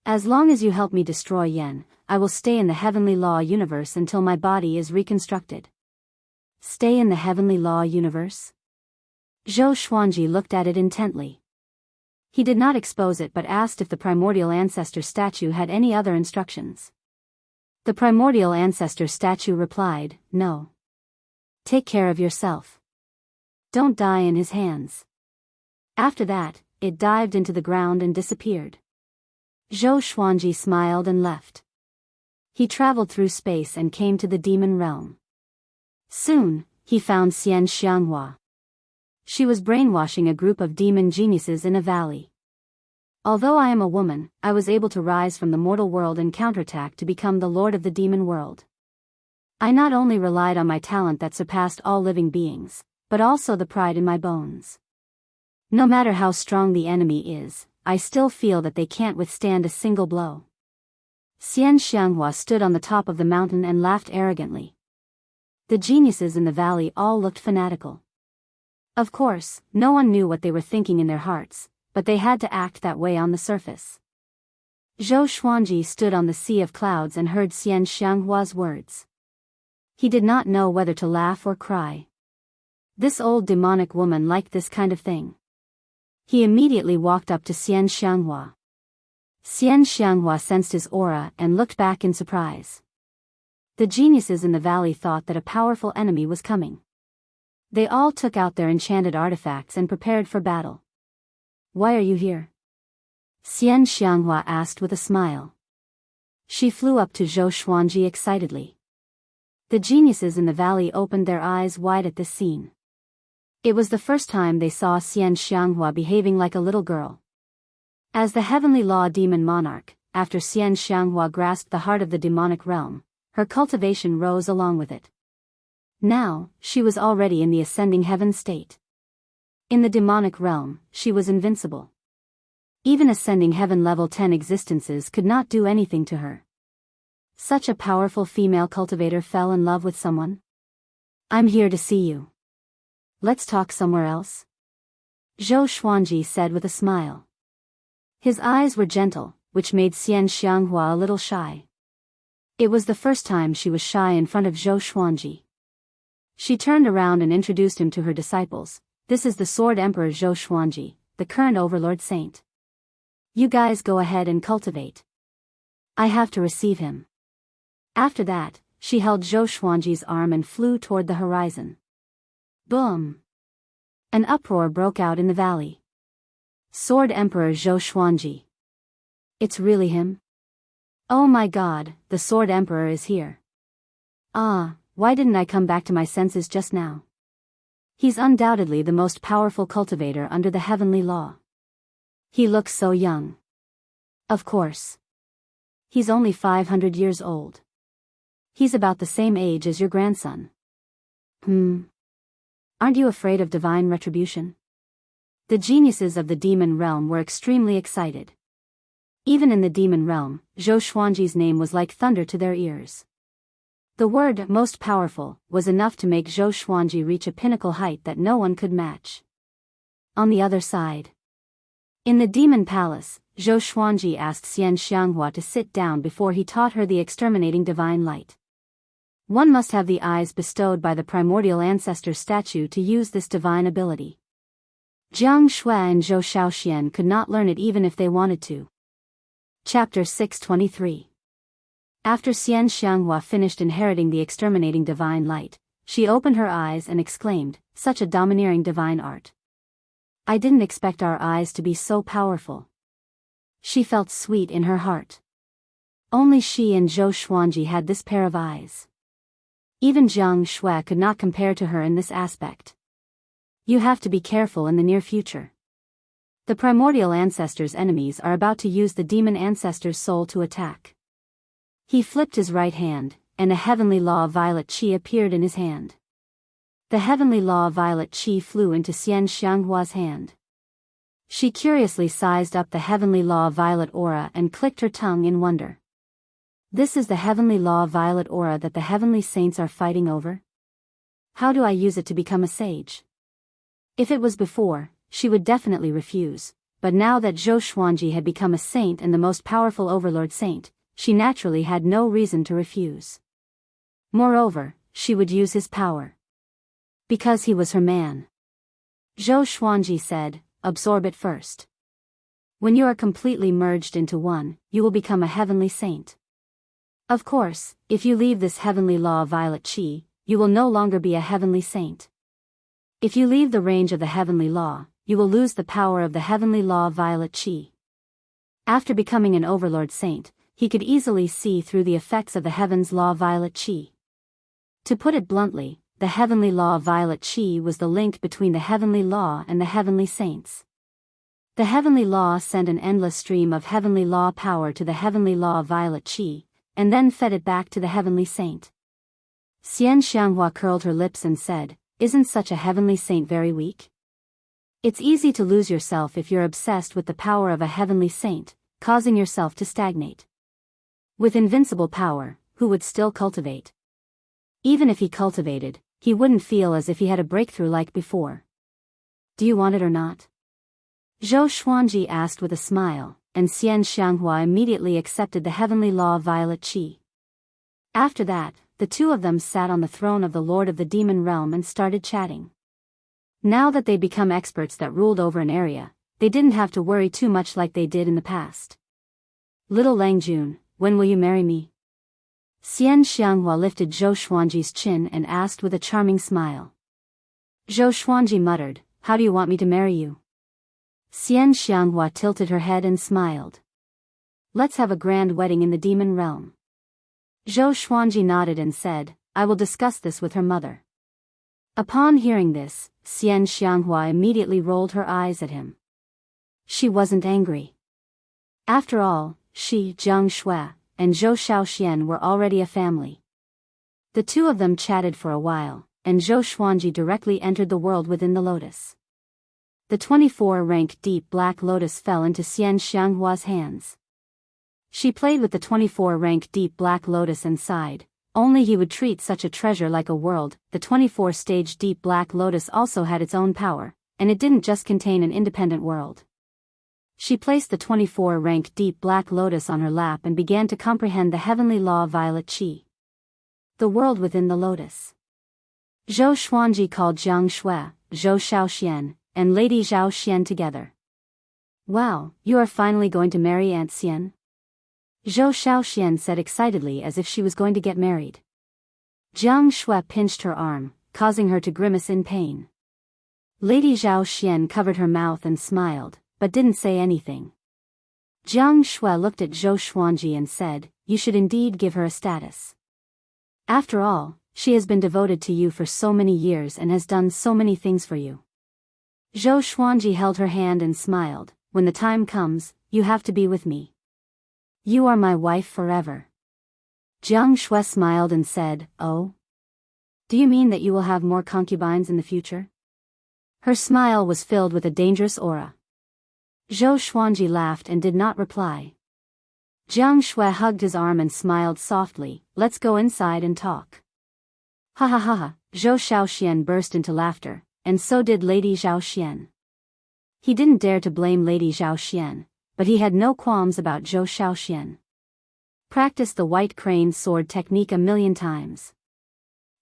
As long as you help me destroy Yen, I will stay in the heavenly law universe until my body is reconstructed. Stay in the heavenly law universe? Zhou Xuanji looked at it intently. He did not expose it but asked if the primordial ancestor statue had any other instructions. The primordial ancestor statue replied, no. Take care of yourself. Don't die in his hands. After that, it dived into the ground and disappeared. Zhou Xuanji smiled and left. He traveled through space and came to the demon realm. Soon, he found Xianxia. She was brainwashing a group of demon geniuses in a valley. Although I am a woman, I was able to rise from the mortal world and counterattack to become the lord of the demon world. I not only relied on my talent that surpassed all living beings, but also the pride in my bones. No matter how strong the enemy is, I still feel that they can't withstand a single blow. Xianxia stood on the top of the mountain and laughed arrogantly. The geniuses in the valley all looked fanatical. Of course, no one knew what they were thinking in their hearts, but they had to act that way on the surface. Zhou Xuanji stood on the sea of clouds and heard Xianxia's words. He did not know whether to laugh or cry. This old demonic woman liked this kind of thing. He immediately walked up to Xianxia. Xianxia sensed his aura and looked back in surprise. The geniuses in the valley thought that a powerful enemy was coming. They all took out their enchanted artifacts and prepared for battle. Why are you here? Xianxia asked with a smile. She flew up to Zhou Xuanji excitedly. The geniuses in the valley opened their eyes wide at this scene. It was the first time they saw Xianxia behaving like a little girl. As the heavenly law demon monarch, after Xianxia grasped the heart of the demonic realm, her cultivation rose along with it. Now, she was already in the ascending heaven state. In the demonic realm, she was invincible. Even ascending heaven level 10 existences could not do anything to her. Such a powerful female cultivator fell in love with someone. I'm here to see you. Let's talk somewhere else. Zhou Xuanji said with a smile. His eyes were gentle, which made Xianxia a little shy. It was the first time she was shy in front of Zhou Xuanji. She turned around and introduced him to her disciples. This is the Sword Emperor Zhou Xuanji, the current Overlord Saint. You guys go ahead and cultivate. I have to receive him. After that, she held Zhou Xuanji's arm and flew toward the horizon. Boom! An uproar broke out in the valley. Sword Emperor Zhou Xuanji. It's really him? Oh my god, the Sword Emperor is here. Ah, why didn't I come back to my senses just now? He's undoubtedly the most powerful cultivator under the heavenly law. He looks so young. Of course. He's only 500 years old. He's about the same age as your grandson. Aren't you afraid of divine retribution? The geniuses of the demon realm were extremely excited. Even in the demon realm, Zhou Xuanji's name was like thunder to their ears. The word most powerful was enough to make Zhou Xuanji reach a pinnacle height that no one could match. On the other side. In the demon palace, Zhou Xuanji asked Xianxia to sit down before he taught her the exterminating divine light. One must have the eyes bestowed by the primordial ancestor statue to use this divine ability. Jiang Shui and Zhou Xiaoxian could not learn it even if they wanted to. Chapter 623. After Xianxia finished inheriting the exterminating divine light, she opened her eyes and exclaimed, "Such a domineering divine art. I didn't expect our eyes to be so powerful." She felt sweet in her heart. Only she and Zhou Xuanji had this pair of eyes. Even Jiang Shui could not compare to her in this aspect. You have to be careful in the near future. The primordial ancestor's enemies are about to use the demon ancestor's soul to attack. He flipped his right hand, and a heavenly law of violet qi appeared in his hand. The heavenly law of violet qi flew into Xianxia's hand. She curiously sized up the heavenly law of violet aura and clicked her tongue in wonder. This is the heavenly law of violet aura that the heavenly saints are fighting over? How do I use it to become a sage? If it was before, she would definitely refuse, but now that Zhou Xuanji had become a saint and the most powerful overlord saint, she naturally had no reason to refuse. Moreover, she would use his power. Because he was her man. Zhou Xuanji said, "Absorb it first. When you are completely merged into one, you will become a heavenly saint. Of course, if you leave this heavenly law of violet qi, you will no longer be a heavenly saint. If you leave the range of the heavenly law, you will lose the power of the heavenly law of violet qi." After becoming an overlord saint, he could easily see through the effects of the heaven's law of violet qi. To put it bluntly, the heavenly law of violet qi was the link between the heavenly law and the heavenly saints. The heavenly law sent an endless stream of heavenly law power to the heavenly law of violet qi, and then fed it back to the heavenly saint. Xianxia curled her lips and said, "Isn't such a heavenly saint very weak? It's easy to lose yourself if you're obsessed with the power of a heavenly saint, causing yourself to stagnate. With invincible power, who would still cultivate? Even if he cultivated, he wouldn't feel as if he had a breakthrough like before. Do you want it or not?" Zhou Xuanji asked with a smile, and Xianxia immediately accepted the heavenly law of violet qi. After that, the two of them sat on the throne of the Lord of the Demon Realm and started chatting. Now that they'd become experts that ruled over an area, they didn't have to worry too much like they did in the past. "Little Langjun, when will you marry me?" Xianxia lifted Zhou Xuanji's chin and asked with a charming smile. Zhou Xuanji muttered, "How do you want me to marry you?" Xianxia tilted her head and smiled. "Let's have a grand wedding in the demon realm." Zhou Xuanji nodded and said, "I will discuss this with her mother." Upon hearing this, Xianxia immediately rolled her eyes at him. She wasn't angry. After all, she, Jiang Shui, and Zhou Xiaoxian were already a family. The two of them chatted for a while, and Zhou Xuanji directly entered the world within the lotus. The 24-rank deep black lotus fell into Xianxia's hands. She played with the 24-rank deep black lotus and sighed, only he would treat such a treasure like a world. The 24-stage deep black lotus also had its own power, and it didn't just contain an independent world. She placed the 24-rank deep black lotus on her lap and began to comprehend the heavenly law of violet qi. The world within the lotus. Zhou Xuanji called Jiang Shui, Zhou Xiaoxian, and Lady Zhao Xian together. "Wow, you are finally going to marry Aunt Xian?" Zhou Xiaoxian said excitedly as if she was going to get married. Jiang Shui pinched her arm, causing her to grimace in pain. Lady Zhao Xian covered her mouth and smiled, but didn't say anything. Jiang Shui looked at Zhou Xuanji and said, "You should indeed give her a status. After all, she has been devoted to you for so many years and has done so many things for you." Zhou Xuanji held her hand and smiled, "When the time comes, you have to be with me. You are my wife forever." Jiang Shui smiled and said, "Oh? Do you mean that you will have more concubines in the future?" Her smile was filled with a dangerous aura. Zhou Xuanji laughed and did not reply. Jiang Shui hugged his arm and smiled softly, "Let's go inside and talk." "Ha ha ha ha," Zhou Xiaoxian burst into laughter, and so did Lady Zhao Xian. He didn't dare to blame Lady Zhao Xian, but he had no qualms about Zhou Xiaoxian. Practice the white crane sword technique 1,000,000 times.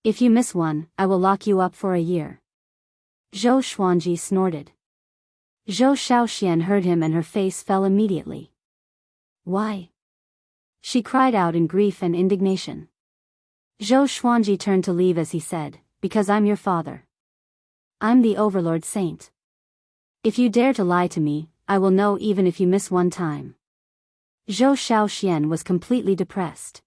If you miss one, I will lock you up for a year. Zhou Xuanji snorted. Zhou Xiaoxian heard him and her face fell immediately. Why? She cried out in grief and indignation. Zhou Xuanji turned to leave as he said, because I'm your father. I'm the Overlord Saint. If you dare to lie to me, I will know even if you miss one time. Zhou Xiaoxian was completely depressed.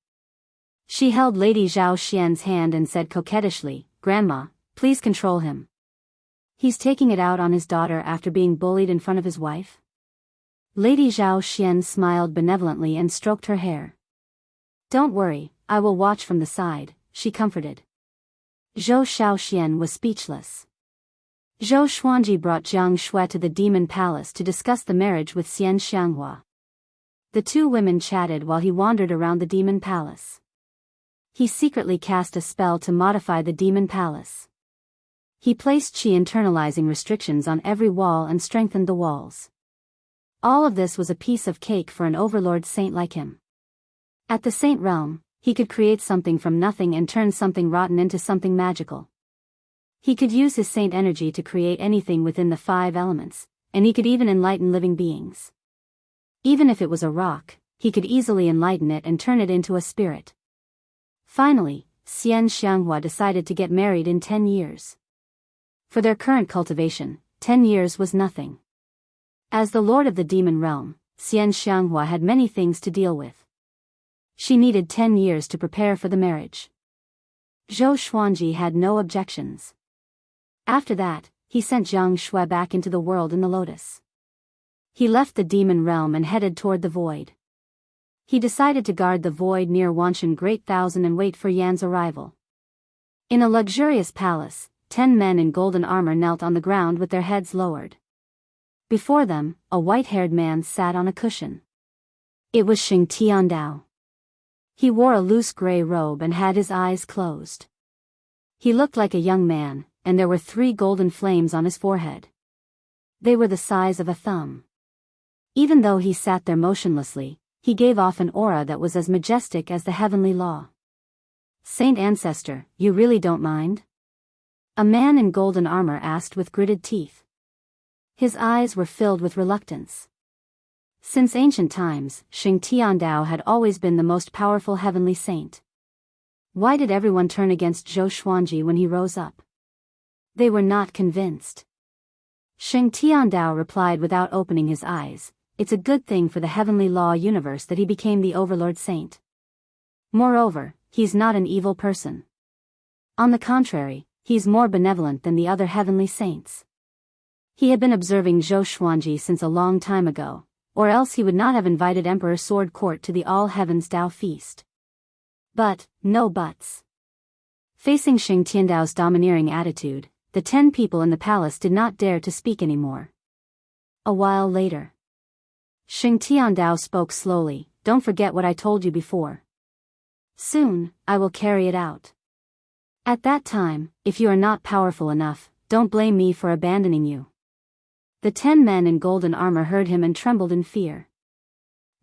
She held Lady Zhao Xian's hand and said coquettishly, Grandma, please control him. He's taking it out on his daughter after being bullied in front of his wife? Lady Zhao Xian smiled benevolently and stroked her hair. Don't worry, I will watch from the side, she comforted. Zhou Xiaoxian was speechless. Zhou Xuanji brought Jiang Shui to the demon palace to discuss the marriage with Xian Xianghua. The two women chatted while he wandered around the demon palace. He secretly cast a spell to modify the demon palace. He placed qi internalizing restrictions on every wall and strengthened the walls. All of this was a piece of cake for an overlord saint like him. At the saint realm, he could create something from nothing and turn something rotten into something magical. He could use his saint energy to create anything within the 5 elements, and he could even enlighten living beings. Even if it was a rock, he could easily enlighten it and turn it into a spirit. Finally, Xian Xianghua decided to get married in 10 years. For their current cultivation, 10 years was nothing. As the lord of the demon realm, Xian Xianghua had many things to deal with. She needed 10 years to prepare for the marriage. Zhou Xuanji had no objections. After that, he sent Jiang Shui back into the world in the lotus. He left the demon realm and headed toward the void. He decided to guard the void near Wanshan Great Thousand and wait for Yan's arrival. In a luxurious palace, 10 men in golden armor knelt on the ground with their heads lowered. Before them, a white-haired man sat on a cushion. It was Xing Tiandao. He wore a loose gray robe and had his eyes closed. He looked like a young man, and there were 3 golden flames on his forehead. They were the size of a thumb. Even though he sat there motionlessly, he gave off an aura that was as majestic as the heavenly law. Saint Ancestor, you really don't mind? A man in golden armor asked with gritted teeth. His eyes were filled with reluctance. Since ancient times, Xing Tiandao had always been the most powerful heavenly saint. Why did everyone turn against Zhou Xuanji when he rose up? They were not convinced. Xing Tiandao replied without opening his eyes, it's a good thing for the heavenly law universe that he became the overlord saint. Moreover, he's not an evil person. On the contrary, he's more benevolent than the other heavenly saints. He had been observing Zhou Xuanji since a long time ago, or else he would not have invited Emperor Sword Court to the All Heavens Dao Feast. But, no buts. Facing Xing Tiandao's domineering attitude, the 10 people in the palace did not dare to speak anymore. A while later, Xing Tiandao spoke slowly, don't forget what I told you before. Soon, I will carry it out. At that time, if you are not powerful enough, don't blame me for abandoning you. The 10 men in golden armor heard him and trembled in fear.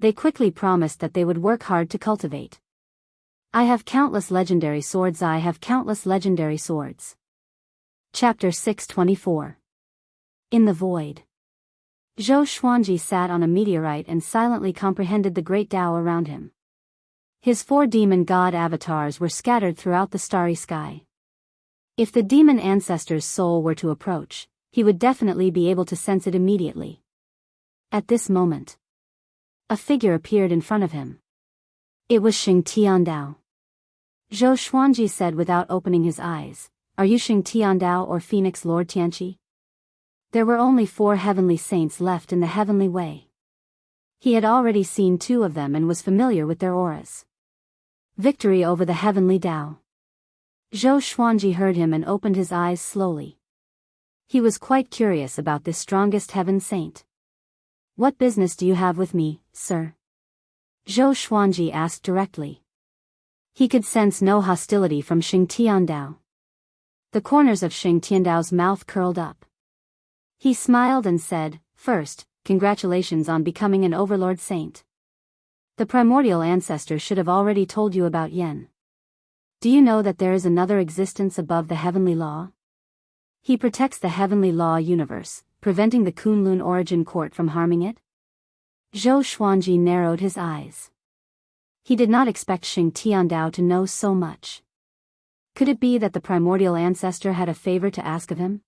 They quickly promised that they would work hard to cultivate. I have countless legendary swords. I have countless legendary swords. Chapter 624. In the Void. Zhou Xuanji sat on a meteorite and silently comprehended the great Tao around him. His 4 demon god avatars were scattered throughout the starry sky. If the demon ancestor's soul were to approach, he would definitely be able to sense it immediately. At this moment, a figure appeared in front of him. It was Xing Tiandao. Zhou Xuanji said without opening his eyes, are you Xing Tiandao or Phoenix Lord Tianqi? There were only 4 heavenly saints left in the heavenly way. He had already seen 2 of them and was familiar with their auras. Victory over the heavenly Tao. Zhou Xuanji heard him and opened his eyes slowly. He was quite curious about this strongest heaven saint. What business do you have with me, sir? Zhou Xuanji asked directly. He could sense no hostility from Xing Tiandao. The corners of Xing Tiandao's mouth curled up. He smiled and said, first, congratulations on becoming an overlord saint. The primordial ancestor should have already told you about Yen. Do you know that there is another existence above the heavenly law? He protects the heavenly law universe, preventing the Kunlun origin court from harming it? Zhou Xuanji narrowed his eyes. He did not expect Xing Tiandao to know so much. Could it be that the primordial ancestor had a favor to ask of him?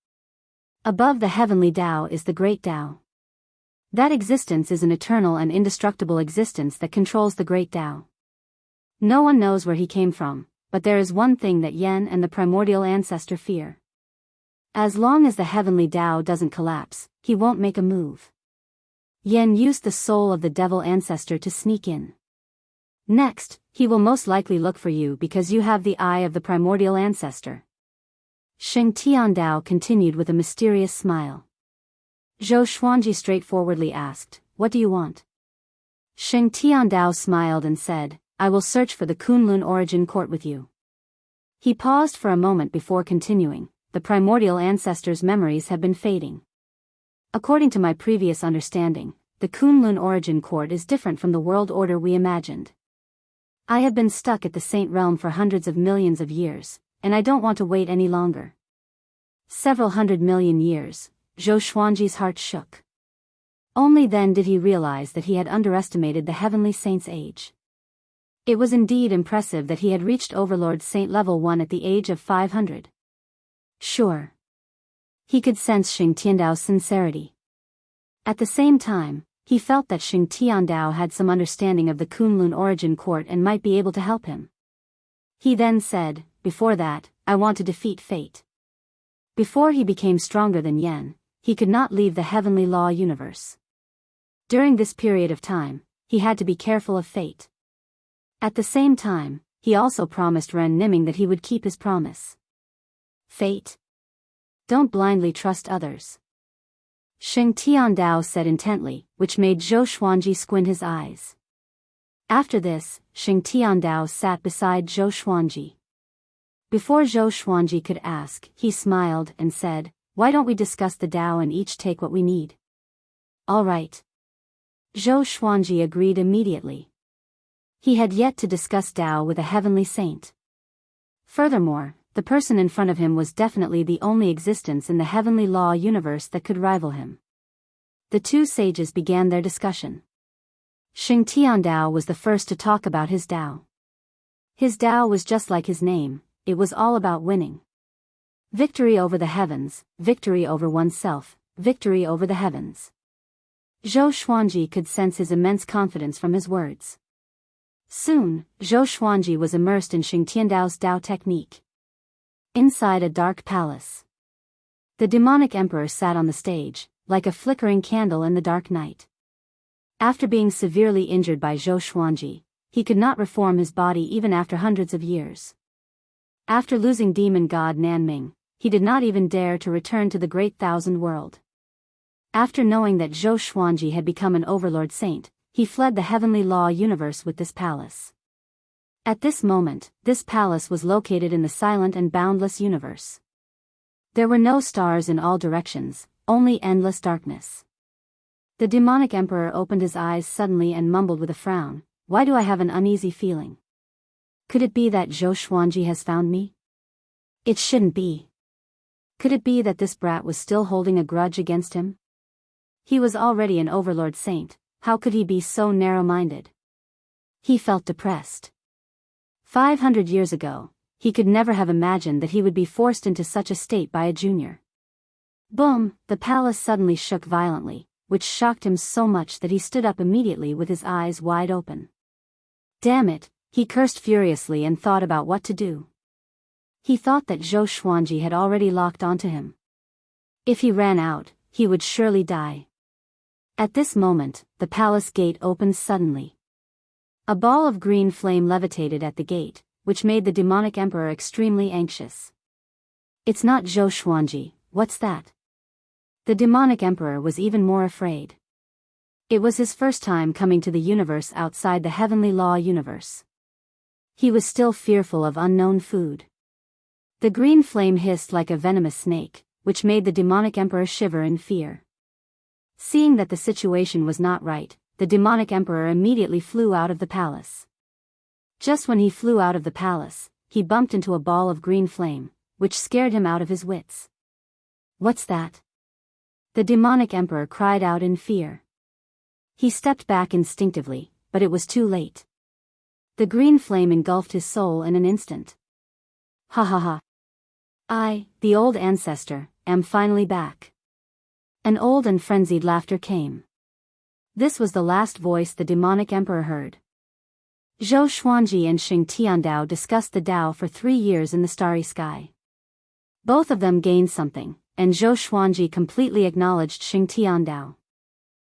Above the heavenly Tao is the great Tao. That existence is an eternal and indestructible existence that controls the great Tao. No one knows where he came from, but there is one thing that Yen and the primordial ancestor fear. As long as the heavenly Tao doesn't collapse, he won't make a move. Yen used the soul of the devil ancestor to sneak in. Next, he will most likely look for you because you have the eye of the primordial ancestor. Xing Tiandao continued with a mysterious smile. Zhou Xuanji straightforwardly asked, "What do you want?" Xing Tiandao smiled and said, "I will search for the Kunlun origin court with you." He paused for a moment before continuing, "The primordial ancestor's memories have been fading. According to my previous understanding, the Kunlun origin court is different from the world order we imagined. I have been stuck at the Saint Realm for hundreds of millions of years, and I don't want to wait any longer." Several 100 million years, Zhou Xuanji's heart shook. Only then did he realize that he had underestimated the heavenly saint's age. It was indeed impressive that he had reached Overlord Saint level 1 at the age of 500. Sure. He could sense Xing Tiandao's sincerity. At the same time, he felt that Xing Tiandao had some understanding of the Kunlun origin court and might be able to help him. He then said, "Before that, I want to defeat fate." Before he became stronger than Yen, he could not leave the heavenly law universe. During this period of time, he had to be careful of fate. At the same time, he also promised Ren Niming that he would keep his promise. Fate? Don't blindly trust others. Xing Tiandao said intently, which made Zhou Xuanji squint his eyes. After this, Xing Tiandao sat beside Zhou Xuanji. Before Zhou Xuanji could ask, he smiled and said, "Why don't we discuss the Tao and each take what we need?" "All right." Zhou Xuanji agreed immediately. He had yet to discuss Tao with a heavenly saint. Furthermore, the person in front of him was definitely the only existence in the heavenly law universe that could rival him. The two sages began their discussion. Xing Tiandao was the first to talk about his Tao. His Tao was just like his name, it was all about winning. Victory over the heavens, victory over oneself, victory over the heavens. Zhou Xuanji could sense his immense confidence from his words. Soon, Zhou Xuanji was immersed in Xing Tiandao's Tao technique. Inside a dark palace, the demonic emperor sat on the stage, like a flickering candle in the dark night. After being severely injured by Zhou Xuanji, he could not reform his body even after hundreds of years. After losing demon god Nanming, he did not even dare to return to the Great Thousand World. After knowing that Zhou Xuanji had become an overlord saint, he fled the heavenly law universe with this palace. At this moment, this palace was located in the silent and boundless universe. There were no stars in all directions, only endless darkness. The demonic emperor opened his eyes suddenly and mumbled with a frown, "Why do I have an uneasy feeling? Could it be that Zhou Xuanji has found me? It shouldn't be. Could it be that this brat was still holding a grudge against him? He was already an overlord saint, how could he be so narrow-minded?" He felt depressed. 500 years ago, he could never have imagined that he would be forced into such a state by a junior. Boom! The palace suddenly shook violently, which shocked him so much that he stood up immediately with his eyes wide open. Damn it, he cursed furiously and thought about what to do. He thought that Zhou Xuanji had already locked onto him. If he ran out, he would surely die. At this moment, the palace gate opened suddenly. A ball of green flame levitated at the gate, which made the demonic emperor extremely anxious. "It's not Zhou Xuanji, what's that?" The demonic emperor was even more afraid. It was his first time coming to the universe outside the heavenly law universe. He was still fearful of unknown food. The green flame hissed like a venomous snake, which made the demonic emperor shiver in fear. Seeing that the situation was not right, the demonic emperor immediately flew out of the palace. Just when he flew out of the palace, he bumped into a ball of green flame, which scared him out of his wits. "What's that?" the demonic emperor cried out in fear. He stepped back instinctively, but it was too late. The green flame engulfed his soul in an instant. "Ha ha ha. I, the old ancestor, am finally back." An old and frenzied laughter came. This was the last voice the demonic emperor heard. Zhou Xuanji and Xing Tiandao discussed the Dao for 3 years in the starry sky. Both of them gained something, and Zhou Xuanji completely acknowledged Xing Tiandao.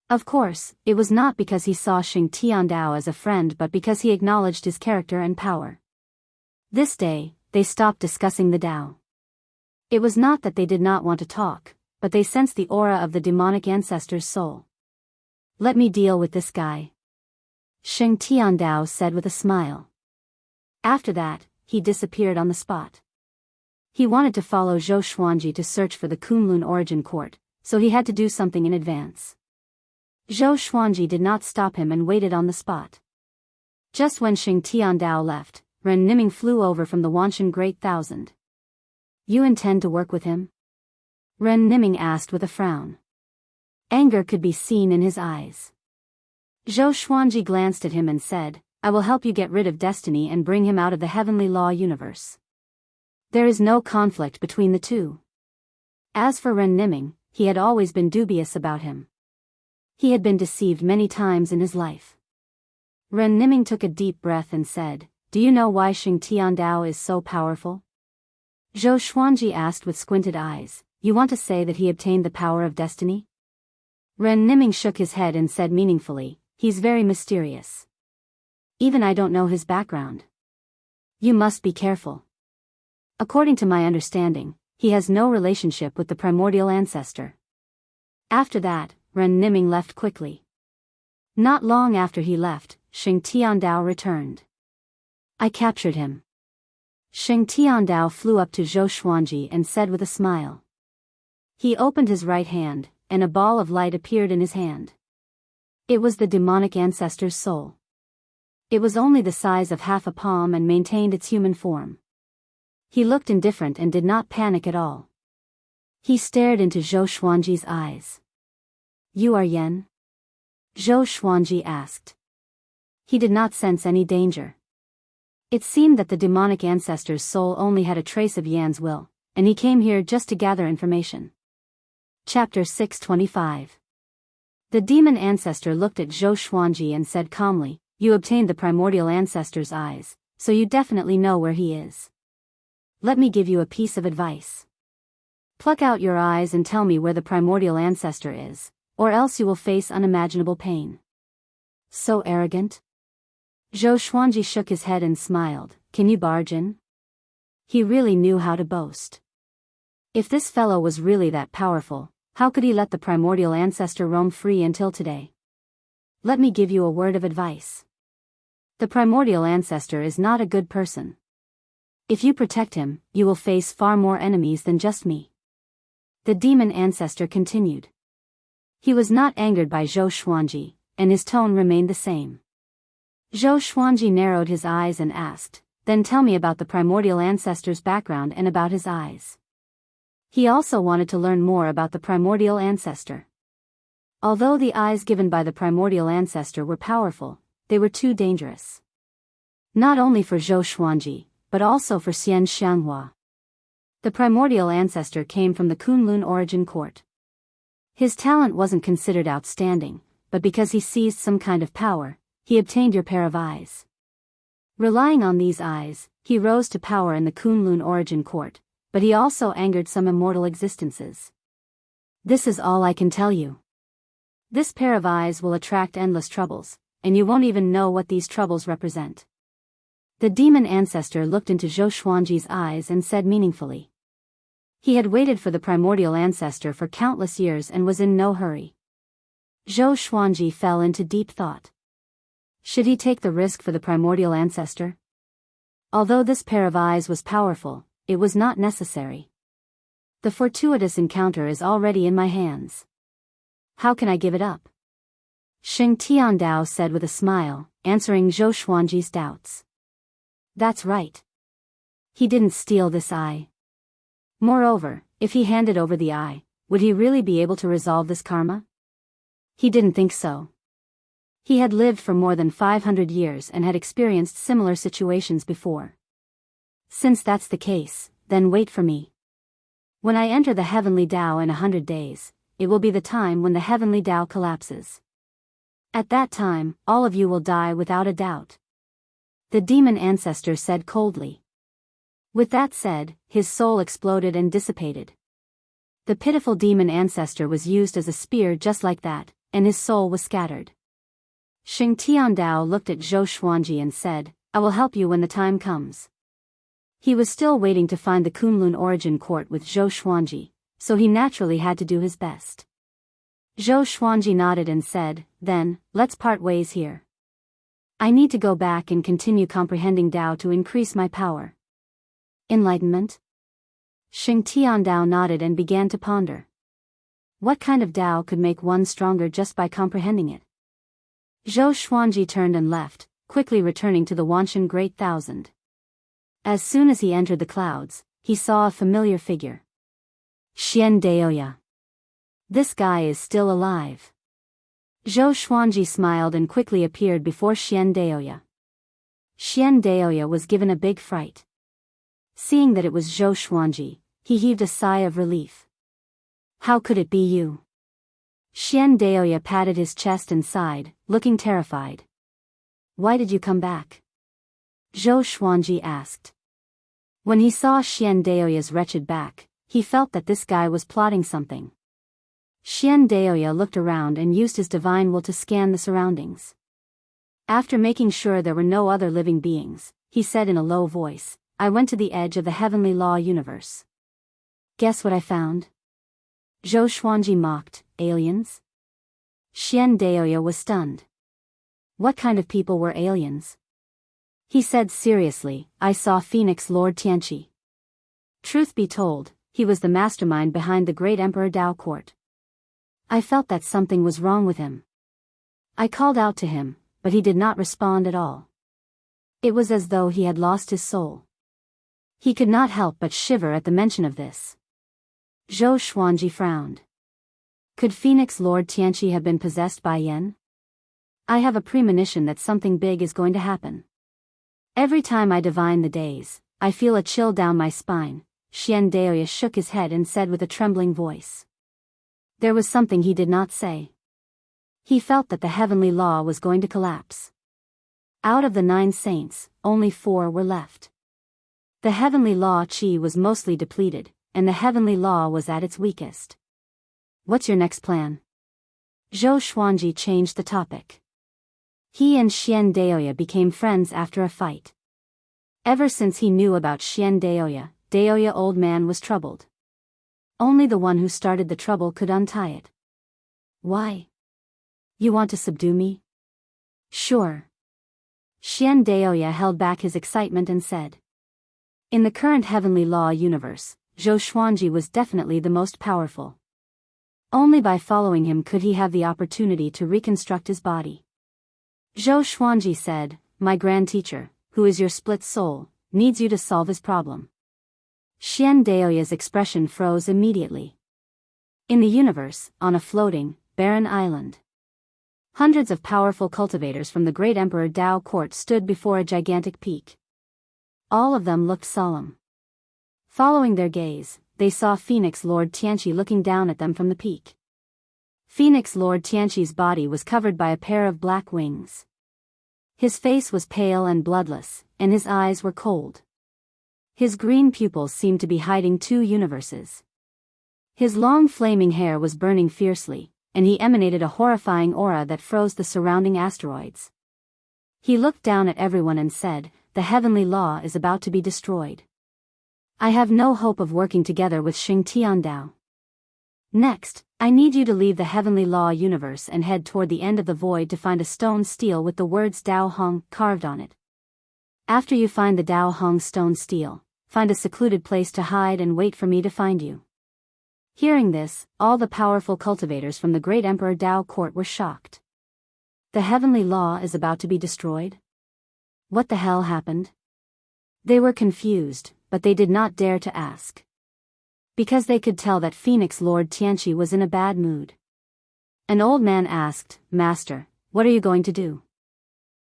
Of course, it was not because he saw Xing Tiandao as a friend but because he acknowledged his character and power. This day, they stopped discussing the Dao. It was not that they did not want to talk, but they sensed the aura of the demonic ancestor's soul. "Let me deal with this guy," Xing Tiandao said with a smile. After that, he disappeared on the spot. He wanted to follow Zhou Xuanji to search for the Kunlun origin court, so he had to do something in advance. Zhou Xuanji did not stop him and waited on the spot. Just when Xing Tiandao left, Ren Niming flew over from the Wanshan Great Thousand. "You intend to work with him?" Ren Niming asked with a frown. Anger could be seen in his eyes. Zhou Xuanji glanced at him and said, "I will help you get rid of destiny and bring him out of the heavenly law universe." There is no conflict between the two. As for Ren Niming, he had always been dubious about him. He had been deceived many times in his life. Ren Niming took a deep breath and said, "Do you know why Xing Tiandao is so powerful?" Zhou Xuanji asked with squinted eyes, "You want to say that he obtained the power of destiny?" Ren Niming shook his head and said meaningfully, "He's very mysterious. Even I don't know his background. You must be careful. According to my understanding, he has no relationship with the primordial ancestor." After that, Ren Niming left quickly. Not long after he left, Xing Tiandao returned. "I captured him." Xing Tiandao flew up to Zhou Xuanji and said with a smile. He opened his right hand, and a ball of light appeared in his hand. It was the demonic ancestor's soul. It was only the size of half a palm and maintained its human form. He looked indifferent and did not panic at all. He stared into Zhou Xuanji's eyes. "You are Yan?" Zhou Xuanji asked. He did not sense any danger. It seemed that the demonic ancestor's soul only had a trace of Yan's will, and he came here just to gather information. Chapter 625. The demon ancestor looked at Zhou Xuanji and said calmly, "You obtained the primordial ancestor's eyes, so you definitely know where he is. Let me give you a piece of advice. Pluck out your eyes and tell me where the primordial ancestor is, or else you will face unimaginable pain." So arrogant? Zhou Xuanji shook his head and smiled. "Can you barge in?" He really knew how to boast. If this fellow was really that powerful, how could he let the primordial ancestor roam free until today? "Let me give you a word of advice. The primordial ancestor is not a good person. If you protect him, you will face far more enemies than just me." The demon ancestor continued. He was not angered by Zhou Xuanji, and his tone remained the same. Zhou Xuanji narrowed his eyes and asked, "Then tell me about the primordial ancestor's background and about his eyes." He also wanted to learn more about the primordial ancestor. Although the eyes given by the primordial ancestor were powerful, they were too dangerous. Not only for Zhou Xuanji, but also for Xianxia. The primordial ancestor came from the Kunlun origin court. His talent wasn't considered outstanding, but because he seized some kind of power, he obtained your pair of eyes. Relying on these eyes, he rose to power in the Kunlun origin court, but he also angered some immortal existences. This is all I can tell you. This pair of eyes will attract endless troubles, and you won't even know what these troubles represent. The demon ancestor looked into Zhou Xuanji's eyes and said meaningfully. He had waited for the primordial ancestor for countless years and was in no hurry. Zhou Xuanji fell into deep thought. Should he take the risk for the primordial ancestor? Although this pair of eyes was powerful, it was not necessary. The fortuitous encounter is already in my hands. how can I give it up? Xing Tiandao said with a smile, answering Zhou Xuanji's doubts. That's right. He didn't steal this eye. Moreover, if he handed over the eye, would he really be able to resolve this karma? He didn't think so. He had lived for more than 500 years and had experienced similar situations before. Since that's the case, then wait for me. When I enter the heavenly Tao in 100 days, it will be the time when the heavenly Tao collapses. At that time, all of you will die without a doubt. The demon ancestor said coldly. With that said, his soul exploded and dissipated. The pitiful demon ancestor was used as a spear just like that, and his soul was scattered. Xing Tiandao looked at Zhou Xuanji and said, I will help you when the time comes. He was still waiting to find the Kunlun origin court with Zhou Xuanji, so he naturally had to do his best. Zhou Xuanji nodded and said, then, let's part ways here. I need to go back and continue comprehending Tao to increase my power. Enlightenment? Xing Tiandao nodded and began to ponder. What kind of Tao could make one stronger just by comprehending it? Zhou Xuanji turned and left, quickly returning to the Wanshan Great Thousand. As soon as he entered the clouds, he saw a familiar figure. Xian Daoya. This guy is still alive. Zhou Xuanji smiled and quickly appeared before Xian Daoya. Xian Daoya was given a big fright. Seeing that it was Zhou Xuanji, he heaved a sigh of relief. How could it be you? Xian Daoya patted his chest and sighed, looking terrified. Why did you come back? Zhou Xuanji asked. When he saw Xian Daoya's wretched back, he felt that this guy was plotting something. Xian Daoya looked around and used his divine will to scan the surroundings. After making sure there were no other living beings, he said in a low voice, I went to the edge of the heavenly law universe. Guess what I found? Zhou Xuanji mocked, aliens? Xian Daoya was stunned. What kind of people were aliens? He said seriously, I saw Phoenix Lord Tianqi. Truth be told, he was the mastermind behind the great Emperor Tao court. I felt that something was wrong with him. I called out to him, but he did not respond at all. It was as though he had lost his soul. He could not help but shiver at the mention of this. Zhou Xuanji frowned. Could Phoenix Lord Tianqi have been possessed by Yen? I have a premonition that something big is going to happen. Every time I divine the days, I feel a chill down my spine. Xian Daoya shook his head and said with a trembling voice. There was something he did not say. He felt that the heavenly law was going to collapse. Out of the 9 saints, only 4 were left. The heavenly law chi was mostly depleted, and the heavenly law was at its weakest. What's your next plan? Zhou Xuanji changed the topic. He and Xian Daoya became friends after a fight. Ever since he knew about Xian Daoya, Daoya old man was troubled. Only the one who started the trouble could untie it. Why? You want to subdue me? Sure. Xian Daoya held back his excitement and said. In the current heavenly law universe, Zhou Xuanji was definitely the most powerful. Only by following him could he have the opportunity to reconstruct his body. Zhou Xuanji said, my grand teacher, who is your split soul, needs you to solve his problem. Xian Daoya's expression froze immediately. In the universe, on a floating, barren island, hundreds of powerful cultivators from the great Emperor Tao court stood before a gigantic peak. All of them looked solemn. Following their gaze, they saw Phoenix Lord Tianqi looking down at them from the peak. Phoenix Lord Tianqi's body was covered by a pair of black wings. His face was pale and bloodless, and his eyes were cold. His green pupils seemed to be hiding 2 universes. His long flaming hair was burning fiercely, and he emanated a horrifying aura that froze the surrounding asteroids. He looked down at everyone and said, the heavenly law is about to be destroyed. I have no hope of working together with Xing Tiandao. Next, I need you to leave the heavenly law universe and head toward the end of the void to find a stone stele with the words Dao Hong carved on it. After you find the Dao Hong stone stele, find a secluded place to hide and wait for me to find you. Hearing this, all the powerful cultivators from the great Emperor Dao court were shocked. The heavenly law is about to be destroyed? What the hell happened? They were confused, but they did not dare to ask. Because they could tell that Phoenix Lord Tianqi was in a bad mood. An old man asked, "Master, what are you going to do?"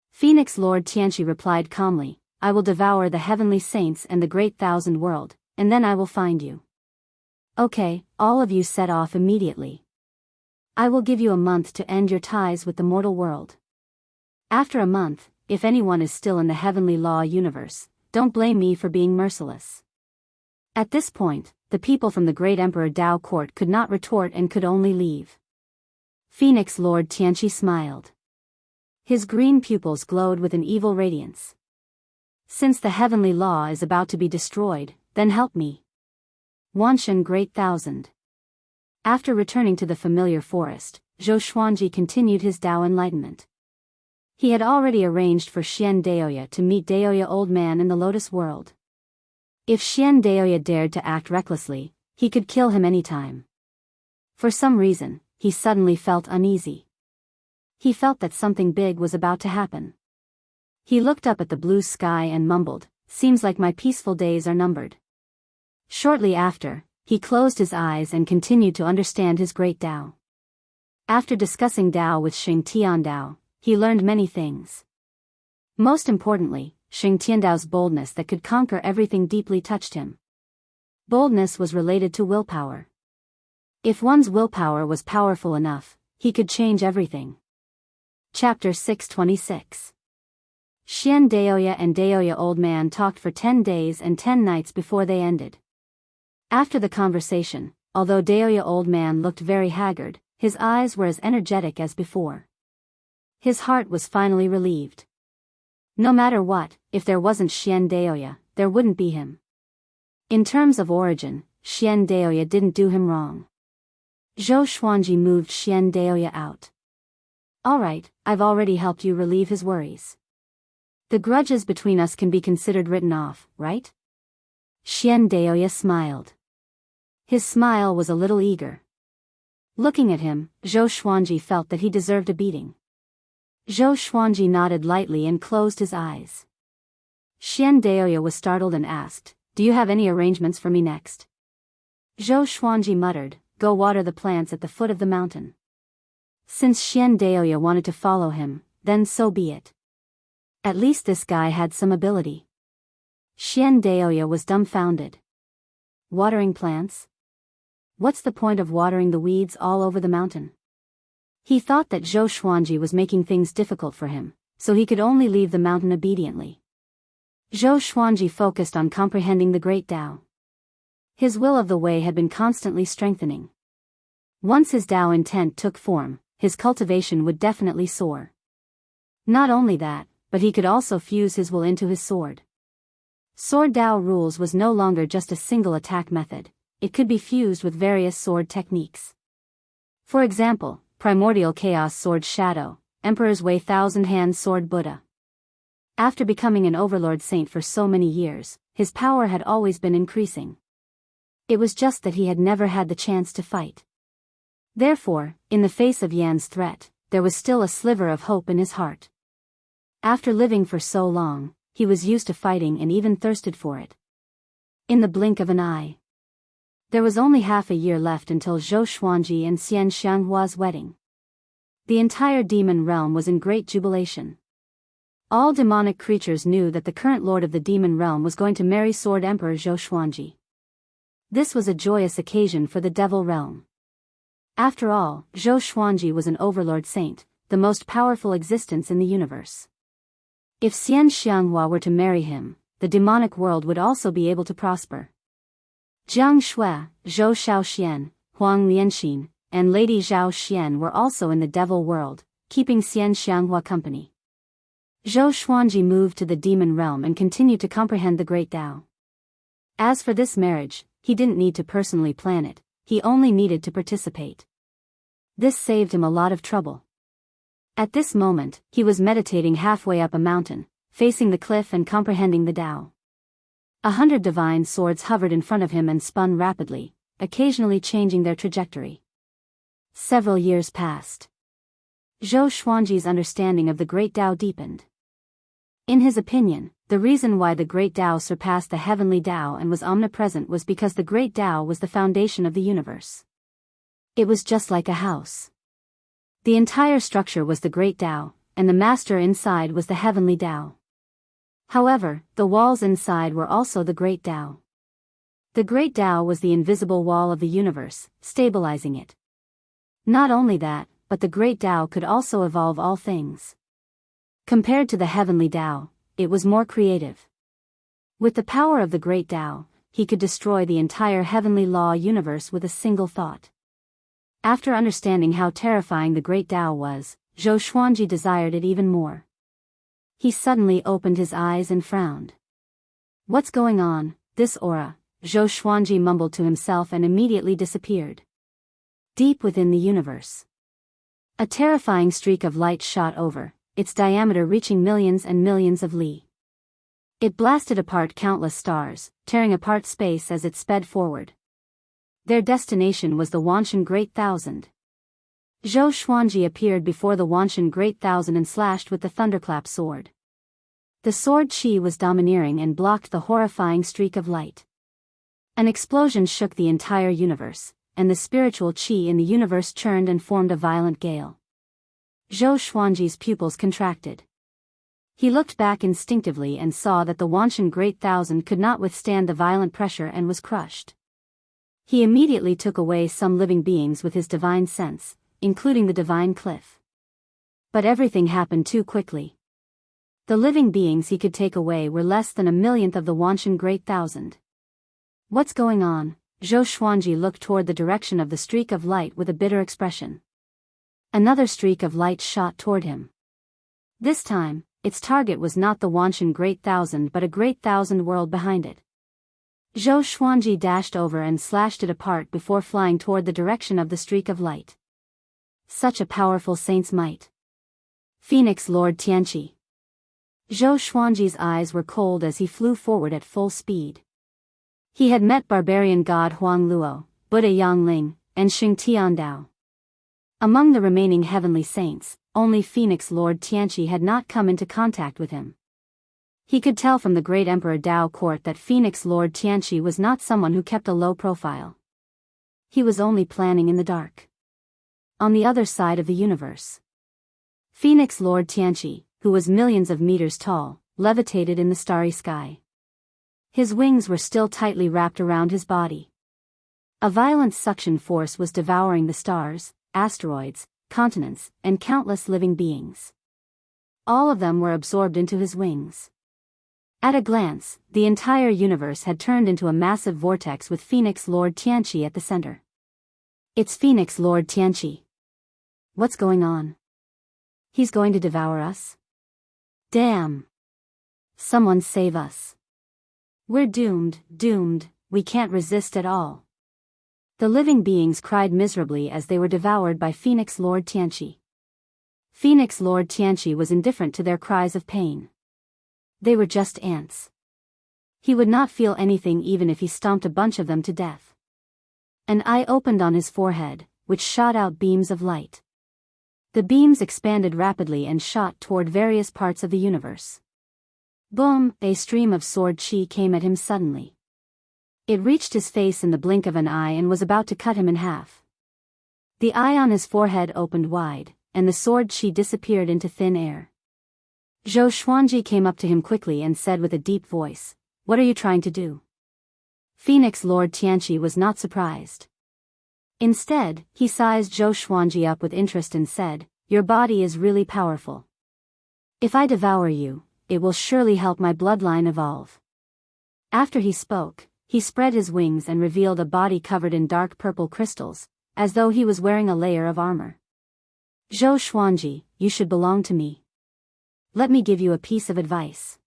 Phoenix Lord Tianqi replied calmly, "I will devour the heavenly saints and the great thousand world, and then I will find you." "Okay, all of you set off immediately. I will give you a month to end your ties with the mortal world. After a month, if anyone is still in the heavenly law universe, don't blame me for being merciless." At this point, the people from the great Emperor Dao court could not retort and could only leave. Phoenix Lord Tianqi smiled. His green pupils glowed with an evil radiance. "Since the heavenly law is about to be destroyed, then help me. Wanshan Great Thousand." After returning to the familiar forest, Zhou Xuanji continued his Dao enlightenment. He had already arranged for Xian Daoya to meet Daoya Old Man in the Lotus World. If Xian Daoya dared to act recklessly, he could kill him anytime. For some reason, he suddenly felt uneasy. He felt that something big was about to happen. He looked up at the blue sky and mumbled, "Seems like my peaceful days are numbered." Shortly after, he closed his eyes and continued to understand his great Dao. After discussing Dao with Xing Tiandao, he learned many things. Most importantly, Xing Tiandao's boldness that could conquer everything deeply touched him. Boldness was related to willpower. If one's willpower was powerful enough, he could change everything. Chapter 626. Xian Daoya and Daoya Old Man talked for 10 days and 10 nights before they ended. After the conversation, although Daoya Old Man looked very haggard, his eyes were as energetic as before. His heart was finally relieved. No matter what, if there wasn't Xian Daoya, there wouldn't be him. In terms of origin, Xian Daoya didn't do him wrong. Zhou Xuanji moved Xian Daoya out. "Alright, I've already helped you relieve his worries. The grudges between us can be considered written off, right?" Xian Daoya smiled. His smile was a little eager. Looking at him, Zhou Xuanji felt that he deserved a beating. Zhou Xuanji nodded lightly and closed his eyes. Xian Daoya was startled and asked, "Do you have any arrangements for me next?" Zhou Xuanji muttered, "Go water the plants at the foot of the mountain." Since Xian Daoya wanted to follow him, then so be it. At least this guy had some ability. Xian Daoya was dumbfounded. Watering plants? What's the point of watering the weeds all over the mountain? He thought that Zhou Xuanji was making things difficult for him, so he could only leave the mountain obediently. Zhou Xuanji focused on comprehending the great Dao. His will of the way had been constantly strengthening. Once his Dao intent took form, his cultivation would definitely soar. Not only that, but he could also fuse his will into his sword. Sword Dao rules was no longer just a single attack method, it could be fused with various sword techniques. For example, Primordial Chaos Sword Shadow, Emperor's Way Thousand Hand Sword Buddha. After becoming an overlord saint for so many years, his power had always been increasing. It was just that he had never had the chance to fight. Therefore, in the face of Yan's threat, there was still a sliver of hope in his heart. After living for so long, he was used to fighting and even thirsted for it. In the blink of an eye. There was only half a year left until Zhou Xuanji and Xian Xianghua's wedding. The entire demon realm was in great jubilation. All demonic creatures knew that the current lord of the demon realm was going to marry Sword Emperor Zhou Xuanji. This was a joyous occasion for the devil realm. After all, Zhou Xuanji was an overlord saint, the most powerful existence in the universe. If Xian Xianghua were to marry him, the demonic world would also be able to prosper. Jiang Shui, Zhou Shaoxian, Huang Lianxin, and Lady Zhao Xian were also in the devil world, keeping Xian Xianghua company. Zhou Xuanji moved to the demon realm and continued to comprehend the great Dao. As for this marriage, he didn't need to personally plan it, he only needed to participate. This saved him a lot of trouble. At this moment, he was meditating halfway up a mountain, facing the cliff and comprehending the Dao. 100 divine swords hovered in front of him and spun rapidly, occasionally changing their trajectory. Several years passed. Zhou Xuanji's understanding of the Great Tao deepened. In his opinion, the reason why the Great Tao surpassed the heavenly Tao and was omnipresent was because the Great Tao was the foundation of the universe. It was just like a house. The entire structure was the Great Tao, and the master inside was the heavenly Tao. However, the walls inside were also the Great Tao. The Great Tao was the invisible wall of the universe, stabilizing it. Not only that, but the Great Tao could also evolve all things. Compared to the heavenly Tao, it was more creative. With the power of the Great Tao, he could destroy the entire heavenly law universe with a single thought. After understanding how terrifying the Great Tao was, Zhou Xuanji desired it even more. He suddenly opened his eyes and frowned. What's going on, this aura? Zhou Xuanji mumbled to himself and immediately disappeared. Deep within the universe, a terrifying streak of light shot over, its diameter reaching millions and millions of li. It blasted apart countless stars, tearing apart space as it sped forward. Their destination was the Wanshan Great Thousand. Zhou Xuanji appeared before the Wanshan Great Thousand and slashed with the thunderclap sword. The sword chi was domineering and blocked the horrifying streak of light. An explosion shook the entire universe, and the spiritual chi in the universe churned and formed a violent gale. Zhou Xuanji's pupils contracted. He looked back instinctively and saw that the Wanshan Great Thousand could not withstand the violent pressure and was crushed. He immediately took away some living beings with his divine sense, including the divine cliff. But everything happened too quickly. The living beings he could take away were less than a millionth of the Wanshan Great Thousand. What's going on? Zhou Xuanji looked toward the direction of the streak of light with a bitter expression. Another streak of light shot toward him. This time, its target was not the Wanshan Great Thousand but a Great Thousand world behind it. Zhou Xuanji dashed over and slashed it apart before flying toward the direction of the streak of light. Such a powerful saint's might. Phoenix Lord Tianqi. Zhou Xuanji's eyes were cold as he flew forward at full speed. He had met barbarian god Huang Luo, Buddha Yang Ling, and Xing Tiandao. Among the remaining heavenly saints, only Phoenix Lord Tianqi had not come into contact with him. He could tell from the great Emperor Dao court that Phoenix Lord Tianqi was not someone who kept a low profile. He was only planning in the dark. On the other side of the universe, Phoenix Lord Tianqi, who was millions of meters tall, levitated in the starry sky. His wings were still tightly wrapped around his body. A violent suction force was devouring the stars, asteroids, continents, and countless living beings. All of them were absorbed into his wings. At a glance, the entire universe had turned into a massive vortex with Phoenix Lord Tianqi at the center. It's Phoenix Lord Tianqi. What's going on? He's going to devour us? Damn! Someone save us. We're doomed, we can't resist at all. The living beings cried miserably as they were devoured by Phoenix Lord Tianqi. Phoenix Lord Tianqi was indifferent to their cries of pain. They were just ants. He would not feel anything even if he stomped a bunch of them to death. An eye opened on his forehead, which shot out beams of light. The beams expanded rapidly and shot toward various parts of the universe. Boom! A stream of sword chi came at him suddenly. It reached his face in the blink of an eye and was about to cut him in half. The eye on his forehead opened wide, and the sword chi disappeared into thin air. Zhou Xuanji came up to him quickly and said with a deep voice, "What are you trying to do?" Phoenix Lord Tianqi was not surprised. Instead, he sized Zhou Xuanji up with interest and said, "Your body is really powerful. If I devour you, it will surely help my bloodline evolve." After he spoke, he spread his wings and revealed a body covered in dark purple crystals, as though he was wearing a layer of armor. "Zhou Xuanji, you should belong to me. Let me give you a piece of advice.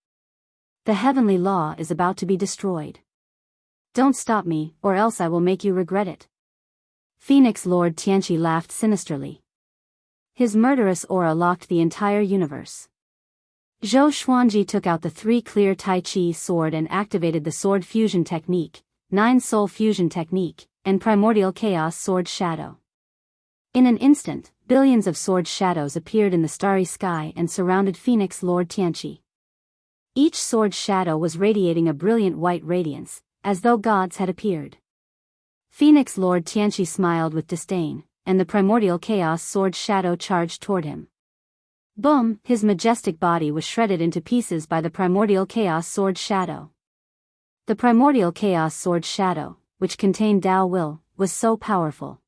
The heavenly law is about to be destroyed. Don't stop me, or else I will make you regret it." Phoenix Lord Tianqi laughed sinisterly. His murderous aura locked the entire universe. Zhou Xuanji took out the 3 clear Tai Chi sword and activated the sword fusion technique, 9 soul fusion technique, and primordial chaos sword shadow. In an instant, billions of sword shadows appeared in the starry sky and surrounded Phoenix Lord Tianqi. Each sword shadow was radiating a brilliant white radiance, as though gods had appeared. Phoenix Lord Tianqi smiled with disdain, and the primordial chaos sword shadow charged toward him. Boom! His majestic body was shredded into pieces by the primordial chaos sword shadow. The primordial chaos sword shadow, which contained Dao will, was so powerful.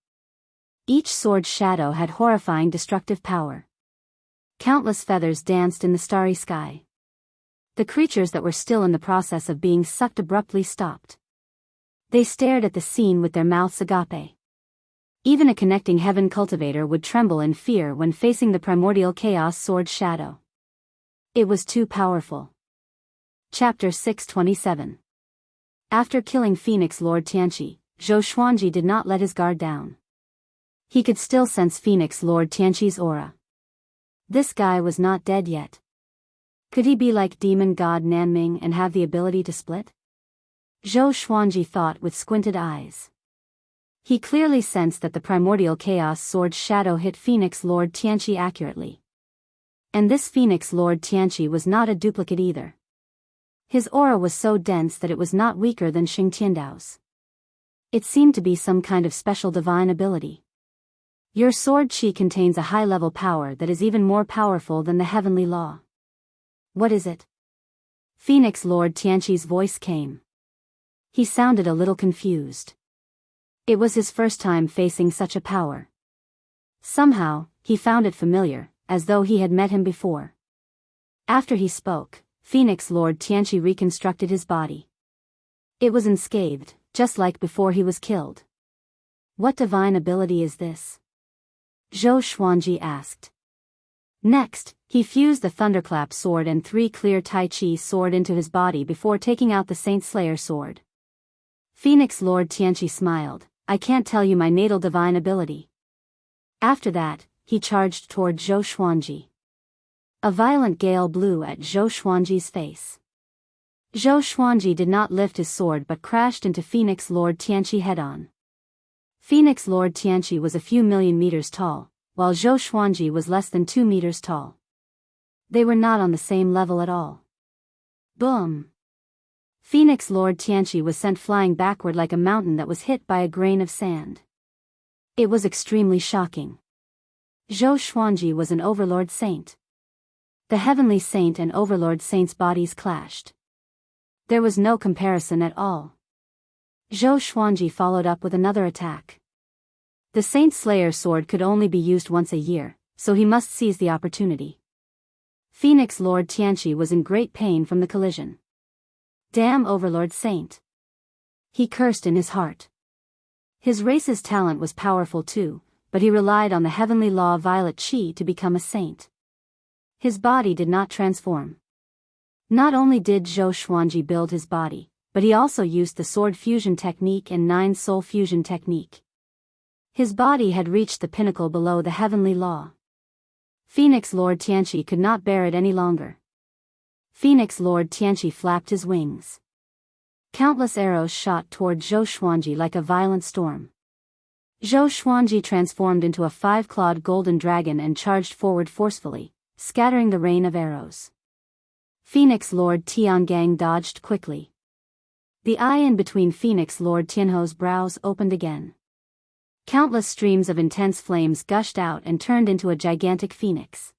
Each sword shadow had horrifying destructive power. Countless feathers danced in the starry sky. The creatures that were still in the process of being sucked abruptly stopped. They stared at the scene with their mouths agape. Even a connecting heaven cultivator would tremble in fear when facing the primordial chaos sword shadow. It was too powerful. Chapter 627. After killing Phoenix Lord Tianqi, Zhou Xuanji did not let his guard down. He could still sense Phoenix Lord Tianqi's aura. This guy was not dead yet. Could he be like demon god Nanming and have the ability to split? Zhou Xuanji thought with squinted eyes. He clearly sensed that the primordial chaos sword shadow hit Phoenix Lord Tianqi accurately. And this Phoenix Lord Tianqi was not a duplicate either. His aura was so dense that it was not weaker than Xing Tiandao's. It seemed to be some kind of special divine ability. Your sword chi contains a high-level power that is even more powerful than the heavenly law. What is it? Phoenix Lord Tianqi's voice came. He sounded a little confused. It was his first time facing such a power. Somehow, he found it familiar, as though he had met him before. After he spoke, Phoenix Lord Tianqi reconstructed his body. It was unscathed, just like before he was killed. What divine ability is this? Zhou Xuanji asked. Next, he fused the Thunderclap sword and 3 clear Tai Chi sword into his body before taking out the Saint Slayer sword. Phoenix Lord Tianqi smiled. I can't tell you my natal divine ability. After that, he charged toward Zhou Xuanji. A violent gale blew at Zhou Xuanji's face. Zhou Xuanji did not lift his sword but crashed into Phoenix Lord Tianqi head-on. Phoenix Lord Tianqi was a few million meters tall, while Zhou Xuanji was less than 2 meters tall. They were not on the same level at all. Boom! Phoenix Lord Tianqi was sent flying backward like a mountain that was hit by a grain of sand. It was extremely shocking. Zhou Xuanji was an overlord saint. The heavenly saint and overlord saint's bodies clashed. There was no comparison at all. Zhou Xuanji followed up with another attack. The Saint Slayer sword could only be used once a year, so he must seize the opportunity. Phoenix Lord Tianqi was in great pain from the collision. Damn Overlord Saint! He cursed in his heart. His race's talent was powerful too, but he relied on the heavenly law Violet Chi to become a saint. His body did not transform. Not only did Zhou Xuanji build his body, but he also used the sword fusion technique and 9 soul fusion technique. His body had reached the pinnacle below the heavenly law. Phoenix Lord Tianqi could not bear it any longer. Phoenix Lord Tianqi flapped his wings. Countless arrows shot toward Zhou Xuanji like a violent storm. Zhou Xuanji transformed into a 5-clawed golden dragon and charged forward forcefully, scattering the rain of arrows. Phoenix Lord Tiangang dodged quickly. The eye in between Phoenix Lord Tianho's brows opened again. Countless streams of intense flames gushed out and turned into a gigantic phoenix.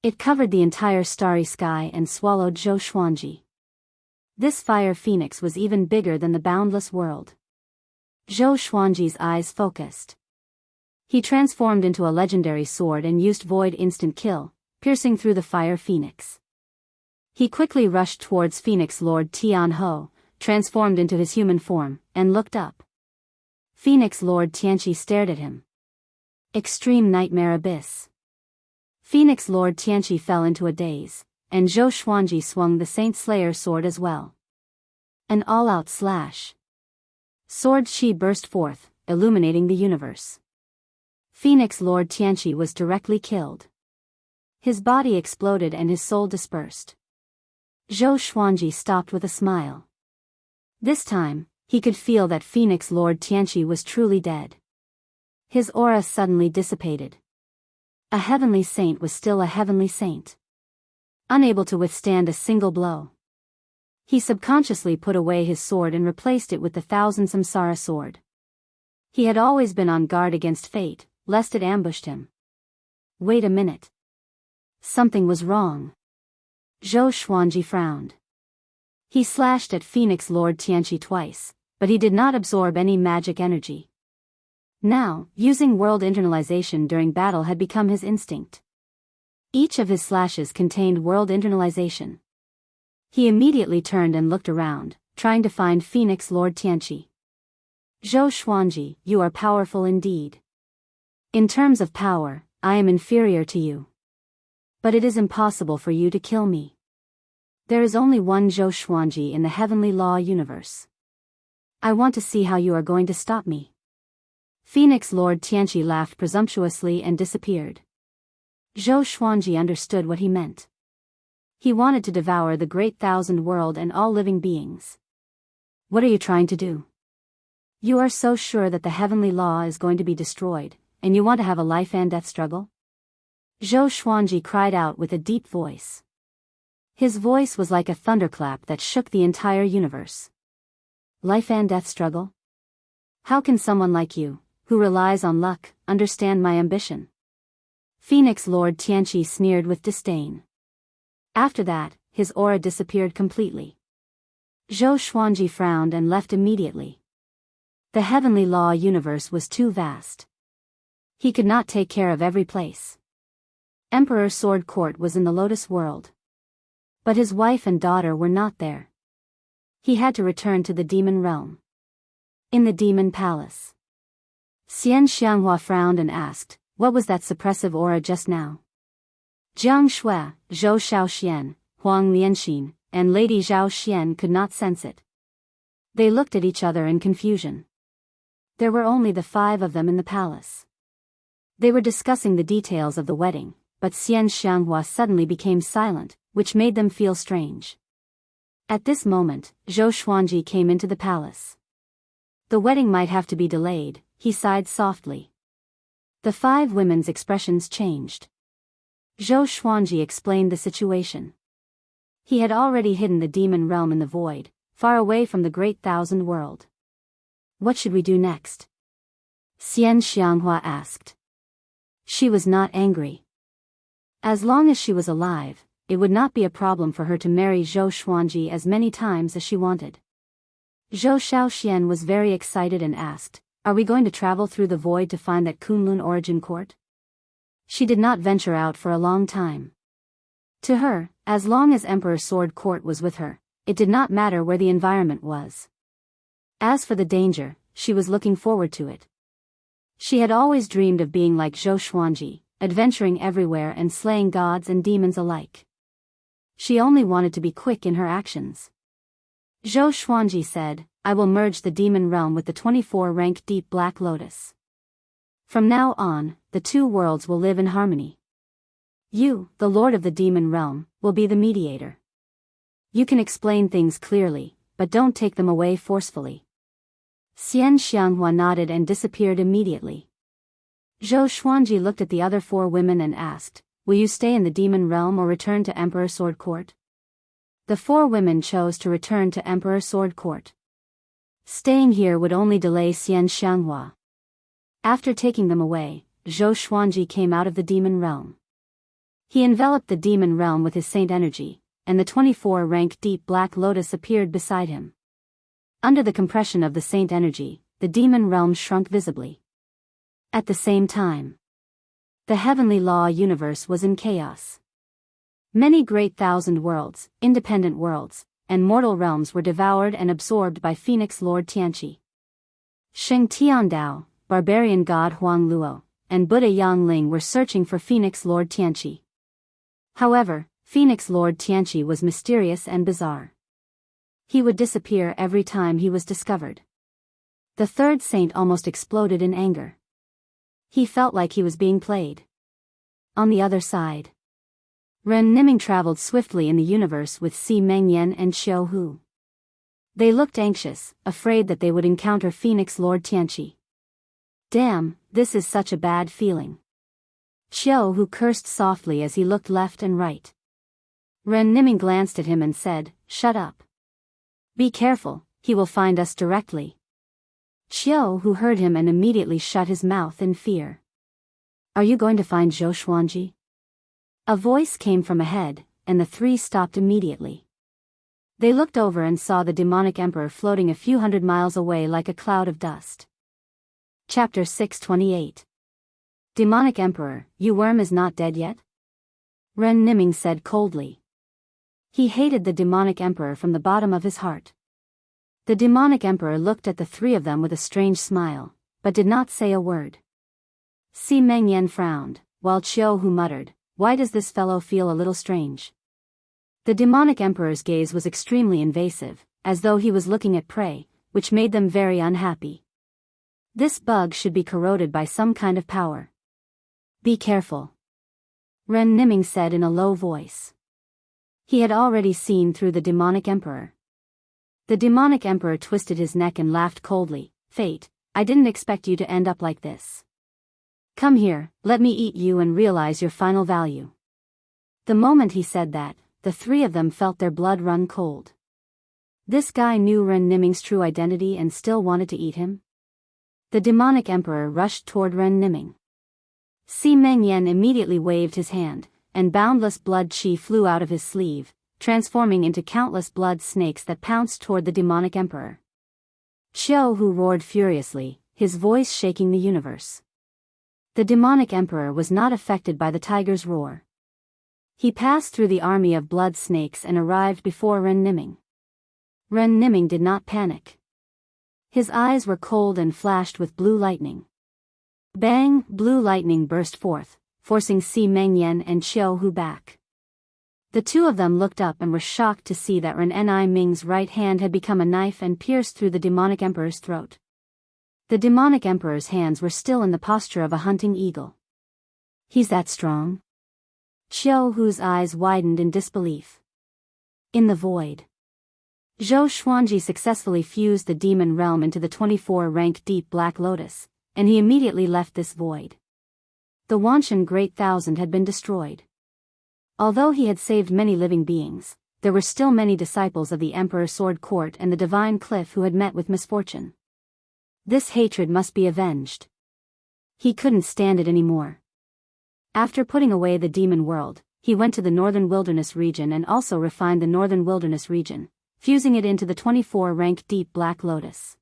It covered the entire starry sky and swallowed Zhou Xuanji. This fire phoenix was even bigger than the boundless world. Zhou Xuanji's eyes focused. He transformed into a legendary sword and used Void Instant Kill, piercing through the fire phoenix. He quickly rushed towards Phoenix Lord Tianho, transformed into his human form, and looked up. Phoenix Lord Tianqi stared at him. Extreme Nightmare Abyss. Phoenix Lord Tianqi fell into a daze, and Zhou Xuanji swung the Saint Slayer sword as well. An all-out slash. Sword chi burst forth, illuminating the universe. Phoenix Lord Tianqi was directly killed. His body exploded and his soul dispersed. Zhou Xuanji stopped with a smile. This time, He could feel that Phoenix Lord Tianqi was truly dead. His aura suddenly dissipated. A heavenly saint was still a heavenly saint, unable to withstand a single blow. He subconsciously put away his sword and replaced it with the Thousand Samsara sword. He had always been on guard against fate, lest it ambushed him. Wait a minute. Something was wrong. Zhou Xuanji frowned. He slashed at Phoenix Lord Tianqi twice, but he did not absorb any magic energy. Now, using world internalization during battle had become his instinct. Each of his slashes contained world internalization. He immediately turned and looked around, trying to find Phoenix Lord Tianqi. Zhou Xuanji, you are powerful indeed. In terms of power, I am inferior to you. But it is impossible for you to kill me. There is only one Zhou Xuanji in the heavenly law universe. I want to see how you are going to stop me. Phoenix Lord Tianqi laughed presumptuously and disappeared. Zhou Xuanji understood what he meant. He wanted to devour the great thousand world and all living beings. What are you trying to do? You are so sure that the heavenly law is going to be destroyed, and you want to have a life and death struggle? Zhou Xuanji cried out with a deep voice. His voice was like a thunderclap that shook the entire universe. Life and death struggle? How can someone like you, who relies on luck, understand my ambition? Phoenix Lord Tianqi sneered with disdain. After that, his aura disappeared completely. Zhou Xuanji frowned and left immediately. The heavenly law universe was too vast. He could not take care of every place. Emperor Sword Court was in the Lotus World. But his wife and daughter were not there. He had to return to the demon realm. In the demon palace. Xianxia frowned and asked, what was that suppressive aura just now? Jianghu, Zhou Xiaoxian, Huang Lianxin, and Lady Zhao Xian could not sense it. They looked at each other in confusion. There were only the 5 of them in the palace. They were discussing the details of the wedding, but Xianxia suddenly became silent, which made them feel strange. At this moment, Zhou Xuanji came into the palace. The wedding might have to be delayed, he sighed softly. The 5 women's expressions changed. Zhou Xuanji explained the situation. He had already hidden the demon realm in the void, far away from the great thousand world. What should we do next? Xianxia asked. She was not angry. As long as she was alive, it would not be a problem for her to marry Zhou Xuanji as many times as she wanted. Zhou Xiaoxian was very excited and asked, are we going to travel through the void to find that Kunlun origin court? She did not venture out for a long time. To her, as long as Emperor Sword Court was with her, it did not matter where the environment was. As for the danger, she was looking forward to it. She had always dreamed of being like Zhou Xuanji, adventuring everywhere and slaying gods and demons alike. She only wanted to be quick in her actions. Zhou Xuanji said, I will merge the demon realm with the 24-rank deep black lotus. From now on, the 2 worlds will live in harmony. You, the lord of the demon realm, will be the mediator. You can explain things clearly, but don't take them away forcefully. Xianxia nodded and disappeared immediately. Zhou Xuanji looked at the other 4 women and asked, will you stay in the demon realm or return to Emperor Sword Court? The 4 women chose to return to Emperor Sword Court. Staying here would only delay Xianxia. After taking them away, Zhou Xuanji came out of the demon realm. He enveloped the demon realm with his saint energy, and the 24-rank deep black lotus appeared beside him. Under the compression of the saint energy, the demon realm shrunk visibly. At the same time, the heavenly law universe was in chaos. Many great thousand worlds, independent worlds, and mortal realms were devoured and absorbed by Phoenix Lord Tianqi. Sheng Tiandao, barbarian god Huang Luo, and Buddha Yang Ling were searching for Phoenix Lord Tianqi. However, Phoenix Lord Tianqi was mysterious and bizarre. He would disappear every time he was discovered. The 3rd saint almost exploded in anger. He felt like he was being played. On the other side, Ren Niming traveled swiftly in the universe with Si Mengyan and Xiao Hu. They looked anxious, afraid that they would encounter Phoenix Lord Tianqi. Damn, this is such a bad feeling. Jianghu cursed softly as he looked left and right. Ren Niming glanced at him and said, "Shut up. Be careful, he will find us directly." Jianghu heard him and immediately shut his mouth in fear. "Are you going to find Zhou Xuanji?" A voice came from ahead, and the three stopped immediately. They looked over and saw the demonic emperor floating a few hundred miles away like a cloud of dust. Chapter 628. Demonic Emperor, you worm is not dead yet? Ren Niming said coldly. He hated the demonic emperor from the bottom of his heart. The demonic emperor looked at the three of them with a strange smile, but did not say a word. Si Mengyan frowned, while Jianghu muttered, "Why does this fellow feel a little strange?" The demonic emperor's gaze was extremely invasive, as though he was looking at prey, which made them very unhappy. This bug should be corroded by some kind of power. Be careful, Ren Niming said in a low voice. He had already seen through the demonic emperor. The demonic emperor twisted his neck and laughed coldly. "Fate, I didn't expect you to end up like this. Come here, let me eat you and realize your final value." The moment he said that, the three of them felt their blood run cold. This guy knew Ren Niming's true identity and still wanted to eat him? The demonic emperor rushed toward Ren Niming. Si Mengyan immediately waved his hand, and boundless blood qi flew out of his sleeve, transforming into countless blood snakes that pounced toward the demonic emperor. Jianghu roared furiously, his voice shaking the universe. The demonic emperor was not affected by the tiger's roar. He passed through the army of blood snakes and arrived before Ren Niming. Ren Niming did not panic. His eyes were cold and flashed with blue lightning. Bang! Blue lightning burst forth, forcing Si Mengyan and Jianghu back. The two of them looked up and were shocked to see that Ren Niming's right hand had become a knife and pierced through the demonic emperor's throat. The demonic emperor's hands were still in the posture of a hunting eagle. He's that strong? Jianghu's eyes widened in disbelief. In the void. Zhou Xuanji successfully fused the demon realm into the 24-rank deep black lotus, and he immediately left this void. The Wanshan Great Thousand had been destroyed. Although he had saved many living beings, there were still many disciples of the Emperor Sword Court and the Divine Cliff who had met with misfortune. This hatred must be avenged. He couldn't stand it anymore. After putting away the demon world, he went to the Northern Wilderness region and also refined the Northern Wilderness region, fusing it into the 24-rank deep black lotus.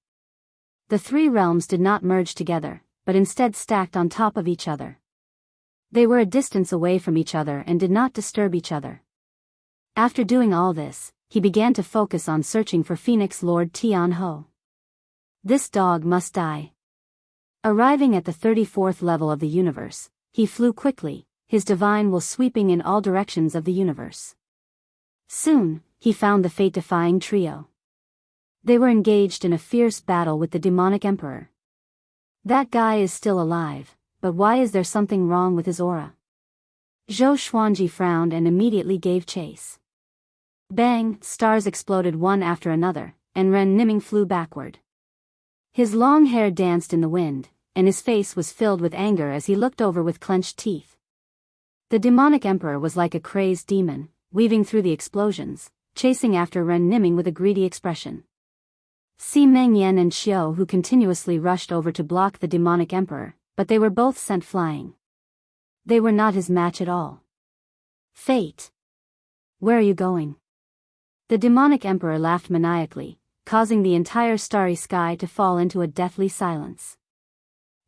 The three realms did not merge together, but instead stacked on top of each other. They were a distance away from each other and did not disturb each other. After doing all this, he began to focus on searching for Phoenix Lord Tianho. This dog must die. Arriving at the 34th level of the universe, he flew quickly, his divine will sweeping in all directions of the universe. Soon, he found the fate-defying trio. They were engaged in a fierce battle with the demonic emperor. That guy is still alive, but why is there something wrong with his aura? Zhou Xuanji frowned and immediately gave chase. Bang! Stars exploded one after another, and Ren Niming flew backward. His long hair danced in the wind, and his face was filled with anger as he looked over with clenched teeth. The demonic emperor was like a crazed demon, weaving through the explosions, chasing after Ren Niming with a greedy expression. Si Mengyan and Jianghu continuously rushed over to block the demonic emperor, but they were both sent flying. They were not his match at all. Fate! Where are you going? The demonic emperor laughed maniacally, causing the entire starry sky to fall into a deathly silence.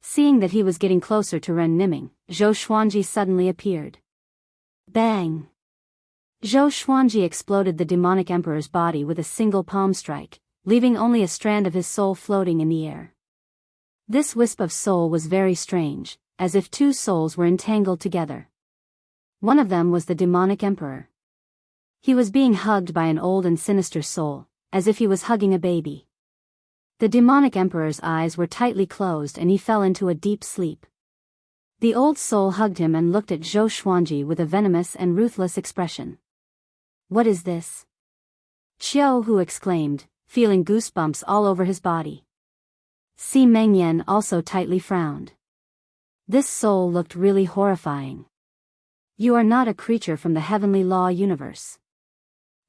Seeing that he was getting closer to Ren Niming, Zhou Xuanji suddenly appeared. Bang! Zhou Xuanji exploded the demonic emperor's body with a single palm strike, leaving only a strand of his soul floating in the air. This wisp of soul was very strange, as if two souls were entangled together. One of them was the demonic emperor. He was being hugged by an old and sinister soul, as if he was hugging a baby. The demonic emperor's eyes were tightly closed and he fell into a deep sleep. The old soul hugged him and looked at Zhou Xuanji with a venomous and ruthless expression. What is this? Jianghu exclaimed, feeling goosebumps all over his body. Si Mengyan also tightly frowned. This soul looked really horrifying. You are not a creature from the heavenly law universe.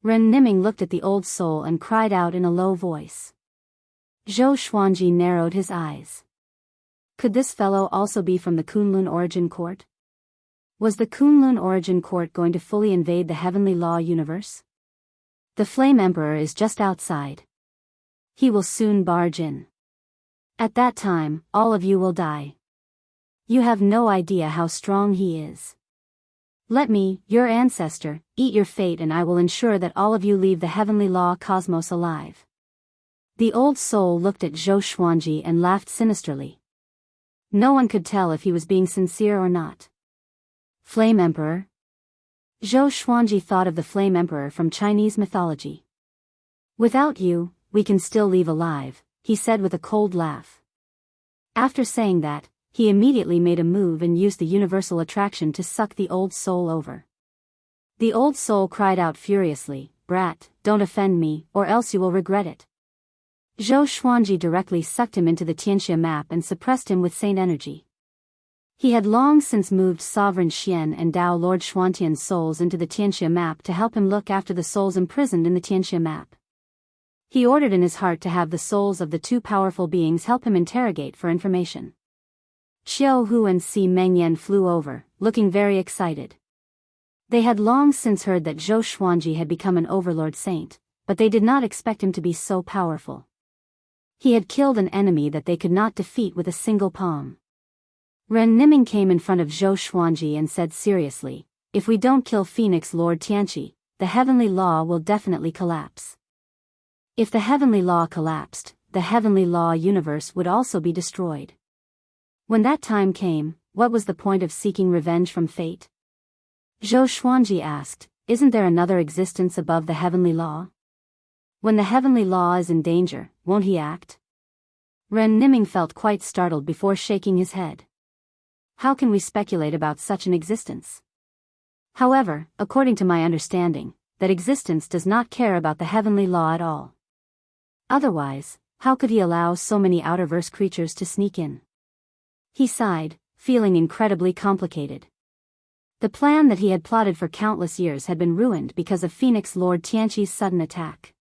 Ren Niming looked at the old soul and cried out in a low voice. Zhou Xuanji narrowed his eyes. Could this fellow also be from the Kunlun Origin Court? Was the Kunlun Origin Court going to fully invade the heavenly law universe? The Flame Emperor is just outside. He will soon barge in. At that time, all of you will die. You have no idea how strong he is. Let me, your ancestor, eat your fate, and I will ensure that all of you leave the heavenly law cosmos alive. The old soul looked at Zhou Xuanji and laughed sinisterly. No one could tell if he was being sincere or not. Flame Emperor? Zhou Xuanji thought of the Flame Emperor from Chinese mythology. Without you, we can still leave alive, he said with a cold laugh. After saying that, he immediately made a move and used the universal attraction to suck the old soul over. The old soul cried out furiously, "Brat, don't offend me, or else you will regret it." Zhou Xuanji directly sucked him into the Xianxia map and suppressed him with Saint energy. He had long since moved Sovereign Xian and Dao Lord Xuantian's souls into the Xianxia map to help him look after the souls imprisoned in the Xianxia map. He ordered in his heart to have the souls of the two powerful beings help him interrogate for information. Xiao Hu and Si Mengyan flew over, looking very excited. They had long since heard that Zhou Xuanji had become an overlord saint, but they did not expect him to be so powerful. He had killed an enemy that they could not defeat with a single palm. Ren Niming came in front of Zhou Xuanji and said seriously, "If we don't kill Phoenix Lord Tianqi, the heavenly law will definitely collapse. If the heavenly law collapsed, the heavenly law universe would also be destroyed. When that time came, what was the point of seeking revenge from fate?" Zhou Xuanji asked, "Isn't there another existence above the heavenly law? When the heavenly law is in danger, won't he act?" Ren Niming felt quite startled before shaking his head. How can we speculate about such an existence? However, according to my understanding, that existence does not care about the heavenly law at all. Otherwise, how could he allow so many outerverse creatures to sneak in? He sighed, feeling incredibly complicated. The plan that he had plotted for countless years had been ruined because of Phoenix Lord Tianqi's sudden attack.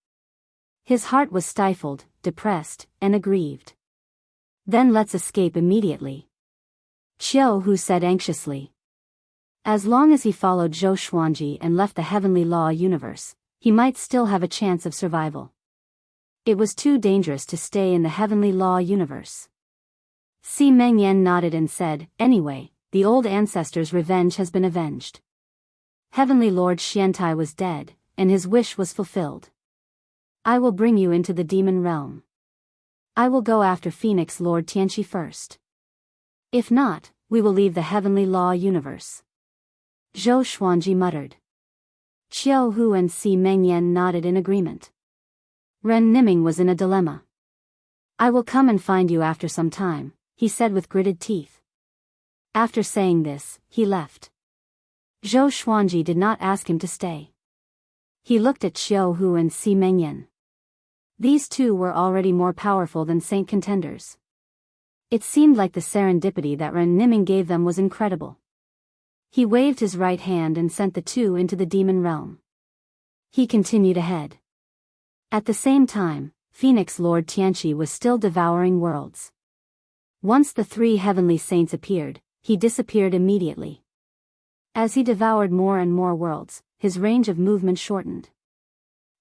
His heart was stifled, depressed, and aggrieved. Then let's escape immediately, Xiao Hu said anxiously. As long as he followed Zhou Xuanji and left the heavenly law universe, he might still have a chance of survival. It was too dangerous to stay in the heavenly law universe. Si Mengyan nodded and said, "Anyway, the old ancestor's revenge has been avenged. Heavenly Lord Xiantai was dead, and his wish was fulfilled. I will bring you into the demon realm. I will go after Phoenix Lord Tianqi first. If not, we will leave the heavenly law universe." Zhou Xuanji muttered. Xiao Hu and Si Mengyan nodded in agreement. Ren Niming was in a dilemma. "I will come and find you after some time," he said with gritted teeth. After saying this, he left. Zhou Xuanji did not ask him to stay. He looked at Xiao Hu and Si Mengyan. These two were already more powerful than saint contenders. It seemed like the serendipity that Ren Niming gave them was incredible. He waved his right hand and sent the two into the demon realm. He continued ahead. At the same time, Phoenix Lord Tianqi was still devouring worlds. Once the three heavenly saints appeared, he disappeared immediately. As he devoured more and more worlds, his range of movement shortened.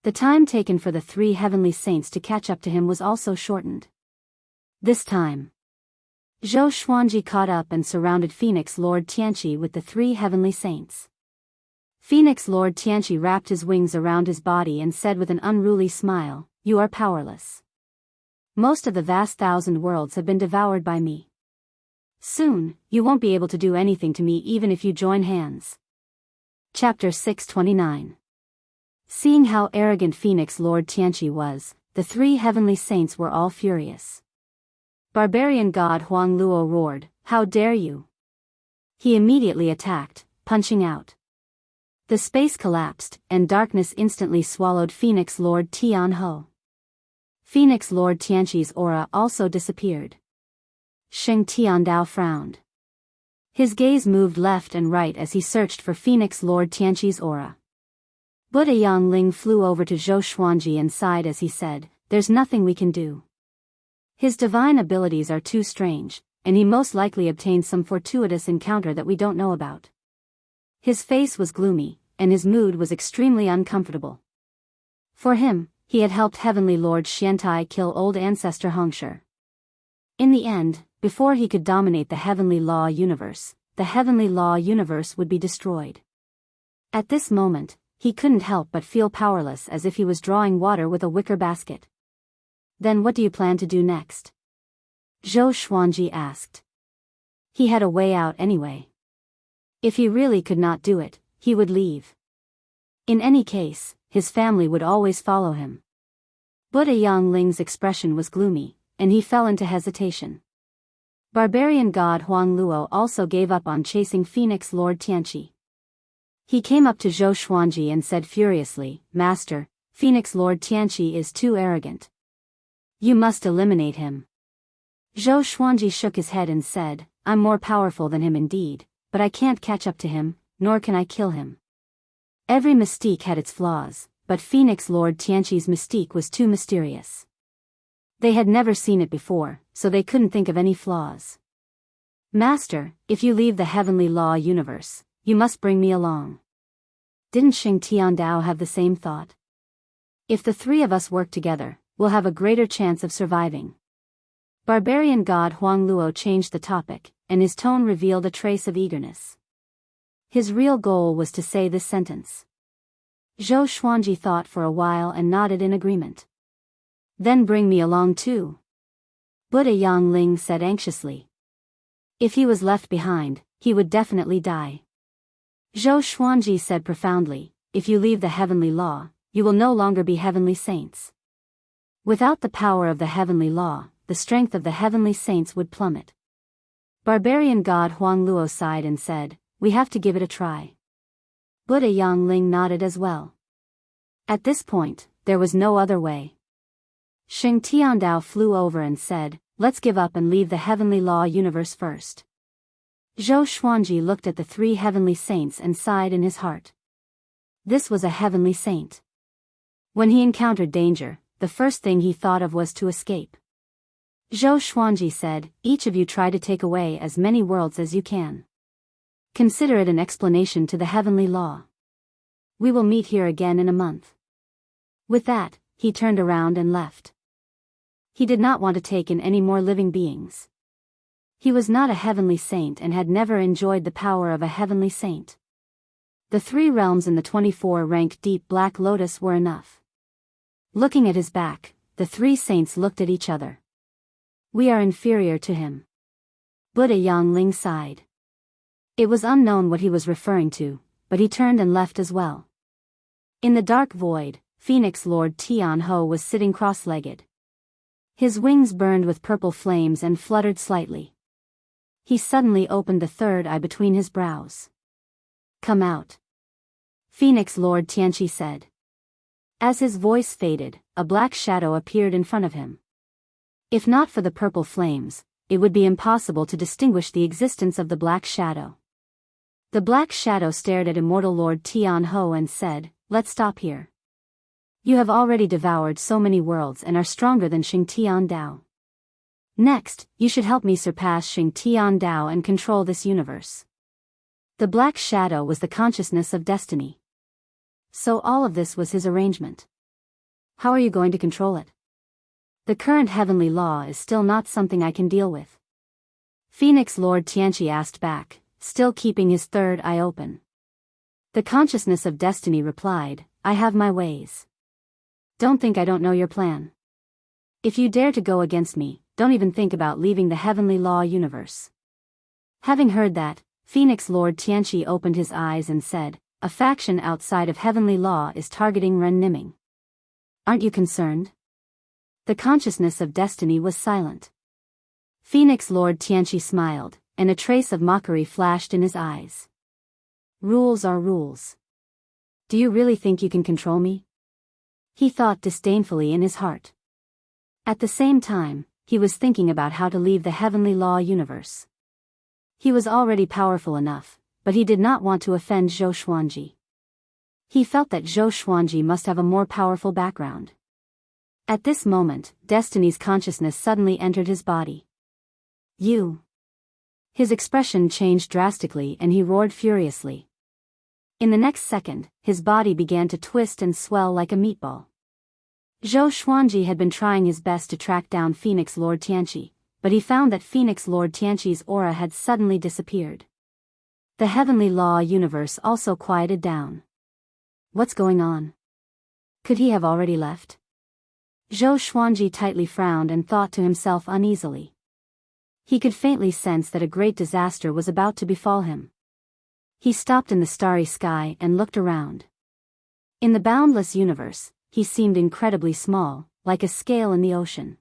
The time taken for the three heavenly saints to catch up to him was also shortened. This time, Zhou Xuanji caught up and surrounded Phoenix Lord Tianqi with the three heavenly saints. Phoenix Lord Tianqi wrapped his wings around his body and said with an unruly smile, "You are powerless. Most of the vast 1,000 worlds have been devoured by me. Soon, you won't be able to do anything to me even if you join hands." Chapter 629. Seeing how arrogant Phoenix Lord Tianqi was, the three heavenly saints were all furious. Barbarian god Huang Luo roared, "How dare you!" He immediately attacked, punching out. The space collapsed, and darkness instantly swallowed Phoenix Lord Tianho. Phoenix Lord Tianqi's aura also disappeared. Sheng Tiandao frowned. His gaze moved left and right as he searched for Phoenix Lord Tianqi's aura. Buddha Yangling flew over to Zhou Xuanji and sighed as he said, "There's nothing we can do. His divine abilities are too strange, and he most likely obtained some fortuitous encounter that we don't know about." His face was gloomy, and his mood was extremely uncomfortable. For him, he had helped Heavenly Lord Xiantai kill old ancestor Hongshi. In the end, before he could dominate the Heavenly Law universe, the Heavenly Law universe would be destroyed. At this moment, he couldn't help but feel powerless, as if he was drawing water with a wicker basket. "Then what do you plan to do next?" Zhou Xuanji asked. He had a way out anyway. If he really could not do it, he would leave. In any case, his family would always follow him. Buddha Yangling's expression was gloomy, and he fell into hesitation. Barbarian god Huang Luo also gave up on chasing Phoenix Lord Tianqi. He came up to Zhou Xuanji and said furiously, "Master, Phoenix Lord Tianqi is too arrogant. You must eliminate him." Zhou Xuanji shook his head and said, "I'm more powerful than him indeed, but I can't catch up to him, nor can I kill him." Every mystique had its flaws, but Phoenix Lord Tianqi's mystique was too mysterious. They had never seen it before, so they couldn't think of any flaws. "Master, if you leave the Heavenly Law universe, you must bring me along." Didn't Sheng Tiandao have the same thought? "If the three of us work together, we'll have a greater chance of surviving." Barbarian god Huang Luo changed the topic, and his tone revealed a trace of eagerness. His real goal was to say this sentence. Zhou Xuanji thought for a while and nodded in agreement. "Then bring me along too," Buddha Yangling said anxiously. If he was left behind, he would definitely die. Zhou Xuanji said profoundly, "If you leave the Heavenly Law, you will no longer be Heavenly Saints. Without the power of the Heavenly Law, the strength of the Heavenly Saints would plummet." Barbarian god Huang Luo sighed and said, "We have to give it a try." Buddha Yangling nodded as well. At this point, there was no other way. Sheng Tiandao flew over and said, "Let's give up and leave the Heavenly Law universe first." Zhou Xuanji looked at the three Heavenly Saints and sighed in his heart. This was a Heavenly Saint. When he encountered danger, the first thing he thought of was to escape. Zhou Xuanji said, "Each of you try to take away as many worlds as you can. Consider it an explanation to the Heavenly Law. We will meet here again in a month." With that, he turned around and left. He did not want to take in any more living beings. He was not a Heavenly Saint and had never enjoyed the power of a Heavenly Saint. The 3 realms in the 24-rank deep Black Lotus were enough. Looking at his back, the 3 saints looked at each other. "We are inferior to him." Buddha Yangling sighed. It was unknown what he was referring to, but he turned and left as well. In the dark void, Phoenix Lord Tianho was sitting cross-legged. His wings burned with purple flames and fluttered slightly. He suddenly opened the third eye between his brows. "Come out," Phoenix Lord Tianqi said. As his voice faded, a black shadow appeared in front of him. If not for the purple flames, it would be impossible to distinguish the existence of the black shadow. The black shadow stared at Immortal Lord Tianho and said, "Let's stop here. You have already devoured so many worlds and are stronger than Sheng Tiandao. Next, you should help me surpass Sheng Tiandao and control this universe." The black shadow was the consciousness of destiny. So all of this was his arrangement. How are you going to control it? The current Heavenly Law is still not something I can deal with. Phoenix Lord Tianqi asked back, still keeping his third eye open. The consciousness of destiny replied, "I have my ways. Don't think I don't know your plan. If you dare to go against me, don't even think about leaving the Heavenly Law universe." Having heard that, Phoenix Lord Tianqi opened his eyes and said, "A faction outside of Heavenly Law is targeting Ren Niming. Aren't you concerned?" The consciousness of destiny was silent. Phoenix Lord Tianqi smiled, and a trace of mockery flashed in his eyes. "Rules are rules. Do you really think you can control me?" he thought disdainfully in his heart. At the same time, he was thinking about how to leave the heavenly law universe. He was already powerful enough, but he did not want to offend Zhou Xuanji. He felt that Zhou Xuanji must have a more powerful background. At this moment, Destiny's consciousness suddenly entered his body. You. His expression changed drastically and he roared furiously. In the next second, his body began to twist and swell like a meatball. Zhou Xuanji had been trying his best to track down Phoenix Lord Tianqi, but he found that Phoenix Lord Tianqi's aura had suddenly disappeared. The heavenly law universe also quieted down. What's going on? Could he have already left? Zhou Xuanji tightly frowned and thought to himself uneasily. He could faintly sense that a great disaster was about to befall him. He stopped in the starry sky and looked around. In the boundless universe, he seemed incredibly small, like a scale in the ocean.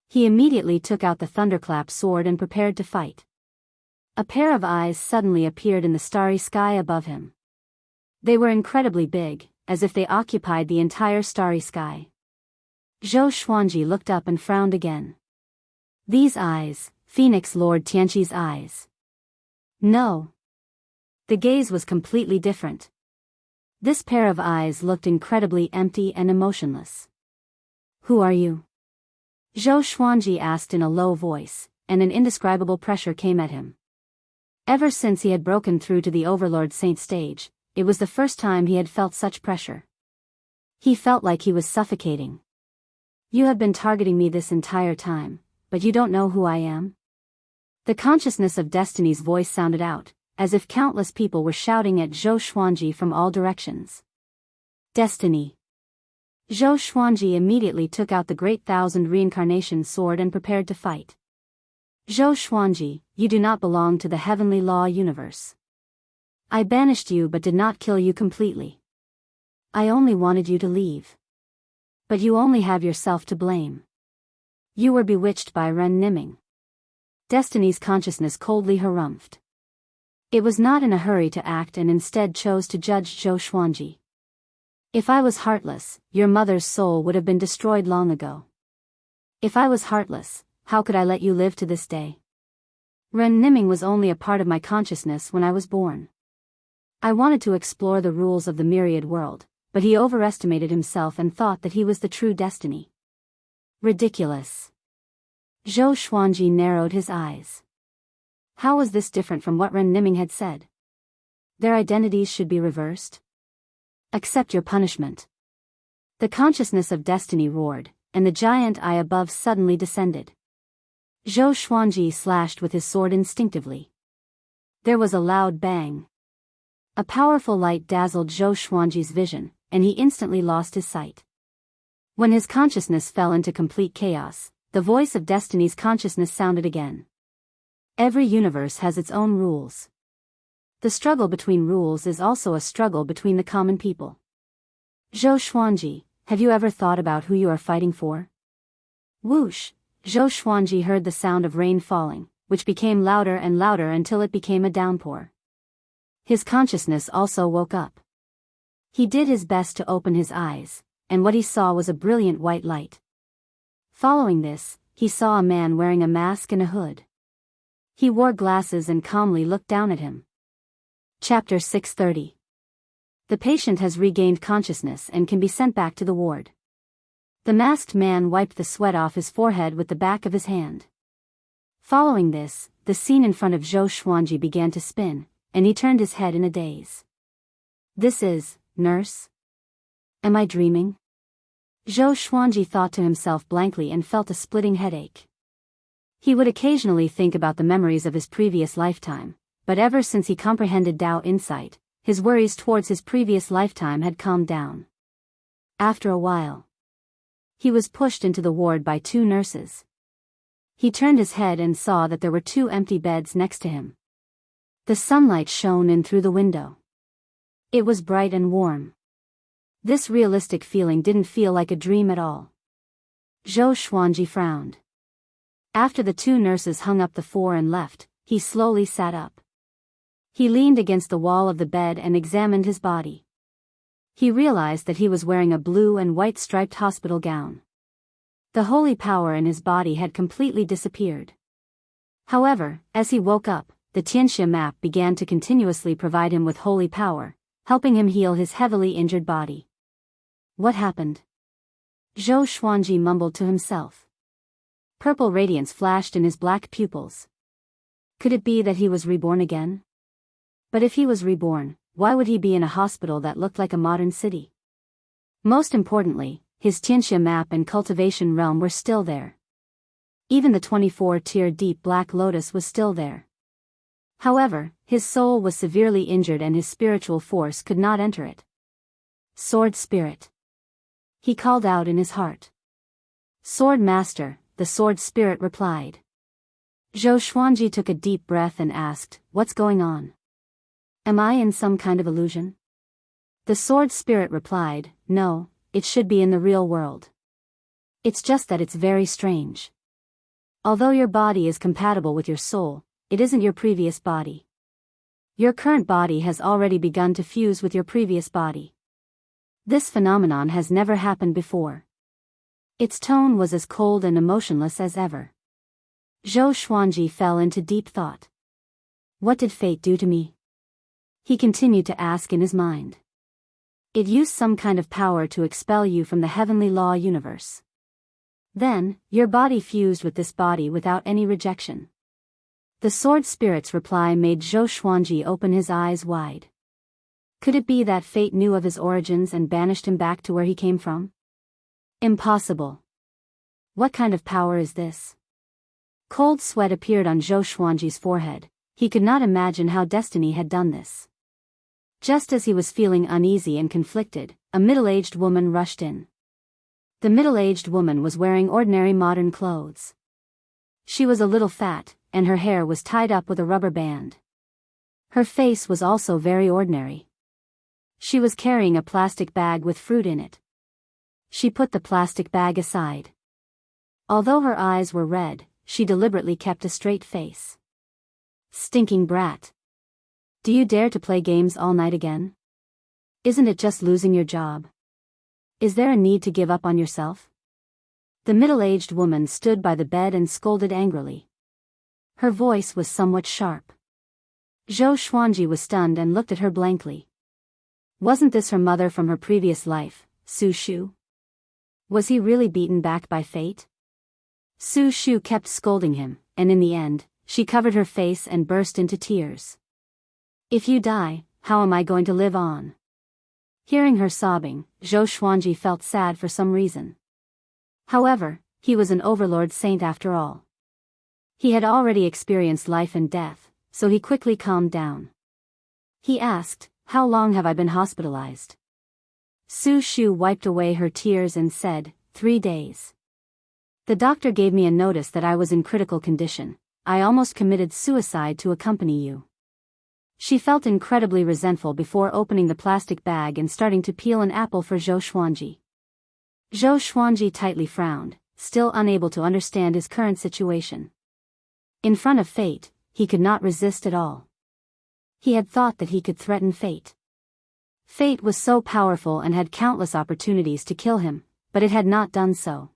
He immediately took out the thunderclap sword and prepared to fight. A pair of eyes suddenly appeared in the starry sky above him. They were incredibly big, as if they occupied the entire starry sky. Zhou Xuanji looked up and frowned again. These eyes, Phoenix Lord Tianqi's eyes. No. The gaze was completely different. This pair of eyes looked incredibly empty and emotionless. Who are you? Zhou Xuanji asked in a low voice, and an indescribable pressure came at him. Ever since he had broken through to the Overlord Saint stage, it was the first time he had felt such pressure. He felt like he was suffocating. You have been targeting me this entire time, but you don't know who I am? The consciousness of Destiny's voice sounded out, as if countless people were shouting at Zhou Xuanji from all directions. Destiny. Zhou Xuanji immediately took out the Great Thousand Reincarnation Sword and prepared to fight. Zhou Xuanji, you do not belong to the heavenly law universe. I banished you but did not kill you completely. I only wanted you to leave. But you only have yourself to blame. You were bewitched by Ren Niming. Destiny's consciousness coldly harumphed. It was not in a hurry to act and instead chose to judge Zhou Xuanji. If I was heartless, your mother's soul would have been destroyed long ago. If I was heartless, how could I let you live to this day? Ren Niming was only a part of my consciousness when I was born. I wanted to explore the rules of the myriad world, but he overestimated himself and thought that he was the true Destiny. Ridiculous. Zhou Xuanji narrowed his eyes. How was this different from what Ren Niming had said? Their identities should be reversed? Accept your punishment. The consciousness of Destiny roared, and the giant eye above suddenly descended. Zhou Xuanji slashed with his sword instinctively. There was a loud bang. A powerful light dazzled Zhou Xuanji's vision, and he instantly lost his sight. When his consciousness fell into complete chaos, the voice of Destiny's consciousness sounded again. Every universe has its own rules. The struggle between rules is also a struggle between the common people. Zhou Xuanji, have you ever thought about who you are fighting for? Whoosh! Zhou Xuanji heard the sound of rain falling, which became louder and louder until it became a downpour. His consciousness also woke up. He did his best to open his eyes, and what he saw was a brilliant white light. Following this, he saw a man wearing a mask and a hood. He wore glasses and calmly looked down at him. Chapter 630. The patient has regained consciousness and can be sent back to the ward. The masked man wiped the sweat off his forehead with the back of his hand. Following this, the scene in front of Zhou Xuanji began to spin, and he turned his head in a daze. This is, nurse? Am I dreaming? Zhou Xuanji thought to himself blankly and felt a splitting headache. He would occasionally think about the memories of his previous lifetime, but ever since he comprehended Dao insight, his worries towards his previous lifetime had calmed down. After a while, he was pushed into the ward by two nurses. He turned his head and saw that there were two empty beds next to him. The sunlight shone in through the window. It was bright and warm. This realistic feeling didn't feel like a dream at all. Zhou Xuanji frowned. After the two nurses hung up the four and left, he slowly sat up. He leaned against the wall of the bed and examined his body. He realized that he was wearing a blue and white striped hospital gown. The holy power in his body had completely disappeared. However, as he woke up, the Xianxia map began to continuously provide him with holy power, helping him heal his heavily injured body. What happened? Zhou Xuanji mumbled to himself. Purple radiance flashed in his black pupils. Could it be that he was reborn again? But if he was reborn, why would he be in a hospital that looked like a modern city? Most importantly, his Xianxia map and cultivation realm were still there. Even the 24-tier deep black lotus was still there. However, his soul was severely injured and his spiritual force could not enter it. Sword Spirit. He called out in his heart. Sword Master, the Sword Spirit replied. Zhou Xuanji took a deep breath and asked, "What's going on? Am I in some kind of illusion?" The Sword Spirit replied, "No, it should be in the real world. It's just that it's very strange. Although your body is compatible with your soul, it isn't your previous body. Your current body has already begun to fuse with your previous body. This phenomenon has never happened before." Its tone was as cold and emotionless as ever. Zhou Xuanji fell into deep thought. What did fate do to me? He continued to ask in his mind. It used some kind of power to expel you from the heavenly law universe. Then, your body fused with this body without any rejection. The Sword Spirit's reply made Zhou Xuanji open his eyes wide. Could it be that fate knew of his origins and banished him back to where he came from? Impossible. What kind of power is this? Cold sweat appeared on Zhou Xuanji's forehead. He could not imagine how destiny had done this. Just as he was feeling uneasy and conflicted, a middle-aged woman rushed in. The middle-aged woman was wearing ordinary modern clothes. She was a little fat, and her hair was tied up with a rubber band. Her face was also very ordinary. She was carrying a plastic bag with fruit in it. She put the plastic bag aside. Although her eyes were red, she deliberately kept a straight face. Stinking brat. Do you dare to play games all night again? Isn't it just losing your job? Is there a need to give up on yourself? The middle-aged woman stood by the bed and scolded angrily. Her voice was somewhat sharp. Zhou Xuanji was stunned and looked at her blankly. Wasn't this her mother from her previous life, Su Shu? Was he really beaten back by fate? Su Shu kept scolding him, and in the end, she covered her face and burst into tears. If you die, how am I going to live on? Hearing her sobbing, Zhou Xuanji felt sad for some reason. However, he was an overlord saint after all. He had already experienced life and death, so he quickly calmed down. He asked, "How long have I been hospitalized?" Su Shu wiped away her tears and said, 3 days. The doctor gave me a notice that I was in critical condition. I almost committed suicide to accompany you. She felt incredibly resentful before opening the plastic bag and starting to peel an apple for Zhou Xuanji. Zhou Xuanji tightly frowned, still unable to understand his current situation. In front of fate, he could not resist at all. He had thought that he could threaten fate. Fate was so powerful and had countless opportunities to kill him, but it had not done so.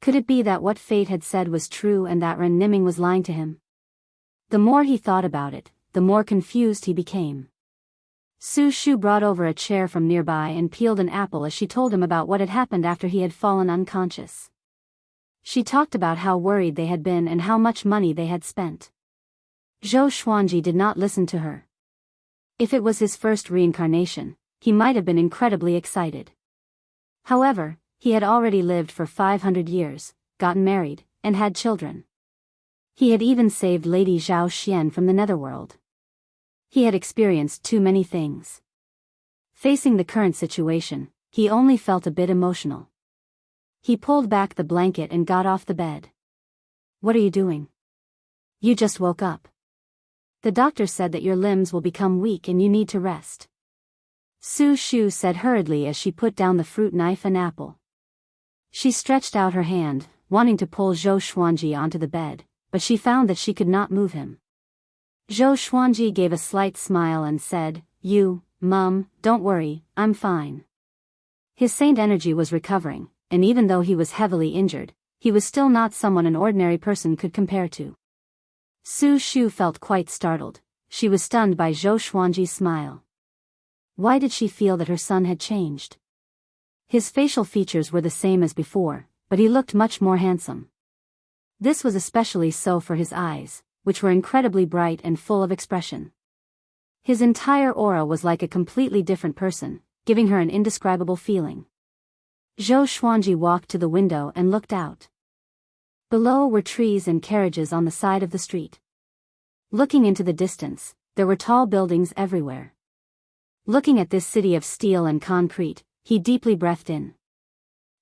Could it be that what fate had said was true and that Ren Niming was lying to him? The more he thought about it, the more confused he became. Su Shu brought over a chair from nearby and peeled an apple as she told him about what had happened after he had fallen unconscious. She talked about how worried they had been and how much money they had spent. Zhou Xuanji did not listen to her. If it was his first reincarnation, he might have been incredibly excited. However, he had already lived for 500 years, gotten married, and had children. He had even saved Lady Zhao Xian from the netherworld. He had experienced too many things. Facing the current situation, he only felt a bit emotional. He pulled back the blanket and got off the bed. What are you doing? You just woke up. The doctor said that your limbs will become weak and you need to rest. Su Shu said hurriedly as she put down the fruit knife and apple. She stretched out her hand, wanting to pull Zhou Xuanji onto the bed, but she found that she could not move him. Zhou Xuanji gave a slight smile and said, Mum, don't worry, I'm fine. His saint energy was recovering, and even though he was heavily injured, he was still not someone an ordinary person could compare to. Su Shu felt quite startled. She was stunned by Zhou Xuanji's smile. Why did she feel that her son had changed? His facial features were the same as before, but he looked much more handsome. This was especially so for his eyes, which were incredibly bright and full of expression. His entire aura was like a completely different person, giving her an indescribable feeling. Zhou Xuanji walked to the window and looked out. Below were trees and carriages on the side of the street. Looking into the distance, there were tall buildings everywhere. Looking at this city of steel and concrete, he deeply breathed in.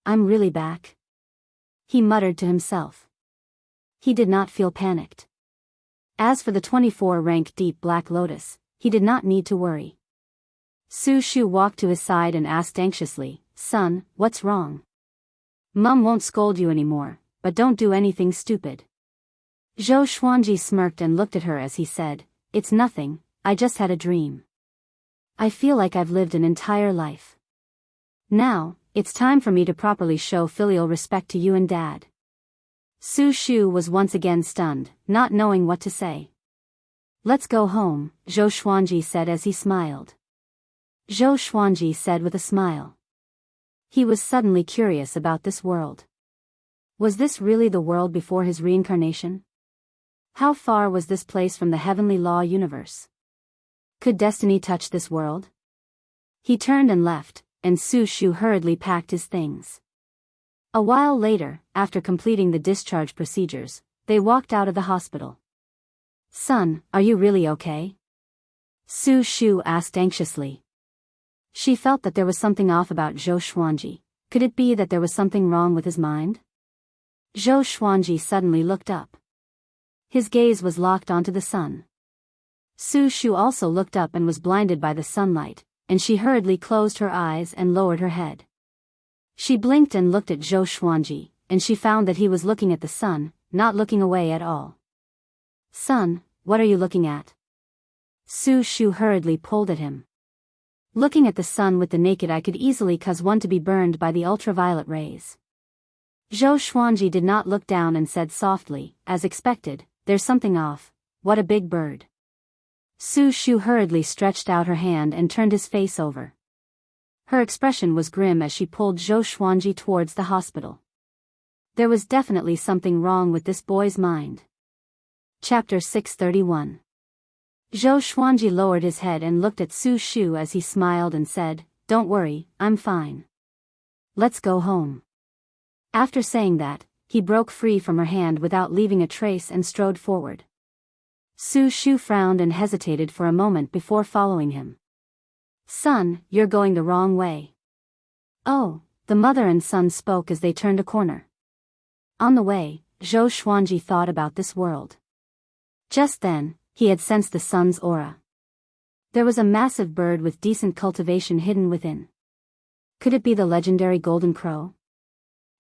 I'm really back? He muttered to himself. He did not feel panicked. As for the 24-rank deep black lotus, he did not need to worry. Su Shu walked to his side and asked anxiously, Son, what's wrong? Mum won't scold you anymore, but don't do anything stupid. Zhou Xuanji smirked and looked at her as he said, It's nothing, I just had a dream. I feel like I've lived an entire life. Now, it's time for me to properly show filial respect to you and Dad. Su Shu was once again stunned, not knowing what to say. Let's go home, Zhou Xuanji said as he smiled. Zhou Xuanji said with a smile. He was suddenly curious about this world. Was this really the world before his reincarnation? How far was this place from the heavenly law universe? Could destiny touch this world? He turned and left, and Su Shu hurriedly packed his things. A while later, after completing the discharge procedures, they walked out of the hospital. Son, are you really okay? Su Shu asked anxiously. She felt that there was something off about Zhou Xuanji. Could it be that there was something wrong with his mind? Zhou Xuanji suddenly looked up. His gaze was locked onto the sun. Su Shu also looked up and was blinded by the sunlight, and she hurriedly closed her eyes and lowered her head. She blinked and looked at Zhou Xuanji, and she found that he was looking at the sun, not looking away at all. Son, what are you looking at? Su Shu hurriedly pulled at him. Looking at the sun with the naked eye could easily cause one to be burned by the ultraviolet rays. Zhou Xuanji did not look down and said softly, as expected, There's something off. What a big bird. Su Shu hurriedly stretched out her hand and turned his face over. Her expression was grim as she pulled Zhou Xuanji towards the hospital. There was definitely something wrong with this boy's mind. Chapter 631. Zhou Xuanji lowered his head and looked at Su Shu as he smiled and said, Don't worry, I'm fine. Let's go home. After saying that, he broke free from her hand without leaving a trace and strode forward. Su Shu frowned and hesitated for a moment before following him. Son, you're going the wrong way. Oh, the mother and son spoke as they turned a corner. On the way, Zhou Xuanji thought about this world. Just then, he had sensed the sun's aura. There was a massive bird with decent cultivation hidden within. Could it be the legendary golden crow?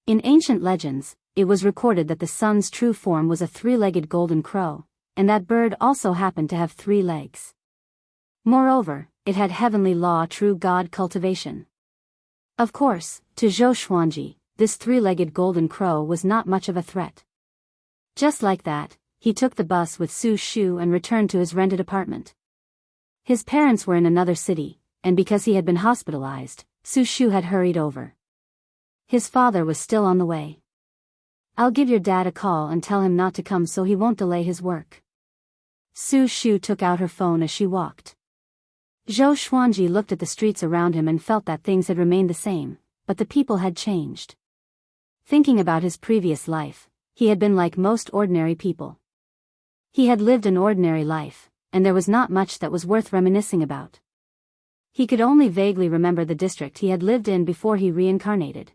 In ancient legends, it was recorded that the sun's true form was a three-legged golden crow, and that bird also happened to have 3 legs. Moreover, it had heavenly law true god cultivation. Of course, to Zhou Xuanji, this 3-legged golden crow was not much of a threat. Just like that, he took the bus with Su Shu and returned to his rented apartment. His parents were in another city, and because he had been hospitalized, Su Shu had hurried over. His father was still on the way. I'll give your dad a call and tell him not to come so he won't delay his work. Su Shu took out her phone as she walked. Zhou Xuanji looked at the streets around him and felt that things had remained the same, but the people had changed. Thinking about his previous life, he had been like most ordinary people. He had lived an ordinary life, and there was not much that was worth reminiscing about. He could only vaguely remember the district he had lived in before he reincarnated.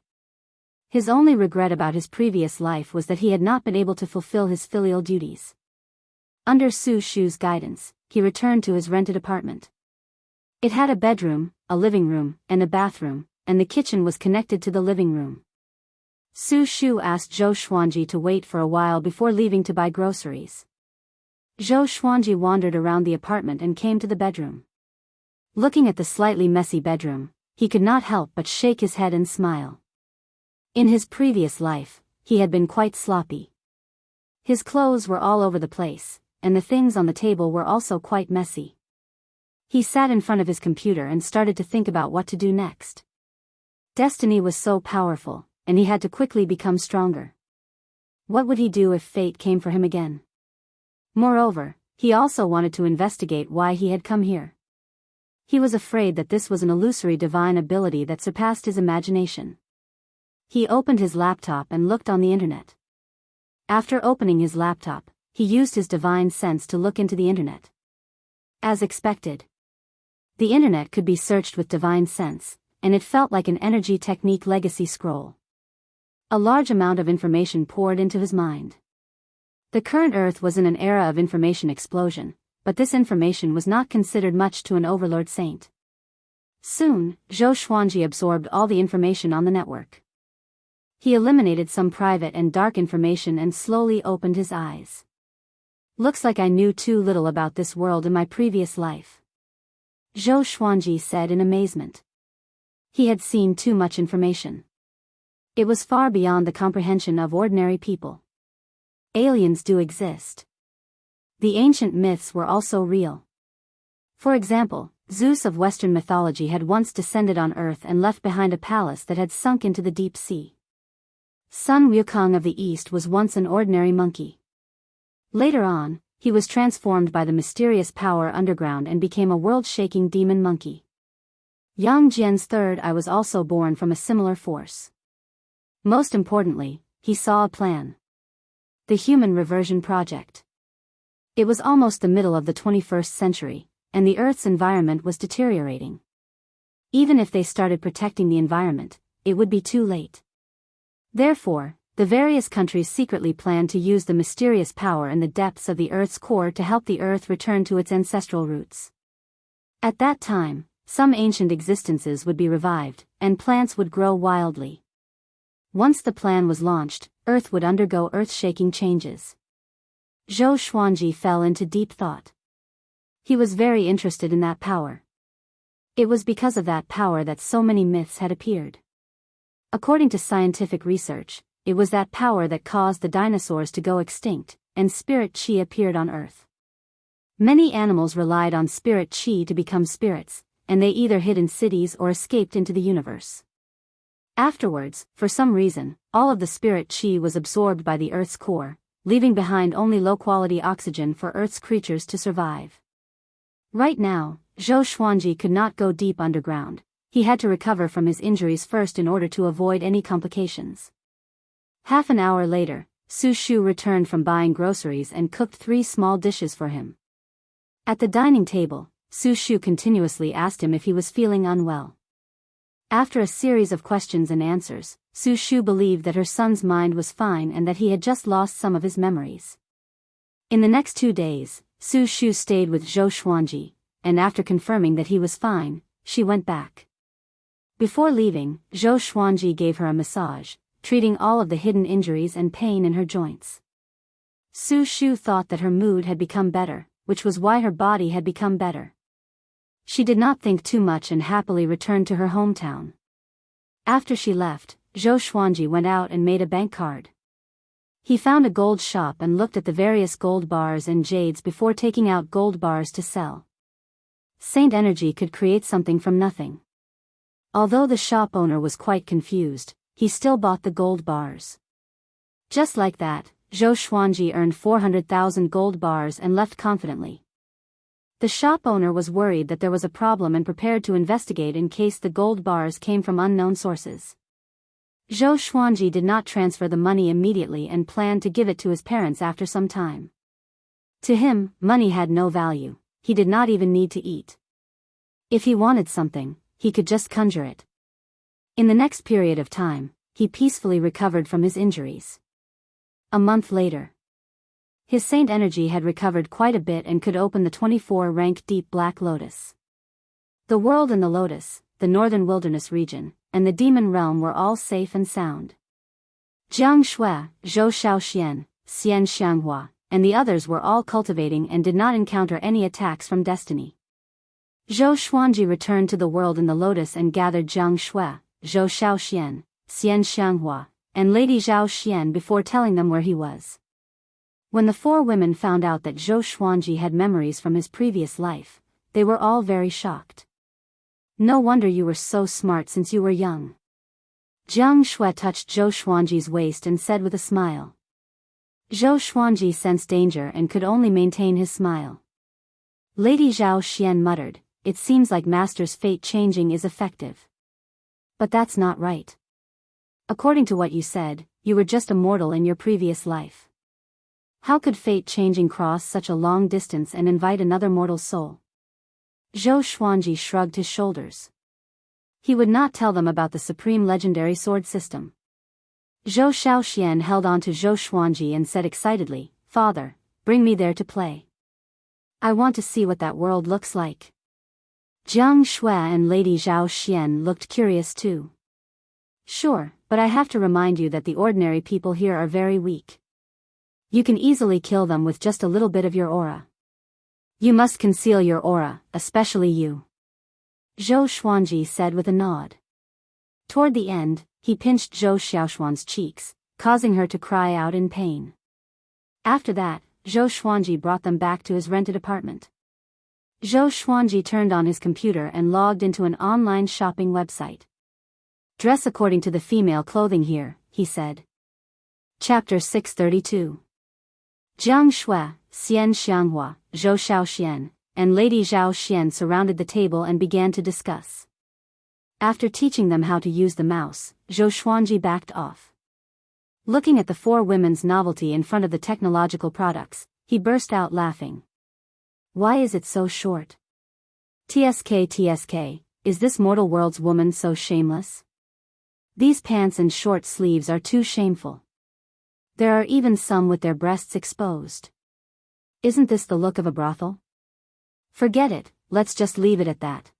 His only regret about his previous life was that he had not been able to fulfill his filial duties. Under Su Shu's guidance, he returned to his rented apartment. It had a bedroom, a living room, and a bathroom, and the kitchen was connected to the living room. Su Shu asked Zhou Xuanji to wait for a while before leaving to buy groceries. Zhou Xuanji wandered around the apartment and came to the bedroom. Looking at the slightly messy bedroom, he could not help but shake his head and smile. In his previous life, he had been quite sloppy. His clothes were all over the place, and the things on the table were also quite messy. He sat in front of his computer and started to think about what to do next. Destiny was so powerful, and he had to quickly become stronger. What would he do if fate came for him again? Moreover, he also wanted to investigate why he had come here. He was afraid that this was an illusory divine ability that surpassed his imagination. He opened his laptop and looked on the internet. After opening his laptop, he used his divine sense to look into the internet. As expected, the internet could be searched with divine sense, and it felt like an energy technique legacy scroll. A large amount of information poured into his mind. The current Earth was in an era of information explosion, but this information was not considered much to an overlord saint. Soon, Zhou Xuanji absorbed all the information on the network. He eliminated some private and dark information and slowly opened his eyes. Looks like I knew too little about this world in my previous life, Zhou Xuanji said in amazement. He had seen too much information. It was far beyond the comprehension of ordinary people. Aliens do exist. The ancient myths were also real. For example, Zeus of Western mythology had once descended on Earth and left behind a palace that had sunk into the deep sea. Sun Wukong of the East was once an ordinary monkey. Later on, he was transformed by the mysterious power underground and became a world-shaking demon monkey. Yang Jian's third eye was also born from a similar force. Most importantly, he saw a plan. The Human Reversion Project. It was almost the middle of the 21st century, and the Earth's environment was deteriorating. Even if they started protecting the environment, it would be too late. Therefore, the various countries secretly planned to use the mysterious power in the depths of the Earth's core to help the Earth return to its ancestral roots. At that time, some ancient existences would be revived, and plants would grow wildly. Once the plan was launched, Earth would undergo earth-shaking changes. Zhou Xuanji fell into deep thought. He was very interested in that power. It was because of that power that so many myths had appeared. According to scientific research, it was that power that caused the dinosaurs to go extinct, and spirit chi appeared on Earth. Many animals relied on spirit chi to become spirits, and they either hid in cities or escaped into the universe. Afterwards, for some reason, all of the spirit chi was absorbed by the Earth's core, leaving behind only low-quality oxygen for Earth's creatures to survive. Right now, Zhou Xuanji could not go deep underground. He had to recover from his injuries first in order to avoid any complications. Half an hour later, Su Shu returned from buying groceries and cooked 3 small dishes for him. At the dining table, Su Shu continuously asked him if he was feeling unwell. After a series of questions and answers, Su Shu believed that her son's mind was fine and that he had just lost some of his memories. In the next 2 days, Su Shu stayed with Zhou Xuanji, and after confirming that he was fine, she went back. Before leaving, Zhou Xuanji gave her a massage, treating all of the hidden injuries and pain in her joints. Su Shu thought that her mood had become better, which was why her body had become better. She did not think too much and happily returned to her hometown. After she left, Zhou Xuanji went out and made a bank card. He found a gold shop and looked at the various gold bars and jades before taking out gold bars to sell. Saint energy could create something from nothing. Although the shop owner was quite confused, he still bought the gold bars. Just like that, Zhou Xuanji earned 400,000 gold bars and left confidently. The shop owner was worried that there was a problem and prepared to investigate in case the gold bars came from unknown sources. Zhou Xuanji did not transfer the money immediately and planned to give it to his parents after some time. To him, money had no value. He did not even need to eat. If he wanted something, he could just conjure it. In the next period of time, he peacefully recovered from his injuries. A month later, his saint energy had recovered quite a bit and could open the 24-rank deep black lotus. The world and the lotus, the northern wilderness region, and the demon realm were all safe and sound. Jianghu, Zhou Xiaoxian, Xian Xianghua, and the others were all cultivating and did not encounter any attacks from destiny. Zhou Xuanji returned to the world in the lotus and gathered Jianghu, Zhou Xiaoxian, Xianxia, and Lady Zhao Xian before telling them where he was. When the four women found out that Zhou Xuanji had memories from his previous life, they were all very shocked. No wonder you were so smart since you were young. Jiang Shui touched Zhou Xuanji's waist and said with a smile. Zhou Xuanji sensed danger and could only maintain his smile. Lady Zhao Xian muttered, "It seems like Master's fate changing is effective. But that's not right. According to what you said, you were just a mortal in your previous life. How could fate changing cross such a long distance and invite another mortal soul?" Zhou Xuanji shrugged his shoulders. He would not tell them about the supreme legendary sword system. Zhou Xiaoxian held on to Zhou Xuanji and said excitedly, "Father, bring me there to play. I want to see what that world looks like." Jiang Shui and Lady Zhao Xian looked curious too. "Sure, but I have to remind you that the ordinary people here are very weak. You can easily kill them with just a little bit of your aura. You must conceal your aura, especially you," Zhou Xuanji said with a nod. Toward the end, he pinched Zhou Xiaoxuan's cheeks, causing her to cry out in pain. After that, Zhou Xuanji brought them back to his rented apartment. Zhou Xuanji turned on his computer and logged into an online shopping website. "Dress according to the female clothing here," he said. Chapter 632. Jiang Shui, Xian Xianghua, Zhou Xiaoxian, and Lady Zhao Xian surrounded the table and began to discuss. After teaching them how to use the mouse, Zhou Xuanji backed off. Looking at the four women's novelty in front of the technological products, he burst out laughing. "Why is it so short? TSK, is this mortal world's woman so shameless? These pants and short sleeves are too shameful. There are even some with their breasts exposed. Isn't this the look of a brothel? Forget it, let's just leave it at that."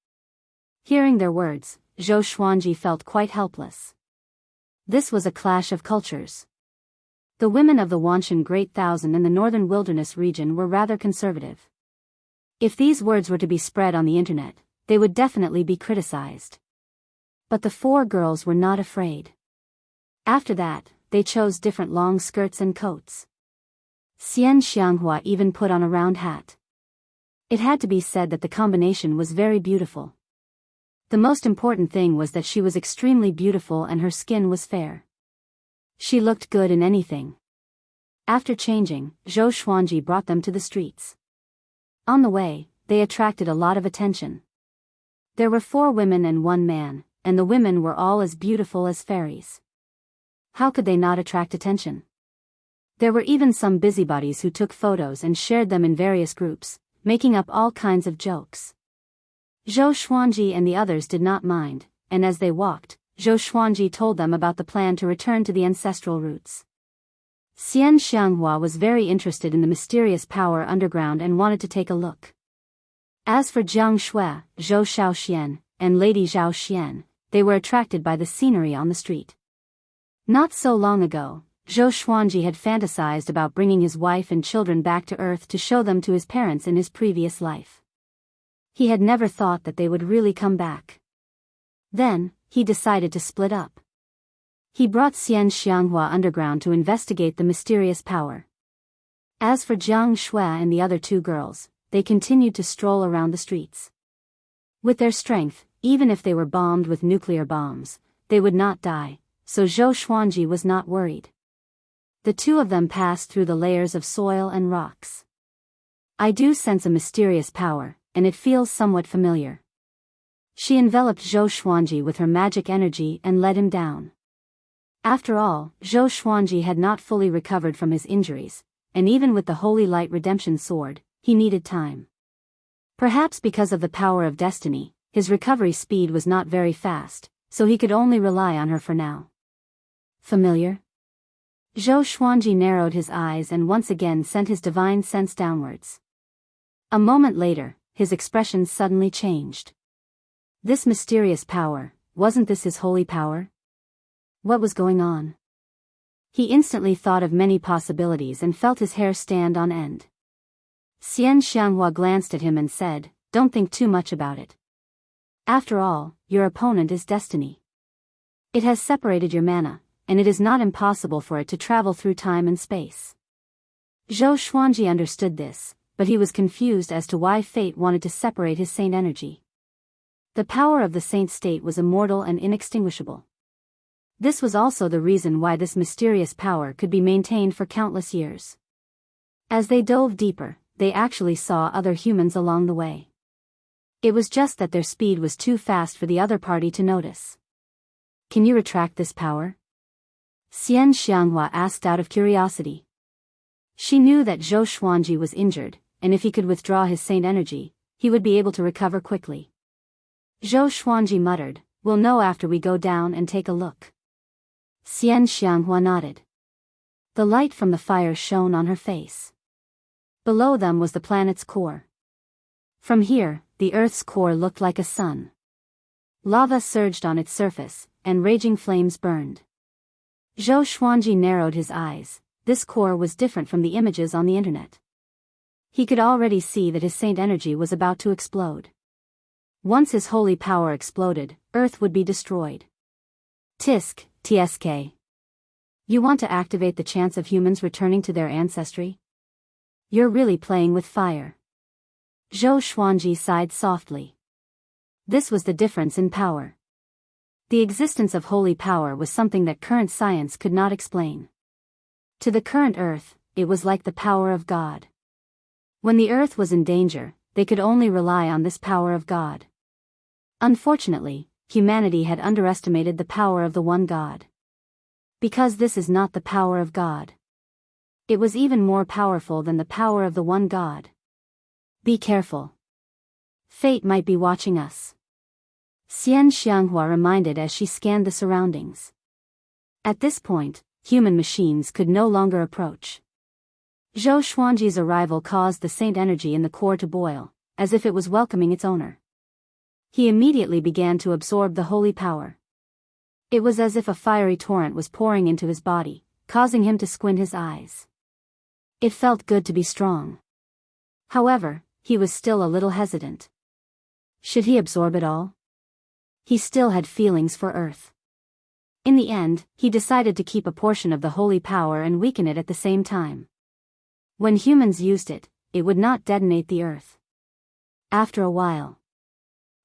Hearing their words, Zhou Xuanji felt quite helpless. This was a clash of cultures. The women of the Wanshan Great Thousand in the northern wilderness region were rather conservative. If these words were to be spread on the internet, they would definitely be criticized. But the four girls were not afraid. After that, they chose different long skirts and coats. Xian Xianghua even put on a round hat. It had to be said that the combination was very beautiful. The most important thing was that she was extremely beautiful and her skin was fair. She looked good in anything. After changing, Zhou Xuanji brought them to the streets. On the way, they attracted a lot of attention. There were 4 women and 1 man, and the women were all as beautiful as fairies. How could they not attract attention? There were even some busybodies who took photos and shared them in various groups, making up all kinds of jokes. Zhou Xuanji and the others did not mind, and as they walked, Zhou Xuanji told them about the plan to return to the ancestral roots. Xian Xianghua was very interested in the mysterious power underground and wanted to take a look. As for Jiang Shui, Zhou Xiaoxian, and Lady Zhao Xian, they were attracted by the scenery on the street. Not so long ago, Zhou Xuanji had fantasized about bringing his wife and children back to Earth to show them to his parents in his previous life. He had never thought that they would really come back. Then, he decided to split up. He brought Xian Xianghua underground to investigate the mysterious power. As for Jiang Shui and the other 2 girls, they continued to stroll around the streets. With their strength, even if they were bombed with nuclear bombs, they would not die, so Zhou Xuanji was not worried. The 2 of them passed through the layers of soil and rocks. "I do sense a mysterious power, and it feels somewhat familiar." She enveloped Zhou Xuanji with her magic energy and led him down. After all, Zhou Xuanji had not fully recovered from his injuries, and even with the Holy Light Redemption Sword, he needed time. Perhaps because of the power of destiny, his recovery speed was not very fast, so he could only rely on her for now. Familiar? Zhou Xuanji narrowed his eyes and once again sent his divine sense downwards. A moment later, his expression suddenly changed. This mysterious power, wasn't this his holy power? What was going on? He instantly thought of many possibilities and felt his hair stand on end. Xian Xianghua glanced at him and said, "Don't think too much about it. After all, your opponent is destiny. It has separated your mana, and it is not impossible for it to travel through time and space. Zhou Xuanji understood this, but he was confused as to why fate wanted to separate his saint energy. The power of the saint state was immortal and inextinguishable. This was also the reason why this mysterious power could be maintained for countless years. As they dove deeper, they actually saw other humans along the way. It was just that their speed was too fast for the other party to notice. Can you retract this power? Xianxia asked out of curiosity. She knew that Zhou Xuanji was injured, and if he could withdraw his saint energy, he would be able to recover quickly. Zhou Xuanji muttered, "We'll know after we go down and take a look." Xianxia nodded. The light from the fire shone on her face. Below them was the planet's core. From here, the Earth's core looked like a sun. Lava surged on its surface, and raging flames burned. Zhou Xuanji narrowed his eyes. This core was different from the images on the internet. He could already see that his saint energy was about to explode. Once his holy power exploded, Earth would be destroyed. TSK. You want to activate the chance of humans returning to their ancestry? You're really playing with fire. Zhou Xuanji sighed softly. This was the difference in power. The existence of holy power was something that current science could not explain. To the current Earth, it was like the power of God. When the Earth was in danger, they could only rely on this power of God. Unfortunately, humanity had underestimated the power of the one God. Because this is not the power of God. It was even more powerful than the power of the one God. Be careful. Fate might be watching us. Xianxia reminded as she scanned the surroundings. At this point, human machines could no longer approach. Zhou Xuanji's arrival caused the saint energy in the core to boil, as if it was welcoming its owner. He immediately began to absorb the holy power. It was as if a fiery torrent was pouring into his body, causing him to squint his eyes. It felt good to be strong. However, he was still a little hesitant. Should he absorb it all? He still had feelings for Earth. In the end, he decided to keep a portion of the holy power and weaken it at the same time. When humans used it, it would not detonate the Earth. After a while,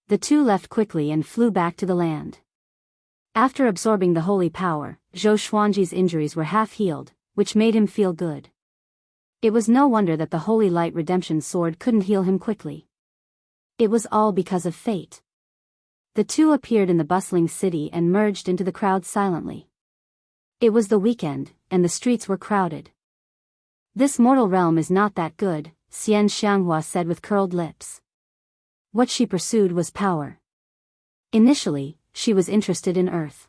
the two left quickly and flew back to the land. After absorbing the holy power, Zhou Xuanji's injuries were half healed, which made him feel good. It was no wonder that the Holy Light Redemption Sword couldn't heal him quickly. It was all because of fate. The two appeared in the bustling city and merged into the crowd silently. It was the weekend, and the streets were crowded. This mortal realm is not that good, Xianxia said with curled lips. What she pursued was power. Initially, she was interested in Earth.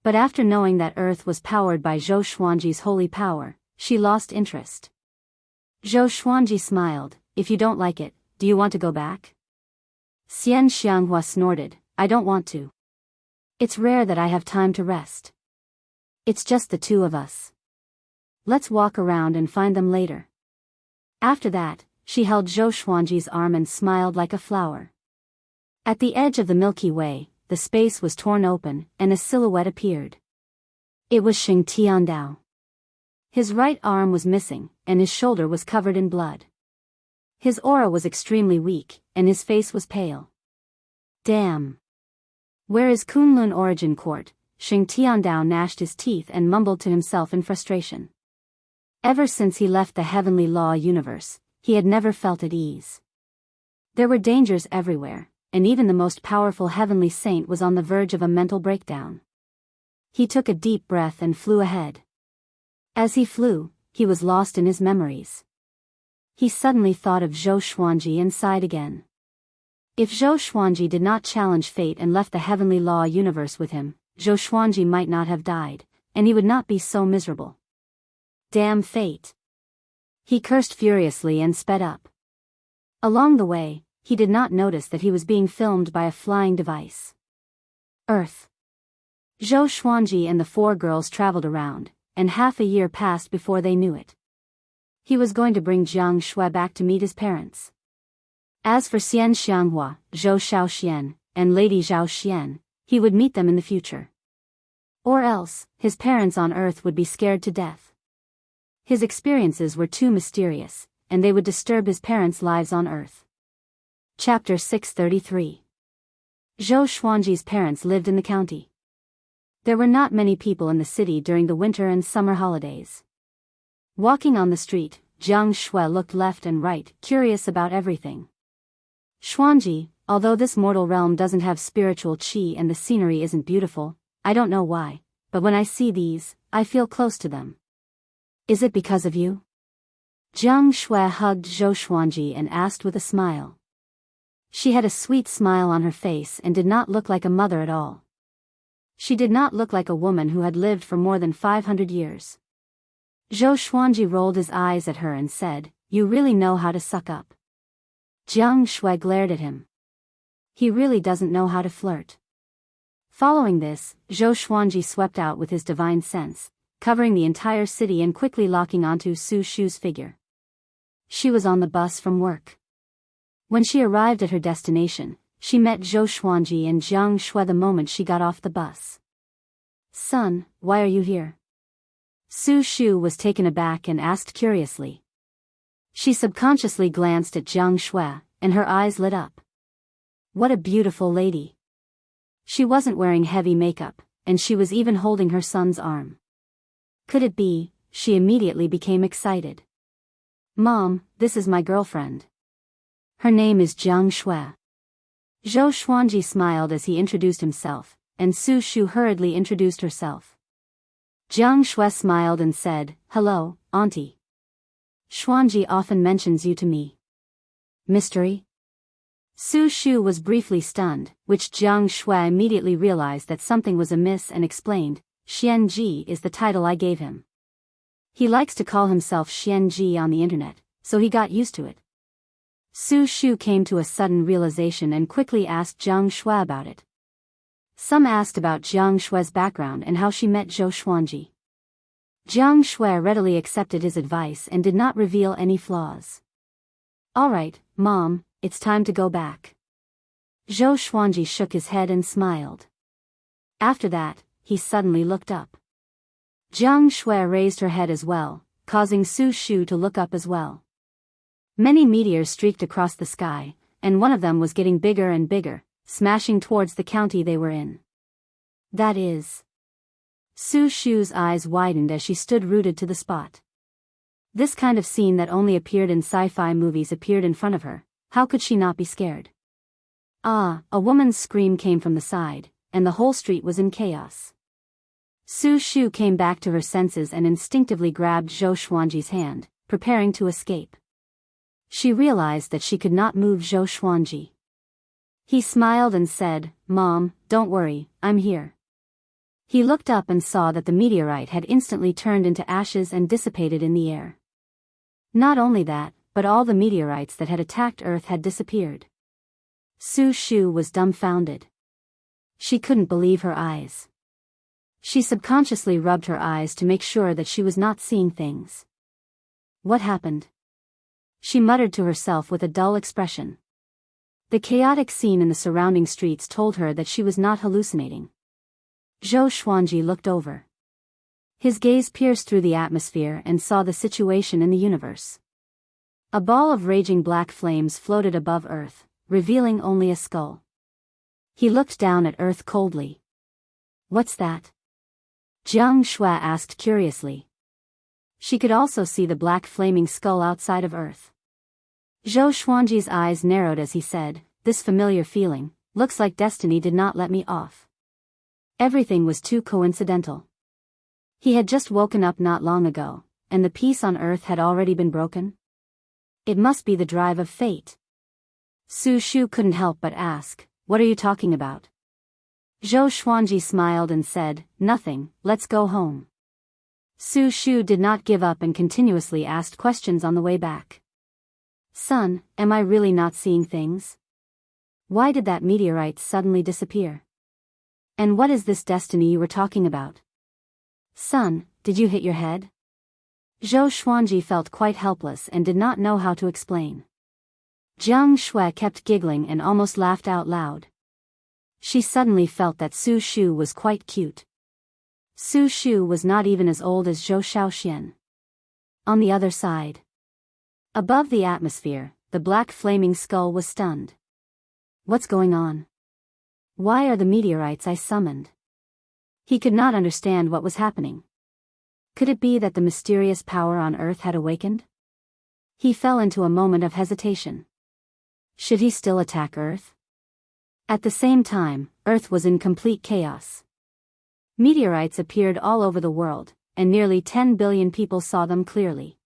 But after knowing that Earth was powered by Zhou Xuanji's holy power, she lost interest. Zhou Xuanji smiled. If you don't like it, do you want to go back? Xianxia snorted. I don't want to. It's rare that I have time to rest. It's just the two of us. Let's walk around and find them later. After that, she held Zhou Xuanji's arm and smiled like a flower. At the edge of the Milky Way, the space was torn open, and a silhouette appeared. It was Xing Tiandao. His right arm was missing, and his shoulder was covered in blood. His aura was extremely weak, and his face was pale. Damn. Where is Kunlun Origin Court? Xing Tiandao gnashed his teeth and mumbled to himself in frustration. Ever since he left the heavenly law universe, he had never felt at ease. There were dangers everywhere, and even the most powerful heavenly saint was on the verge of a mental breakdown. He took a deep breath and flew ahead. As he flew, he was lost in his memories. He suddenly thought of Zhou Xuanji and sighed again. If Zhou Xuanji did not challenge fate and left the heavenly law universe with him, Zhou Xuanji might not have died, and he would not be so miserable. Damn fate. He cursed furiously and sped up. Along the way, he did not notice that he was being filmed by a flying device. Earth. Zhou Xuanji and the four girls traveled around, and half a year passed before they knew it. He was going to bring Jianghu back to meet his parents. As for Xianxia, Zhou Xiaoxian, and Lady Zhao Xian, he would meet them in the future. Or else, his parents on Earth would be scared to death. His experiences were too mysterious, and they would disturb his parents' lives on Earth. Chapter 633. Zhou Xuanji's parents lived in the county. There were not many people in the city during the winter and summer holidays. Walking on the street, Jiang Shui looked left and right, curious about everything. Xuanji, although this mortal realm doesn't have spiritual qi and the scenery isn't beautiful, I don't know why, but when I see these, I feel close to them. Is it because of you? Jiang Shui hugged Zhou Xuanji and asked with a smile. She had a sweet smile on her face and did not look like a mother at all. She did not look like a woman who had lived for more than 500 years. Zhou Xuanji rolled his eyes at her and said, "You really know how to suck up." Jiang Shui glared at him. He really doesn't know how to flirt. Following this, Zhou Xuanji swept out with his divine sense, covering the entire city and quickly locking onto Su Shu's figure. She was on the bus from work. When she arrived at her destination, she met Zhou Xuanji and Jiang Shui the moment she got off the bus. "Son, why are you here?" Su Shu was taken aback and asked curiously. She subconsciously glanced at Jiang Shui, and her eyes lit up. What a beautiful lady. She wasn't wearing heavy makeup, and she was even holding her son's arm. Could it be? She immediately became excited. "Mom, this is my girlfriend. Her name is Jiang Shui." Zhou Xuanji smiled as he introduced himself, and Su Shu hurriedly introduced herself. Jiang Shui smiled and said, "Hello, Auntie. Xuanji often mentions you to me." Mystery? Su Shu was briefly stunned, which Jiang Shui immediately realized that something was amiss and explained, "Xianji is the title I gave him. He likes to call himself Xianji on the internet, so he got used to it." Su Shu came to a sudden realization and quickly asked Jiang Shui about it. Some asked about Jiang Shui's background and how she met Zhou Xuanji. Jiang Shui readily accepted his advice and did not reveal any flaws. "Alright, Mom, it's time to go back." Zhou Xuanji shook his head and smiled. After that, he suddenly looked up. Jiang Shui raised her head as well, causing Su Shu to look up as well. Many meteors streaked across the sky, and one of them was getting bigger and bigger, smashing towards the county they were in. That is. Su Shu's eyes widened as she stood rooted to the spot. This kind of scene that only appeared in sci-fi movies appeared in front of her. How could she not be scared? Ah, a woman's scream came from the side, and the whole street was in chaos. Su Shu came back to her senses and instinctively grabbed Zhou Xuanji's hand, preparing to escape. She realized that she could not move Zhou Xuanji. He smiled and said, "Mom, don't worry, I'm here." He looked up and saw that the meteorite had instantly turned into ashes and dissipated in the air. Not only that, but all the meteorites that had attacked Earth had disappeared. Su Shu was dumbfounded. She couldn't believe her eyes. She subconsciously rubbed her eyes to make sure that she was not seeing things. What happened? She muttered to herself with a dull expression. The chaotic scene in the surrounding streets told her that she was not hallucinating. Zhou Xuanji looked over. His gaze pierced through the atmosphere and saw the situation in the universe. A ball of raging black flames floated above Earth, revealing only a skull. He looked down at Earth coldly. "What's that?" Jiang Shui asked curiously. She could also see the black flaming skull outside of Earth. Zhou Xuanji's eyes narrowed as he said, "This familiar feeling, looks like destiny did not let me off." Everything was too coincidental. He had just woken up not long ago, and the peace on Earth had already been broken. It must be the drive of fate. Su Shu couldn't help but ask, "What are you talking about?" Zhou Xuanji smiled and said, "Nothing, let's go home." Su Shu did not give up and continuously asked questions on the way back. "Son, am I really not seeing things? Why did that meteorite suddenly disappear? And what is this destiny you were talking about? Son, did you hit your head?" Zhou Xuanji felt quite helpless and did not know how to explain. Jiang Shui kept giggling and almost laughed out loud. She suddenly felt that Su Shu was quite cute. Su Shu was not even as old as Zhou Xiaoxian. On the other side, above the atmosphere, the black flaming skull was stunned. What's going on? Why are the meteorites I summoned? He could not understand what was happening. Could it be that the mysterious power on Earth had awakened? He fell into a moment of hesitation. Should he still attack Earth? At the same time, Earth was in complete chaos. Meteorites appeared all over the world, and nearly 10 billion people saw them clearly.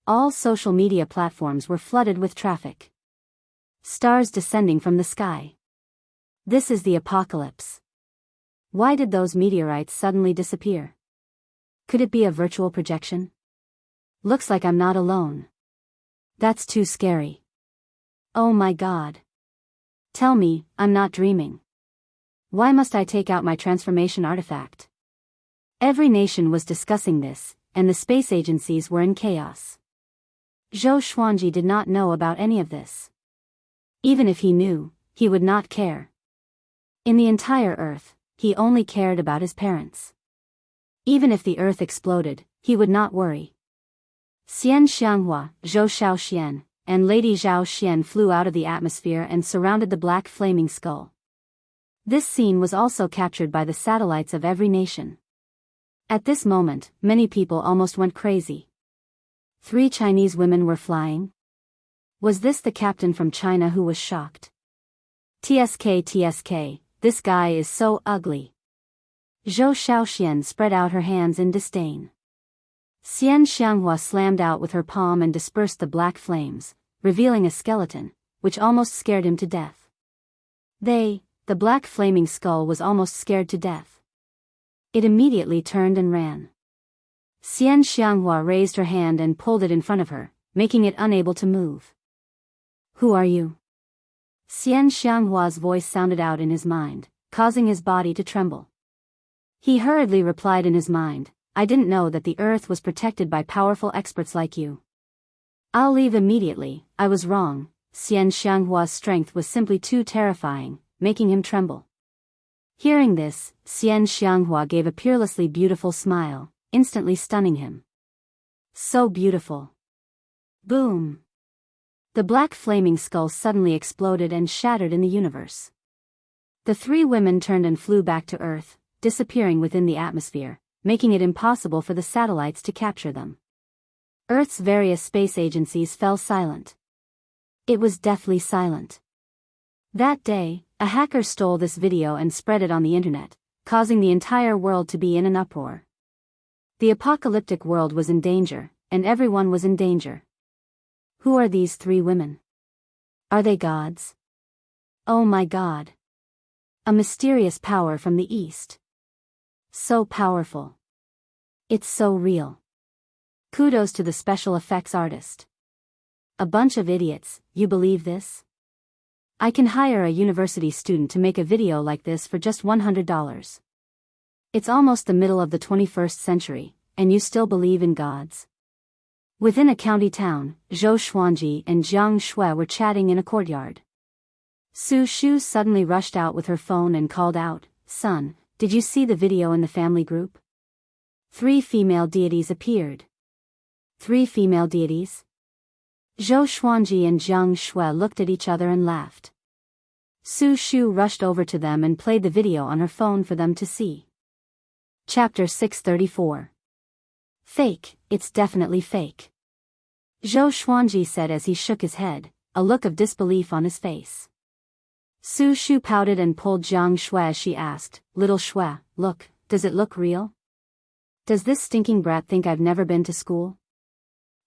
All social media platforms were flooded with traffic. Stars descending from the sky. This is the apocalypse. Why did those meteorites suddenly disappear? Could it be a virtual projection? Looks like I'm not alone. That's too scary. Oh my God. Tell me, I'm not dreaming. Why must I take out my transformation artifact? Every nation was discussing this, and the space agencies were in chaos. Zhou Xuanji did not know about any of this. Even if he knew, he would not care. In the entire Earth, he only cared about his parents. Even if the Earth exploded, he would not worry. Xian Xianghua, Zhou Xiaoxian, and Lady Zhao Xian flew out of the atmosphere and surrounded the black flaming skull. This scene was also captured by the satellites of every nation. At this moment, many people almost went crazy. 3 Chinese women were flying. Was this the captain from China who was shocked? TSK, this guy is so ugly. Zhou Xiaoxian spread out her hands in disdain. Xian Xianghua slammed out with her palm and dispersed the black flames, revealing a skeleton, which almost scared him to death. The black flaming skull was almost scared to death. It immediately turned and ran. Xian Xianghua raised her hand and pulled it in front of her, making it unable to move. Who are you? Xian Xianghua's voice sounded out in his mind, causing his body to tremble. He hurriedly replied in his mind, I didn't know that the Earth was protected by powerful experts like you. I'll leave immediately, I was wrong. Xian Xianghua's strength was simply too terrifying, making him tremble. Hearing this, Xian Xianghua gave a peerlessly beautiful smile, instantly stunning him. So beautiful. Boom! The black flaming skull suddenly exploded and shattered in the universe. The 3 women turned and flew back to Earth, disappearing within the atmosphere, making it impossible for the satellites to capture them. Earth's various space agencies fell silent. It was deathly silent. That day, a hacker stole this video and spread it on the internet, causing the entire world to be in an uproar. The apocalyptic world was in danger, and everyone was in danger. Who are these 3 women? Are they gods? Oh my God. A mysterious power from the east. So powerful. It's so real. Kudos to the special effects artist. A bunch of idiots, you believe this? I can hire a university student to make a video like this for just $100. It's almost the middle of the 21st century, and you still believe in gods? Within a county town, Zhou Xuanji and Jiang Shui were chatting in a courtyard. Su Shu suddenly rushed out with her phone and called out, Son, did you see the video in the family group? 3 female deities appeared. 3 female deities? Zhou Xuanji and Jiang Shui looked at each other and laughed. Su Shu rushed over to them and played the video on her phone for them to see. Chapter 634. Fake, it's definitely fake. Zhou Xuanji said as he shook his head, a look of disbelief on his face. Su Shu pouted and pulled Jiang Shui as she asked, Little Shui, look, does it look real? Does this stinking brat think I've never been to school?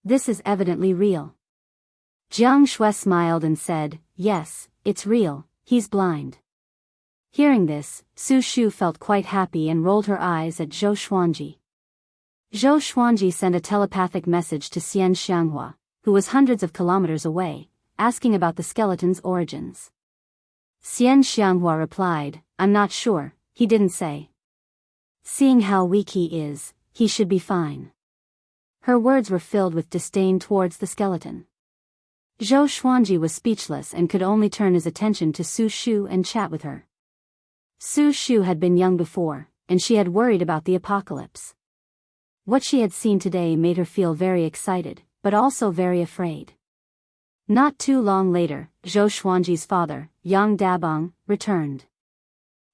This is evidently real. Jiang Shui smiled and said, Yes, it's real, he's blind. Hearing this, Su Shu felt quite happy and rolled her eyes at Zhou Xuanji. Zhou Xuanji sent a telepathic message to Xian Xianghua, who was hundreds of kilometers away, asking about the skeleton's origins. Xian Xianghua replied, I'm not sure, he didn't say. Seeing how weak he is, he should be fine. Her words were filled with disdain towards the skeleton. Zhou Xuanji was speechless and could only turn his attention to Su Shu and chat with her. Su Shu had been young before, and she had worried about the apocalypse. What she had seen today made her feel very excited, but also very afraid. Not too long later, Zhou Xuanji's father, Yang Dabong, returned.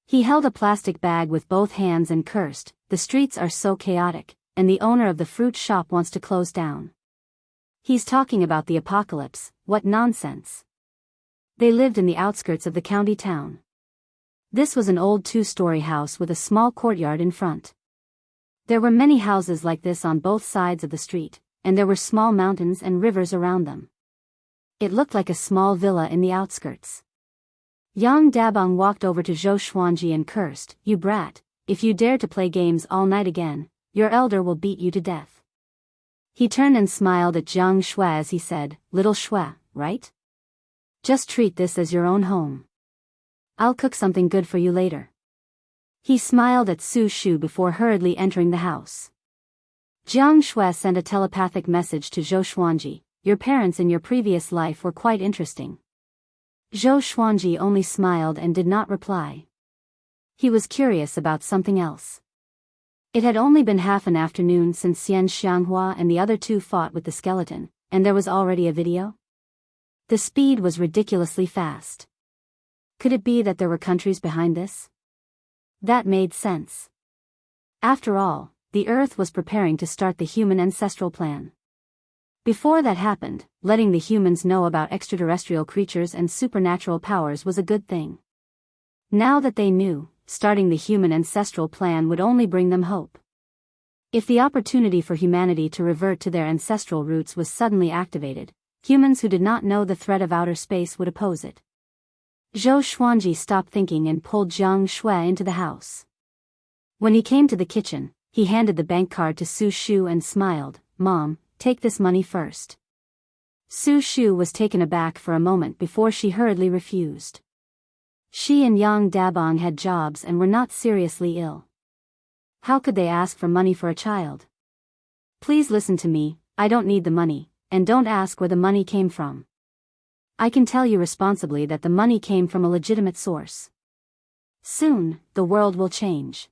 He held a plastic bag with both hands and cursed, "The streets are so chaotic, and the owner of the fruit shop wants to close down. He's talking about the apocalypse, what nonsense." They lived in the outskirts of the county town. This was an old two-story house with a small courtyard in front. There were many houses like this on both sides of the street, and there were small mountains and rivers around them. It looked like a small villa in the outskirts. Yang Dabong walked over to Zhou Xuanji and cursed, "You brat, if you dare to play games all night again, your elder will beat you to death." He turned and smiled at Jiang Shui as he said, "Little Shui, right? Just treat this as your own home. I'll cook something good for you later." He smiled at Su Shu before hurriedly entering the house. Jiang Shui sent a telepathic message to Zhou Xuanji, "Your parents in your previous life were quite interesting." Zhou Xuanji only smiled and did not reply. He was curious about something else. It had only been half an afternoon since Xianxia and the other two fought with the skeleton, and there was already a video? The speed was ridiculously fast. Could it be that there were countries behind this? That made sense. After all, the Earth was preparing to start the human ancestral plan. Before that happened, letting the humans know about extraterrestrial creatures and supernatural powers was a good thing. Now that they knew, starting the human ancestral plan would only bring them hope. If the opportunity for humanity to revert to their ancestral roots was suddenly activated, humans who did not know the threat of outer space would oppose it. Zhou Xuanji stopped thinking and pulled Jiang Shui into the house. When he came to the kitchen, he handed the bank card to Su Shu and smiled, "Mom, take this money first." Su Shu was taken aback for a moment before she hurriedly refused. She and Yang Dabong had jobs and were not seriously ill. How could they ask for money for a child? "Please listen to me, I don't need the money, and don't ask where the money came from. I can tell you responsibly that the money came from a legitimate source. Soon, the world will change.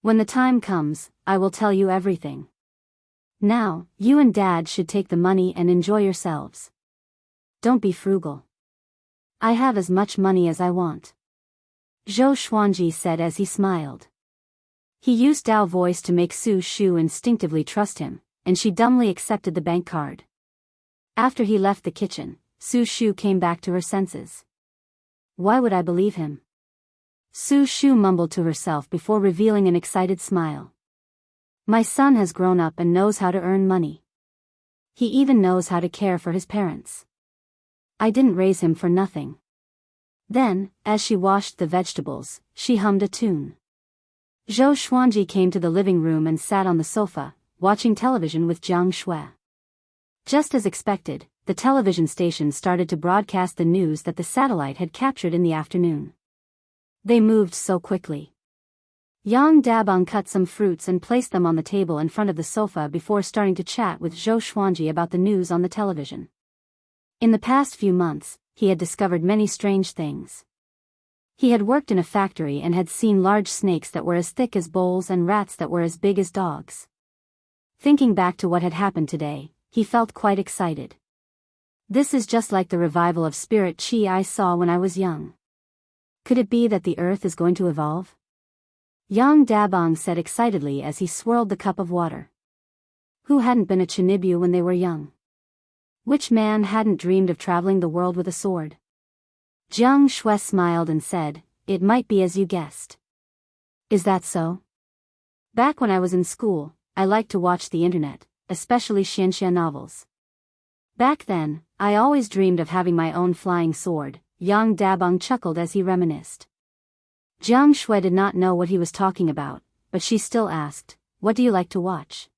When the time comes, I will tell you everything. Now, you and Dad should take the money and enjoy yourselves. Don't be frugal. I have as much money as I want." Zhou Xuanji said as he smiled. He used Dao voice to make Su Shu instinctively trust him, and she dumbly accepted the bank card. After he left the kitchen, Su Shu came back to her senses. "Why would I believe him?" Su Shu mumbled to herself before revealing an excited smile. "My son has grown up and knows how to earn money. He even knows how to care for his parents. I didn't raise him for nothing." Then, as she washed the vegetables, she hummed a tune. Zhou Xuanji came to the living room and sat on the sofa, watching television with Jiang Shui. Just as expected, the television station started to broadcast the news that the satellite had captured in the afternoon. They moved so quickly. Yang Dabong cut some fruits and placed them on the table in front of the sofa before starting to chat with Zhou Xuanji about the news on the television. In the past few months, he had discovered many strange things. He had worked in a factory and had seen large snakes that were as thick as bowls and rats that were as big as dogs. Thinking back to what had happened today, he felt quite excited. This is just like the revival of spirit chi I saw when I was young. Could it be that the Earth is going to evolve? Yang Dabong said excitedly as he swirled the cup of water. Who hadn't been a Chinibyu when they were young? Which man hadn't dreamed of traveling the world with a sword? Jiang Shui smiled and said, "It might be as you guessed." "Is that so? Back when I was in school, I liked to watch the internet, especially Xianxia novels. Back then, I always dreamed of having my own flying sword." Yang Dabong chuckled as he reminisced. Jiang Shui did not know what he was talking about, but she still asked, "What do you like to watch?"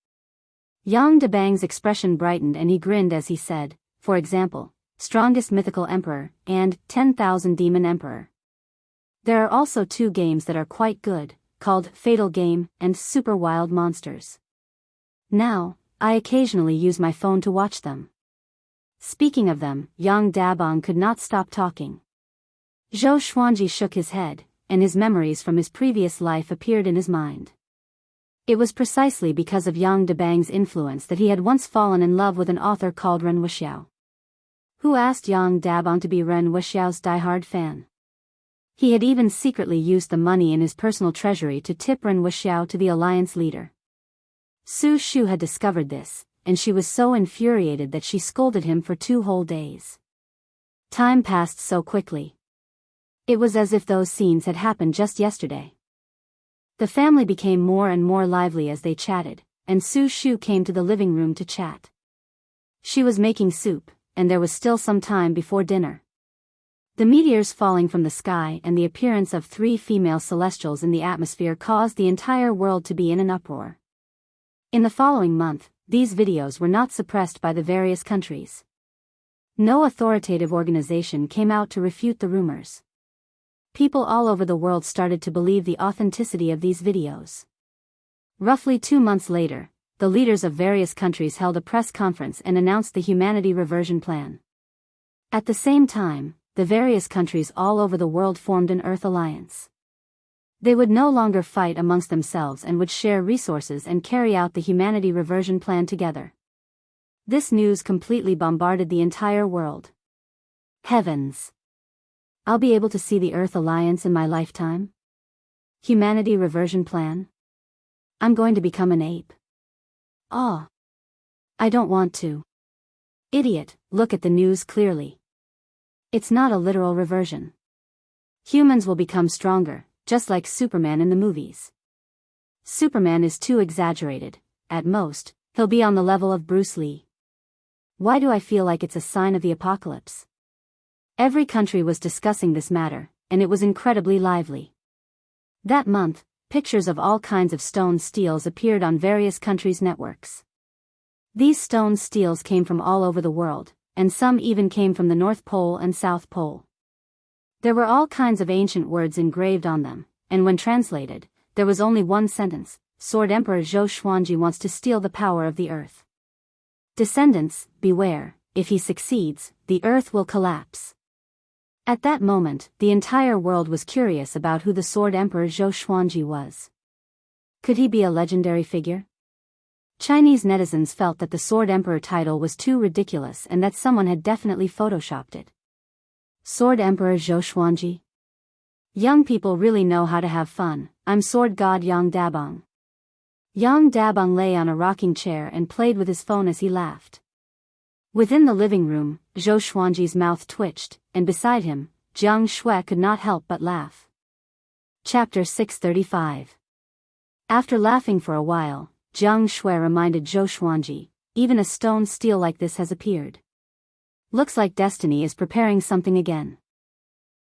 Yang Dabong's expression brightened and he grinned as he said, "For example, Strongest Mythical Emperor, and 10,000 Demon Emperor. There are also 2 games that are quite good, called Fatal Game and Super Wild Monsters. Now, I occasionally use my phone to watch them." Speaking of them, Yang Dabong could not stop talking. Zhou Xuanji shook his head, and his memories from his previous life appeared in his mind. It was precisely because of Yang Dabang's influence that he had once fallen in love with an author called Ren Wuxiao. Who asked Yang Dabang to be Ren Wuxiao's diehard fan? He had even secretly used the money in his personal treasury to tip Ren Wuxiao to the alliance leader. Su Shu had discovered this, and she was so infuriated that she scolded him for 2 whole days. Time passed so quickly. It was as if those scenes had happened just yesterday. The family became more and more lively as they chatted, and Su Shu came to the living room to chat. She was making soup, and there was still some time before dinner. The meteors falling from the sky and the appearance of 3 female celestials in the atmosphere caused the entire world to be in an uproar. In the following month, these videos were not suppressed by the various countries. No authoritative organization came out to refute the rumors. People all over the world started to believe the authenticity of these videos. Roughly 2 months later, the leaders of various countries held a press conference and announced the humanity reversion plan. At the same time, the various countries all over the world formed an Earth Alliance. They would no longer fight amongst themselves and would share resources and carry out the humanity reversion plan together. This news completely bombarded the entire world. Heavens! I'll be able to see the Earth Alliance in my lifetime? Humanity reversion plan? I'm going to become an ape. Ah! I don't want to. Idiot, look at the news clearly. It's not a literal reversion. Humans will become stronger, just like Superman in the movies. Superman is too exaggerated. At most, he'll be on the level of Bruce Lee. Why do I feel like it's a sign of the apocalypse? Every country was discussing this matter, and it was incredibly lively. That month, pictures of all kinds of stone steels appeared on various countries' networks. These stone steels came from all over the world, and some even came from the North Pole and South Pole. There were all kinds of ancient words engraved on them, and when translated, there was only one sentence: Sword Emperor Zhou Xuanji wants to steal the power of the earth. Descendants, beware, if he succeeds, the earth will collapse. At that moment, the entire world was curious about who the Sword Emperor Zhou Xuanji was. Could he be a legendary figure? Chinese netizens felt that the Sword Emperor title was too ridiculous and that someone had definitely photoshopped it. Sword Emperor Zhou Xuanji? Young people really know how to have fun. I'm Sword God Yang Dabang. Yang Dabang lay on a rocking chair and played with his phone as he laughed. Within the living room, Zhou Xuanji's mouth twitched, and beside him, Jiang Shui could not help but laugh. Chapter 635. After laughing for a while, Jiang Shui reminded Zhou Xuanji, even a stone steel like this has appeared. Looks like destiny is preparing something again.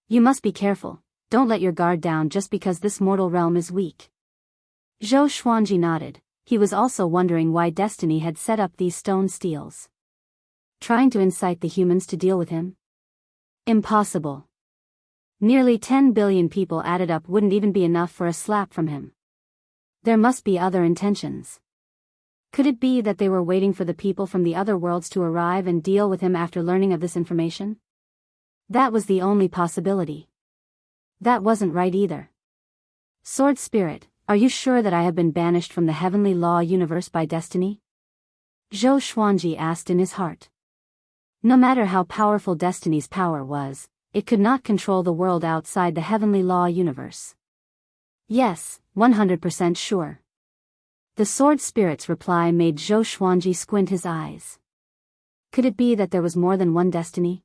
You must be careful, don't let your guard down just because this mortal realm is weak. Zhou Xuanji nodded. He was also wondering why destiny had set up these stone steels. Trying to incite the humans to deal with him? Impossible. Nearly 10 billion people added up wouldn't even be enough for a slap from him. There must be other intentions. Could it be that they were waiting for the people from the other worlds to arrive and deal with him after learning of this information? That was the only possibility. That wasn't right either. Sword Spirit, are you sure that I have been banished from the heavenly law universe by destiny? Zhou Xuanji asked in his heart. No matter how powerful destiny's power was, it could not control the world outside the heavenly law universe. Yes, 100% sure. The sword spirit's reply made Zhou Xuanji squint his eyes. Could it be that there was more than one destiny?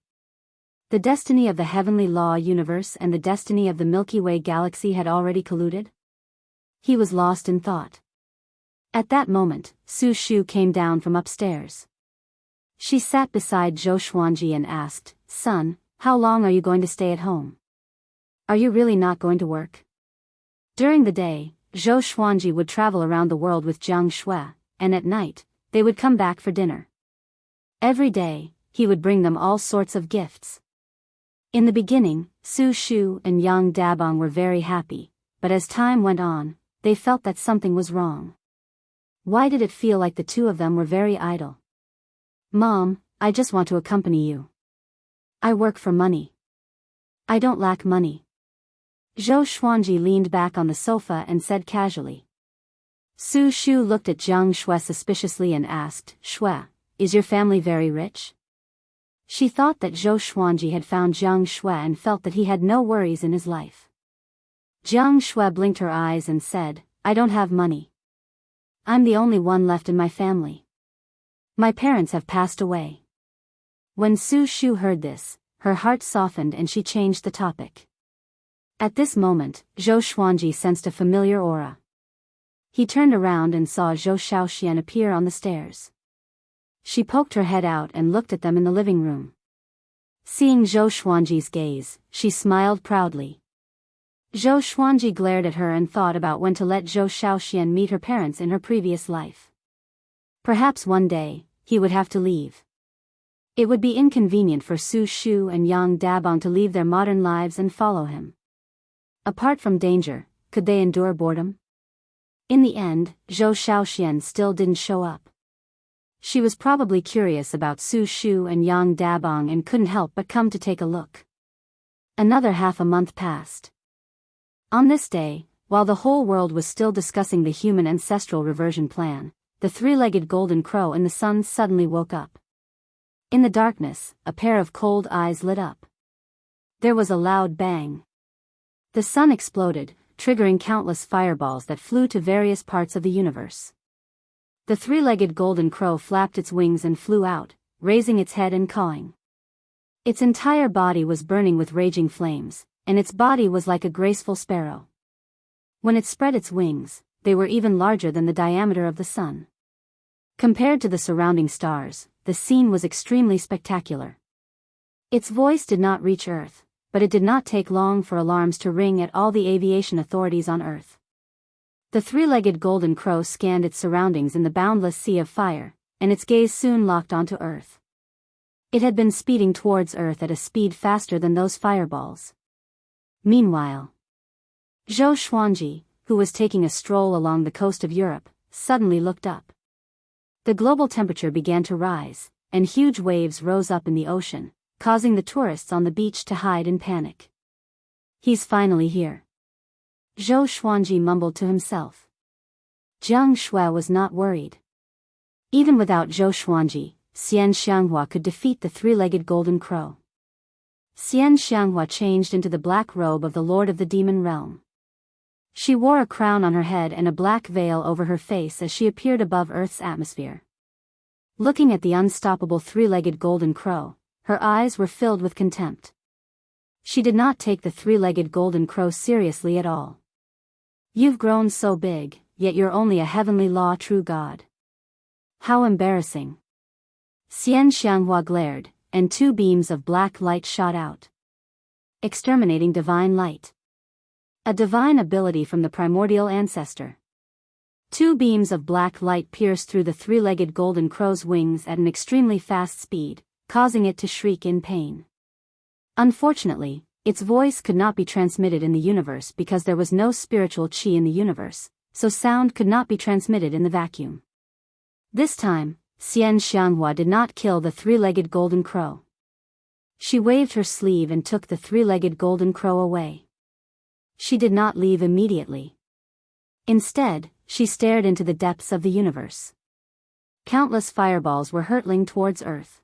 The destiny of the heavenly law universe and the destiny of the Milky Way galaxy had already colluded? He was lost in thought. At that moment, Su Shu came down from upstairs. She sat beside Zhou Xuanji and asked, "Son, how long are you going to stay at home? Are you really not going to work?" During the day, Zhou Xuanji would travel around the world with Jiang Shui, and at night, they would come back for dinner. Every day, he would bring them all sorts of gifts. In the beginning, Su Shu and Yang Dabang were very happy, but as time went on, they felt that something was wrong. Why did it feel like the two of them were very idle? "Mom, I just want to accompany you. I work for money. I don't lack money." Zhou Xuanji leaned back on the sofa and said casually. Su Shu looked at Jiang Shui suspiciously and asked, Shui, is your family very rich? She thought that Zhou Xuanji had found Jiang Shui and felt that he had no worries in his life. Jiang Shui blinked her eyes and said, I don't have money. I'm the only one left in my family. My parents have passed away. When Su Shu heard this, her heart softened and she changed the topic. At this moment, Zhou Xuanji sensed a familiar aura. He turned around and saw Zhou Xiaoxian appear on the stairs. She poked her head out and looked at them in the living room. Seeing Zhou Xuanji's gaze, she smiled proudly. Zhou Xuanji glared at her and thought about when to let Zhou Xiaoxian meet her parents in her previous life. Perhaps one day, he would have to leave. It would be inconvenient for Su Shu and Yang Dabong to leave their modern lives and follow him. Apart from danger, could they endure boredom? In the end, Zhou Xiaoxian still didn't show up. She was probably curious about Su Shu and Yang Dabong and couldn't help but come to take a look. Another half a month passed. On this day, while the whole world was still discussing the human ancestral reversion plan, the three-legged golden crow in the sun suddenly woke up. In the darkness, a pair of cold eyes lit up. There was a loud bang. The sun exploded, triggering countless fireballs that flew to various parts of the universe. The three-legged golden crow flapped its wings and flew out, raising its head and cawing. Its entire body was burning with raging flames, and its body was like a graceful sparrow. When it spread its wings, they were even larger than the diameter of the sun. Compared to the surrounding stars, the scene was extremely spectacular. Its voice did not reach Earth, but it did not take long for alarms to ring at all the aviation authorities on Earth. The three-legged golden crow scanned its surroundings in the boundless sea of fire, and its gaze soon locked onto Earth. It had been speeding towards Earth at a speed faster than those fireballs. Meanwhile, Zhou Xuanji, who was taking a stroll along the coast of Europe, suddenly looked up. The global temperature began to rise, and huge waves rose up in the ocean, causing the tourists on the beach to hide in panic. He's finally here. Zhou Xuanji mumbled to himself. Jiang Shui was not worried. Even without Zhou Xuanji, Xian Xianghua could defeat the three-legged golden crow. Xian Xianghua changed into the black robe of the Lord of the Demon Realm. She wore a crown on her head and a black veil over her face as she appeared above Earth's atmosphere. Looking at the unstoppable three-legged golden crow, her eyes were filled with contempt. She did not take the three-legged golden crow seriously at all. You've grown so big, yet you're only a heavenly law true god. How embarrassing. Xian Xianghua glared, and two beams of black light shot out. Exterminating divine light. A divine ability from the primordial ancestor. Two beams of black light pierced through the three-legged golden crow's wings at an extremely fast speed, causing it to shriek in pain. Unfortunately, its voice could not be transmitted in the universe because there was no spiritual qi in the universe, so sound could not be transmitted in the vacuum. This time, Xian Xianghua did not kill the three-legged golden crow. She waved her sleeve and took the three-legged golden crow away. She did not leave immediately. Instead, she stared into the depths of the universe. Countless fireballs were hurtling towards Earth.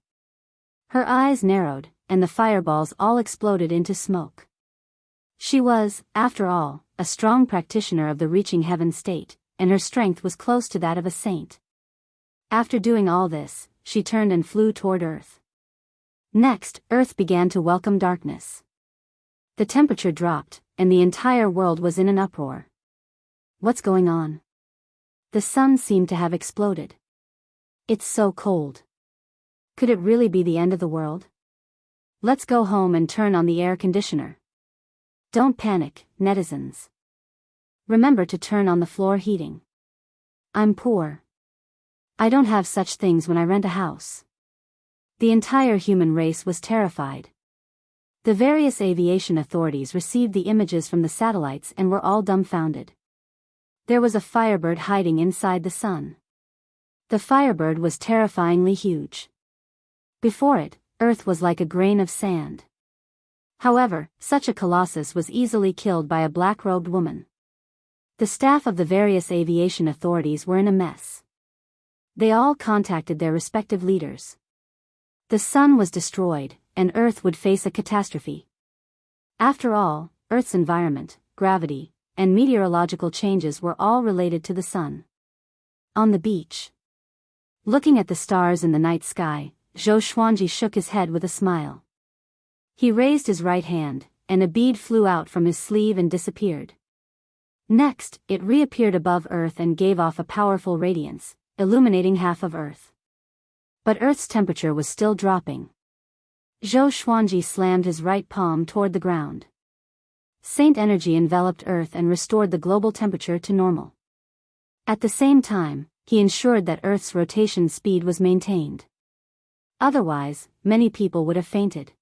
Her eyes narrowed, and the fireballs all exploded into smoke. She was, after all, a strong practitioner of the reaching heaven state, and her strength was close to that of a saint. After doing all this, she turned and flew toward Earth. Next, Earth began to welcome darkness. The temperature dropped, and the entire world was in an uproar. What's going on? The sun seemed to have exploded. It's so cold. Could it really be the end of the world? Let's go home and turn on the air conditioner. Don't panic, netizens. Remember to turn on the floor heating. I'm poor. I don't have such things when I rent a house. The entire human race was terrified. The various aviation authorities received the images from the satellites and were all dumbfounded. There was a firebird hiding inside the sun. The firebird was terrifyingly huge. Before it, Earth was like a grain of sand. However, such a colossus was easily killed by a black-robed woman. The staff of the various aviation authorities were in a mess. They all contacted their respective leaders. The sun was destroyed, and Earth would face a catastrophe. After all, Earth's environment, gravity, and meteorological changes were all related to the sun. On the beach, looking at the stars in the night sky, Zhou Xuanji shook his head with a smile. He raised his right hand, and a bead flew out from his sleeve and disappeared. Next, it reappeared above Earth and gave off a powerful radiance, illuminating half of Earth. But Earth's temperature was still dropping. Zhou Xuanji slammed his right palm toward the ground. Saint energy enveloped Earth and restored the global temperature to normal. At the same time, he ensured that Earth's rotation speed was maintained. Otherwise, many people would have fainted.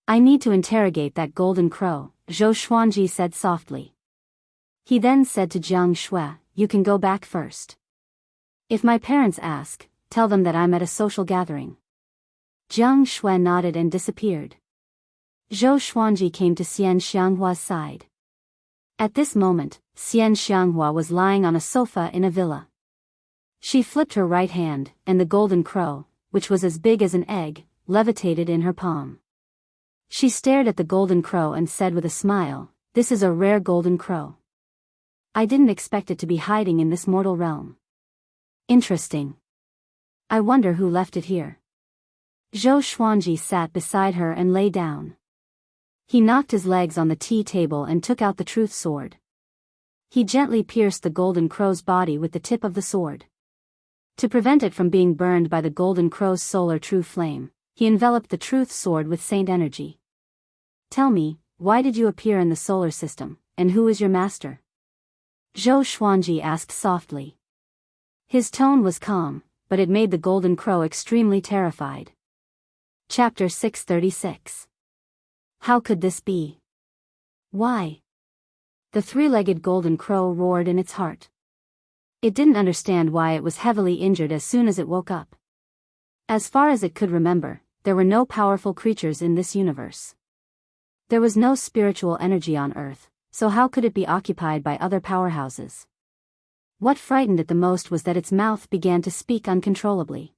I need to interrogate that golden crow, Zhou Xuanji said softly. He then said to Jianghu, you can go back first. If my parents ask, tell them that I'm at a social gathering. Jianghu nodded and disappeared. Zhou Xuanji came to Xianxia's side. At this moment, Xianxia was lying on a sofa in a villa. She flipped her right hand, and the golden crow, which was as big as an egg, levitated in her palm. She stared at the golden crow and said with a smile, this is a rare golden crow. I didn't expect it to be hiding in this mortal realm. Interesting. I wonder who left it here. Zhou Xuanji sat beside her and lay down. He knocked his legs on the tea table and took out the truth sword. He gently pierced the golden crow's body with the tip of the sword. To prevent it from being burned by the golden crow's solar true flame, he enveloped the truth sword with saint energy. Tell me, why did you appear in the solar system, and who is your master? Zhou Xuanji asked softly. His tone was calm, but it made the golden crow extremely terrified. Chapter 636. How could this be? Why? The three-legged golden crow roared in its heart. It didn't understand why it was heavily injured as soon as it woke up. As far as it could remember, there were no powerful creatures in this universe. There was no spiritual energy on Earth, so how could it be occupied by other powerhouses? What frightened it the most was that its mouth began to speak uncontrollably.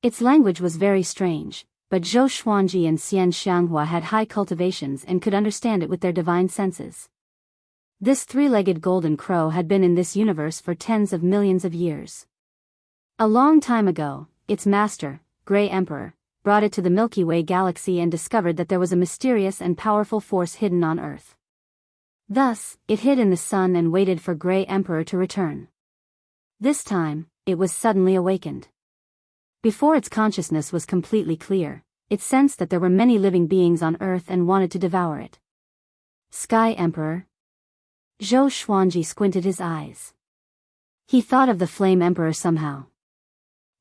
Its language was very strange, but Zhou Xuanji and Xianxia had high cultivations and could understand it with their divine senses. This three-legged golden crow had been in this universe for tens of millions of years. A long time ago, its master, Grey Emperor, brought it to the Milky Way galaxy and discovered that there was a mysterious and powerful force hidden on Earth. Thus, it hid in the sun and waited for Grey Emperor to return. This time, it was suddenly awakened. Before its consciousness was completely clear, it sensed that there were many living beings on Earth and wanted to devour it. Sky Emperor? Zhou Xuanji squinted his eyes. He thought of the Flame Emperor somehow.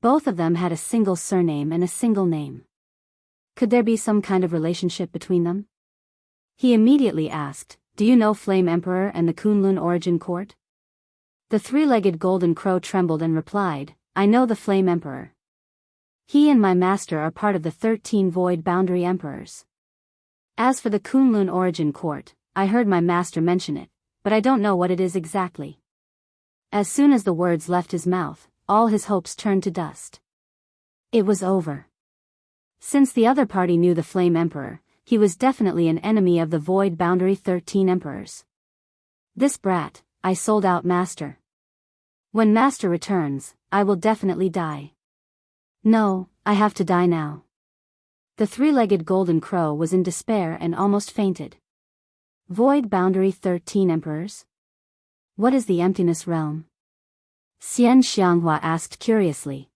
Both of them had a single surname and a single name. Could there be some kind of relationship between them? He immediately asked, do you know Flame Emperor and the Kunlun Origin Court? The three-legged golden crow trembled and replied, I know the Flame Emperor. He and my master are part of the 13 Void Boundary Emperors. As for the Kunlun Origin Court, I heard my master mention it, but I don't know what it is exactly. As soon as the words left his mouth, all his hopes turned to dust. It was over. Since the other party knew the Flame Emperor, he was definitely an enemy of the Void Boundary 13 Emperors. This brat, I sold out master. When master returns, I will definitely die. No, I have to die now. The three-legged golden crow was in despair and almost fainted. Void Boundary 13 Emperors? What is the emptiness realm? Xianxia asked curiously.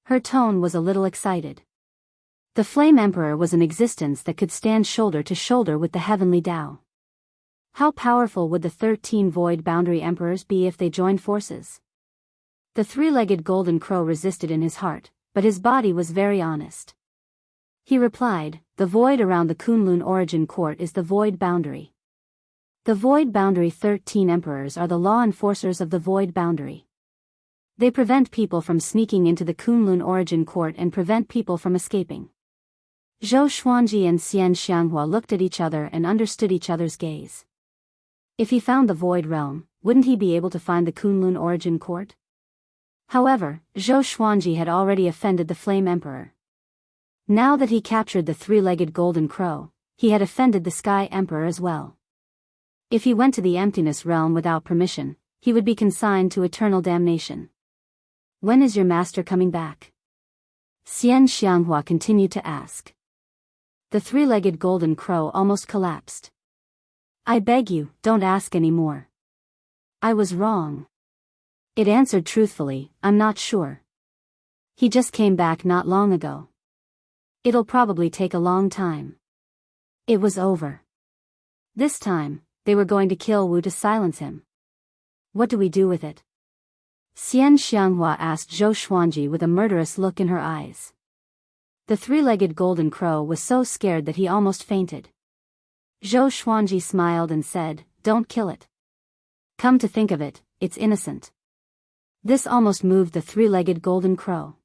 Her tone was a little excited. The Flame Emperor was an existence that could stand shoulder to shoulder with the heavenly Tao. How powerful would the 13 Void Boundary Emperors be if they joined forces? The three-legged golden crow resisted in his heart, but his body was very honest. He replied, the void around the Kunlun Origin Court is the Void Boundary. The Void Boundary 13 Emperors are the law enforcers of the Void Boundary. They prevent people from sneaking into the Kunlun Origin Court and prevent people from escaping. Zhou Xuanji and Xian Xianghua looked at each other and understood each other's gaze. If he found the Void Realm, wouldn't he be able to find the Kunlun Origin Court? However, Zhou Xuanji had already offended the Flame Emperor. Now that he captured the three-legged golden crow, he had offended the Sky Emperor as well. If he went to the Emptiness Realm without permission, he would be consigned to eternal damnation. When is your master coming back? Xian Xianghua continued to ask. The three-legged golden crow almost collapsed. I beg you, don't ask any more. I was wrong. It answered truthfully, I'm not sure. He just came back not long ago. It'll probably take a long time. It was over. This time, they were going to kill Wu to silence him. What do we do with it? Xian Xianghua asked Zhou Xuanji with a murderous look in her eyes. The three-legged golden crow was so scared that he almost fainted. Zhou Xuanji smiled and said, don't kill it. Come to think of it, it's innocent. This almost moved the three-legged golden crow.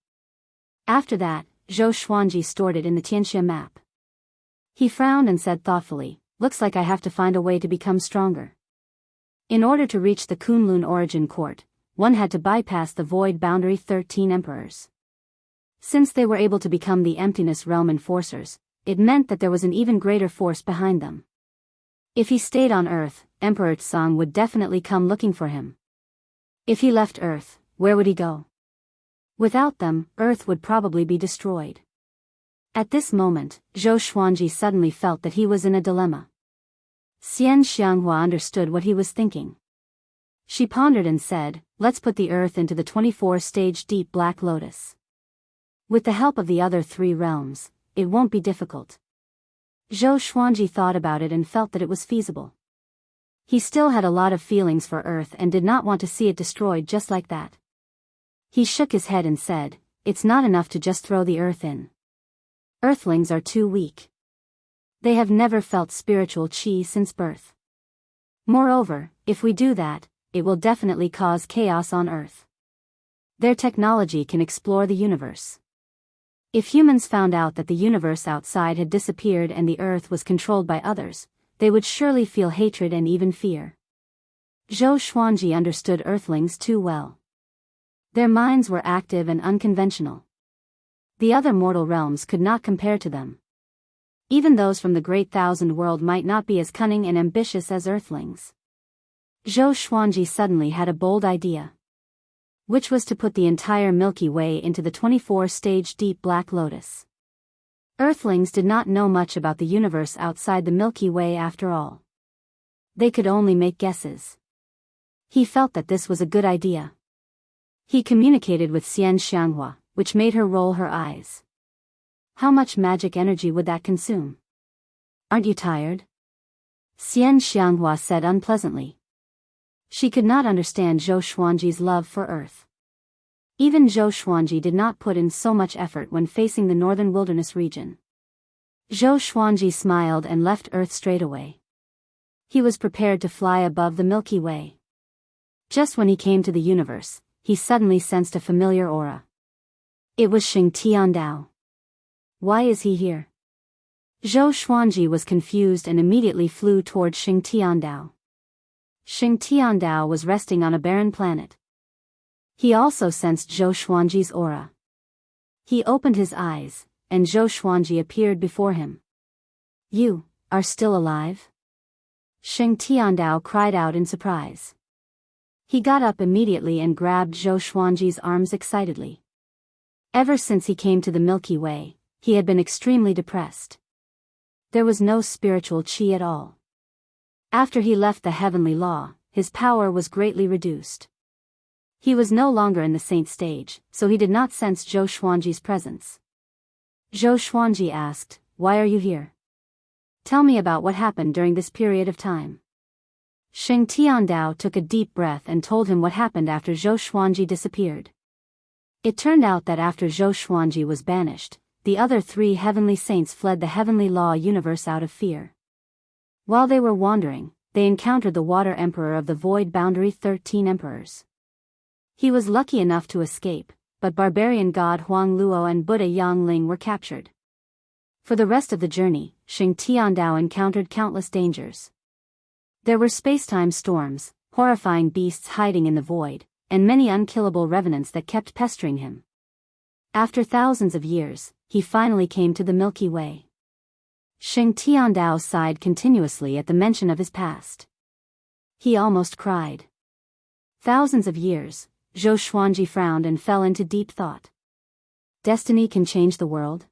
After that, Zhou Xuanji stored it in the Tianxia map. He frowned and said thoughtfully, looks like I have to find a way to become stronger. In order to reach the Kunlun Origin Court, one had to bypass the void boundary 13 emperors. Since they were able to become the Emptiness Realm enforcers, it meant that there was an even greater force behind them. If he stayed on Earth, Emperor Tsang would definitely come looking for him. If he left Earth, where would he go? Without them, Earth would probably be destroyed. At this moment, Zhou Xuanji suddenly felt that he was in a dilemma. Xian Xianghua understood what he was thinking. She pondered and said, let's put the Earth into the 24-stage deep Black Lotus. With the help of the other three realms, it won't be difficult. Zhou Xuanji thought about it and felt that it was feasible. He still had a lot of feelings for Earth and did not want to see it destroyed just like that. He shook his head and said, it's not enough to just throw the Earth in. Earthlings are too weak. They have never felt spiritual qi since birth. Moreover, if we do that, it will definitely cause chaos on Earth. Their technology can explore the universe. If humans found out that the universe outside had disappeared and the Earth was controlled by others, they would surely feel hatred and even fear. Zhou Xuanji understood Earthlings too well. Their minds were active and unconventional. The other mortal realms could not compare to them. Even those from the Great Thousand World might not be as cunning and ambitious as Earthlings. Zhou Xuanji suddenly had a bold idea, which was to put the entire Milky Way into the 24-stage deep Black Lotus. Earthlings did not know much about the universe outside the Milky Way after all. They could only make guesses. He felt that this was a good idea. He communicated with Xian Xianghua, which made her roll her eyes. How much magic energy would that consume? Aren't you tired? Xian Xianghua said unpleasantly. She could not understand Zhou Xuanji's love for Earth. Even Zhou Xuanji did not put in so much effort when facing the northern wilderness region. Zhou Xuanji smiled and left Earth straight away. He was prepared to fly above the Milky Way. Just when he came to the universe, he suddenly sensed a familiar aura. It was Xing Tiandao. Why is he here? Zhou Xuanji was confused and immediately flew toward Xing Tiandao. Xing Tiandao was resting on a barren planet. He also sensed Zhou Xuanji's aura. He opened his eyes, and Zhou Xuanji appeared before him. You are still alive? Xing Tiandao cried out in surprise. He got up immediately and grabbed Zhou Xuanji's arms excitedly. Ever since he came to the Milky Way, he had been extremely depressed. There was no spiritual qi at all. After he left the heavenly law, his power was greatly reduced. He was no longer in the saint stage, so he did not sense Zhou Xuanji's presence. Zhou Xuanji asked, why are you here? Tell me about what happened during this period of time. Xing Tiandao took a deep breath and told him what happened after Zhou Xuanji disappeared. It turned out that after Zhou Xuanji was banished, the other three heavenly saints fled the heavenly law universe out of fear. While they were wandering, they encountered the Water Emperor of the Void Boundary 13 Emperors. He was lucky enough to escape, but barbarian god Huang Luo and Buddha Yang Ling were captured. For the rest of the journey, Xing Tiandao encountered countless dangers. There were space-time storms, horrifying beasts hiding in the void, and many unkillable revenants that kept pestering him. After thousands of years, he finally came to the Milky Way. Xing Tiandao sighed continuously at the mention of his past. He almost cried. Thousands of years, Zhou Xuanji frowned and fell into deep thought. Destiny can change the world?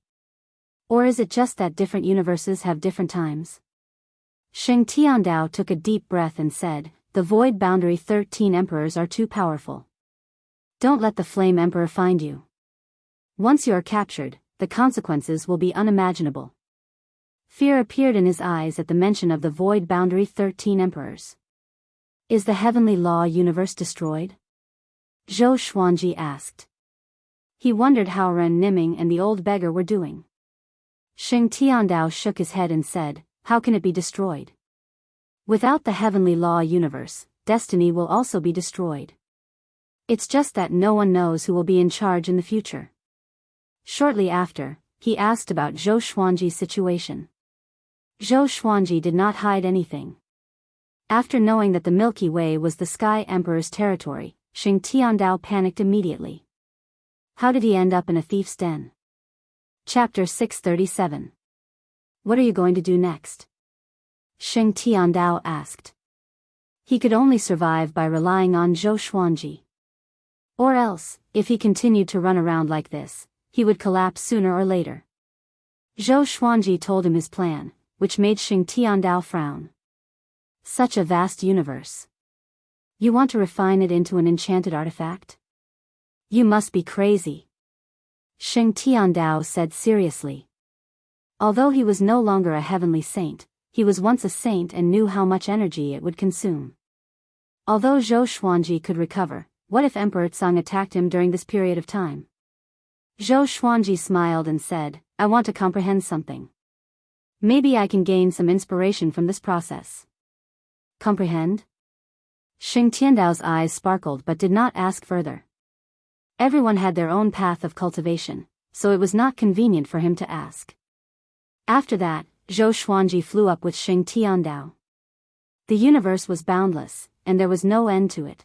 Or is it just that different universes have different times? Xing Tiandao took a deep breath and said, "The void boundary 13 emperors are too powerful. Don't let the Flame Emperor find you. Once you are captured, the consequences will be unimaginable." Fear appeared in his eyes at the mention of the void boundary 13 emperors. Is the heavenly law universe destroyed? Zhou Xuanji asked. He wondered how Ren Niming and the old beggar were doing. Xing Tiandao shook his head and said, "How can it be destroyed? Without the heavenly law universe, destiny will also be destroyed. It's just that no one knows who will be in charge in the future." Shortly after, he asked about Zhou Xuanji's situation. Zhou Xuanji did not hide anything. After knowing that the Milky Way was the Sky Emperor's territory, Xing Tiandao panicked immediately. How did he end up in a thief's den? Chapter 637. What are you going to do next? Xing Tiandao asked. He could only survive by relying on Zhou Xuanji. Or else, if he continued to run around like this, he would collapse sooner or later. Zhou Xuanji told him his plan, which made Xing Tiandao frown. Such a vast universe. You want to refine it into an enchanted artifact? You must be crazy. Xing Tiandao said seriously. Although he was no longer a heavenly saint, he was once a saint and knew how much energy it would consume. Although Zhou Xuanji could recover, what if Emperor Tsang attacked him during this period of time? Zhou Xuanji smiled and said, "I want to comprehend something. Maybe I can gain some inspiration from this process." Comprehend? Xing Tiandao's eyes sparkled but did not ask further. Everyone had their own path of cultivation, so it was not convenient for him to ask. After that, Zhou Xuanji flew up with Xing Tiandao. The universe was boundless, and there was no end to it.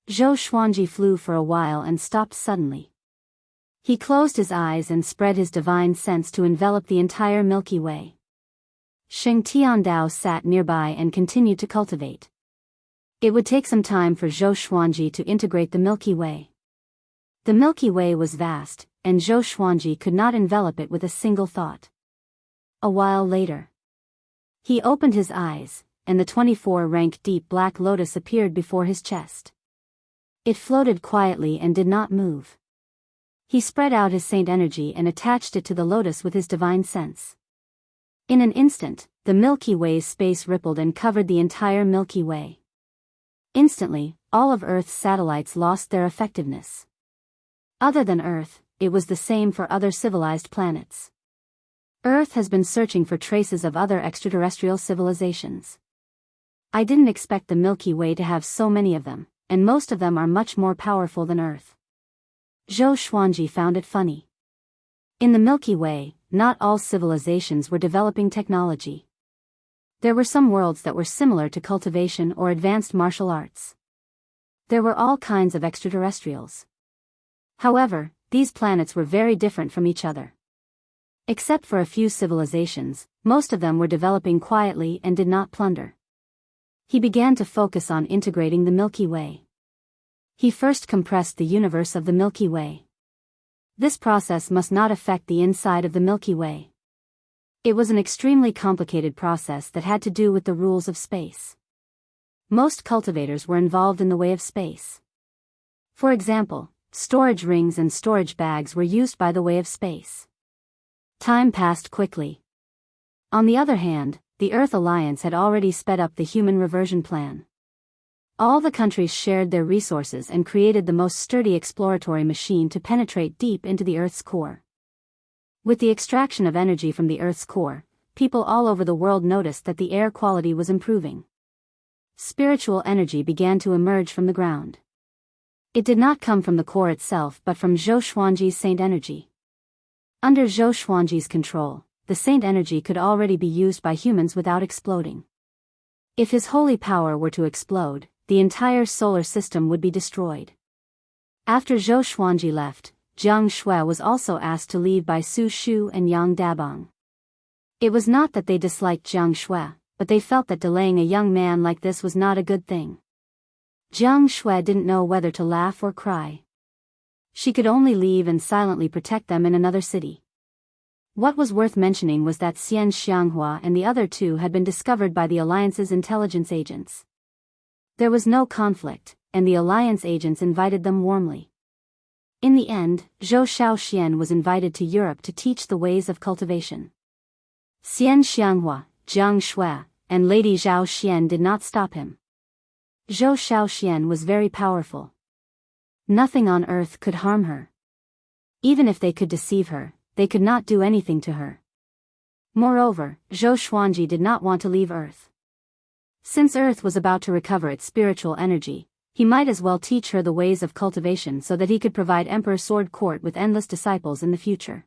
Zhou Xuanji flew for a while and stopped suddenly. He closed his eyes and spread his divine sense to envelop the entire Milky Way. Xing Tiandao sat nearby and continued to cultivate. It would take some time for Zhou Xuanji to integrate the Milky Way. The Milky Way was vast, and Zhou Xuanji could not envelop it with a single thought. A while later, he opened his eyes, and the 24-rank deep black lotus appeared before his chest. It floated quietly and did not move. He spread out his saint energy and attached it to the lotus with his divine sense. In an instant, the Milky Way's space rippled and covered the entire Milky Way. Instantly, all of Earth's satellites lost their effectiveness. Other than Earth, it was the same for other civilized planets. Earth has been searching for traces of other extraterrestrial civilizations. I didn't expect the Milky Way to have so many of them, and most of them are much more powerful than Earth. Zhou Xuanji found it funny. In the Milky Way, not all civilizations were developing technology. There were some worlds that were similar to cultivation or advanced martial arts. There were all kinds of extraterrestrials. However, these planets were very different from each other. Except for a few civilizations, most of them were developing quietly and did not plunder. He began to focus on integrating the Milky Way. He first compressed the universe of the Milky Way. This process must not affect the inside of the Milky Way. It was an extremely complicated process that had to do with the rules of space. Most cultivators were involved in the way of space. For example, storage rings and storage bags were used by the way of space. Time passed quickly. On the other hand, the Earth Alliance had already sped up the human reversion plan. All the countries shared their resources and created the most sturdy exploratory machine to penetrate deep into the Earth's core. With the extraction of energy from the Earth's core, people all over the world noticed that the air quality was improving. Spiritual energy began to emerge from the ground. It did not come from the core itself but from Zhou Xuanji's saint energy. Under Zhou Xuanji's control, the saint energy could already be used by humans without exploding. If his holy power were to explode, the entire solar system would be destroyed. After Zhou Xuanji left, Jiang Shui was also asked to leave by Su Shu and Yang Dabang. It was not that they disliked Jiang Shui, but they felt that delaying a young man like this was not a good thing. Jiang Shui didn't know whether to laugh or cry. She could only leave and silently protect them in another city. What was worth mentioning was that Xian Xianghua and the other two had been discovered by the Alliance's intelligence agents. There was no conflict, and the Alliance agents invited them warmly. In the end, Zhou Xiaoxian was invited to Europe to teach the ways of cultivation. Xian Xianghua, Jiang Shui, and Lady Zhao Xian did not stop him. Zhou Xiaoxian was very powerful. Nothing on earth could harm her. Even if they could deceive her, they could not do anything to her. Moreover, Zhou Xuanji did not want to leave Earth. Since Earth was about to recover its spiritual energy, he might as well teach her the ways of cultivation so that he could provide Emperor Sword Court with endless disciples in the future.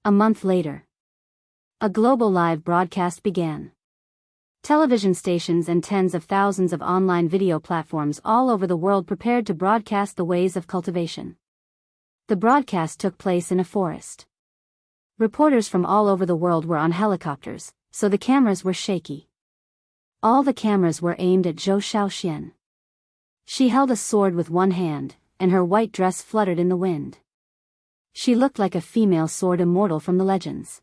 A month later, a global live broadcast began. Television stations and tens of thousands of online video platforms all over the world prepared to broadcast the ways of cultivation. The broadcast took place in a forest. Reporters from all over the world were on helicopters, so the cameras were shaky. All the cameras were aimed at Zhou Xiaoxian. She held a sword with one hand, and her white dress fluttered in the wind. She looked like a female sword immortal from the legends.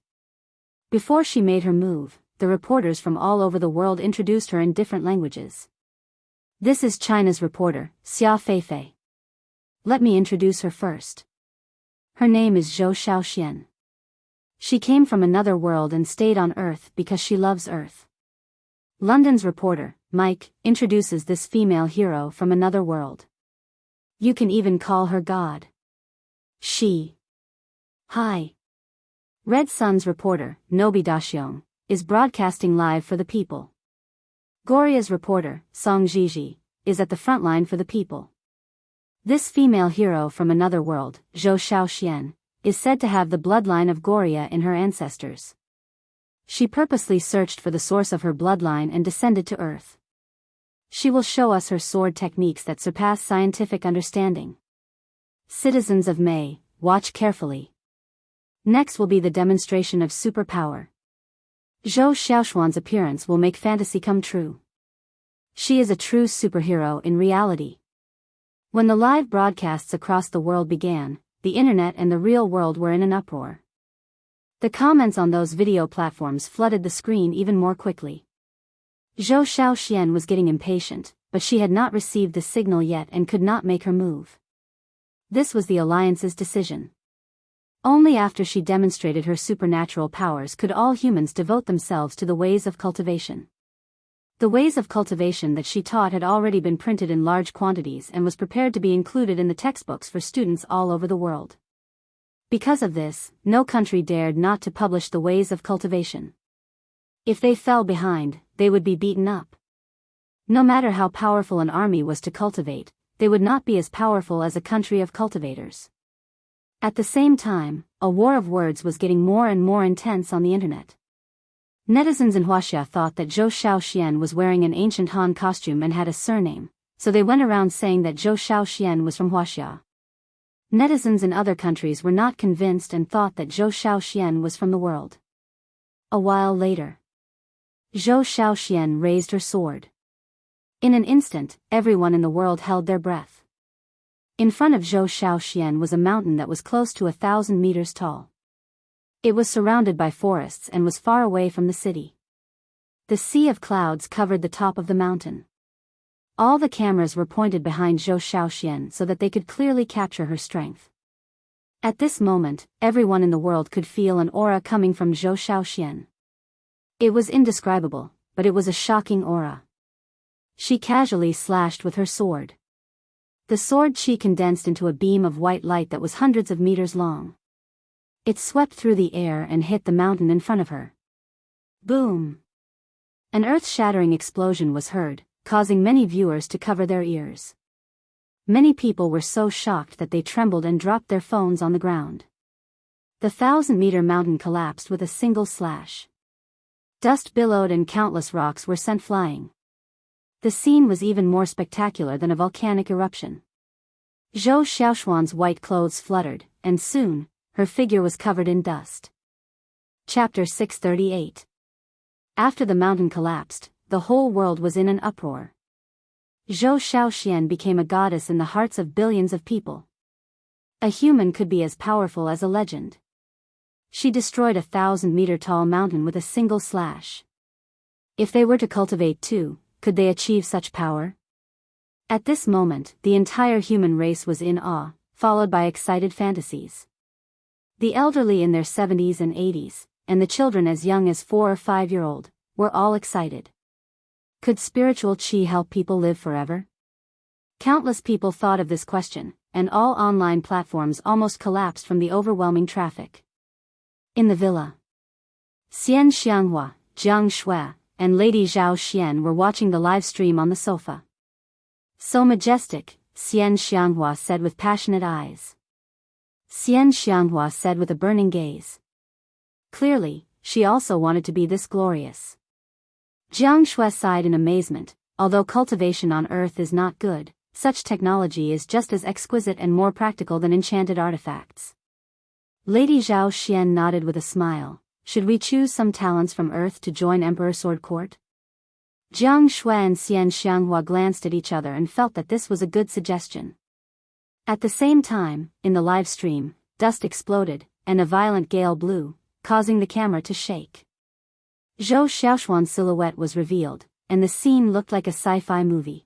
Before she made her move, the reporters from all over the world introduced her in different languages. This is China's reporter, Xia Feifei. Let me introduce her first. Her name is Zhou Xiaoxian. She came from another world and stayed on Earth because she loves Earth. London's reporter, Mike, introduces this female hero from another world. You can even call her God. Hi. Red Sun's reporter, Nobi Daxiong, is broadcasting live for the people. Goria's reporter, Song Jiji, is at the front line for the people. This female hero from another world, Zhou Xiaoxian, is said to have the bloodline of Goria in her ancestors. She purposely searched for the source of her bloodline and descended to Earth. She will show us her sword techniques that surpass scientific understanding. Citizens of May, watch carefully. Next will be the demonstration of superpower. Zhou Xiaoxuan's appearance will make fantasy come true. She is a true superhero in reality. When the live broadcasts across the world began, the internet and the real world were in an uproar. The comments on those video platforms flooded the screen even more quickly. Zhou Xiaoxian was getting impatient, but she had not received the signal yet and could not make her move. This was the Alliance's decision. Only after she demonstrated her supernatural powers could all humans devote themselves to the ways of cultivation. The ways of cultivation that she taught had already been printed in large quantities and was prepared to be included in the textbooks for students all over the world. Because of this, no country dared not to publish the ways of cultivation. If they fell behind, they would be beaten up. No matter how powerful an army was to cultivate, they would not be as powerful as a country of cultivators. At the same time, a war of words was getting more and more intense on the internet. Netizens in Wuxia thought that Zhou Xiaoxian was wearing an ancient Han costume and had a surname, so they went around saying that Zhou Xiaoxian was from Wuxia. Netizens in other countries were not convinced and thought that Zhou Xiaoxian was from the world. A while later, Zhou Xiaoxian raised her sword. In an instant, everyone in the world held their breath. In front of Zhou Xiaoxian was a mountain that was close to 1,000 meters tall. It was surrounded by forests and was far away from the city. The sea of clouds covered the top of the mountain. All the cameras were pointed behind Zhou Xiaoxian so that they could clearly capture her strength. At this moment, everyone in the world could feel an aura coming from Zhou Xiaoxian. It was indescribable, but it was a shocking aura. She casually slashed with her sword. The sword chi condensed into a beam of white light that was hundreds of meters long. It swept through the air and hit the mountain in front of her. Boom! An earth-shattering explosion was heard, causing many viewers to cover their ears. Many people were so shocked that they trembled and dropped their phones on the ground. The 1,000-meter mountain collapsed with a single slash. Dust billowed and countless rocks were sent flying. The scene was even more spectacular than a volcanic eruption. Zhou Xiaoxuan's white clothes fluttered, and soon, her figure was covered in dust. Chapter 638. After the mountain collapsed, the whole world was in an uproar. Zhou Xiaoxian became a goddess in the hearts of billions of people. A human could be as powerful as a legend. She destroyed a 1,000-meter-tall mountain with a single slash. If they were to cultivate too, could they achieve such power? At this moment, the entire human race was in awe, followed by excited fantasies. The elderly in their 70s and 80s, and the children as young as 4 or 5-year-old, were all excited. Could spiritual qi help people live forever? Countless people thought of this question, and all online platforms almost collapsed from the overwhelming traffic. In the villa, Xian Xianghua, Jianghu, and Lady Zhao Xian were watching the live stream on the sofa. So majestic, Xian Xianghua said with passionate eyes. Xian Xianghua said with a burning gaze. Clearly, she also wanted to be this glorious. Jianghu sighed in amazement. Although cultivation on Earth is not good, such technology is just as exquisite and more practical than enchanted artifacts. Lady Zhao Xian nodded with a smile. Should we choose some talents from Earth to join Emperor Sword Court? Jianghu and Xian Xianghua glanced at each other and felt that this was a good suggestion. At the same time, in the live stream, dust exploded, and a violent gale blew, causing the camera to shake. Zhou Xiaoxuan's silhouette was revealed, and the scene looked like a sci-fi movie.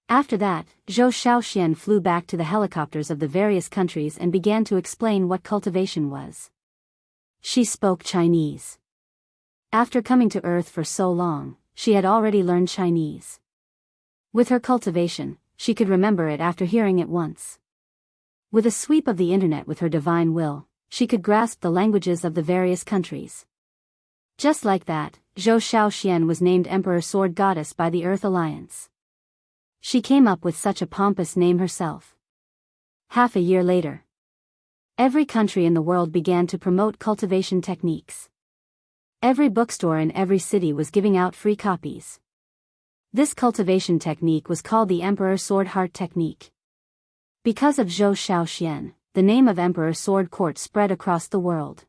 After that, Zhou Xiaoxian flew back to the helicopters of the various countries and began to explain what cultivation was. She spoke Chinese. After coming to Earth for so long, she had already learned Chinese. With her cultivation, she could remember it after hearing it once. With a sweep of the internet with her divine will, she could grasp the languages of the various countries. Just like that, Zhou Xiaoxian was named Emperor Sword Goddess by the Earth Alliance. She came up with such a pompous name herself. Half a year later, every country in the world began to promote cultivation techniques. Every bookstore in every city was giving out free copies. This cultivation technique was called the Emperor Sword Heart Technique. Because of Zhou Xiaoxian, the name of Emperor Sword Court spread across the world.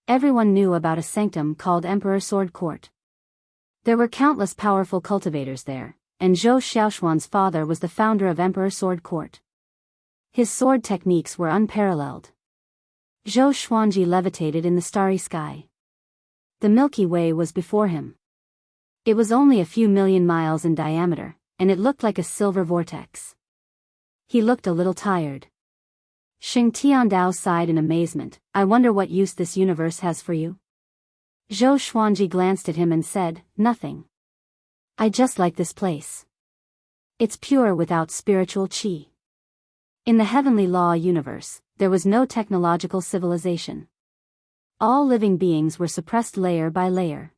Everyone knew about a sanctum called Emperor Sword Court. There were countless powerful cultivators there, and Zhou Xiaoxuan's father was the founder of Emperor Sword Court. His sword techniques were unparalleled. Zhou Xuanji levitated in the starry sky. The Milky Way was before him. It was only a few million miles in diameter, and it looked like a silver vortex. He looked a little tired. Xing Tiandao sighed in amazement. I wonder what use this universe has for you? Zhou Xuanji glanced at him and said, nothing. I just like this place. It's pure without spiritual qi. In the heavenly law universe, there was no technological civilization. All living beings were suppressed layer by layer.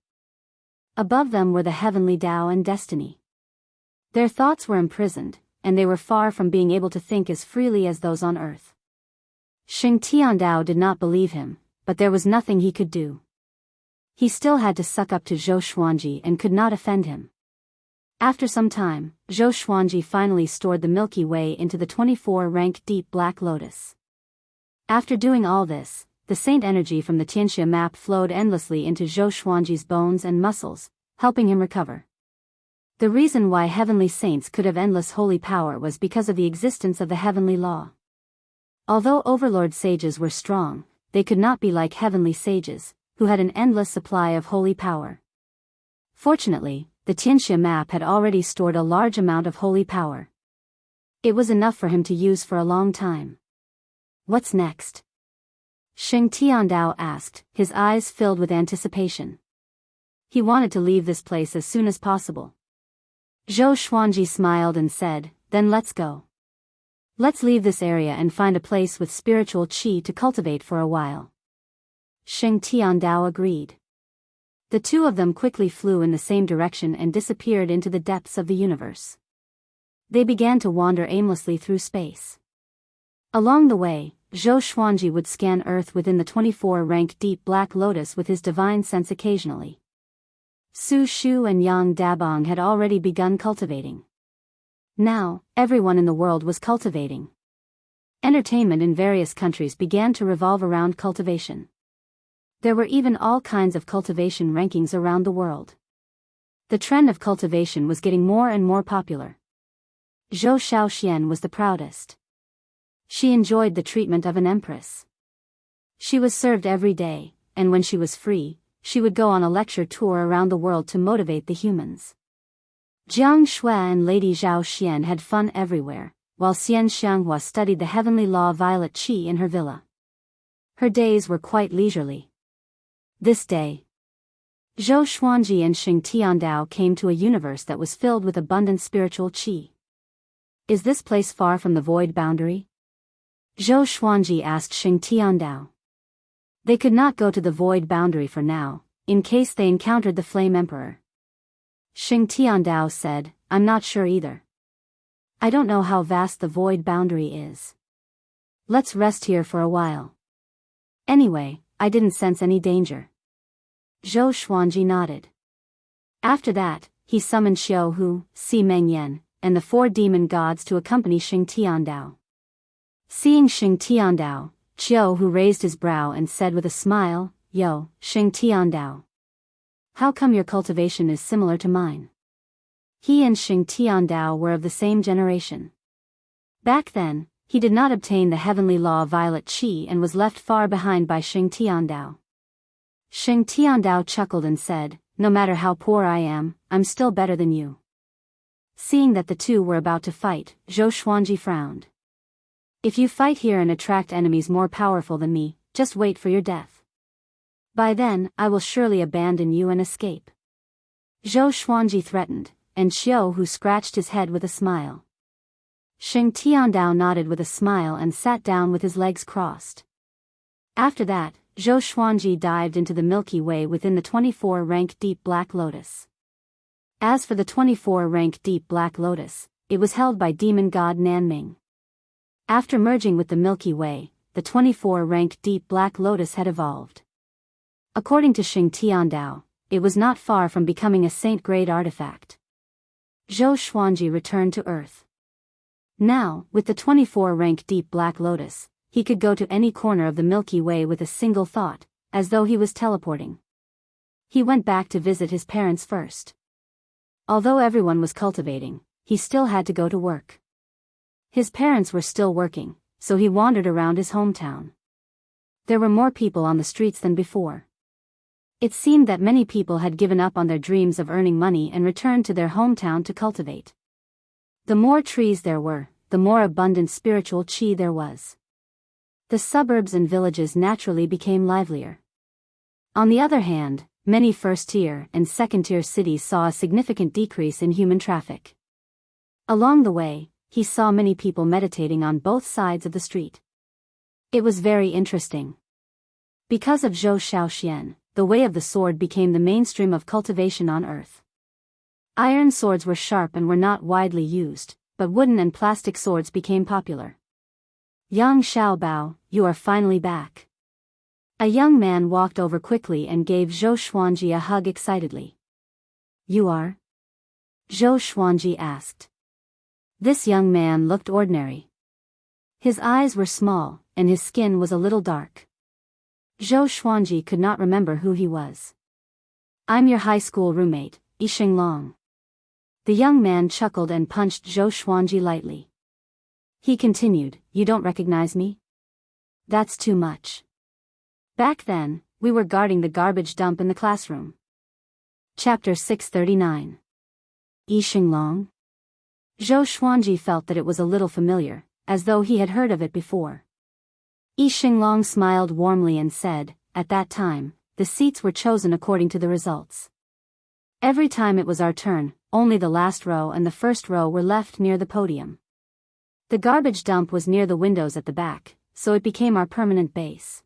Above them were the heavenly Tao and destiny. Their thoughts were imprisoned, and they were far from being able to think as freely as those on earth. Xing Tiandao did not believe him, but there was nothing he could do. He still had to suck up to Zhou Xuanji and could not offend him. After some time, Zhou Xuanji finally stored the Milky Way into the 24-rank deep black lotus. After doing all this, the saint energy from the Xianxia map flowed endlessly into Zhou Xuanji's bones and muscles, helping him recover. The reason why heavenly saints could have endless holy power was because of the existence of the heavenly law. Although overlord sages were strong, they could not be like heavenly sages, who had an endless supply of holy power. Fortunately, the Xianxia map had already stored a large amount of holy power. It was enough for him to use for a long time. What's next? Xing Tiandao asked, his eyes filled with anticipation. He wanted to leave this place as soon as possible. Zhou Xuanji smiled and said, then let's go. Let's leave this area and find a place with spiritual qi to cultivate for a while. Xing Tiandao agreed. The two of them quickly flew in the same direction and disappeared into the depths of the universe. They began to wander aimlessly through space. Along the way, Zhou Xuanji would scan Earth within the 24-rank deep black lotus with his divine sense occasionally. Su Shu and Yang Dabong had already begun cultivating. Now, everyone in the world was cultivating. Entertainment in various countries began to revolve around cultivation. There were even all kinds of cultivation rankings around the world. The trend of cultivation was getting more and more popular. Zhou Xiaoxian was the proudest. She enjoyed the treatment of an empress. She was served every day, and when she was free, she would go on a lecture tour around the world to motivate the humans. Jiang Shui and Lady Zhao Xian had fun everywhere, while Xian Xianghua studied the heavenly law violet qi in her villa. Her days were quite leisurely. This day, Zhou Xuanji and Xing Tiandao came to a universe that was filled with abundant spiritual qi. Is this place far from the void boundary? Zhou Xuanji asked Xing Tiandao. They could not go to the void boundary for now, in case they encountered the Flame Emperor. Xing Tiandao said, I'm not sure either. I don't know how vast the void boundary is. Let's rest here for a while. Anyway, I didn't sense any danger. Zhou Xuanji nodded. After that, he summoned Xiao Hu, Si Mengyan, and the 4 demon gods to accompany Xing Tiandao. Seeing Xing Tiandao, Xiao Hu raised his brow and said with a smile, Yo, Xing Tiandao. How come your cultivation is similar to mine? He and Xing Tiandao were of the same generation. Back then, he did not obtain the heavenly law violet qi and was left far behind by Xing Tiandao. Xing Tiandao chuckled and said, No matter how poor I am, I'm still better than you. Seeing that the two were about to fight, Zhou Xuanji frowned. If you fight here and attract enemies more powerful than me, just wait for your death. By then, I will surely abandon you and escape. Zhou Xuanji threatened, and Xiao Hu scratched his head with a smile. Xing Tiandao nodded with a smile and sat down with his legs crossed. After that, Zhou Xuanji dived into the Milky Way within the 24-rank deep black lotus. As for the 24-rank deep black lotus, it was held by demon god Nanming. After merging with the Milky Way, the 24-rank deep black lotus had evolved. According to Xing Tiandao, it was not far from becoming a saint-grade artifact. Zhou Xuanji returned to Earth. Now, with the 24-rank deep black lotus, he could go to any corner of the Milky Way with a single thought, as though he was teleporting. He went back to visit his parents first. Although everyone was cultivating, he still had to go to work. His parents were still working, so he wandered around his hometown. There were more people on the streets than before. It seemed that many people had given up on their dreams of earning money and returned to their hometown to cultivate. The more trees there were, the more abundant spiritual qi there was. The suburbs and villages naturally became livelier. On the other hand, many first-tier and second-tier cities saw a significant decrease in human traffic. Along the way, he saw many people meditating on both sides of the street. It was very interesting. Because of Zhou Xiaoxian, the way of the sword became the mainstream of cultivation on Earth. Iron swords were sharp and were not widely used, but wooden and plastic swords became popular. Yang Xiaobao, you are finally back. A young man walked over quickly and gave Zhou Xuanji a hug excitedly. You are? Zhou Xuanji asked. This young man looked ordinary. His eyes were small, and his skin was a little dark. Zhou Xuanji could not remember who he was. I'm your high school roommate, Yixing Long. The young man chuckled and punched Zhou Xuanji lightly. He continued, You don't recognize me? That's too much. Back then, we were guarding the garbage dump in the classroom. Chapter 639. Yixing Long? Zhou Xuanji felt that it was a little familiar, as though he had heard of it before. Yixing Long smiled warmly and said, At that time, the seats were chosen according to the results. Every time it was our turn, only the last row and the first row were left near the podium. The garbage dump was near the windows at the back, so it became our permanent base.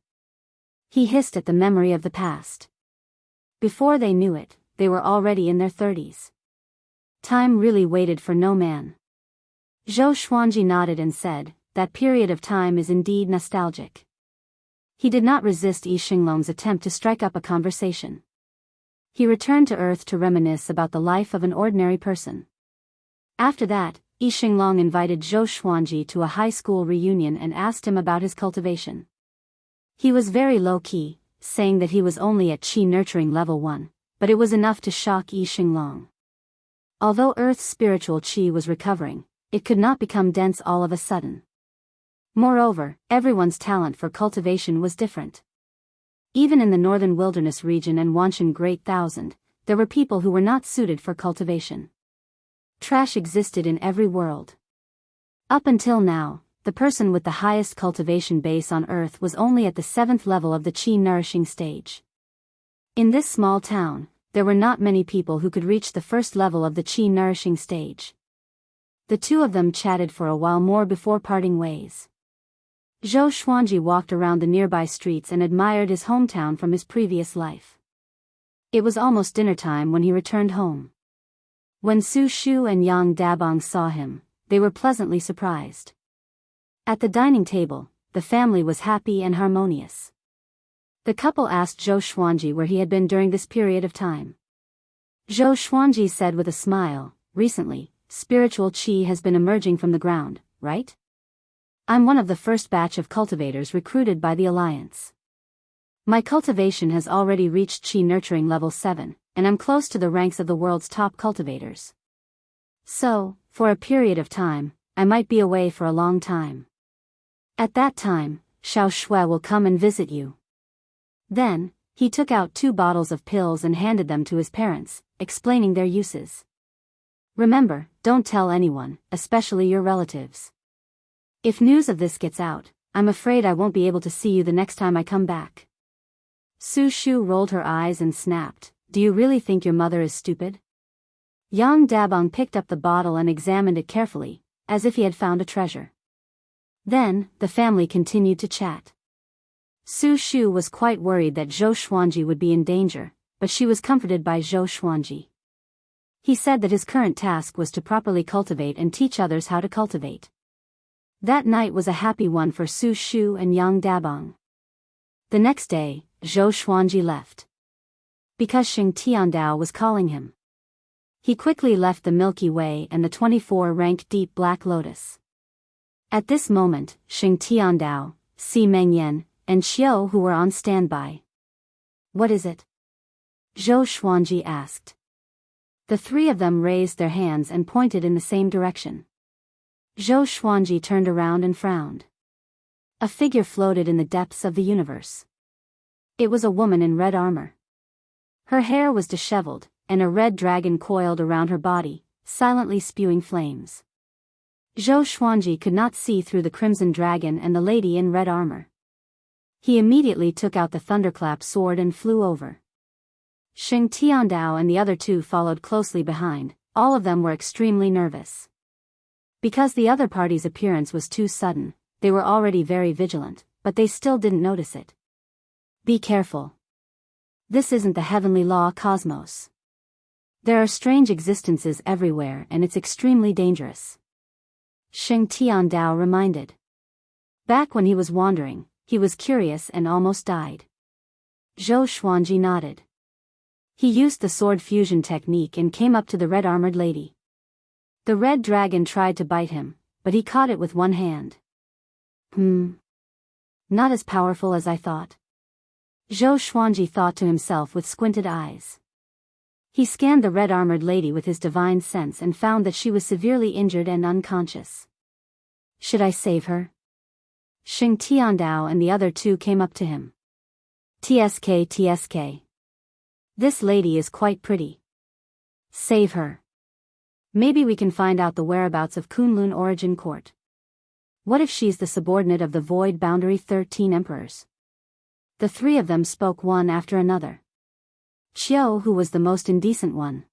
He hissed at the memory of the past. Before they knew it, they were already in their 30s. Time really waited for no man. Zhou Xuanji nodded and said, that period of time is indeed nostalgic. He did not resist Yi Xinglong's attempt to strike up a conversation. He returned to Earth to reminisce about the life of an ordinary person. After that, Yi Xinglong invited Zhou Xuanji to a high school reunion and asked him about his cultivation. He was very low-key, saying that he was only at Qi Nurturing Level 1, but it was enough to shock Yi Xinglong. Although Earth's spiritual Qi was recovering, it could not become dense all of a sudden. Moreover, everyone's talent for cultivation was different. Even in the northern wilderness region and Wanshan Great Thousand, there were people who were not suited for cultivation. Trash existed in every world. Up until now, the person with the highest cultivation base on Earth was only at the 7th level of the Qi nourishing stage. In this small town, there were not many people who could reach the first level of the Qi nourishing stage. The two of them chatted for a while more before parting ways. Zhou Xuanji walked around the nearby streets and admired his hometown from his previous life. It was almost dinner time when he returned home. When Su Shu and Yang Dabong saw him, they were pleasantly surprised. At the dining table, the family was happy and harmonious. The couple asked Zhou Xuanji where he had been during this period of time. Zhou Xuanji said with a smile, "Recently, spiritual qi has been emerging from the ground, right? I'm one of the first batch of cultivators recruited by the Alliance. My cultivation has already reached Qi Nurturing Level 7, and I'm close to the ranks of the world's top cultivators. So, for a period of time, I might be away for a long time. At that time, Xiao Shui will come and visit you." Then, he took out 2 bottles of pills and handed them to his parents, explaining their uses. "Remember, don't tell anyone, especially your relatives. If news of this gets out, I'm afraid I won't be able to see you the next time I come back." Su Shu rolled her eyes and snapped, "Do you really think your mother is stupid?" Yang Dabong picked up the bottle and examined it carefully, as if he had found a treasure. Then, the family continued to chat. Su Shu was quite worried that Zhou Xuanji would be in danger, but she was comforted by Zhou Xuanji. He said that his current task was to properly cultivate and teach others how to cultivate. That night was a happy one for Su Shu and Yang Dabong. The next day, Zhou Xuanji left. Because Xing Tiandao was calling him. He quickly left the Milky Way and the 24-rank Deep Black Lotus. At this moment, Xing Tiandao, Si Mengyan, and Xiao who were on standby. "What is it?" Zhou Xuanji asked. The 3 of them raised their hands and pointed in the same direction. Zhou Xuanji turned around and frowned. A figure floated in the depths of the universe. It was a woman in red armor. Her hair was disheveled, and a red dragon coiled around her body, silently spewing flames. Zhou Xuanji could not see through the crimson dragon and the lady in red armor. He immediately took out the thunderclap sword and flew over. Xing Tiandao and the other 2 followed closely behind. All of them were extremely nervous. Because the other party's appearance was too sudden, they were already very vigilant, but they still didn't notice it. "Be careful. This isn't the heavenly law cosmos. There are strange existences everywhere and it's extremely dangerous," Xing Tiandao reminded. Back when he was wandering, he was curious and almost died. Zhou Xuanji nodded. He used the sword fusion technique and came up to the red-armored lady. The red dragon tried to bite him, but he caught it with one hand. Not as powerful as I thought. Zhou Xuanji thought to himself with squinted eyes. He scanned the red-armored lady with his divine sense and found that she was severely injured and unconscious. Should I save her? Xing Tiandao and the other 2 came up to him. TSK. This lady is quite pretty. Save her. Maybe we can find out the whereabouts of Kunlun Origin Court. What if she's the subordinate of the Void Boundary 13 Emperors? The 3 of them spoke one after another. Qiao who was the most indecent one.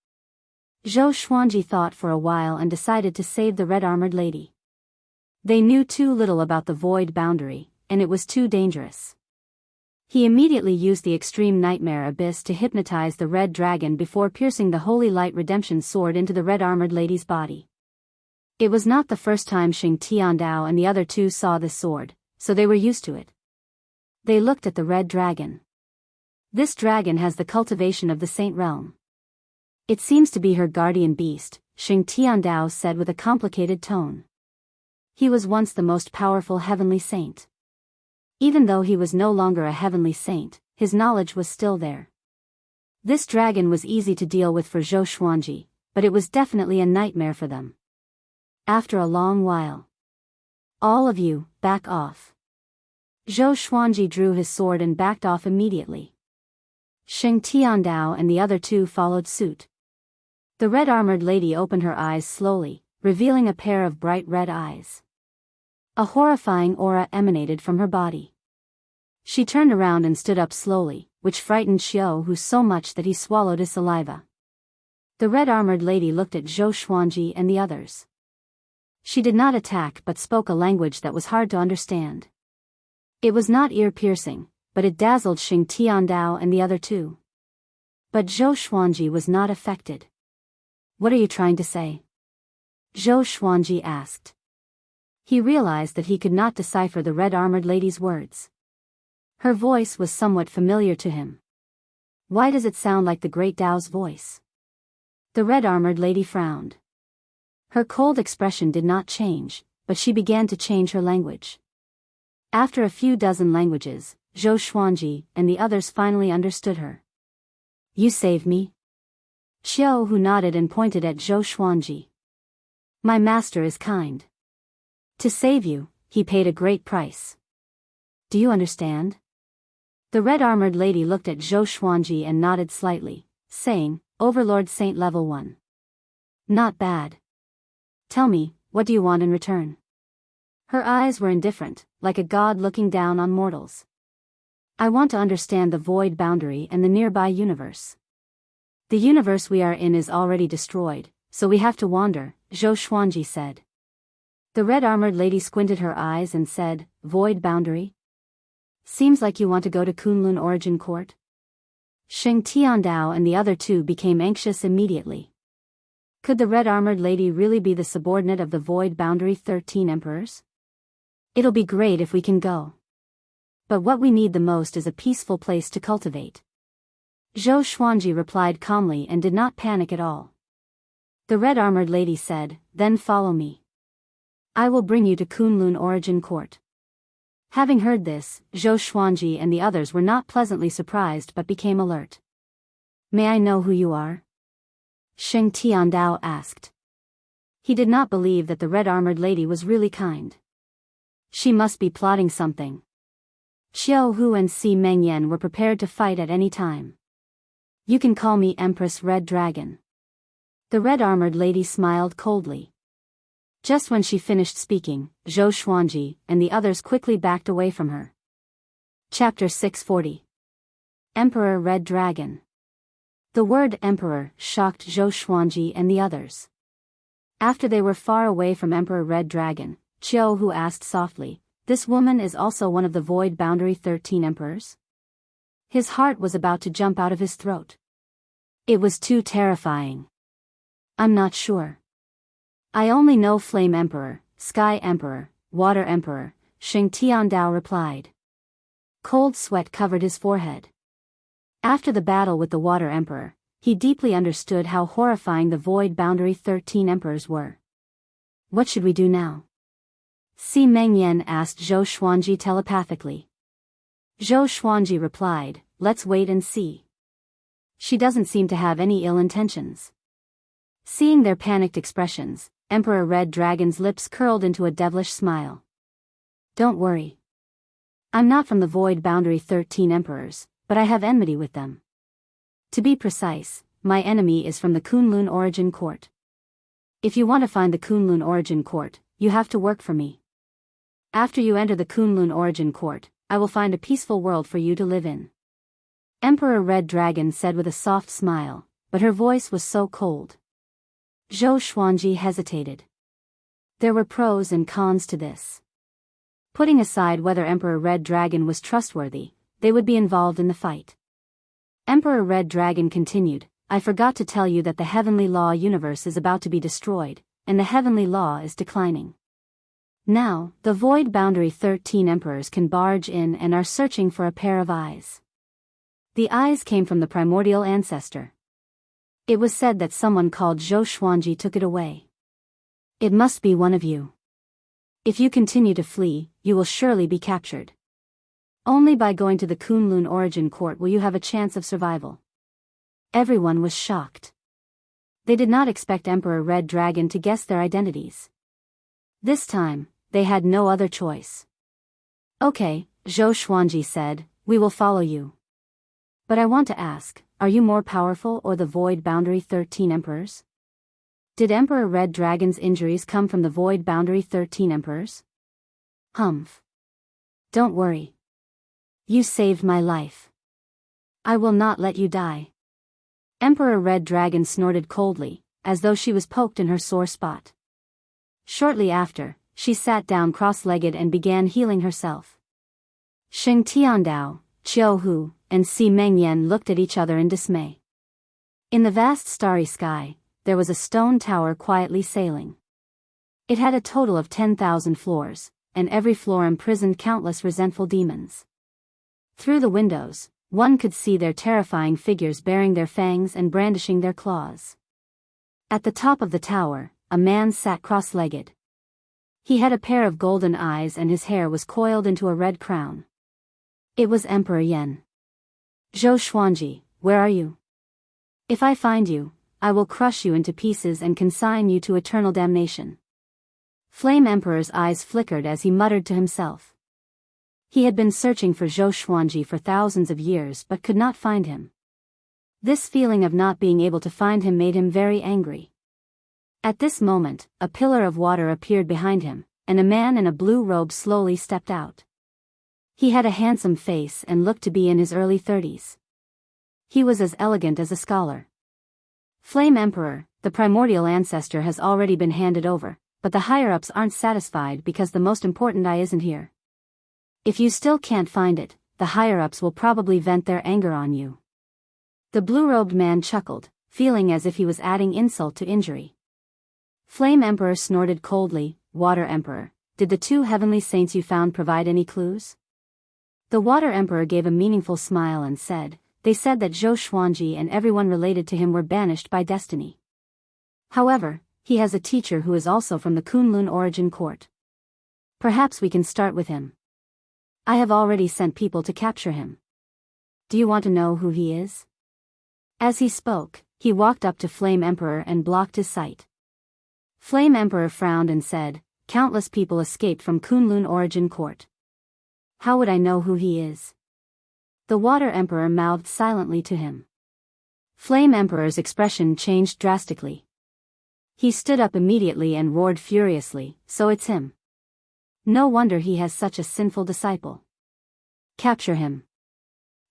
Zhou Xuanji thought for a while and decided to save the red-armored lady. They knew too little about the Void Boundary, and it was too dangerous. He immediately used the Extreme Nightmare Abyss to hypnotize the red dragon before piercing the Holy Light Redemption sword into the red-armored lady's body. It was not the first time Xing Tiandao and the other two saw this sword, so they were used to it. They looked at the red dragon. This dragon has the cultivation of the saint realm. It seems to be her guardian beast, Xing Tiandao said with a complicated tone. He was once the most powerful heavenly saint. Even though he was no longer a heavenly saint, his knowledge was still there. This dragon was easy to deal with for Zhou Xuanji, but it was definitely a nightmare for them. After a long while. All of you, back off. Zhou Xuanji drew his sword and backed off immediately. Xing Tiandao and the other two followed suit. The red-armored lady opened her eyes slowly, revealing a pair of bright red eyes. A horrifying aura emanated from her body. She turned around and stood up slowly, which frightened Xiao so much that he swallowed his saliva. The red-armored lady looked at Zhou Xuanji and the others. She did not attack but spoke a language that was hard to understand. It was not ear-piercing, but it dazzled Xing Tiandao and the other two. But Zhou Xuanji was not affected. What are you trying to say? Zhou Xuanji asked. He realized that he could not decipher the red-armored lady's words. Her voice was somewhat familiar to him. Why does it sound like the Great Dao's voice? The red-armored lady frowned. Her cold expression did not change, but she began to change her language. After a few dozen languages, Zhou Xuanji and the others finally understood her. You saved me? Xiao nodded and pointed at Zhou Xuanji. My master is kind. To save you, he paid a great price. Do you understand? The red-armored lady looked at Zhou Xuanji and nodded slightly, saying, Overlord Saint Level 1. Not bad. Tell me, what do you want in return? Her eyes were indifferent, like a god looking down on mortals. I want to understand the void boundary and the nearby universe. The universe we are in is already destroyed, so we have to wander, Zhou Xuanji said. The red-armored lady squinted her eyes and said, Void boundary? Seems like you want to go to Kunlun Origin Court? Xing Tiandao and the other two became anxious immediately. Could the red-armored lady really be the subordinate of the void boundary 13 emperors? It'll be great if we can go. But what we need the most is a peaceful place to cultivate. Zhou Xuanji replied calmly and did not panic at all. The red-armored lady said, Then follow me. I will bring you to Kunlun Origin Court. Having heard this, Zhou Xuanji and the others were not pleasantly surprised but became alert. May I know who you are? Xing Tiandao asked. He did not believe that the red-armored lady was really kind. She must be plotting something. Xiao Hu and Si Mengyan were prepared to fight at any time. You can call me Empress Red Dragon. The red-armored lady smiled coldly. Just when she finished speaking, Zhou Xuanji and the others quickly backed away from her. Chapter 640. Emperor Red Dragon. The word emperor shocked Zhou Xuanji and the others. After they were far away from Emperor Red Dragon, Qiu Hu asked softly, This woman is also one of the void boundary 13 emperors? His heart was about to jump out of his throat. It was too terrifying. I'm not sure. I only know Flame Emperor, Sky Emperor, Water Emperor, Xing Tiandao replied. Cold sweat covered his forehead. After the battle with the Water Emperor, he deeply understood how horrifying the void boundary 13 emperors were. What should we do now? Si Mengyan asked Zhou Xuanji telepathically. Zhou Xuanji replied, Let's wait and see. She doesn't seem to have any ill intentions. Seeing their panicked expressions, Emperor Red Dragon's lips curled into a devilish smile. Don't worry. I'm not from the void boundary 13 emperors, but I have enmity with them. To be precise, my enemy is from the Kunlun Origin Court. If you want to find the Kunlun Origin Court, you have to work for me. After you enter the Kunlun Origin Court, I will find a peaceful world for you to live in. Emperor Red Dragon said with a soft smile, but her voice was so cold. Zhou Xuanji hesitated. There were pros and cons to this. Putting aside whether Emperor Red Dragon was trustworthy, they would be involved in the fight. Emperor Red Dragon continued, I forgot to tell you that the heavenly law universe is about to be destroyed, and the heavenly law is declining. Now, the void boundary 13 emperors can barge in and are searching for a pair of eyes. The eyes came from the primordial ancestor. It was said that someone called Zhou Xuanji took it away. It must be one of you. If you continue to flee, you will surely be captured. Only by going to the Kunlun origin court will you have a chance of survival. Everyone was shocked. They did not expect Emperor Red Dragon to guess their identities. This time, they had no other choice. Okay, Zhou Xuanji said, we will follow you. But I want to ask, are you more powerful or the void boundary 13 emperors? Did Emperor Red Dragon's injuries come from the void boundary 13 emperors? Humph. Don't worry. You saved my life. I will not let you die. Emperor Red Dragon snorted coldly, as though she was poked in her sore spot. Shortly after, she sat down cross-legged and began healing herself. Sheng Tiandao, Qiu Hu, and Si Mengyan looked at each other in dismay. In the vast starry sky, there was a stone tower quietly sailing. It had a total of 10,000 floors, and every floor imprisoned countless resentful demons. Through the windows, one could see their terrifying figures baring their fangs and brandishing their claws. At the top of the tower, a man sat cross-legged. He had a pair of golden eyes and his hair was coiled into a red crown. It was Emperor Yan. Zhou Xuanji, where are you? If I find you, I will crush you into pieces and consign you to eternal damnation. Flame Emperor's eyes flickered as he muttered to himself. He had been searching for Zhou Xuanji for thousands of years but could not find him. This feeling of not being able to find him made him very angry. At this moment, a pillar of water appeared behind him, and a man in a blue robe slowly stepped out. He had a handsome face and looked to be in his early 30s. He was as elegant as a scholar. Flame Emperor, the primordial ancestor has already been handed over, but the higher-ups aren't satisfied because the most important eye isn't here. If you still can't find it, the higher-ups will probably vent their anger on you. The blue-robed man chuckled, feeling as if he was adding insult to injury. Flame Emperor snorted coldly, Water Emperor, did the two heavenly saints you found provide any clues? The Water Emperor gave a meaningful smile and said, they said that Zhou Xuanji and everyone related to him were banished by destiny. However, he has a teacher who is also from the Kunlun origin court. Perhaps we can start with him. I have already sent people to capture him. Do you want to know who he is? As he spoke, he walked up to Flame Emperor and blocked his sight. Flame Emperor frowned and said, countless people escaped from Kunlun origin court. How would I know who he is? The Water Emperor mouthed silently to him. Flame Emperor's expression changed drastically. He stood up immediately and roared furiously, so it's him. No wonder he has such a sinful disciple. Capture him.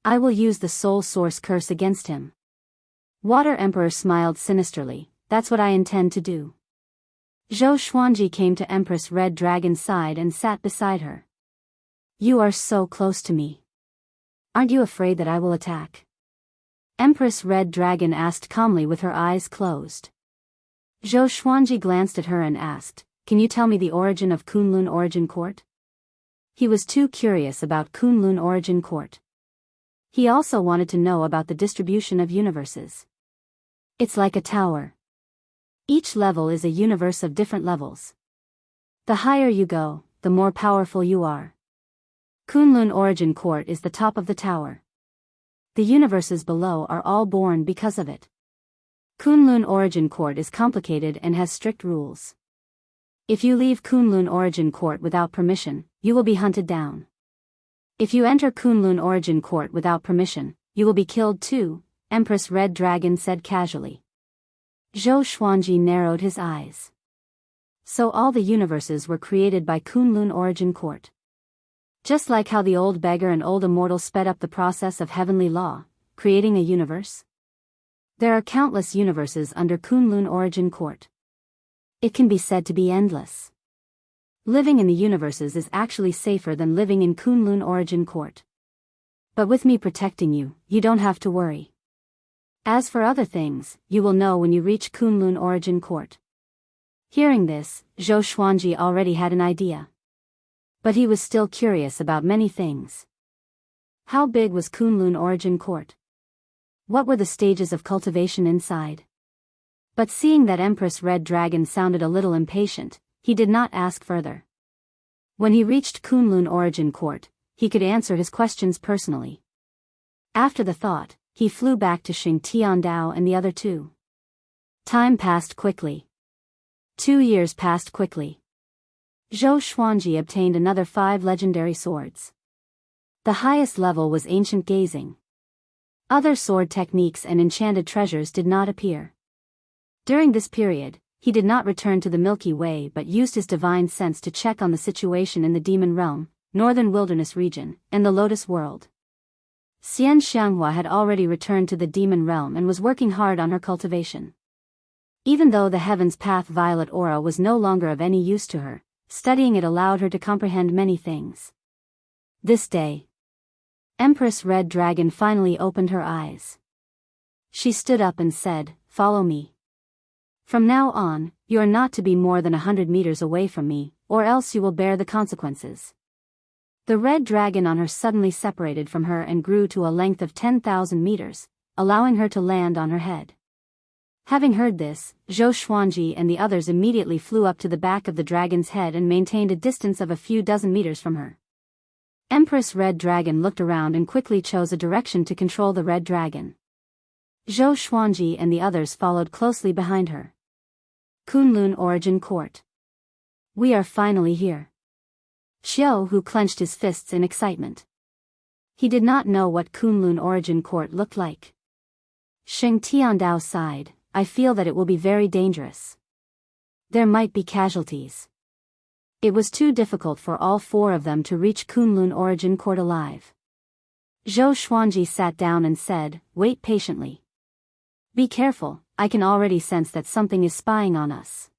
I will use the soul source curse against him. Water Emperor smiled sinisterly, that's what I intend to do. Zhou Xuanji came to Empress Red Dragon's side and sat beside her. You are so close to me. Aren't you afraid that I will attack? Empress Red Dragon asked calmly with her eyes closed. Zhou Xuanji glanced at her and asked, can you tell me the origin of Kunlun origin court? He was too curious about Kunlun origin court. He also wanted to know about the distribution of universes. It's like a tower. Each level is a universe of different levels. The higher you go, the more powerful you are. Kunlun origin court is the top of the tower. The universes below are all born because of it. Kunlun origin court is complicated and has strict rules. If you leave Kunlun origin court without permission, you will be hunted down. If you enter Kunlun origin court without permission, you will be killed too, Empress Red Dragon said casually. Zhou Xuanji narrowed his eyes. So all the universes were created by Kunlun origin court. Just like how the old beggar and old immortal sped up the process of heavenly law, creating a universe. There are countless universes under Kunlun origin court. It can be said to be endless. Living in the universes is actually safer than living in Kunlun origin court. But with me protecting you, you don't have to worry. As for other things, you will know when you reach Kunlun origin court. Hearing this, Zhou Xuanji already had an idea. But he was still curious about many things. How big was Kunlun Origin Court? What were the stages of cultivation inside? But seeing that Empress Red Dragon sounded a little impatient, he did not ask further. When he reached Kunlun Origin Court, he could answer his questions personally. After the thought, he flew back to Xing Tiandao and the other two. Time passed quickly. 2 years passed quickly. Zhou Xuanji obtained another 5 legendary swords. The highest level was ancient gazing. Other sword techniques and enchanted treasures did not appear. During this period, he did not return to the Milky Way but used his divine sense to check on the situation in the Demon Realm, Northern Wilderness region, and the Lotus World. Xian Xianghua had already returned to the Demon Realm and was working hard on her cultivation. Even though the Heaven's Path Violet Aura was no longer of any use to her, studying it allowed her to comprehend many things. This day, Empress Red Dragon finally opened her eyes. She stood up and said, "Follow me. From now on, you are not to be more than 100 meters away from me, or else you will bear the consequences." The red dragon on her suddenly separated from her and grew to a length of 10,000 meters, allowing her to land on her head. Having heard this, Zhou Xuanji and the others immediately flew up to the back of the dragon's head and maintained a distance of a few dozen meters from her. Empress Red Dragon looked around and quickly chose a direction to control the red dragon. Zhou Xuanji and the others followed closely behind her. Kunlun Origin Court. We are finally here. Xiaohu clenched his fists in excitement. He did not know what Kunlun Origin Court looked like. Xing Tiandao sighed, "I feel that it will be very dangerous. There might be casualties." It was too difficult for all 4 of them to reach Kunlun Origin Court alive. Zhou Xuanji sat down and said, "Wait patiently. Be careful, I can already sense that something is spying on us."